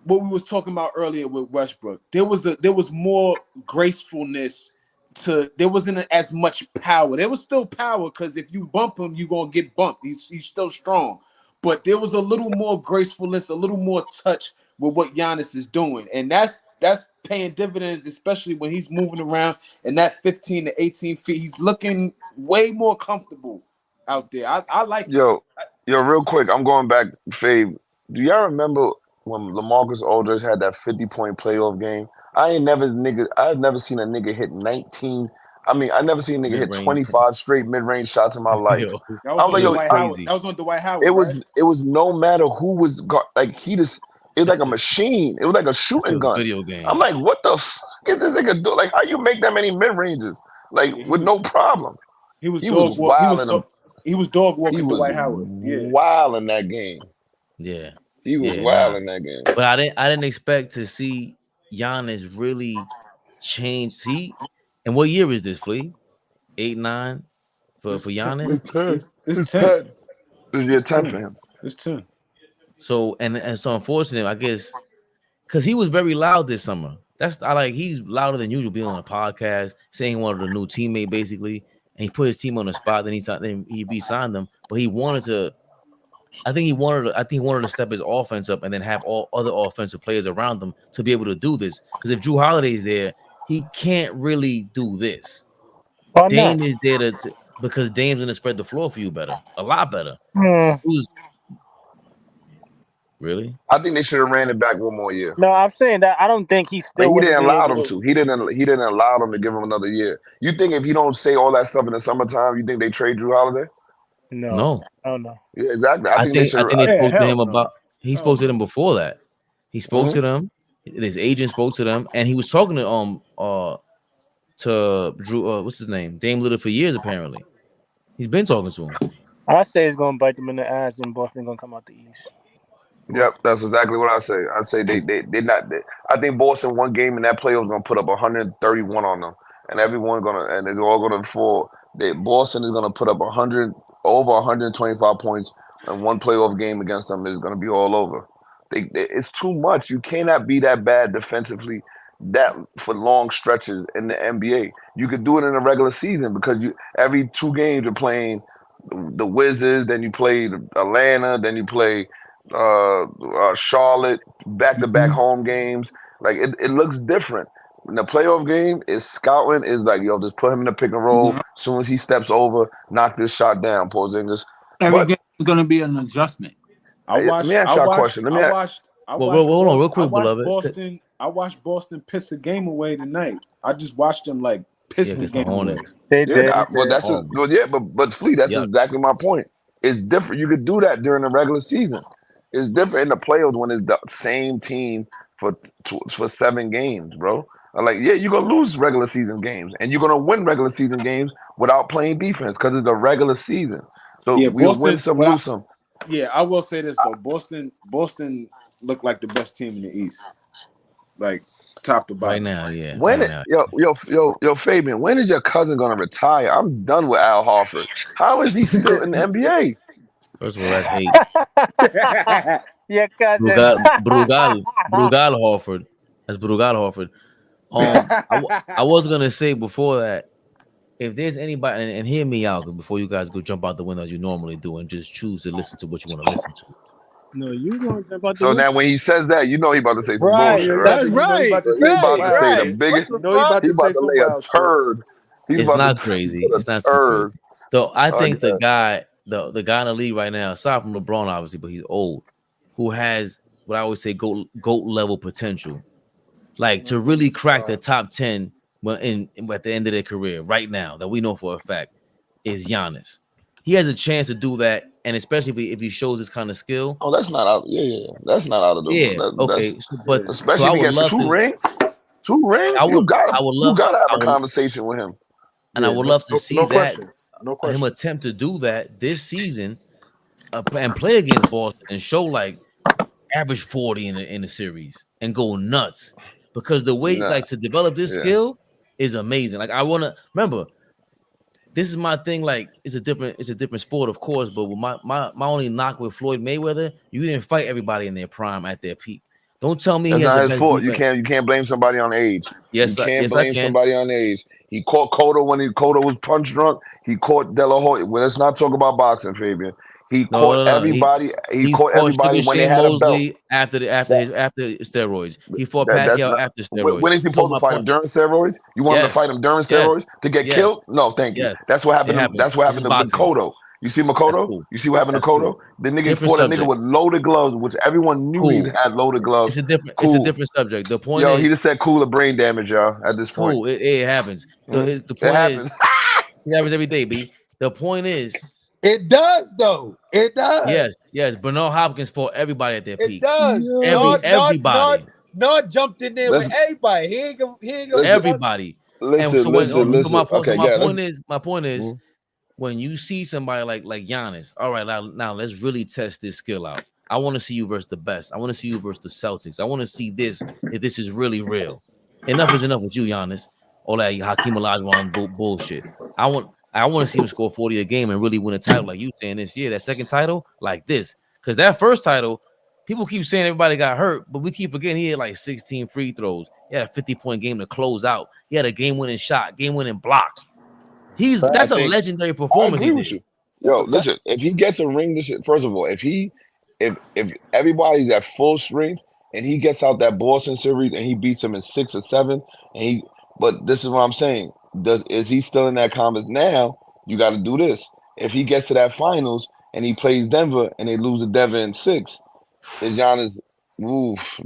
H: what we was talking about earlier with Westbrook. There was more gracefulness to. There wasn't as much power. There was still power because if you bump him, you gonna get bumped. He's still strong, but there was a little more gracefulness, a little more touch
C: with what Giannis is doing, and that's paying dividends, especially when he's moving around in that 15 to 18 feet. He's looking way more comfortable out there. I like it.
J: Yo, real quick, I'm going back, Fave. Do y'all remember when LaMarcus Aldridge had that 50-point playoff game? I've never seen a nigga hit 19. I mean, I never seen a nigga hit
A: Mid-range.
J: 25 straight mid-range shots in my life.
A: Yo,
C: That
J: I
C: was
J: was
C: on
J: like, yo,
C: Dwight Howard. That was on Dwight Howard.
J: it
C: Right?
J: was no matter who was like he just it was like a machine. It was like a
A: it
J: shooting
A: was a
J: gun.
A: video game.
J: I'm like, what the fuck is this nigga do? Like, how you make that many mid-ranges? Like with no problem.
C: He was
J: He was
C: dog walk. He was dog
J: He
C: walking
J: was
C: Dwight Howard. Yeah.
J: wild in that game.
A: Yeah.
J: He was
A: Yeah,
J: wild
A: nah.
J: in that game.
A: But I didn't expect to see Giannis really change. See, and what year is this, Flea? 8, 9 for Giannis.
J: It's 10.
C: It's 10.
J: It was year 10 for him.
C: It's 10.
A: So and so unfortunate, I guess, because he was very loud this summer. He's louder than usual being on a podcast, saying he wanted a new teammate basically, and he put his team on the spot. Then he re-signed them, but he wanted to. I think he wanted to step his offense up and then have all other offensive players around him to be able to do this. Because if Drew Holiday's there, he can't really do this.
D: Why
A: Dame
D: not?
A: is there because Dame's gonna spread the floor for you better, a lot better. Who's really?
J: I think they should have ran it back one more year.
D: No, I'm saying that I don't think he
J: But
D: still.
J: he
D: wouldn't
J: didn't
D: be
J: allow
D: able
J: them to. He didn't allow them to give him another year. You think if he don't say all that stuff in the summertime, you think they trade Drew Holiday?
A: No.
D: Oh no.
J: Yeah, exactly.
A: I think they spoke to him about. He spoke to them before that. He spoke to them. His agent spoke to them, and he was talking to Drew. What's his name? Dame Lillard for years apparently. He's been talking to him.
D: I say it's gonna bite them in the ass, and Boston gonna come out the East.
J: Yep, that's exactly what I say. I say they not. I think Boston one game in that playoff is gonna put up 131 on them, and and it's all gonna fall. Boston is gonna put up over 125 points, and one playoff game against them is gonna be all over. It's too much. You cannot be that bad defensively that for long stretches in the NBA. You could do it in a regular season because every 2 games you're playing the Wizards, then you play Atlanta, then you play Charlotte, back-to-back home games. Like it looks different. In the playoff game, scouting is like, yo, just put him in the pick and roll. As soon as he steps over, knock this shot down, Porzingis.
B: Every game is going to be an adjustment.
J: Let me ask y'all a question.
A: Hold on, real quick, beloved.
C: I watched Boston piss a game away tonight. I just watched them like piss the game away.
D: They did.
J: But Flea, that's exactly my point. It's different. You could do that during the regular season. It's different in the playoffs when it's the same team for 7 games, bro. Like, yeah, you're gonna lose regular season games, and you're gonna win regular season games without playing defense because it's a regular season. So yeah, we'll win some, lose some.
C: Yeah, I will say this though. Boston looked like the best team in the East, like top to bottom.
A: Right now, yeah.
J: Yo, Fabian, when is your cousin gonna retire? I'm done with Al Horford. How is he still in the NBA?
A: First of all, that's hate.
D: Yeah, cousin.
A: Brugal Horford. That's Brugal Horford. I was gonna say before that, if there's anybody, and hear me out before you guys go jump out the window as you normally do and just choose to listen to what you want to listen to.
G: No, you gonna jump out the
J: So now when he says that, you know he about to say some bullshit, right?
G: That's right.
J: He's about to say the biggest. He's about to lay a turd.
A: It's not crazy. It's not too crazy. So I think the guy in the league right now, aside from LeBron, obviously, but he's old, who has what I always say GOAT level potential, like to really crack the top 10 at the end of their career right now, that we know for a fact, is Giannis. He has a chance to do that, and especially if he shows this kind of skill.
J: Oh, that's not out. Yeah, that's not out of the
A: okay. But
J: especially if he gets 2 rings. 2 rings. You gotta have a conversation with him.
A: And I would love to see him attempt to do that this season and play against Boston and show like average 40 in the series and go nuts, because the way to develop this skill is amazing. Like I want to remember, this is my thing. Like it's a different sport, of course, but with my only knock with Floyd Mayweather, you didn't fight everybody in their prime at their peak. Don't tell me
J: that's not his fault. You can't blame somebody on age.
A: Yes,
J: you can't blame somebody on age. He caught Cotto when Cotto was punch drunk. He caught De La Hoya. Well, let's not talk about boxing, Fabian. He
A: No,
J: caught
A: no, no.
J: everybody. He
A: He
J: caught
A: fought
J: everybody
A: Sugar
J: when they
A: Shane
J: had a belt.
A: Mosley after
J: Stop.
A: steroids. He fought
J: That's
A: Pacquiao
J: not.
A: after
J: When
A: steroids.
J: is he
A: So
J: supposed to
A: my
J: fight him
A: point.
J: during steroids? You want him to
A: Yes,
J: fight him during
A: yes,
J: steroids to get
A: yes,
J: killed? No, thank you.
A: yes.
J: That's what
A: It
J: happened.
A: happens.
J: That's what
A: This is
J: happened to
A: boxing.
J: Cotto. You see
A: That's
J: Makoto?
A: cool.
J: You see what happened
A: That's
J: to Cotto?
A: cool.
J: The nigga
A: Different
J: fought a nigga
A: subject.
J: with loaded gloves, which everyone knew he
A: Cool.
J: had loaded gloves.
A: It's a
J: Cool.
A: different subject. The point
J: Yo, he
A: is,
J: just said cooler brain damage, y'all. At this point,
A: cool. It happens. The
J: it
A: point is,
J: happens.
A: it happens every day, B. The point is,
C: It does though. It does.
A: yes. Bernard Hopkins fought everybody at their
C: It
A: peak.
C: does.
A: Everybody.
C: Nard jumped in there with
J: Listen,
C: everybody. He ain't gonna
J: listen,
C: fuck.
A: Everybody. And so
J: listen. Okay, yeah.
A: my point is,
J: Mhm.
A: when you see somebody like Giannis, all right, now let's really test this skill out. I want to see you versus the best. I want to see you versus the Celtics. I want to see this if this is really real. Enough is enough with you, Giannis. All that Hakeem Olajuwon bullshit. I want to see him score 40 a game and really win a title like you saying this year. That second title like this, because that first title, people keep saying everybody got hurt, but we keep forgetting he had like 16 free throws. He had a 50-point game to close out. He had a game-winning shot, game-winning block.
J: I
A: That's a
J: think
A: legendary
J: I
A: performance he
J: agree with
A: did.
J: you. Yo, listen, if he gets a ring, this first of all, if everybody's at full strength and he gets out that Boston series and he beats him in 6 or 7, but this is what I'm saying. Is he still in that conference now? You got to do this. If he gets to that finals and he plays Denver and they lose to Denver in 6, is Giannis? Oof.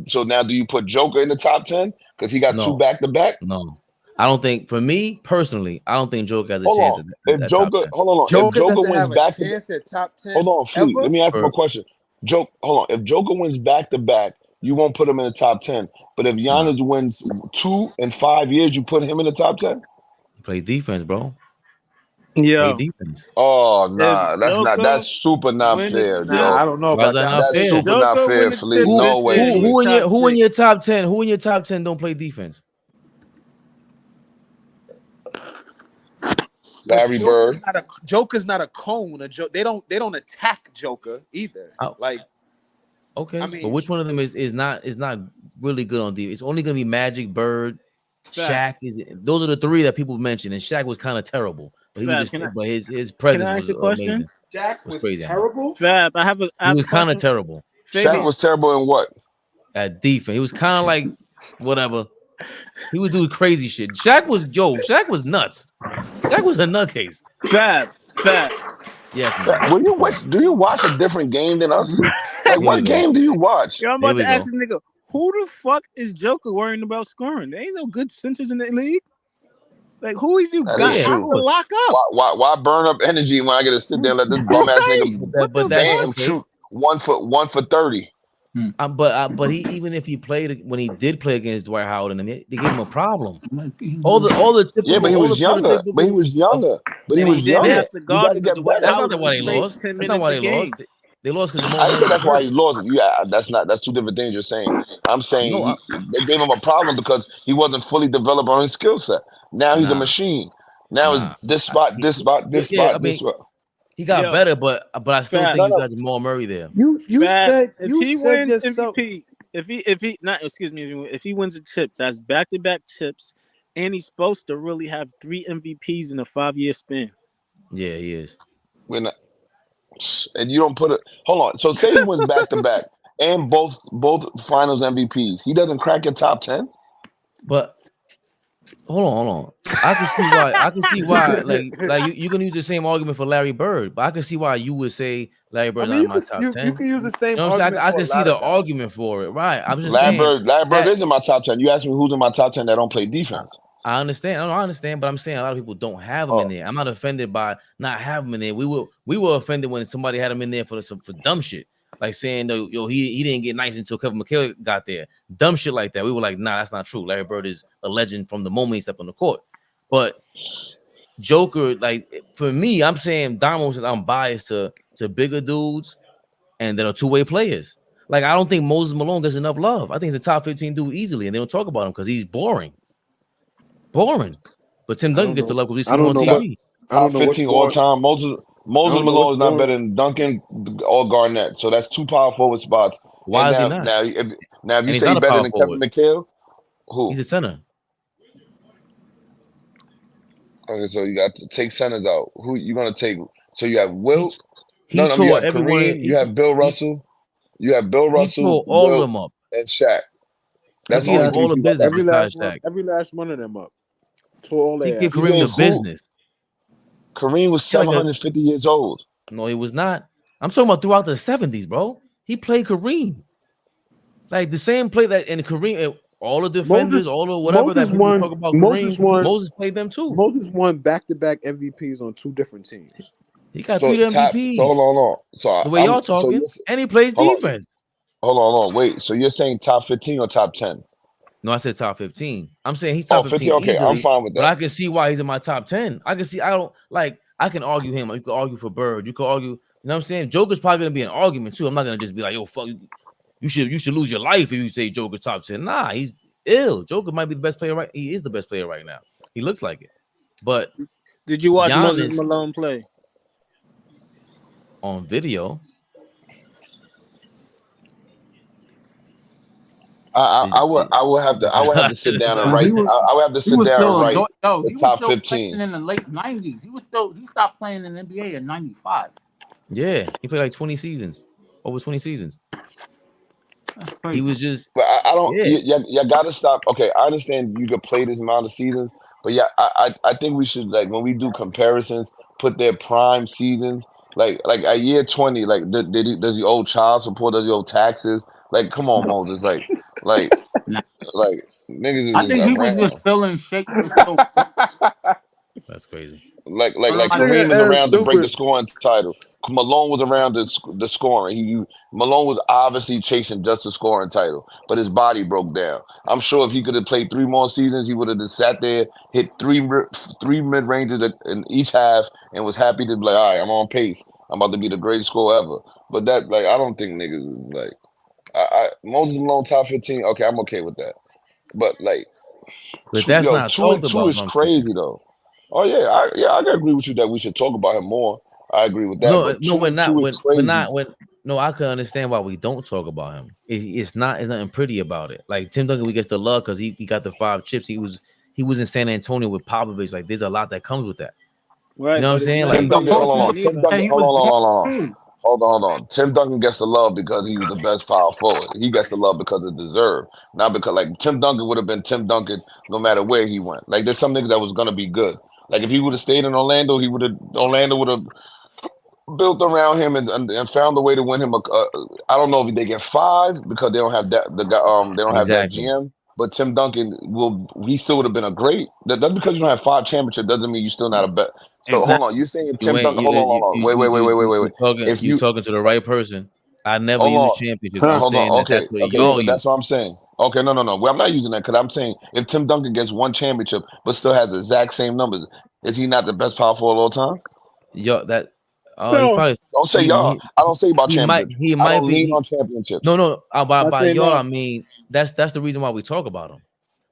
J: So now do you put Joker in the top 10 because he got 2
A: No,
J: back-to-back?
A: no. I don't think, for me personally, I don't think Joker has a
J: Hold
A: chance
J: on.
A: at top 10.
J: Hold on. If
C: Joker
J: Joker
C: doesn't
J: wins
C: have a
J: back to
C: chance at top 10
J: hold on, Fleet.
C: ever.
J: Let me ask him a question. Hold on. If Joker wins back to back, you won't put him in the top 10. But if Giannis wins 2 in 5 years, you put him in the top 10?
A: Play defense, bro. Play
G: Yo,
A: defense.
J: Oh
G: if
J: nah,
G: Joker
J: that's super not
G: win it,
J: fair,
C: Nah,
J: yo.
C: I don't know
A: Why is
C: about
A: that
C: that.
A: not
J: That's
A: fair?
J: super not
G: Joker
J: fair,
G: win the
J: Fleet.
G: chip
J: No
G: this
J: way,
G: year,
J: Fleet.
G: he top
A: Who in your
G: 6.
A: top 10? Who in your top 10 don't play defense?
C: But
J: Larry Bird.
C: Joker's not a cone. They don't attack Joker either.
A: Oh,
C: Like
A: okay,
C: I
A: but
C: mean,
A: which one of them is not really good on defense? It's only gonna be Magic, Bird,
G: Fact.
A: Shaq. Those are the 3 that people mentioned, and Shaq was kind of terrible, but he was
G: Fab,
A: just but his presence
G: I ask
A: was
G: you a question?
A: amazing.
C: Jack
A: Was
C: was
A: crazy. I mean,
C: terrible.
G: Fab, I
A: he
G: have a
A: was kind of
G: question.
A: terrible
J: Shaq
G: Fabian,
J: was terrible in what?
A: at defense. He was kind of like whatever. He would do crazy shit. Shaq was nuts. Shaq was a nutcase.
G: Fab.
A: Yes, man.
J: Do you watch a different game than us? Like
A: Here we
J: what
A: go.
J: game do you watch?
G: Yo, I'm
A: Here
G: about
A: we
G: to ask
A: go.
G: this nigga, who the fuck is Joker worrying about scoring? There ain't no good centers in the league. Like, who is you
J: That
G: got
J: is
A: Yeah, of
G: have
J: true.
G: to
A: course.
G: lock up?
J: Why burn up energy when I get to sit there and let this bum ass
G: Right.
J: nigga
A: But
G: What the
A: that's
G: fuck?
J: damn
A: okay.
J: shoot 1 for 30?
A: But he, even if he played, when he did play against Dwight Howard, and they gave him a problem. All the
J: Yeah, but
A: typical,
J: he
A: all the
J: was younger.
A: prototypical.
J: But he
G: And he
J: was
G: didn't
J: younger.
G: have to
J: You
G: guard
J: got
G: him
J: to
G: because
J: get
G: Dwight
J: better.
A: That's not
G: Howard
A: why
G: only
A: they
G: played
A: lost.
G: 10
A: That's not
G: minutes
A: why
G: a
A: they lost.
G: game.
A: They lost because Jamal
J: I didn't
A: Murray
J: say
A: got
J: that's why
A: hurt.
J: he lost. Yeah, that's 2 different things you're saying. I'm saying
A: No,
J: they gave him a problem because he wasn't fully developed on his skill set. Now he's a
A: nah,
J: machine. Now it's
A: nah.
J: this spot, this spot, this
A: Yeah. I
J: spot, this
A: mean,
J: spot.
A: he got
G: Yo,
A: better, but I still
G: Fab,
A: think
J: No,
A: you
J: no.
A: got Jamal Murray there.
C: You
G: Fab.
C: said
G: If he wins
C: yourself.
G: MVP, if he wins a chip, that's back-to-back chips, and he's supposed to really have 3 MVPs in a 5-year span.
A: Yeah, he is.
J: We're not, and you don't put it. Hold on. So say he wins back to back and both Finals MVPs. He doesn't crack your top 10.
A: But hold on. I can see why. Like you can use the same argument for Larry Bird, but I can see why you would say Larry
C: I
A: Bird's
C: mean,
A: not in my top
C: you
A: 10.
C: can use the same
A: You know what I'm saying?
C: argument
A: I
C: for
A: can
C: a
A: see
C: lot
A: the
C: of guys.
A: argument for it, right? I'm just
J: Larry
A: saying
J: Bird
A: that
J: is in my top 10. You asked me who's in my top 10 that don't play defense.
A: I understand. I understand, but I'm saying a lot of people don't have him in
J: Oh,
A: there. I'm not offended by not having him in there. We were offended when somebody had him in there for dumb shit, like saying yo he didn't get nice until Kevin McHale got there. Dumb shit like that. We were like, nah, that's not true. Larry Bird is a legend from the moment he stepped on the court. But Joker, like for me, I'm saying Damo says I'm biased to bigger dudes and that are two-way players. Like I don't think Moses Malone gets enough love. I think he's a top 15 dude easily, and they don't talk about him because he's boring. But Tim
C: I
A: Duncan
C: don't
A: gets the
C: know.
A: love because we
C: I
A: see him
C: don't
A: on
C: know
J: top,
C: what.
A: TV.
C: I don't
J: top
C: know what's
J: 15 all
C: boring.
J: time. Moses
C: I don't know what's
J: Malone is not
C: boring.
J: better than Duncan or Garnett. So that's 2 power forward spots.
A: Why
J: And
A: is he not?
J: if you
A: And he's
J: say he's
A: not a
J: better
A: power
J: than Kevin
A: forward.
J: McHale,
A: He's
J: who?
A: a center.
J: Okay, so you got to take centers out. Who you gonna take? So you have
A: He,
J: Wilt.
A: He
J: You
A: tore
J: have
A: everyone.
J: Kareem, you have Bill Russell,
A: He tore all of
J: Wilt,
A: them up.
J: and Shaq. That's
A: He
J: the
A: gave
J: only
A: him
J: three
A: all the
J: people I
A: business
J: got.
C: Every last
A: besides
C: one,
A: Shaq.
C: every last one of them up. Tore all
A: He
C: their
A: gave
C: asses.
J: You
A: Kareem the
J: gave who?
A: business.
J: Kareem was
A: He like a
J: 750 years old.
A: no, he was not. I'm talking about throughout the 70s, bro. He played Kareem. Like the same play that in Kareem, all the defenders,
C: Moses
A: all the whatever that
C: Moses
A: people
C: won
A: talk about
C: Moses
A: Kareem,
C: won
A: Moses played them too.
C: Moses won back-to-back MVPs on 2 different teams.
A: He got
J: So
A: 3
J: so
A: MVPs.
J: hold on.
A: The way y'all talking, and he plays
J: hold on,
A: defense.
J: hold on. Wait, so you're saying top 15 or top 10?
A: No, I said top 15. I'm saying he's
J: Oh,
A: top
J: 15.
A: 15
J: Okay, I'm
A: easily,
J: fine with
A: but
J: that.
A: I can see why he's in my top 10. I can see, I don't like, I can argue him. You can argue for Bird. You can argue, you know what I'm saying? Joker's probably gonna be an argument too. I'm not gonna just be like, yo, fuck, you should lose your life if you say Joker's top 10. Nah, he's ill. Joker might be the best player, right? He is the best player right now. He looks like it. But
G: Did you watch Moses
A: Giannis
G: Malone play?
A: on video.
J: I would have to sit down and write. I would have to
B: He
J: sit
B: was
J: down and
B: still a
J: write the
B: he was
J: top
B: still playing
J: 15.
B: in the late 90s. He stopped playing in the NBA in 95.
A: Yeah, he played like 20 seasons, over 20 seasons.
B: That's
A: He
B: crazy.
A: was just,
J: But I don't.
A: yeah.
J: You got to stop. Okay, I understand you could play this amount of seasons, but yeah, I think we should, like, when we do comparisons, put their prime seasons. Like at year 20, like does he owe child support? Does he owe taxes? Like, come on, Moses. Like
B: Nah.
J: like niggas is
B: I
J: just
B: think he was just
J: around.
B: still in shape to still work.
A: That's crazy.
J: Like
B: Like,
J: Kareem was
C: Nigga ass
J: around to break the
C: stupid.
J: scoring title. Malone was around the scoring. Malone was obviously chasing just the scoring title, but his body broke down. I'm sure if he could have played 3 more seasons, he would have just sat there, hit three mid ranges in each half, and was happy to be like, all right, I'm on pace. I'm about to be the greatest scorer ever. But that, like, I don't think niggas is like, Moses Malone top 15. Okay, I'm okay with that. But like,
A: But that's not
J: two
A: talked
J: two
A: about.
J: is
A: I'm saying.
J: crazy though. Oh yeah, I can agree with you that we should talk about him more. I agree with that.
A: No,
J: But
A: no, we're not.
J: two is crazy.
A: No, I can understand why we don't talk about him. It's nothing pretty about it. Like Tim Duncan, we gets the love because he got the 5 chips. He was in San Antonio with Popovich. Like there's a lot that comes with that.
G: Right,
A: You know what I'm
G: but it's
A: saying?
G: not
J: Tim
A: Like
J: Duncan,
G: easy
J: hold on. Tim
G: either.
J: Duncan,
B: he
J: hold
B: was born
J: on.
B: free.
J: Hold on. Tim Duncan gets the love because he was the best power forward. He gets the love because it deserved, not because, like, Tim Duncan would have been Tim Duncan no matter where he went. Like there's some niggas that was gonna be good. Like if he would have stayed in Orlando, Orlando would have built around him and found a way to win him. I don't know if they get 5 because they don't have that they don't have that
A: exactly.
J: GM. But Tim Duncan he still would have been a great. That's because you don't have 5 championships doesn't mean you're still not a bet. So hold
B: Exactly.
J: on, you're saying
A: You
J: Tim
A: ain't
J: Duncan? Hold on. Wait. If
A: you
J: you
A: talking to the right person. I never
J: hold
A: use
J: on,
A: championships. I'm
J: hold on.
A: saying that that's
J: Okay,
A: what
J: okay, yeah,
A: y'all
J: but
A: use.
J: that's what I'm saying. Okay, no. Well, I'm not using that because I'm saying if Tim Duncan gets 1 championship but still has the exact same numbers, is he not the best power forward of all time?
A: Yo, that he's
C: No,
A: probably
J: Don't say y'all. I don't say about championships.
A: he
J: I
A: might
J: don't
A: be
J: lean on championships.
A: no
C: I
A: by
C: say
A: y'all
C: no.
A: I mean that's the reason why we talk about him.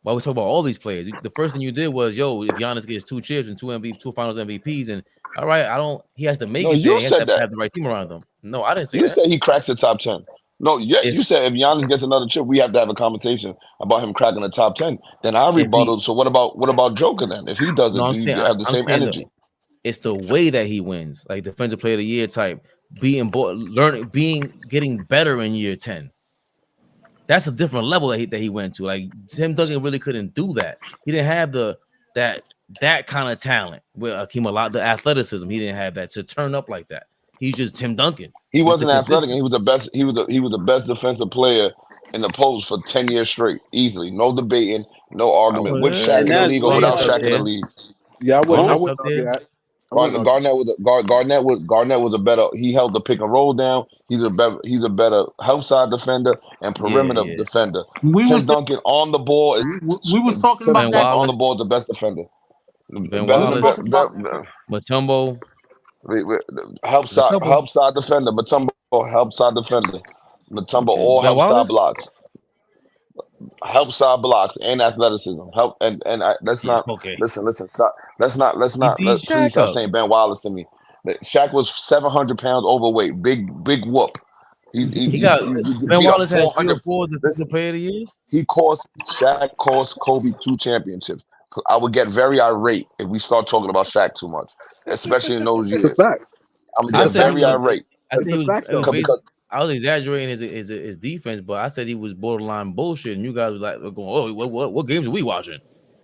A: Why we talk about all these players. The first thing you did was, yo, if Giannis gets 2 chips and 2 Finals MVPs, and all right, he has to make
J: No,
A: it there.
J: you
A: He has
J: said
A: to
J: that.
A: have the right team around him. No, I didn't say
J: You
A: that.
J: said he cracks the top 10. No, yeah,
A: If
J: you said if Giannis gets another chip, we have to have a conversation about him cracking the top 10. Then I
A: if he
J: rebutted. So what about Joker then? If he does
A: no,
J: it,
A: I'm
J: do
A: saying
J: you have the
A: I'm
J: same
A: saying
J: energy?
A: it's the way that he wins, like defensive player of the year type, getting better in year 10. That's a different level that he went to. Like Tim Duncan really couldn't do that. He didn't have that kind of talent with Akeem, a lot the athleticism. He didn't have that to turn up like that. He's just Tim Duncan,
J: He
A: Mr.
J: wasn't athletic, and
A: Consistent.
J: he was the best. He was the best defensive player in the post for 10 years straight, easily. No debating, no
A: I
J: argument. With
A: would,
J: Shaq
G: And
J: in the
G: that's
J: league or
A: Wayne
J: without
A: is up
G: way
J: Shaq in the
A: there.
J: league.
C: Yeah,
A: Wayne
C: I
A: is
J: Who?
A: up
C: wouldn't argue
A: there.
C: that. I wouldn't argue.
J: Garnett was a better. He held the pick and roll down. He's a better help side defender and perimeter
A: Yeah.
J: defender.
B: We
J: Tim
B: was
J: Duncan on the ball.
B: we was talking
J: Tim
B: about
A: Ben
B: that.
J: Duncan on the
A: Wallace,
J: ball is the best defender.
A: Ben
B: We
J: Better
B: was
J: than
A: Wallace,
B: talking about that.
A: Matumbo.
J: help
A: There's a couple.
J: side defender. Matumbo help side defender. Matumbo
A: Okay,
J: all
A: Ben
J: help side
A: Wallace.
J: blocks. Help side blocks and athleticism. Help let's
A: Yeah,
J: not
A: okay.
J: listen. Stop.
A: He beat
J: Please
A: Shaq
J: stop
A: up.
J: saying Ben Wallace to me. Shaq was 700 pounds overweight. Big whoop.
A: He got
J: He
A: Ben
J: beat a
A: Wallace has 3 or
J: 400.
A: 4 defensive
J: Listen,
A: player of the years.
J: Shaq cost Kobe 2 championships. I would get very irate if we start talking about Shaq too much, especially in those
C: It's a
J: years.
C: fact.
J: I'm gonna
A: I
J: get
A: said he
J: very
A: was.
J: irate
A: I said
C: It's a
A: he was.
C: fact though.
J: because
A: I was exaggerating his defense, but I said he was borderline bullshit, and you guys were going, "Oh, what games are we watching?"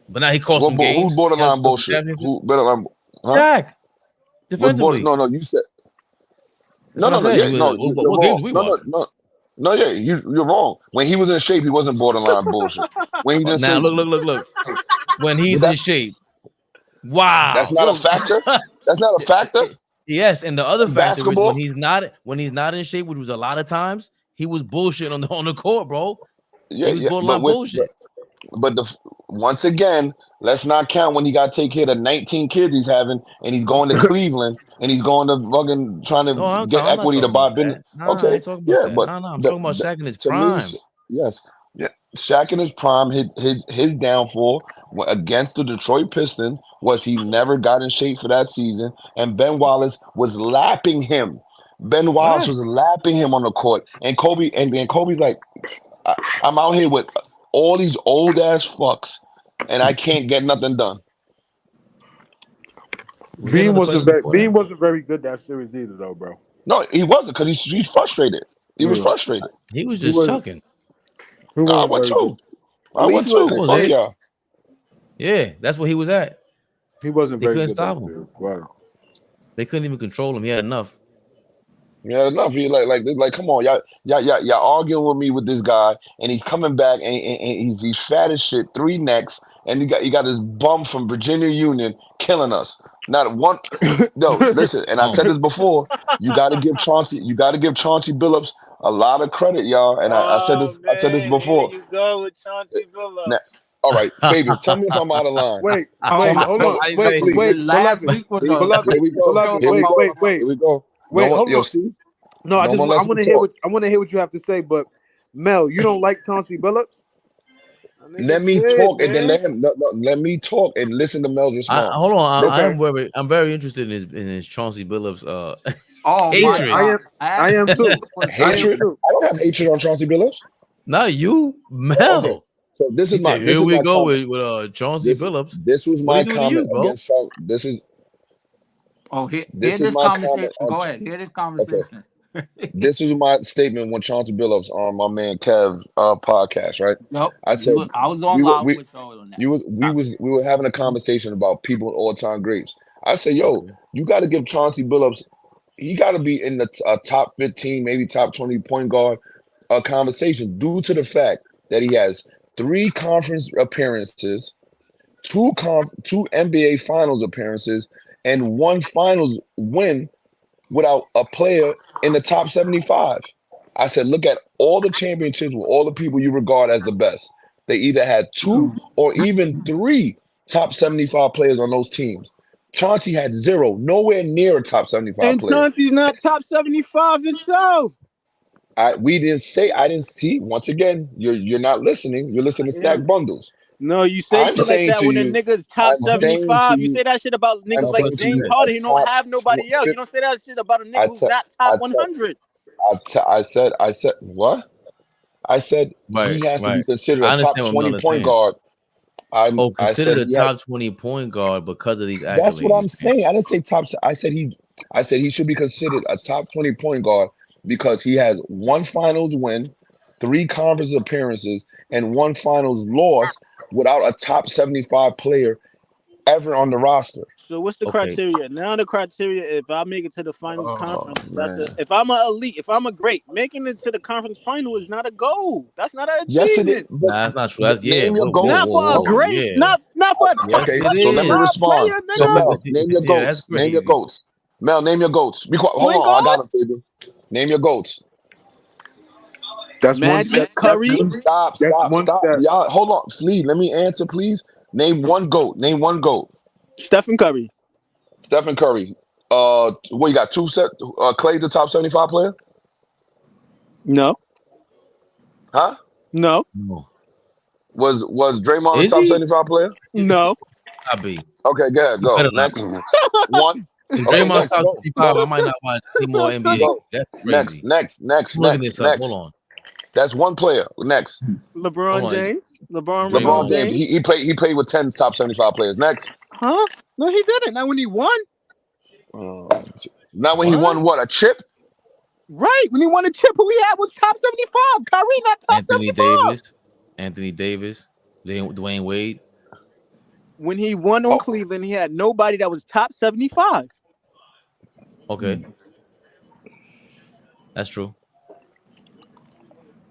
A: But now he cost
J: what
A: some
J: who's
A: games. He has
J: borderline
A: cost some
J: bullshit?
A: championships.
J: Who borderline? Huh?
A: Shaq,
J: What's border?
A: defensively.
J: No, you said
A: That's what I said.
J: yeah,
A: You was
J: no,
A: like,
J: you're
A: what games
J: wrong.
A: are we watching?
J: No, yeah, you're wrong. When he was in shape, he wasn't borderline bullshit. When he's in
A: Now
J: shape,
A: look. When
J: but
A: he's in shape,
J: that's
A: wow.
J: not a factor. That's not a factor
A: Yes, and the other
J: in
A: factor is when
J: basketball.
A: he's not in shape, which was a lot of times, he was bullshit on the court, bro. He
J: Yeah,
A: was
J: yeah, but
A: borderline
J: with
A: bullshit.
J: but once again, let's not count when he got to take care of the 19 kids he's having, and he's going to Cleveland, and he's going to fucking trying
A: No,
J: to get
A: I'm not
J: equity to
A: talking
J: buy
A: about
J: business.
A: that. Nah, I
J: Okay,
A: ain't talking about
J: yeah,
A: that.
J: but
A: I'm talking about Shaq in his
J: to me,
A: prime.
J: yes, yeah, Shaq in his prime, his downfall against the Detroit Pistons was he never got in shape for that season, and Ben Wallace was lapping him. Ben Wallace
A: Right.
J: was lapping him on the court, and Kobe's like, I'm out here with all these old ass fucks, and I can't get nothing done.
A: Was there another question before that?
C: Bean wasn't very good that series either, though, bro.
J: No, he wasn't because he's frustrated. He was
C: Yeah.
J: frustrated.
A: He was
C: He
A: just
C: wasn't.
A: chucking.
C: He
J: I
C: wasn't
J: would
C: very good.
J: too.
C: At
J: I
C: least
J: would
C: he wasn't
J: too.
A: I
C: in
A: was
J: Fuck
C: shape.
A: it.
J: yeah.
A: Yeah, that's where he was at.
C: He wasn't
A: They
C: very
A: couldn't
C: good that
A: stop him.
C: series. Wow.
A: They couldn't even control him. He had enough.
J: Yeah, enough. He like, come on, y'all arguing with me with this guy, and he's coming back, and he's fat as shit, 3 necks, and you got this bum from Virginia Union killing us. Not one. No, listen, and I said this before. You got to give Chauncey Billups a lot of credit, y'all. And I said
G: Oh
J: this. I said this
G: man, here
J: before.
G: you go with Chauncey
J: Now,
G: Billups.
J: all right, Fabian, tell me if I'm out of line.
C: Wait,
J: Tell
C: wait,
J: me.
C: hold
J: No,
C: on.
A: How you
C: Wait,
A: say?
J: please.
C: wait,
B: Last
C: beloved,
B: week was
J: Here,
B: a
C: beloved,
J: here we go.
C: beloved.
J: Here we
C: Wait,
J: go.
C: wait,
J: Here
C: wait,
J: we go. No
C: wait.
J: more.
C: Hold
J: Yo,
C: on.
J: see,
C: No,
J: no more.
C: I
J: Let's
C: want to hear
J: talk.
C: what you have to say. But Mel, you don't like Chauncey Billups?
H: I
J: Let
H: niggas
J: me
H: mid,
J: talk and then
H: man.
J: let me talk and listen to Mel's response.
A: Hold on.
J: Let,
C: Okay.
A: I'm very interested in his Chauncey Billups
B: oh my
C: Yeah,
A: hatred.
B: god.
C: I am too. I am
J: hatred.
C: too.
J: I don't have hatred on Chauncey Billups.
A: Not you,
J: Okay.
A: Mel.
J: So
A: He said, "Here
J: this is
A: we
J: my
A: go
J: comment.
A: with Chauncey
J: This
A: Billups."
J: this was
A: What did
J: my
A: he do to you,
J: comment
A: bro?
J: against Fal-
B: Oh, hear
J: this is
B: this
J: my comment
B: conversation.
J: on
B: Go ahead. Hear this
J: okay.
B: conversation.
J: This is my statement when Chauncey Billups on my man Kev podcast, right?
B: Nope.
J: I said
B: I was on
J: we were
B: live
J: we
B: with y'all on that.
J: you was we were having a conversation about people with all-time greats. I said, yo,
A: Okay.
J: you got to give Chauncey Billups, he got to be in the top 15, maybe top 20 point guard conversation due to the fact that he has 3 conference appearances, 2 NBA finals appearances, and 1 finals win without a player in the top 75. I said, look at all the championships with all the people you regard as the best. They either had 2 or even 3 top 75 players on those teams. Chauncey had 0, nowhere near a top 75
G: And
J: player.
G: Chauncey's not top 75 himself.
J: I didn't see. Once again, you're not listening. You're listening to
G: Yeah.
J: stack bundles.
G: No, you say
J: I'm
G: shit like
J: saying
G: that
J: to
G: when a
J: you,
G: nigga's top
J: I'm saying to
G: 75. You
J: you,
G: say that shit about
J: I'm
G: niggas like
J: saying to
G: James
J: you,
G: Harden.
J: a
G: He don't
J: top
G: have nobody else. You don't say that shit about a nigga
J: I
G: who's
J: te-
G: not top
J: I te-
G: 100.
J: I said I said he has to
A: Right.
J: be considered
A: I
J: a top
A: understand what
J: 20
A: Mel is
J: point
A: saying.
J: guard.
A: Oh,
J: I
A: considered
J: said
A: a
J: he had.
A: top 20 point guard because of these
J: That's what
A: accolades.
J: I'm saying. I didn't say top. I said he should be considered a top 20 point guard because he has 1 finals win, 3 conference appearances, and 1 finals loss without a top 75 player ever on the roster.
G: So what's the
A: Okay.
G: criteria? Now the criteria, if I make it to the finals
J: Oh
G: conference,
J: man.
G: if I'm an elite, if I'm a great, making it to the conference final is not a goal. That's not an
J: Yes, it is.
G: achievement.
J: But
A: Nah, that's not true. That's
J: name your goats.
G: Not for a
J: Okay.
G: great,
A: Yeah.
G: not for a top
A: Yes,
J: Okay.
A: it
J: So let me
G: 25
A: is.
J: respond.
G: player,
J: So
G: nigga.
J: Mel, name your
A: Yeah, that's
J: goats. Name your
A: crazy.
J: goats. Mel, name your goats. Be quiet. Hold
G: Point
J: on. I got
G: guard,
J: him, Fabian. Name your goats.
C: That's one
G: Magic,
C: step.
G: Curry,
J: Stop.
C: That's one step.
J: Y'all, hold on. Flea, let me answer, please. Name one GOAT. Name one GOAT.
G: Stephen Curry.
J: Stephen Curry. What you got? 2 set. Clay, the top 75 player?
G: No,
J: Huh?
G: no,
A: No.
J: Was Draymond the
A: Is
J: top
A: he?
J: 75 player?
G: no.
A: I be.
J: Okay, go ahead.
A: He
J: Go.
A: better not
J: Next.
A: be.
J: One.
A: If
J: Okay,
A: Draymond's
J: next.
A: top
J: Go.
A: 65,
J: Go.
A: I might not watch any more NBA.
J: Go.
A: That's
J: Next.
A: crazy. I'm looking this up. Hold on.
J: That's one player. Next.
G: LeBron
A: Hold on.
G: James. LeBron
J: LeBron
G: Raymond
A: Draymond.
J: James.
G: James.
J: He played with 10 top 75 players. Next.
G: Huh? No, he didn't. Not when he won.
J: Oh, Not when he won what, a chip?
D: Right. When he won a chip, who he had was top 75. Kyrie not top 75.
A: Anthony Davis, Dwayne Wade.
D: When he won on Cleveland, he had nobody that was top 75.
A: Okay. That's true.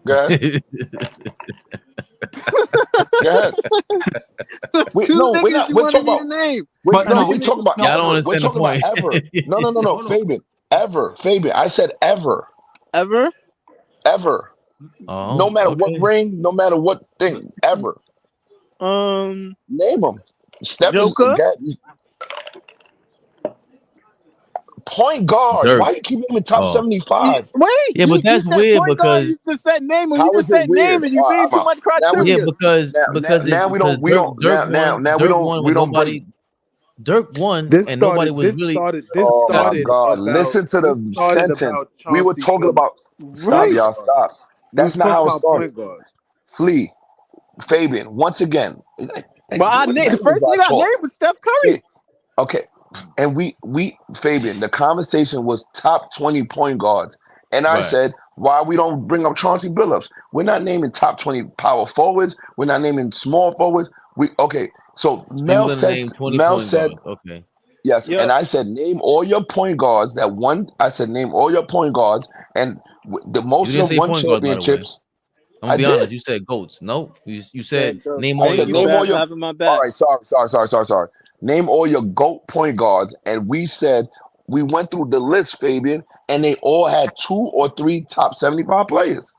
J: Go ahead. Go ahead. We're talking about
D: name.
J: We talking about.
A: I don't understand
J: we're talking
A: the point.
J: about ever. No. Fabian, ever. Fabian, I said ever.
D: Ever.
A: Oh,
J: no matter what ring, no matter what thing, ever. Name them.
D: Joker.
J: Point guard.
A: Dirk.
J: Why you keep naming top 75?
D: Wait.
A: Yeah, but that's weird because
D: you just said name him.
J: How
D: You just
J: is it
D: said name
J: weird?
D: and you being too much criteria.
A: Yeah, because
J: now we don't bring.
A: Dirk won
C: This
A: and
C: started.
A: nobody was
C: This
A: really.
C: started. This
J: Oh
C: started.
J: my God!
C: About,
J: Listen to the
C: this started
J: sentence.
C: about
J: We were
C: Chauncey
J: talking about.
C: Billups.
J: Stop, y'all! Stop. That's
C: We
J: not
C: was
J: how it
C: talking about
J: started.
C: point guards.
J: Fabian. Once again.
D: But the first nigga I named was Steph Curry.
J: Okay. And we Fabian, the conversation was top 20 point guards. And I said, why we don't bring up Chauncey Billups? We're not naming top 20 power forwards. We're not naming small forwards. So Mel said,
A: okay.
J: Yes, and I said name all your point guards that won. I said name all your point guards, and the most of them won championships.
A: I'm gonna be honest. You said GOATs. No, you said name all
J: I said
A: your
J: name all
A: GOATs.
J: your. All right, sorry. Name all your GOAT point guards, and we said we went through the list, Fabian, and they all had 2 or 3 top 75 players.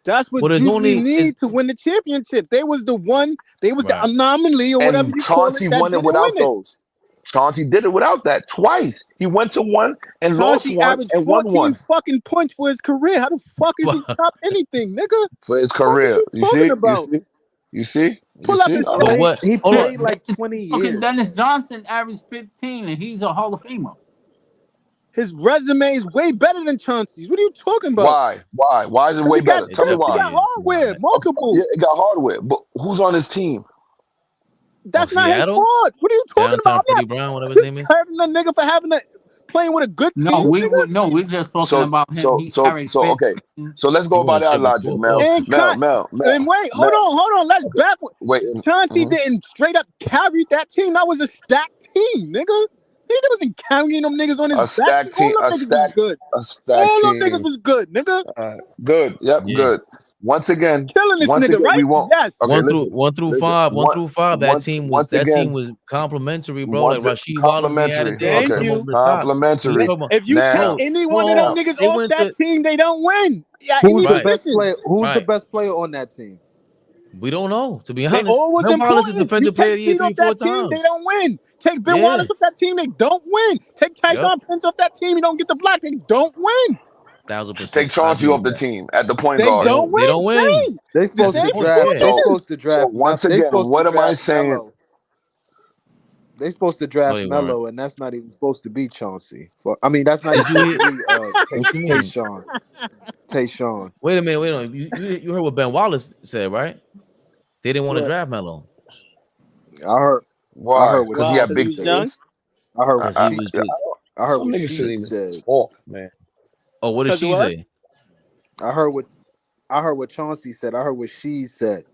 D: That's what you need to win the championship. They was the one. They was the anomaly or whatever you
J: Chauncey
D: call it.
J: Won it without those. Chauncey did it without that twice. He went to one and lost one and won one.
D: Fucking points for his career. How the fuck is he top anything, nigga?
J: For his career, you see.
D: Pull up his stats.
C: He played like 20 years.
B: Fucking Dennis Johnson averaged 15, and he's a Hall of Famer.
D: His resume is way better than Chauncey's. What are you talking about?
J: Why is it way better? Tell me why.
D: He got hardware, multiple.
J: Yeah, it got hardware, but who's on his team?
D: That's not his fault. What are you talking about?
A: Brown, whatever his name is.
D: Hurting a nigga for playing with a good team.
B: We're just talking about him.
J: Okay. So let's go by that logic, Mel.
D: And wait, hold on. Let's backward. Chauncey didn't straight up carry that team. That was a stacked team, nigga. He wasn't carrying them niggas on his back.
J: Stacked team.
D: All them niggas was good, nigga.
J: Good. Yep. Yeah. Good. Once again,
D: killing this nigga, right?
J: We won't.
D: Yes.
A: Okay, one through five. That team was complimentary, bro. Like Rasheed Wallace.
J: Thank you. Complimentary.
D: If you take any one of them niggas off that team, they don't win.
C: Who's the best player? Who's the best player on that team?
A: We don't know, to be honest.
D: They always
A: Ben Wallace is defensive player of the year 3-4 times.
D: They don't win. Take Ben Wallace off that team, they don't win. Take Tyson Prince off that team, you don't get the block, they don't win.
A: 1,000%.
J: Take Chauncey off the team at the point guard.
D: They don't win.
C: They're supposed to draft. They're supposed to draft.
J: So once again, what am I saying?
C: They're supposed to draft Melo, and that's not even supposed to be Chauncey. That's not even Tayshaun.
A: Wait a minute. You heard what Ben Wallace said, right? They didn't want to draft Melo.
C: I heard.
J: Why?
C: I heard
J: because he had big hands.
C: I heard what
J: she said. Man.
A: Oh, what did she say?
C: I heard what Chauncey said. I heard what she said.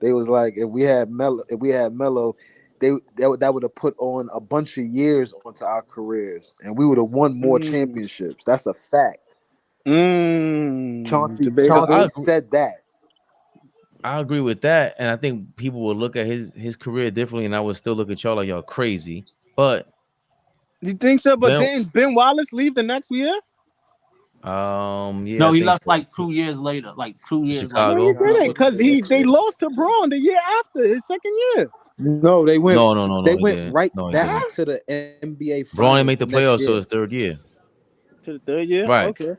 C: They was like, if we had Melo, that would have put on a bunch of years onto our careers, and we would have won more championships. That's a fact. Chauncey said that.
A: I agree with that, and I think people will look at his career differently, and I would still look at y'all like y'all crazy. But
D: you think so? But didn't Ben Wallace leave the next year?
A: Yeah.
B: No, he left like 2 years later. Like 2 years.
A: Chicago.
D: No, he didn't, because they lost to Braun the year after his second year.
C: No, they went.
A: No.
C: They went right back to the NBA finals.
A: Braun didn't make the playoffs, so his third year.
D: To the third year,
A: right?
D: Okay.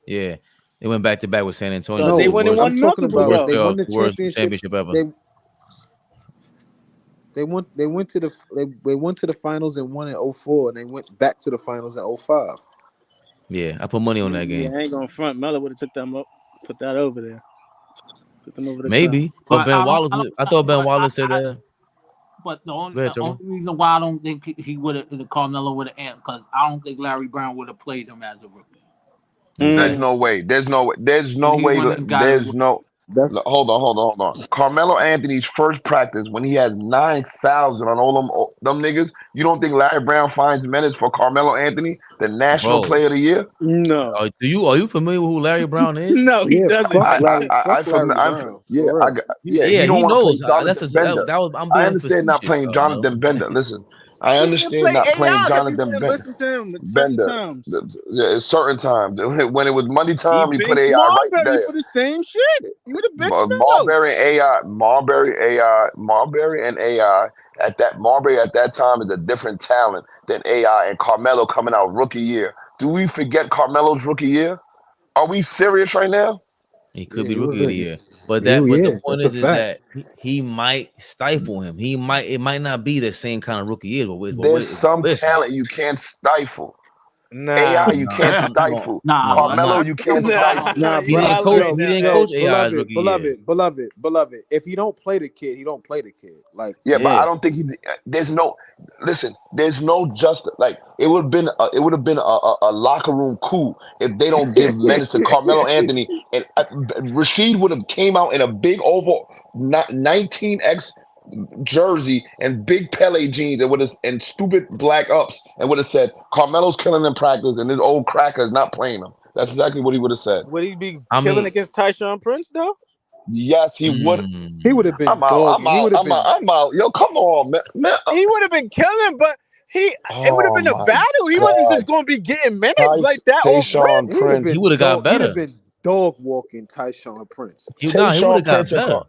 A: Yeah, they went back to back with San Antonio.
D: No, they won multiple.
C: They won the
A: championship ever.
C: They went to the finals and won in 2004, and they went back to the finals in 2005.
A: Yeah, I put money on that game.
D: Yeah, I ain't gonna front. Melo would have took them up, put that over there. Put them over the
A: maybe, but Ben Wallace. I thought Ben Wallace said that.
B: But the
A: Go ahead,
B: only
A: Timo.
B: reason why I don't think he would have Carmelo would have because I don't think Larry Brown would have played him as a rookie.
J: There's
A: Exactly.
J: no way. There's no way. There's no
B: He's
J: way.
B: one of them guys.
J: There's no.
C: That's
J: Hold on. Carmelo Anthony's first practice when he has 9,000 on all them niggas. You don't think Larry Brown finds minutes for Carmelo Anthony, the National
A: Bro,
J: Player of the Year?
H: No,
A: are you familiar with who Larry Brown is?
H: no, he
C: yeah.
H: doesn't.
C: Fuck
J: I
C: Larry. Fuck Larry
J: I'm
C: Brown.
J: yeah,
C: For real.
J: he
A: Yeah,
J: don't
A: he
J: want to play
A: knows. That's
J: Jonathan Bender.
A: that was I'm
J: I
A: being
J: understand not
A: facetious,
J: playing
A: Mel.
J: Jonathan Bender. Listen, I
H: He didn't
J: understand
H: play
J: not playing
H: AI because he
J: Jonathan
H: wouldn't listen to him at certain
J: Bender.
H: times.
J: Yeah, at certain times. When it was money
H: He
J: time, he put
H: benched
J: AI right
H: Marbury
J: there.
H: for the same shit. He would have benched Melo.
J: Marbury and AI Marbury at that time is a different talent than AI and Carmelo coming out rookie year. Do we forget Carmelo's rookie year? Are we serious right now?
A: He could
C: Yeah,
A: be
C: he
A: rookie of the
C: wasn't.
A: year, but
C: Yeah,
A: the point
C: that's a
A: is
C: fact.
A: that he might stifle him. It might not be the same kind of rookie year.
J: There's some
A: We're saying.
J: talent you can't stifle.
H: Nah,
J: AI you can't
A: No,
J: stifle.
B: Nah,
J: Carmelo
A: no.
J: you can't
H: nah,
J: stifle.
C: Nah,
H: you
C: yo,
A: He
H: wildin'
A: didn't
H: now.
C: yo,
A: coach AI his
C: beloved,
A: rookie year.
C: beloved. If he don't play the kid, he don't play the kid. Like,
J: Yeah, but
A: Yeah,
J: I don't think there's no listen. There's no justice. Like it would have been. It would have been a locker room coup if they don't give minutes to Carmelo Anthony and Rashid would have came out in a big oval 19X jersey and big Pele jeans and would have and stupid black ups and would have said Carmelo's killing in practice and this old cracker is not playing him. That's exactly what he would have said.
D: Would he be
A: I
D: killing
A: mean,
D: against Tyshawn Prince though?
J: Yes, he would.
C: he would
A: mm,
C: have been dog. He would have been.
J: I'm out. Yo, come on, man.
D: He would have been killing, but it would have
J: Oh
D: been a
J: my
D: battle. He wasn't
J: God.
D: just going to be getting minutes like that off rip.
J: Tayshaun
C: He would have
J: Prince.
A: he
C: been
A: would have got
C: dog. He'd have
A: better.
C: been dog walking Tyshawn Prince.
A: He would
J: Tayshaun
A: have got
J: Prince and
A: better.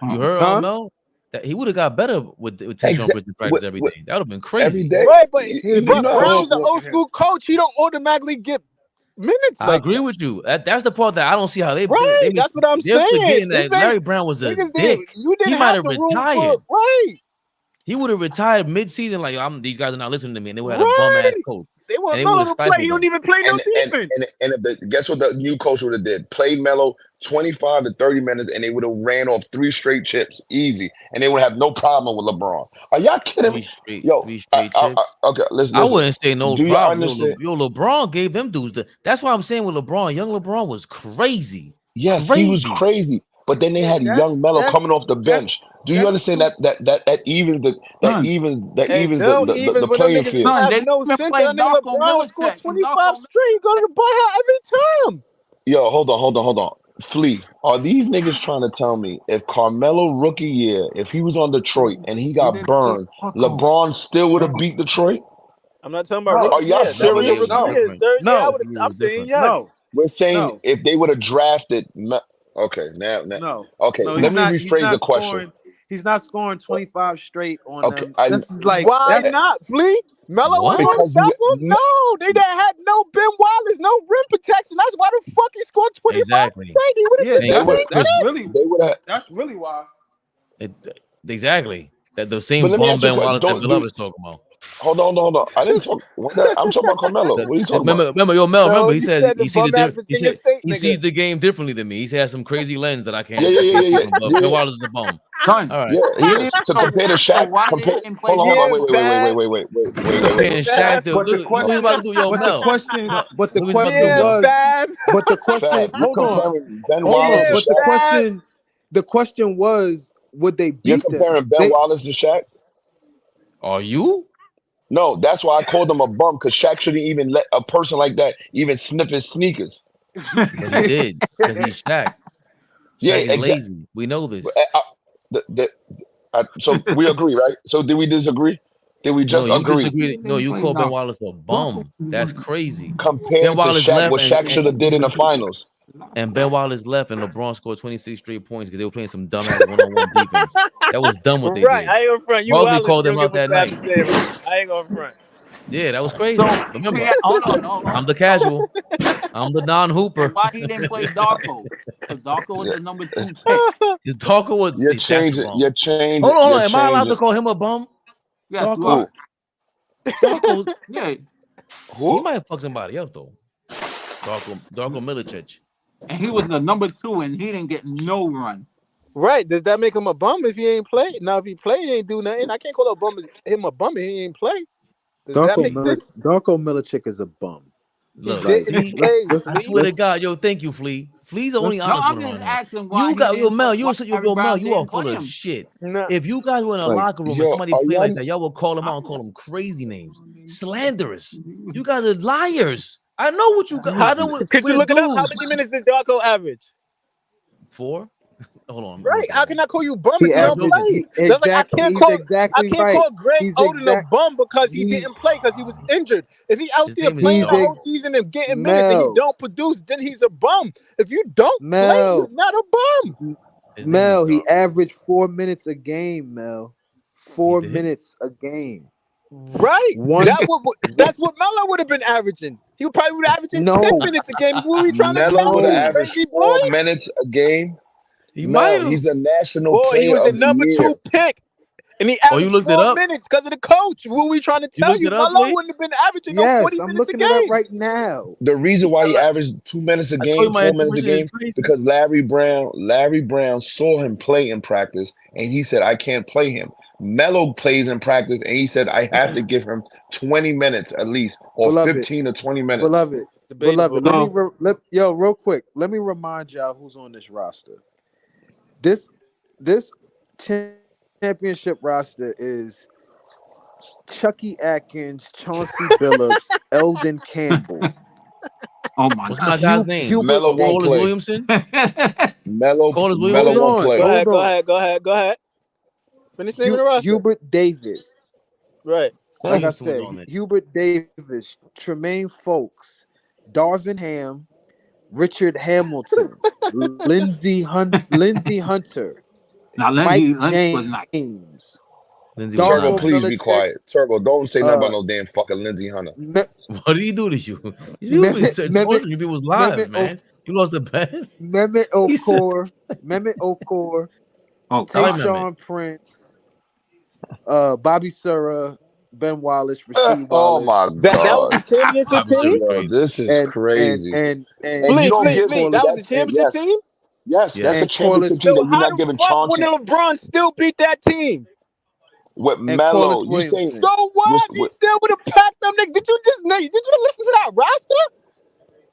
A: You heard
C: Huh?
A: Mel? That he would have got better with Tayshaun Prince in practice every day. That would have been
J: every
A: crazy.
J: day.
D: Right, but
C: He'd have
J: You
C: been
J: know how
D: Brown's
C: dog
D: an old
C: walking him.
D: school coach. He don't automatically get minutes
A: I
D: like
A: agree
D: that.
A: with you. That's the part that I don't see how
D: Right, that's what I'm
A: they're
D: saying.
A: forgetting
D: This
A: that
D: ain't
A: Larry Brown was a
D: niggas
A: dick.
D: you
A: He
D: didn't
A: might
D: have
A: have
D: the room for
A: retired.
D: right.
A: He would have retired mid-season. Like these guys are not listening to me, and they would have had a bum
D: Right.
A: ass coach,
D: They
A: and
D: want
A: they would
D: Melo
A: have
D: to play. He
A: stifled
D: don't
A: them.
D: even play no defense.
J: and guess what the new coach would have did? Played Melo 25 to 30 minutes and they would have ran off 3 straight chips easy and they would have no problem with LeBron. Are y'all kidding me? Yo,
A: Three straight chips.
J: okay, listen.
A: I wouldn't say no
J: Do you
A: problem.
J: understand?
A: LeBron gave them dudes. That's why I'm saying with LeBron, young LeBron was crazy.
J: Yes, he was crazy. But then they had young Melo coming off the bench. Do you understand that evens the
D: Hey, Bill Evans,
J: the
D: when them
J: playing
D: niggas
J: field?
D: have
B: They
D: no
B: even
D: center,
B: play
D: that nigga
B: Darko
D: LeBron would score
B: Milicic, and
D: 25 straight. He go to the ball every time.
J: Yo, hold on. Flea, are these niggas trying to tell me if Carmelo rookie year, if he was on Detroit and he got burned, LeBron still would have beat Detroit?
D: I'm not talking about
C: No,
J: Are
D: rookie
J: y'all
D: year. That was a
J: serious?
D: rookie
C: no,
D: year. His third year,
C: no,
D: I'm saying
A: different.
D: yes.
C: no,
J: We're saying
C: no,
J: if they would have drafted. Okay, now.
C: no,
J: Okay,
C: no.
J: let me rephrase the question.
C: Scoring. He's not scoring 25 straight on
J: Okay,
C: them. This is like
D: Why
C: that's
D: not, Flea? Melo
A: What?
D: wasn't going to
J: because
D: stop him? No, they didn't have no Ben Wallace, no rim protection. That's why the fuck he scored 25
A: Exactly.
D: straight. He would have been
A: Thank you.
J: they would have.
C: that's really why.
A: Exactly. That the
J: But
A: same
J: let me
A: bomb
J: ask you a
A: Ben
J: question.
A: Wallace that Beloved is talking about.
J: Hold on. I didn't talk. I'm talking about Carmelo. What are you talking about?
A: Remember, yo, Mel.
D: No,
A: Remember, he
D: you
A: said
D: said the
A: he sees
D: bum-ass Virginia State
A: he
D: nigga.
A: sees the game differently than me. He has some crazy lens that I can't.
J: Yeah.
A: Ben Wallace is a bum.
B: Son,
A: All right.
J: Yeah, he is. To compare to
B: so
J: Shaq,
B: why
J: compare.
B: they didn't play
J: Hold on.
D: Yeah,
J: Wait.
A: Comparing Shaq to
C: But the
A: look, what we
C: question,
A: about to do, yo,
C: but the
A: Mel.
C: question, but the
A: What we about to
C: question
A: do, Mel?
C: was,
D: Fab.
C: but the question.
J: Fab, you're
C: Hold on,
J: comparing Ben
C: hold
J: Wallace
C: on.
J: to
C: But
J: Shaq.
C: the question was, would they
J: You're
C: beat them?
J: comparing Ben Wallace to Shaq.
A: Are you?
J: No, that's why I called him a bum because Shaq shouldn't even let a person like that even sniff his sneakers.
A: But he did because he's Shaq.
J: Yeah,
A: Shaq is
J: exactly.
A: lazy. We know this.
J: So we agree, right? So did we disagree? Did we just
A: No, you
J: agree?
A: disagree. No, you call Ben Wallace a bum. That's crazy. Ben
J: Compared to
A: Wallace
J: Shaq,
A: left
J: what Shaq should have did in the finals.
A: and Ben Wallace left, and LeBron scored 26 straight points because they were playing some dumbass one-on-one defense. That was dumb what they
D: Right,
A: did.
D: I ain't gonna front. You
A: Barkley
D: Wallace,
A: called
D: you
A: them
D: don't
A: out
D: give a
A: that
D: crap
A: night.
D: to say. I ain't gonna front.
A: Yeah, that was crazy. Remember,
B: hold on.
A: I'm the casual. I'm the non-hooper.
B: Why he didn't play Darko? Because Darko was the number 2 pick.
A: His Darko was
J: You're
A: that's
J: changing.
A: wrong.
J: You're changing.
A: Hold on.
J: You're
A: Am I allowed to
J: changing.
A: call him a bum?
B: Yes, you
A: Darko.
B: are.
A: Darko.
B: Yeah,
A: He
J: Who?
A: might fuck somebody up though. Darko Milicic.
B: and he was the number 2, and he didn't get no run.
G: Right? Does that make him a bum if he ain't play? Now, if he play, he ain't do nothing. I can't call him a bum if he ain't play. Does that make sense?
K: Darko Milicic is a bum.
G: He
A: Look,
K: Like,
G: didn't
A: see,
G: play.
A: I
K: let's
G: Flea.
A: swear to
K: let's
A: God, yo, thank you, Flea. Flea's the only
K: let's
B: No,
A: honest one
B: I'm
A: around
B: just
A: here.
B: asking why
A: You
B: he
A: got yo
B: didn't.
A: Mel,
B: Why Larry
A: yo Mel,
B: Brown
A: you are
B: didn't
A: full
B: play
A: of
B: him.
A: shit.
G: Nah.
A: If you guys were in a
K: like
A: locker room and
J: Yo,
A: somebody
J: are
A: play like
J: y'all
A: that, y'all will call them out and call them crazy names, slanderous. You guys are liars. I know what you got. I know what
G: Could you
A: we're
G: look it up? How
A: dudes.
G: many minutes did Darko average?
A: 4. Hold on, I'm
G: Right?
A: looking
G: How
A: at
G: can
A: it.
G: I call you bum if
K: he
G: you don't
A: Joking.
K: averaged
G: play? Just like
K: he's
G: I
K: exactly
G: can't
K: right.
G: call Greg
K: He's
G: Oden a bum because he
K: he's
G: didn't play because he was injured. If he out
A: His
G: there
A: name is
G: playing
K: he's
G: the
A: Dark.
G: whole
K: ex-
G: season and getting minutes and he
K: Mel.
G: don't produce, then he's a bum. If you don't play, you're
K: Mel.
G: not a bum.
A: His name is
K: He
A: Dark.
K: averaged 4 minutes a game, Mel.
A: He
K: 4
A: did.
K: minutes a game.
G: Right?
K: One,
G: That's what Melo would have been averaging. He would probably be averaging 10
K: no,
G: minutes a game. What are we trying to
J: Melo
G: tell
J: would have
G: you,
K: no.
J: averaged
G: crazy boy?
J: 4 minutes a game.
A: He might
J: Mel,
A: have.
J: he's a national
G: Boy, he
J: player
G: was the
J: of the
G: number
J: year.
G: 2 pick. And he
A: Oh, you
G: averaged
A: looked it
G: 4
A: up?
G: minutes because of the coach. What are we trying to
A: You
G: tell
A: looked
G: you?
A: it up,
G: Melo
A: Lee?
G: wouldn't have been averaging no
K: Yes,
G: 40
K: I'm
G: minutes a
K: looking it up
G: game.
K: right now.
J: The reason why he averaged 2 minutes a
A: I told you
J: game,
A: my
J: 4 minutes a
A: intuition is
J: game,
A: crazy.
J: because Larry Brown saw him play in practice, and he said, "I can't play him." Melo plays in practice, and he said, "I have to give him 20 minutes at least, or
K: Beloved,
J: 15 or 20 minutes."
K: beloved,
G: Debatable.
K: Let me
B: So
K: real quick. Let me remind y'all who's on this roster. This championship roster is Chucky Atkins, Chauncey Billups, Eldon Campbell,
B: oh my
A: What's
B: god.
A: my guy's name?
K: Hubert
J: Melo won't
A: Corliss
K: Davis.
J: play.
A: Williamson?
J: Melo
A: Corliss
J: Melo
K: Hold
A: Williamson?
J: won't
K: on,
J: play.
K: hold on.
G: Go ahead. Finish naming the roster.
K: Hubert Davis.
G: Right.
K: Like I
A: Williamson was
K: said,
A: on it.
K: Hubert Davis, Tremaine Folks, Darvin Ham, Richard Hamilton, Lindsey Hunter,
B: Now
K: Mike
B: Lindsey was nice.
K: James,
A: Lindsey was not
J: Turbo,
K: Darko
A: nice.
J: please be
K: Milicic,
J: quiet. Turbo, don't say nothing about
K: uh,
J: no damn fucking Lindsey Hunter.
K: Me-
A: What did he do to you? These people been
K: Mehmet
A: torturing people's
K: Mehmet
A: lives, man. You lost the bet?
K: Mehmet
A: He said,
K: Okor,
B: Oh
A: I like
B: god.
A: Mehmet.
K: Tayshaun Prince, Bobby Sura, Ben Wallace, Rasheed
J: Oh my
K: Wallace,
G: That was
J: God.
G: the championship
A: Bobby Sura
G: team?
A: is
J: Yo,
A: crazy.
J: this is crazy. And you
K: And
J: don't
K: and
J: give
G: Flee. That was the
K: Corliss
G: championship team?
J: yes, that's
A: Yes.
J: a
K: and Corliss
J: championship team
G: So
J: that you're
G: how
J: not
G: the
J: giving
G: fuck when
J: Chauncey
G: LeBron still beat that team?
J: with
K: and Corliss
J: Melo. You saying
K: Williamson.
G: So what? He still would have packed them niggas. Did you listen to that roster?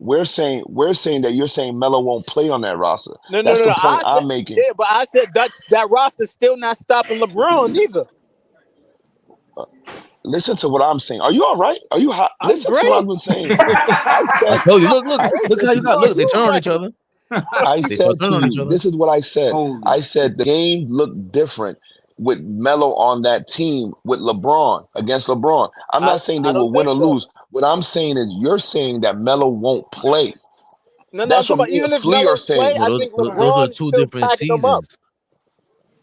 J: we're saying that you're saying Melo won't play on that roster.
G: No.
J: That's the point
G: I said,
J: I'm making.
G: yeah, but I said that roster's still not stopping LeBron either.
J: Listen to what I'm saying. Are you all right? Are you hot?
G: I'm
J: Listen to what I've
G: great.
J: been saying. I
A: I
J: said,
A: told you.
J: I
A: Look
J: said
A: how
J: to
A: you got.
J: you,
G: Are
A: Look, they
G: you
A: turn on
G: right?
A: each other.
J: I
A: They start
J: said to
A: turning on each
J: you,
A: other.
J: this is what I said.
B: Holy
J: I said the game looked different with Melo on that team with LeBron against LeBron. I'm not saying they
G: I
J: will
G: don't
J: win
G: think
J: or
G: so.
J: lose. What I'm saying is you're saying that Melo won't play.
G: No, I'm
J: That's
G: talking
J: what
G: about
J: me and
G: even if
J: Flea are
G: Melo play,
J: saying.
A: Well,
G: I think
A: those are
G: LeBron is
A: two
G: still
A: different
G: packing them up.
A: seasons.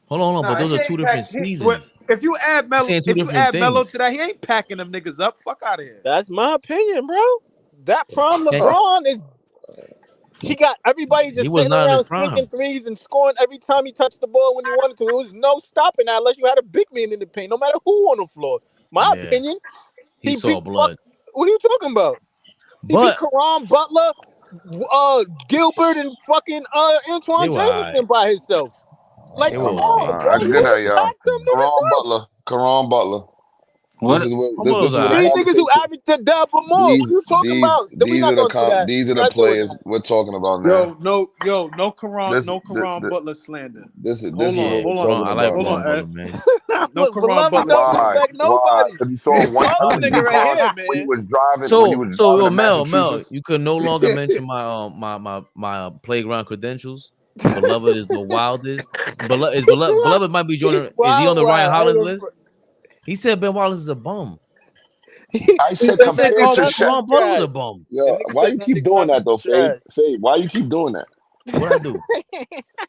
A: Hold on, but those are two different seasons.
K: If you add
A: You're saying two different
K: Melo
A: things.
K: to that, he ain't packing them niggas up. Fuck out of here.
G: That's my opinion, bro. That prime
A: Okay.
G: LeBron is. He got everybody
A: He
G: just
A: was
G: sitting
A: not in his
G: around
A: prime.
G: sinking threes and scoring every time he touched the ball when he wanted to. It was no stopping that unless you had a big man in the paint, no matter who on the floor. My
A: Yeah,
G: opinion,
A: he
G: he
A: saw
G: beat fuck.
A: blood.
G: What are you talking about? He beat
A: But
G: Karan Butler, Gilbert, and fucking
A: they
G: Antoine
A: were high.
G: Jameson by himself. Like,
A: They
G: come
A: were
G: on,
A: okay.
G: bro. He
J: Good
G: would
J: night,
G: have
J: y'all.
G: packed them niggas up.
J: Karan Butler. This
B: what
J: is what
A: Humble
J: this
A: was
J: is what the
G: These
A: alright.
G: niggas who
J: conversation.
G: average the dub or more. What are you talking about? We're not gonna do that.
J: These are
G: We're
J: the
G: not doing
J: players
G: that.
J: we're talking about now.
K: No
J: This
K: Karan Butler slander.
J: this is
K: Hold
A: Yeah,
J: what we're
K: on,
J: talking
A: I like
J: about
K: hold
J: now.
K: on,
A: Braun Brother,
K: Ed.
A: man.
K: No
G: Look,
K: Karan
G: beloved
K: Butler
G: don't
J: Why?
K: slander.
G: respect
J: Why?
G: nobody.
J: Because you saw him one
G: Follow
J: time
G: the
J: in
G: nigga right
J: UConn
G: here,
J: when he
G: man.
J: was driving
A: So
J: to
A: Mel,
J: Massachusetts.
A: you could no longer mention my playground credentials. Beloved is the wildest. Beloved might be joining. Is he on the Ryan Hollins list? He said Ben Wallace is a bum.
J: I
G: He
J: said
G: said
A: He said
J: compared to
G: Gunn
J: Shaq.
G: some
A: Karan Butler was a
G: trash.
A: bum.
G: The
J: Yo,
G: nigga
J: why
G: said
J: you keep
G: Gunn
J: doing that
G: some
J: though, Fade?
G: trash.
J: Fade, why you keep doing that?
A: What I do?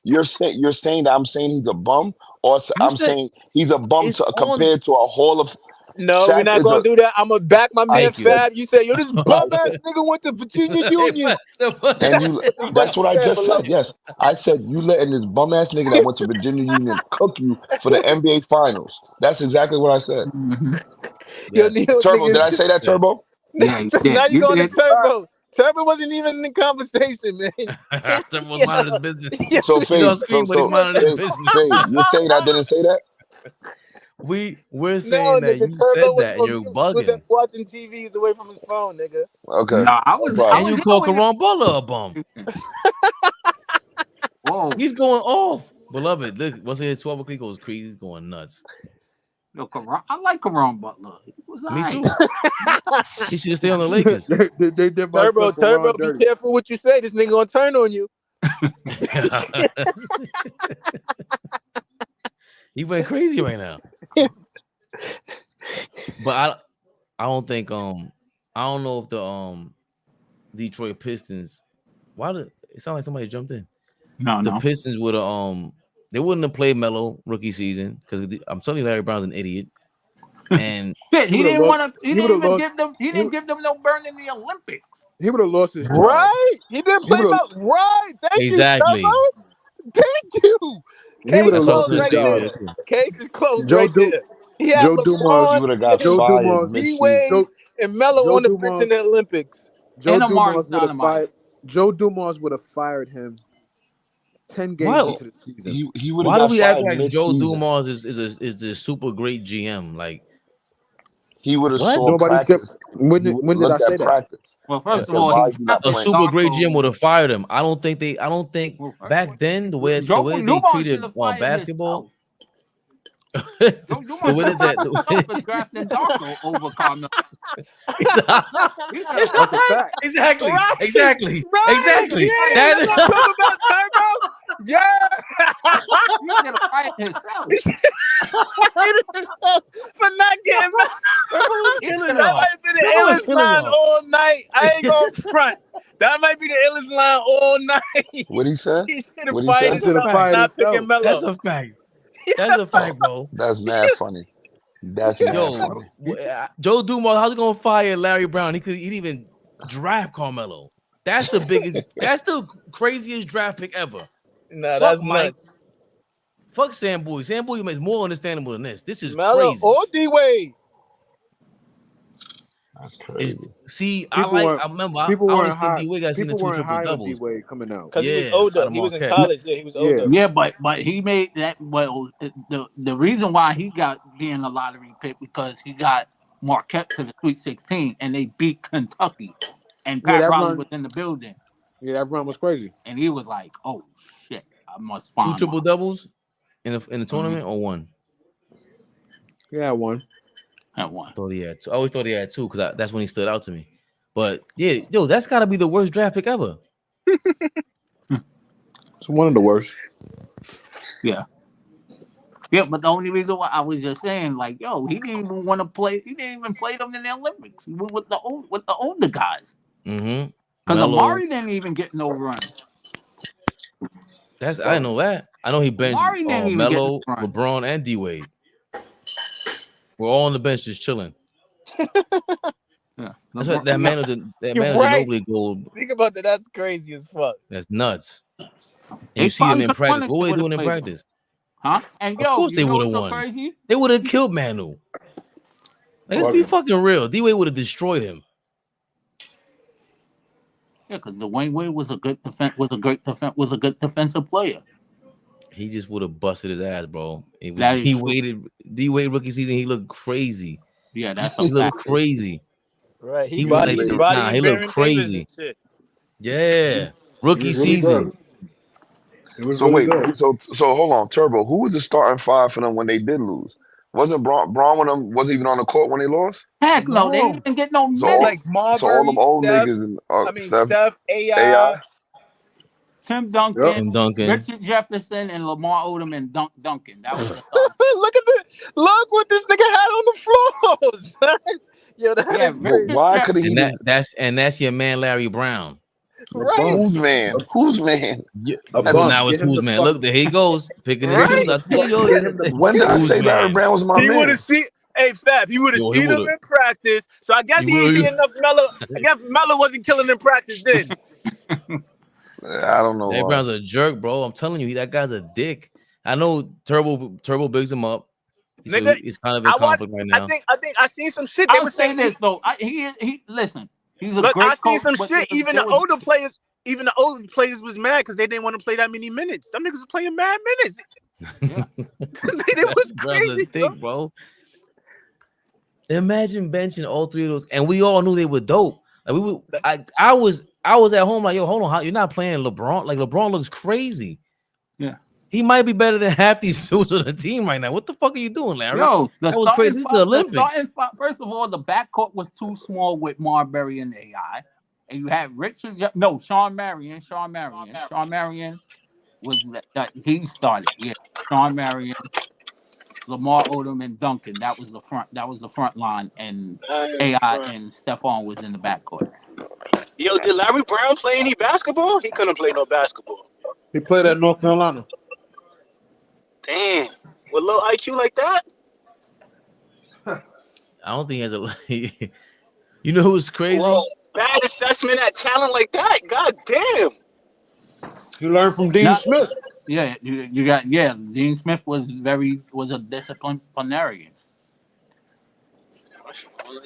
J: You're saying that I'm saying he's a bum, or
A: You
J: I'm
A: said
J: saying he's a bum
A: it's on.
J: compared to a Hall of
G: No, we're
J: Shaq
G: not
J: is
G: gonna
J: a.
G: do that. I'm gonna back my
J: I
G: man
A: Thank you.
J: said
G: Fab. You said, yo, this bum
J: I
G: ass
J: said
G: nigga went to Virginia Union.
J: and you.
G: What the fuck
J: That's
G: you
J: what I
G: said,
J: just said.
G: beloved?
J: Yes, I said you letting this bum ass nigga that went to Virginia Union cook you for the NBA Finals. That's exactly what I said.
B: hmm
G: Yo,
A: Yes,
G: Neil
J: Turbo, did
G: niggas.
J: I say that,
A: yes.
J: Turbo?
B: Yeah, you
G: Now
B: did.
G: you
B: You
G: going to
B: did.
G: Turbo.
D: Turbo wasn't even in the conversation, man.
A: Turbo was minding his business.
J: So
A: He's on
J: Fade,
A: screen, but he's minding his business.
J: Fade, you're saying I didn't say that?
A: We're
D: No,
A: saying that
D: nigga,
A: you
D: Turbo
A: said
D: was
A: that and
D: on
A: you're
D: mute. He was
A: bugging.
D: watching TV. He's away from his phone, nigga.
J: Okay.
B: No, I
J: No
B: was
J: problem.
A: And you
B: here
A: call
B: when you.
A: Karan Butler a bum.
B: Whoa,
A: He's going off. Beloved, look, once he hits 12 o'clock, he goes crazy. He's going nuts.
B: yo, I like Karan Butler. He was
A: Me
B: alright.
A: too. He should stay on the Lakers.
C: they did my
D: Turbo,
C: son Karan
D: be
C: dirty.
D: careful what you say. This nigga gonna turn on you.
A: He went crazy right now. But I don't think I don't know if the Detroit Pistons it sounded like somebody jumped in. The Pistons would have they wouldn't have played Melo rookie season because I'm telling you Larry Brown's an idiot. And
B: Shit, he didn't want to. He didn't even
C: lost,
B: give them. He didn't give them no burn in the Olympics.
C: He would have lost his job.
D: Right? He didn't play Melo. Right? Thank
A: exactly.
D: you, Turbo. Thank you. Case is closed right there. Case is closed right there. He had
C: Joe Dumars.
J: He
D: LeBron,
J: would have got
C: Joe
J: fired
C: Dumars,
J: mid-season.
D: and Melo on the bench in the Olympics.
C: Joe Dumars would have fired. Joe Dumars would have fired him 10 games into the season.
J: He would have
A: Why
J: got
A: do we act
J: fired
A: like Joe
J: mid-season.
A: Dumars is the super great GM? Like
J: he would have saw
C: Nobody
J: practice.
C: said when did I say that?
J: Practice.
B: Well, first of all,
A: a super great GM would have fired him. I don't think back then the way they treated basketball.
B: The way that drafting Darko over Carmelo.
C: That's a fact.
A: Exactly.
D: Right.
A: Exactly.
D: Right.
A: Exactly.
D: Yeah,
A: That
D: you know what I'm talking about, Turbo? Yeah.
B: He should have fired himself.
D: For not getting
A: killing
D: that might be the illest line all night. I ain't gonna front. That might be the illest line all night.
J: What he said?
D: He should have fired himself for not picking Melo.
A: That's a fact. That's a fact, bro.
J: That's mad funny. That's mad funny.
A: Joe Dumars, how's he gonna fire Larry Brown? He'd even draft Carmelo. That's the biggest. That's the craziest draft pick ever.
D: Nah, that's
A: Mike.
D: nuts.
A: Fuck Sam Bowie. Sam Bowie is more understandable than this. This is
D: Melo
A: crazy.
D: or D-Wade.
J: That's crazy.
A: I remember I only seen D-Wade got seen the 2 triple doubles.
C: D-Wade coming out
D: because he was older. He was in college. Yeah, he was older.
B: Yeah, but he made that. Well, the reason why he got being a lottery pick because he got Marquette to the Sweet 16 and they beat Kentucky, and Pat Riley was in the building.
C: Yeah, that run was crazy.
B: And he was like, "Oh shit, I must find
A: 2 triple doubles in the tournament or one."
C: Yeah, one.
B: At one.
A: I always thought he had 2 because that's when he stood out to me. But yeah, that's got to be the worst draft pick ever.
C: It's one of the worst.
B: Yeah. Yeah, but the only reason why I was just saying, like, he didn't even want to play. He didn't even play them in the Olympics. He went with the older guys.
A: Mm-hmm.
B: Because Amari didn't even get no run.
A: I didn't know that. I know he benched Melo, LeBron, and D-Wade. We're all on the bench just chilling.
B: Yeah,
A: that's what that man was a Ginobili gold.
D: Think about that. That's crazy as fuck.
A: That's nuts. And you see him in practice. What were they doing in practice?
B: Huh? And
A: of course they would have won. Crazy? They would have killed Manu. Like, let's be fucking real. D-Wade would have destroyed him.
B: Yeah, because Dwayne Wade was a good defensive player.
A: He just would have busted his ass, bro. D-Wade rookie season, he looked crazy.
B: Yeah, that's
A: he looked crazy.
D: Right,
A: he looked crazy. Yeah, rookie season.
J: So wait, so hold on, Turbo. Who was the starting 5 for them when they did lose? Wasn't Braun with them? Was even on the court when they lost?
B: Heck no, they didn't get no minutes.
D: Like Marbury,
J: so all them old
D: Steph,
J: niggas and
D: Steph, AI.
B: Tim Duncan, Richard Jefferson, and Lamar Odom and Duncan. That was
D: look what this nigga had on the floor. Yo, that's crazy.
J: Why could he?
A: That's your man Larry Brown.
D: Right.
J: Whose man?
A: That's now it's whose man. Look, there he goes picking the shoes.
J: When did I say Larry Brown was my man?
D: He would have seen. Hey Fab, he would have seen him in practice. So I guess he ain't seen enough Melo. I guess Melo wasn't killing in practice then.
J: I don't know.
A: Larry Brown's a jerk, bro. I'm telling you, that guy's a dick. I know Turbo bigs him up.
D: Nigga,
A: he's kind of in conflict right now.
D: I think I seen some shit.
B: I was saying this though. He listen. He's a
G: Look, I
B: great
G: seen
B: coach.
G: some
B: But
G: shit. Even the older players was mad because they didn't want to play that many minutes. Them niggas was playing mad minutes.
B: Yeah.
G: It was crazy,
A: bro. Imagine benching all three of those, and we all knew they were dope. Like we were, I was at home like, yo, hold on, you're not playing LeBron? Like LeBron looks crazy.
B: Yeah.
A: He might be better than half these suits on the team right now. What the fuck are you doing, Larry?
B: Yo,
A: that was crazy. This is the Olympics.
B: First of all, the backcourt was too small with Marbury and AI. And you had Sean Marion. Sean Marion was that he started. Yeah. Sean Marion, Lamar Odom, and Duncan. That was the front line. And AI and Stephon was in the backcourt.
G: Yo, did Larry Brown play any basketball? He couldn't play no basketball.
K: He played at North Carolina.
G: Damn. With low IQ like that?
A: I don't think he has a. You know who's crazy?
G: Well, bad assessment at talent like that. God damn.
K: You learned from Dean Smith.
B: Yeah, you got Dean Smith was a disciplinarian.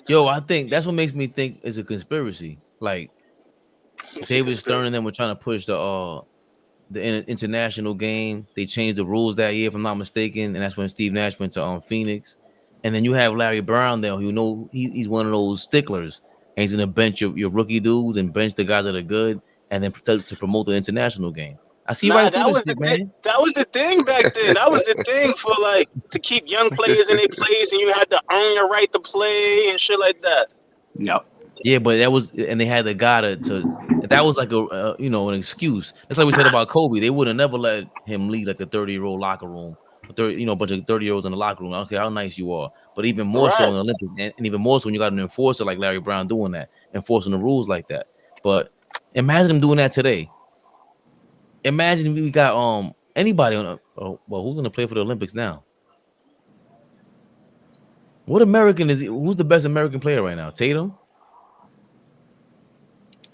A: Yo, I think that's what makes me think it's a conspiracy. Like David Stern and them were trying to push the international game. They changed the rules that year, if I'm not mistaken, and that's when Steve Nash went to Phoenix. And then you have Larry Brown there, who he's one of those sticklers, and he's gonna bench your rookie dudes and bench the guys that are good, and then to promote the international game. I see right through this shit, man.
G: That was the thing back then. That was the thing for to keep young players in their place, and you had to earn your right to play and shit like that.
B: Yep.
A: Yeah, but they had the guy to that was like an excuse. That's like we said about Kobe. They would have never let him lead like a 30-year-old locker room, a bunch of 30-year-olds in the locker room. I don't care how nice you are, but even more so in the Olympics, and even more so when you got an enforcer like Larry Brown doing that, enforcing the rules like that. But imagine him doing that today. Imagine we got anybody on who's gonna play for the Olympics now? What American is he? Who's the best American player right now? Tatum?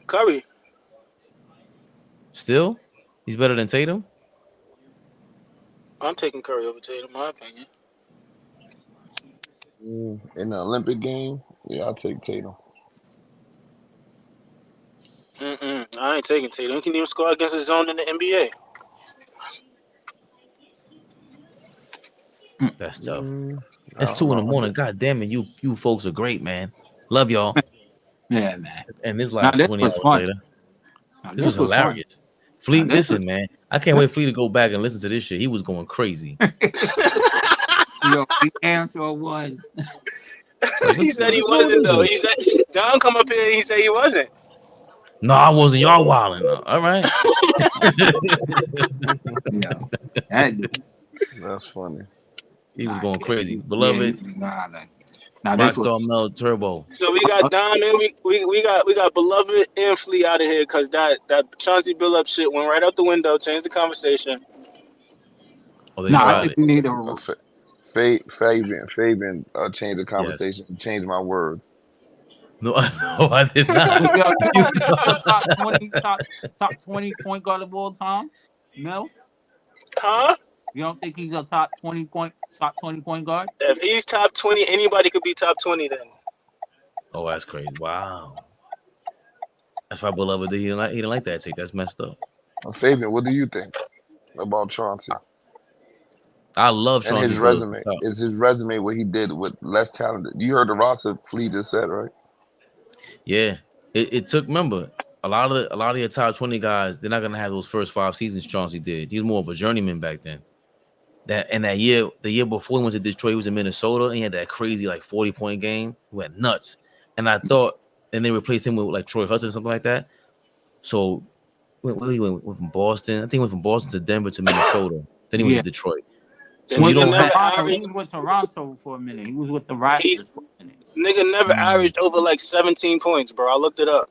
G: Curry.
A: Still? He's better than Tatum?
G: I'm taking Curry over Tatum, in my opinion.
J: In the Olympic game, yeah, I'll take Tatum.
G: I ain't taking Tatum. He can even score against his zone in the NBA.
A: That's tough. It's 2 a.m. God damn it, you folks are great, man. Love y'all.
B: Yeah, man.
A: And this like 20 hours later. This was hilarious. Fleet, listen, man. I can't wait for you to go back and listen to this shit. He was going crazy.
B: Yo, the answer was.
G: He said he wasn't though. He said Don come up here and he said he wasn't.
A: No, I wasn't. Y'all wilding. All right.
J: That's funny.
A: He was going crazy. Beloved.
B: Now
A: Rockstar Mel Turbo.
G: So we got Dom and we got Beloved and Flea out of here because that Chauncey Billups shit went right out the window, changed the conversation.
B: I think we need a
J: Fabian changed the conversation, changed my words.
A: No, I did not.
B: top 20 point guard of all time? No?
G: Huh?
B: You don't think he's a top 20 point guard?
G: If he's top 20, anybody could be top 20 then.
A: Oh, that's crazy. Wow. That's why Beloved he didn't like that take. That's messed up.
J: Fabian, what do you think about Chauncey?
A: I love Chauncey.
J: And his resume. Is his resume what he did with less talented? You heard the roster Flea just said, right?
A: Yeah. It took, remember, a lot of your top 20 guys, they're not gonna have those first 5 seasons Chauncey did. He was more of a journeyman back then. The year before he went to Detroit, he was in Minnesota and he had that crazy like 40-point game. He went nuts. And I thought, and they replaced him with like Troy Hudson or something like that. So he went from Boston. I think he went from Boston to Denver to Minnesota. Then he went to Detroit. So
B: he was with Toronto for a minute. He was with the Raptors for a minute.
G: Nigga never averaged over like 17 points, bro. I looked it up.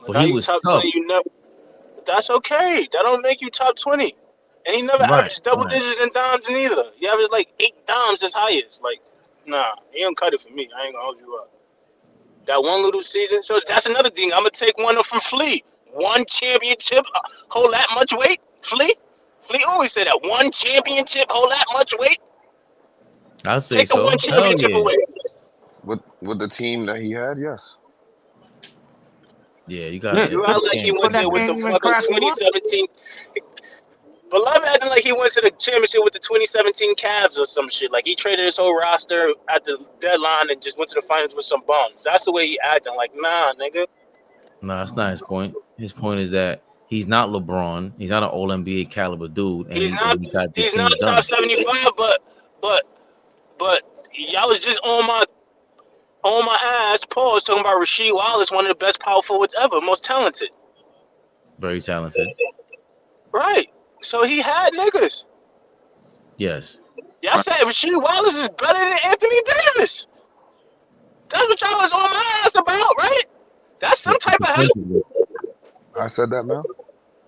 A: But he was tough.
G: 20, that's okay. That don't make you top 20. And he never averaged double digits in dimes neither. He averaged like 8 dimes his highest. Like, nah, he don't cut it for me. I ain't gonna hold you up. That one little season. So that's another thing. I'm gonna take one from Flea. One championship, hold that much weight, Flea? Flea always say that. One championship, hold that much weight?
A: I'll say
G: take
A: so.
G: The one championship away.
J: With the team that he had, yes.
A: Yeah, you got
D: Yeah,
A: it.
L: You
A: You
L: act like he
A: can't
L: went
D: that
L: there
A: compete.
L: with the
D: ain't even
L: fucking
D: crack a month.
L: 2017. But Love acting like he went to the championship with the 2017 Cavs or some shit. Like he traded his whole roster at the deadline and just went to the finals with some bums. That's the way he acting. Like, nah, nigga.
A: No, that's not his point. His point is that he's not LeBron. He's not an All NBA caliber dude, and
L: He's
A: he
L: not
A: got the
L: he's not
A: teams
L: top
A: done.
L: 75, but but y'all was just on my ass, pause, talking about Rasheed Wallace, one of the best power forwards ever, most talented.
A: Very talented.
L: Right. So he had niggas.
A: Yes.
L: Y'all said Rasheed Wallace is better than Anthony Davis. That's what y'all was on my ass about, right? That's some type of help.
A: Potentially.
J: I said that, man.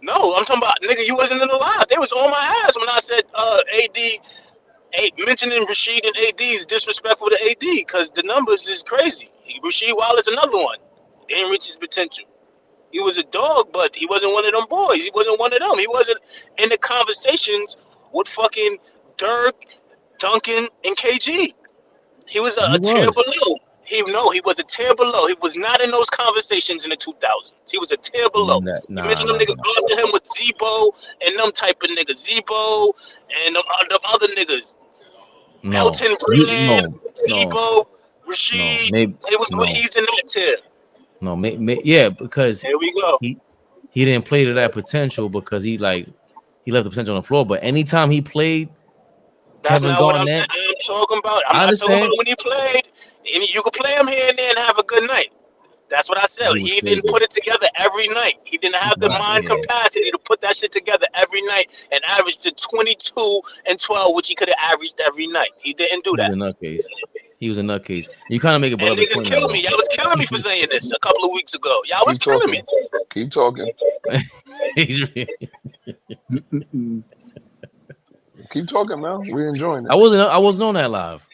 L: No, I'm talking about nigga. You wasn't in the live. They was on my ass when I said mentioning Rasheed and AD is disrespectful to AD because the numbers is crazy. Rasheed Wallace another one. He didn't reach his potential. He was a dog, but he wasn't one of them boys. He wasn't one of them. He wasn't in the conversations with fucking Dirk, Duncan, and KG. He was
A: He
L: a tier
A: was.
L: below. He was a tier below. He was not in those conversations in the 2000s. He was a tier below. You
A: Nah,
L: mentioned them
A: nah,
L: niggas
A: nah.
L: after him with Zebo and them type of niggas. Zebo and them other niggas.
A: No.
L: Elton
A: You
L: Brand,
A: no, no,
L: Zebo,
A: no.
L: Rasheed.
A: Maybe
L: It was
A: no.
L: he's in that tier.
A: No, yeah, because
L: Here we go.
A: he he didn't play to that potential because he left the potential on the floor. But anytime he played
L: That's
A: Kevin
L: not what I'm saying.
A: Garnett,
L: I'm talking about. I'm
A: I
L: not talking about
A: understand
L: when he played. And you could play him here and there and have a good night. That's what I said.
A: he was
L: He didn't
A: crazy.
L: put it together every night. He didn't have the
A: Right?
L: mind
A: Yeah,
L: capacity to put that shit together every night and average the 22 and 12, which he could have averaged every night. He didn't do
A: he was
L: that.
A: a nutcase. He was a nutcase. You kind of make a
L: And
A: beloved
L: niggas
A: point now,
L: killed me.
A: though.
L: Y'all was killing me for saying this a couple of weeks ago. Y'all was
J: Keep
L: killing me.
J: talking. Keep talking.
A: He's,
D: Mm-mm.
J: Keep talking, man. We're enjoying it.
A: I wasn't on that live.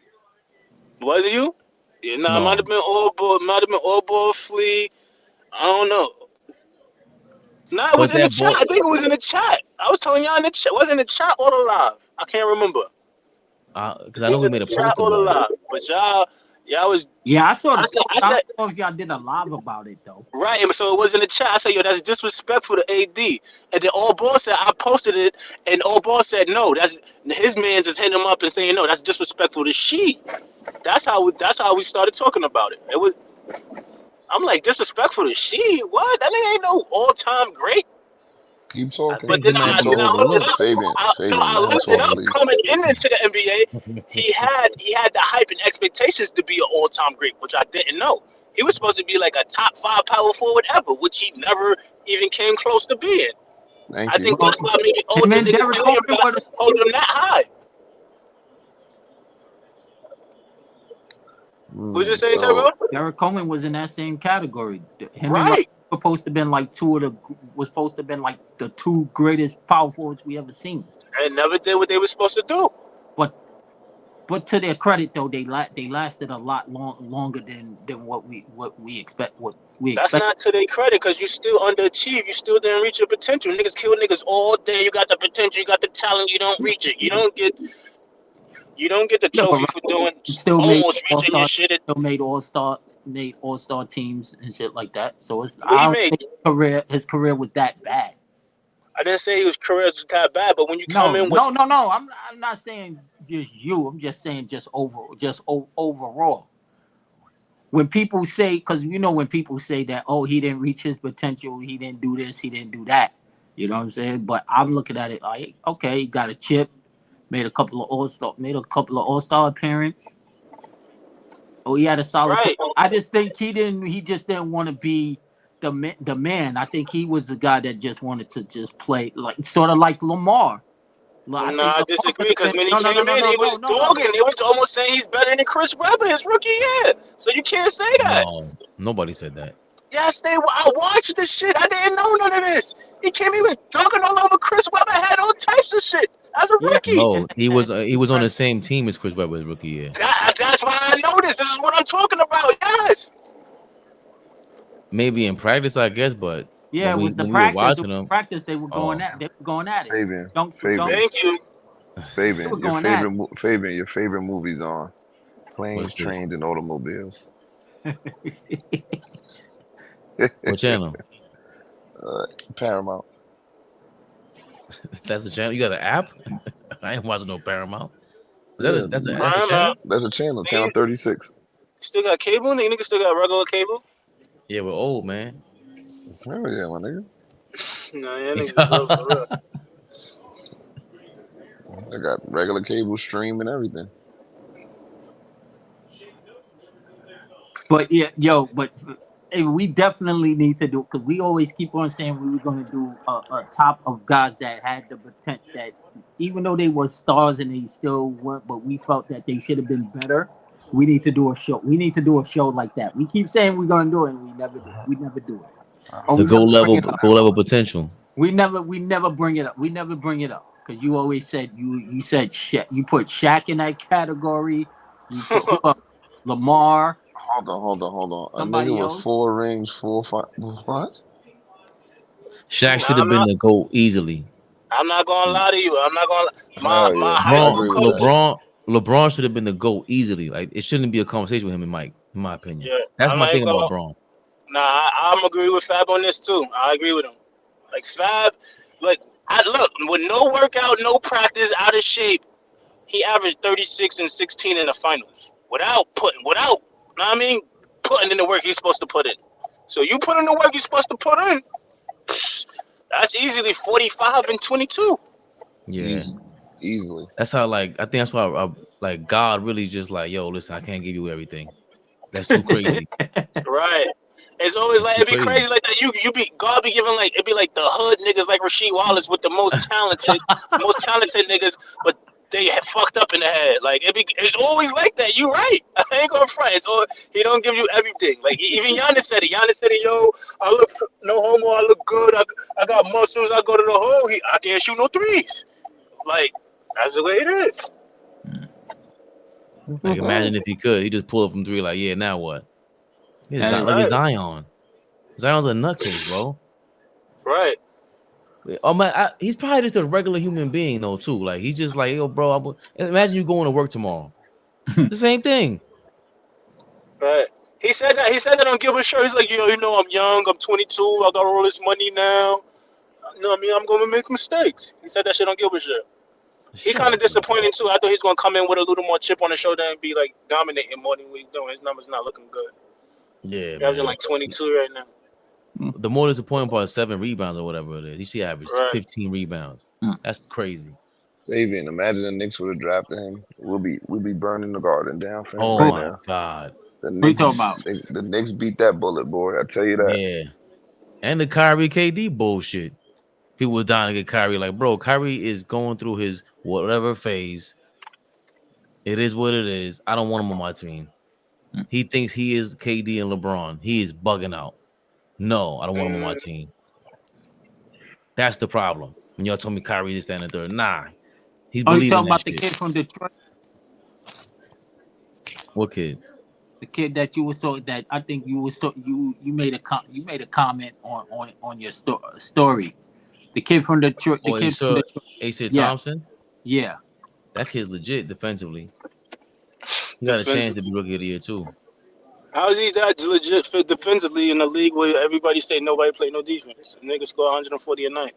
L: Was it you? Yeah, nah, it might have
A: No,
L: been all ball. Might have been all ball flea. I don't know. Nah, it was
A: but
L: in the
A: that
L: chat.
A: ball
L: I think it was in the chat. I was telling y'all in the chat. Was it in the chat or the live? I can't remember.
A: because I know we
L: Either
A: made a
L: the chat
A: post
L: or the
A: about it.
L: live. But y'all was.
D: Yeah, I saw the
L: I
D: post. I
L: said
D: don't know if y'all did a live about it though.
L: right. And so it was in the chat. I said, yo, that's disrespectful to AD. And then all ball said I posted it, and all ball said no. That's his man's is hitting him up and saying no. That's disrespectful to she. That's how we started talking about it. It was. I'm like disrespectful to she. What? That nigga ain't no all time great.
J: Keep
A: I
J: talking.
L: But
A: think he
L: then
A: might
J: Keep
A: be
L: I
J: talking.
L: looked it
A: overlooked.
L: up.
J: Fabian.
L: No,
J: Fabian,
L: I
J: let him
L: looked it
J: talk at
L: up.
J: least.
L: Coming into the NBA, he had the hype and expectations to be an all time great, which I didn't know. He was supposed to be like a top five power forward ever, which he never even came close to being.
J: Thank
L: I
J: you.
L: think
D: Well,
L: that's why maybe
D: him
L: older
D: and
L: niggas
D: Derek
L: tell him
D: Coleman were the
L: hold him that high. What you saying,
J: So
L: Turbo?
D: Derek Coleman was in that same category. Him and Russ
L: Right.
D: were supposed to been like the two greatest power forwards we ever seen.
L: And never did what they were supposed to do.
D: But to their credit though, they lasted a lot longer than what we expect.
L: That's not to their credit because you still underachieved. You still didn't reach your potential. Niggas kill niggas all day. You got the potential. You got the talent. You don't reach it. You don't get the
D: Yeah, but
L: trophy for doing
D: still made
L: almost
D: all
L: reaching your
D: star.
L: shit.
D: Still made all star teams and shit like that. So
L: What
D: I
L: he
D: don't
L: made?
D: think his career was that bad.
L: I didn't say his career was that bad, but when you come in with
D: No. I'm not saying just you. I'm just saying overall. When people say, because when people say that, oh, he didn't reach his potential, he didn't do this, he didn't do that. You know what I'm saying? But I'm looking at it like, okay, he got a chip, made a couple of all star appearances. Oh, he had a solid career.
L: right,
D: I just think he just didn't want to be the man. I think he was the guy that just wanted to just play like sort of like Lamar. I
L: no,
D: think
L: I
D: Lamar could
L: disagree
D: have
L: because
D: been
L: when he came in, he was
D: no.
L: dogging. They was almost saying he's better than Chris Webber his rookie year. So you can't say that.
A: No, nobody said that.
L: Yes, I watched this shit. I didn't know none of this. He was dunking all over Chris Webber, had all types of shit as a
D: Yeah,
L: rookie.
A: No, he was on the same team as Chris Webber his rookie year.
L: That's why I know this. This is what I'm talking about. Yes.
A: Maybe in practice, I guess, but
D: Yeah, it was the
A: when we were
D: practice. It
A: watching
D: was
A: him,
D: practice. They were going
A: oh,
D: at. They were going at it.
J: Fabian.
D: Dunk for dunk.
J: Fabian.
L: Thank you.
D: They were
J: Fabian.
D: going at
J: Fabian. Your favorite movies on
A: what's
J: planes,
A: this?
J: trains, and automobiles.
D: it.
A: What channel?
J: Paramount.
A: That's the channel. You got an app? I ain't watching no Paramount. Is that
J: Yeah,
A: a that's a
L: Paramount.
A: channel?
J: that's a channel, channel
L: Nigga,
J: 36.
L: still got cable? Nigga still got regular cable?
A: Yeah, we're old, man.
J: Hell yeah, my nigga.
L: Nah, yeah,
A: He's-
L: niggas is old for real.
J: I got regular cable stream and everything.
B: But yeah, yo, but we definitely need to do because we always keep on saying we were going to do a top of guys that had the potential that even though they were stars and they still weren't, but we felt that they should have been better. We need to do a show. We need to do a show like that. We keep saying we're going to do it, and we never do. We never do it, or
A: the
B: we never bring it up.
A: goal level potential.
B: We never bring it up. We never bring it up because you always said you said Shaq. You put Shaq in that category. You put who else? Lamar.
J: Hold on. A
B: Somebody
J: nigga with
B: else.
J: 4 rings, 4 5. What?
A: Shaq should
L: I'm
A: have been
L: not.
A: the goal easily.
L: I'm not gonna lie to you. I'm not gonna.
J: Hell
L: My
J: yeah,
L: high
J: I
A: LeBron,
L: school
J: agree with that.
L: coach.
A: LeBron should have been the GOAT easily. Like it shouldn't be a conversation with him and Mike, in my opinion.
L: Yeah,
A: That's
L: I'm
A: my
L: not
A: thing
L: even
A: about
L: gonna.
A: Braun.
L: Nah, I'm agree with Fab on this too. I agree with him. Like Fab, like I look with no workout, no practice, out of shape. He averaged 36 and 16 in the finals without. Know what I mean, putting in the work he's supposed to put in. So you put in the work you're supposed to put in. That's easily 45 and 22.
A: Yeah,
J: Easy, easily.
A: that's how. Like I think that's why like God really just like, yo, listen, I can't give you everything. That's too crazy.
L: Right. It's always
A: It's
L: like
A: too
L: it'd be
A: crazy.
L: crazy like that. You be God be giving like it'd be like the hood niggas like Rasheed Wallace with the most talented niggas, but they have fucked up in the head. Like it's always like that. You right. I ain't gonna front. It's all he don't give you everything. Like even Giannis said it. Giannis said it. Yo, I look no homo. I look good. I got muscles. I go to the hole. I can't shoot no threes. Like that's the way it is.
A: Like imagine if he could, he just pull up from three. Like yeah, now what?
B: That
A: Look at
L: Right.
A: Zion. Zion's a nutcase, bro.
L: Right.
A: Oh man, he's probably just a regular human being though too. Like he's just like, yo, bro. Imagine you going to work tomorrow. The same thing.
L: Right. He said that. He said that on Gilbert Show. He's like, yo, you know, I'm young. I'm 22. I got all this money now. You know what I mean? I'm gonna make mistakes. He said that shit on Gilbert Show. He
A: Shut
L: kind
A: up,
L: of
A: bro.
L: disappointed too. I thought he's gonna come in with a little more chip on the shoulder and be like dominating more than what he's doing. His numbers not looking good.
A: Yeah,
L: He's averaging
A: man.
L: like 22 right now.
A: The more disappointing part is 7 rebounds or whatever it is. He should average
L: Right.
A: 15 rebounds. That's crazy.
J: Fabian, imagine the Knicks would have drafted him. We'll be burning the garden down for him
A: Oh
J: right
B: who
A: my
J: now.
A: god.
J: The
B: who you talking
J: Knicks,
B: about?
J: the Knicks beat that bullet, boy. I tell you that.
A: Yeah. And the Kyrie KD bullshit. People were dying to get Kyrie. Like, bro, Kyrie is going through his whatever phase. It is what it is. I don't want him on my team. He thinks he is KD and LeBron. He is bugging out. No, I don't want him on my
L: Mm,
A: team. That's the problem. When y'all told me Kyrie this, that, and the third. Nah. He's
B: Oh, you
A: believing
B: talking
A: that
B: about the
A: shit.
B: kid from Detroit?
A: What kid?
B: The kid that you was so that I think you was so you made a comment on your story. The kid from Detroit. The
A: Oh,
B: kid from Detroit.
A: Asa
B: Yeah,
A: Thompson?
B: yeah.
A: That kid's legit defensively. He got a chance to be
L: defensively.
A: rookie of the year too.
L: How is he that legit fit defensively in a league where everybody say nobody play no defense? Niggas score 140 a night.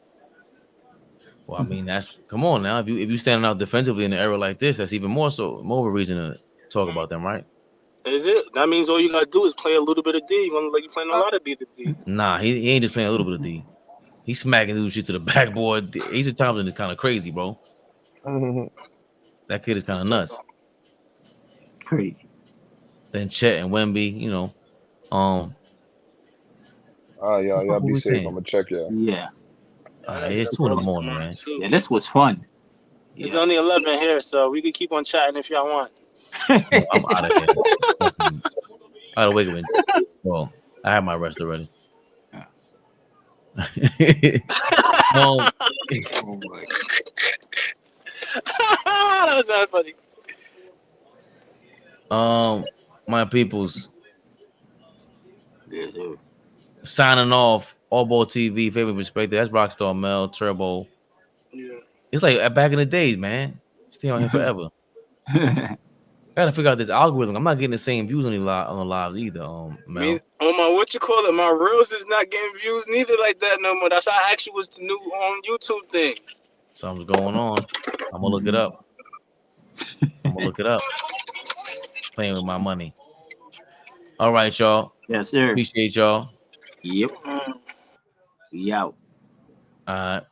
A: Well, I mean, that's come on now. If you standing out defensively in an era like this, that's even more of a reason to talk about them, right?
L: Is it? That means all you gotta do is play a little bit of D. You gonna like you playing a lot of B to D.
A: Nah, he ain't just playing a little bit of D. He's smacking dude shit to the backboard. Asa Thompson is kind of crazy, bro. That kid is kind of
L: So,
A: nuts.
B: Crazy.
A: Then Chet and Wemby, you know,
J: All right,
A: what the
J: y'all
A: fuck were
J: be
A: we
J: safe.
A: saying?
J: I'm gonna check y'all.
B: Yeah,
A: It's 2 in the morning,
L: tomorrow
A: man.
L: too.
B: yeah. This was fun.
L: It's
B: Yeah.
L: only 11 here, so we can keep on chatting if y'all want.
A: Yo, I'm out of here. I gotta wake up and well, I have my rest already.
B: Oh my.
L: That was not funny.
A: My peoples
B: Yeah, dude.
A: signing off. AllBallTV, favorite perspective. That's Rockstar Mel Turbo.
L: Yeah.
A: It's like back in the days, man. Stay on here forever. Gotta figure out this algorithm. I'm not getting the same views on the lives either.
G: Me
A: Mel.
G: on my my reels is not getting views neither like that no more. That's how I actually was the new YouTube thing.
A: Something's going on. I'm gonna look it up. I'm gonna look it up. Playing with my money. All right, y'all.
B: Yes, sir.
A: Appreciate y'all.
B: Yep.
G: Mm.
B: We out.
A: All right.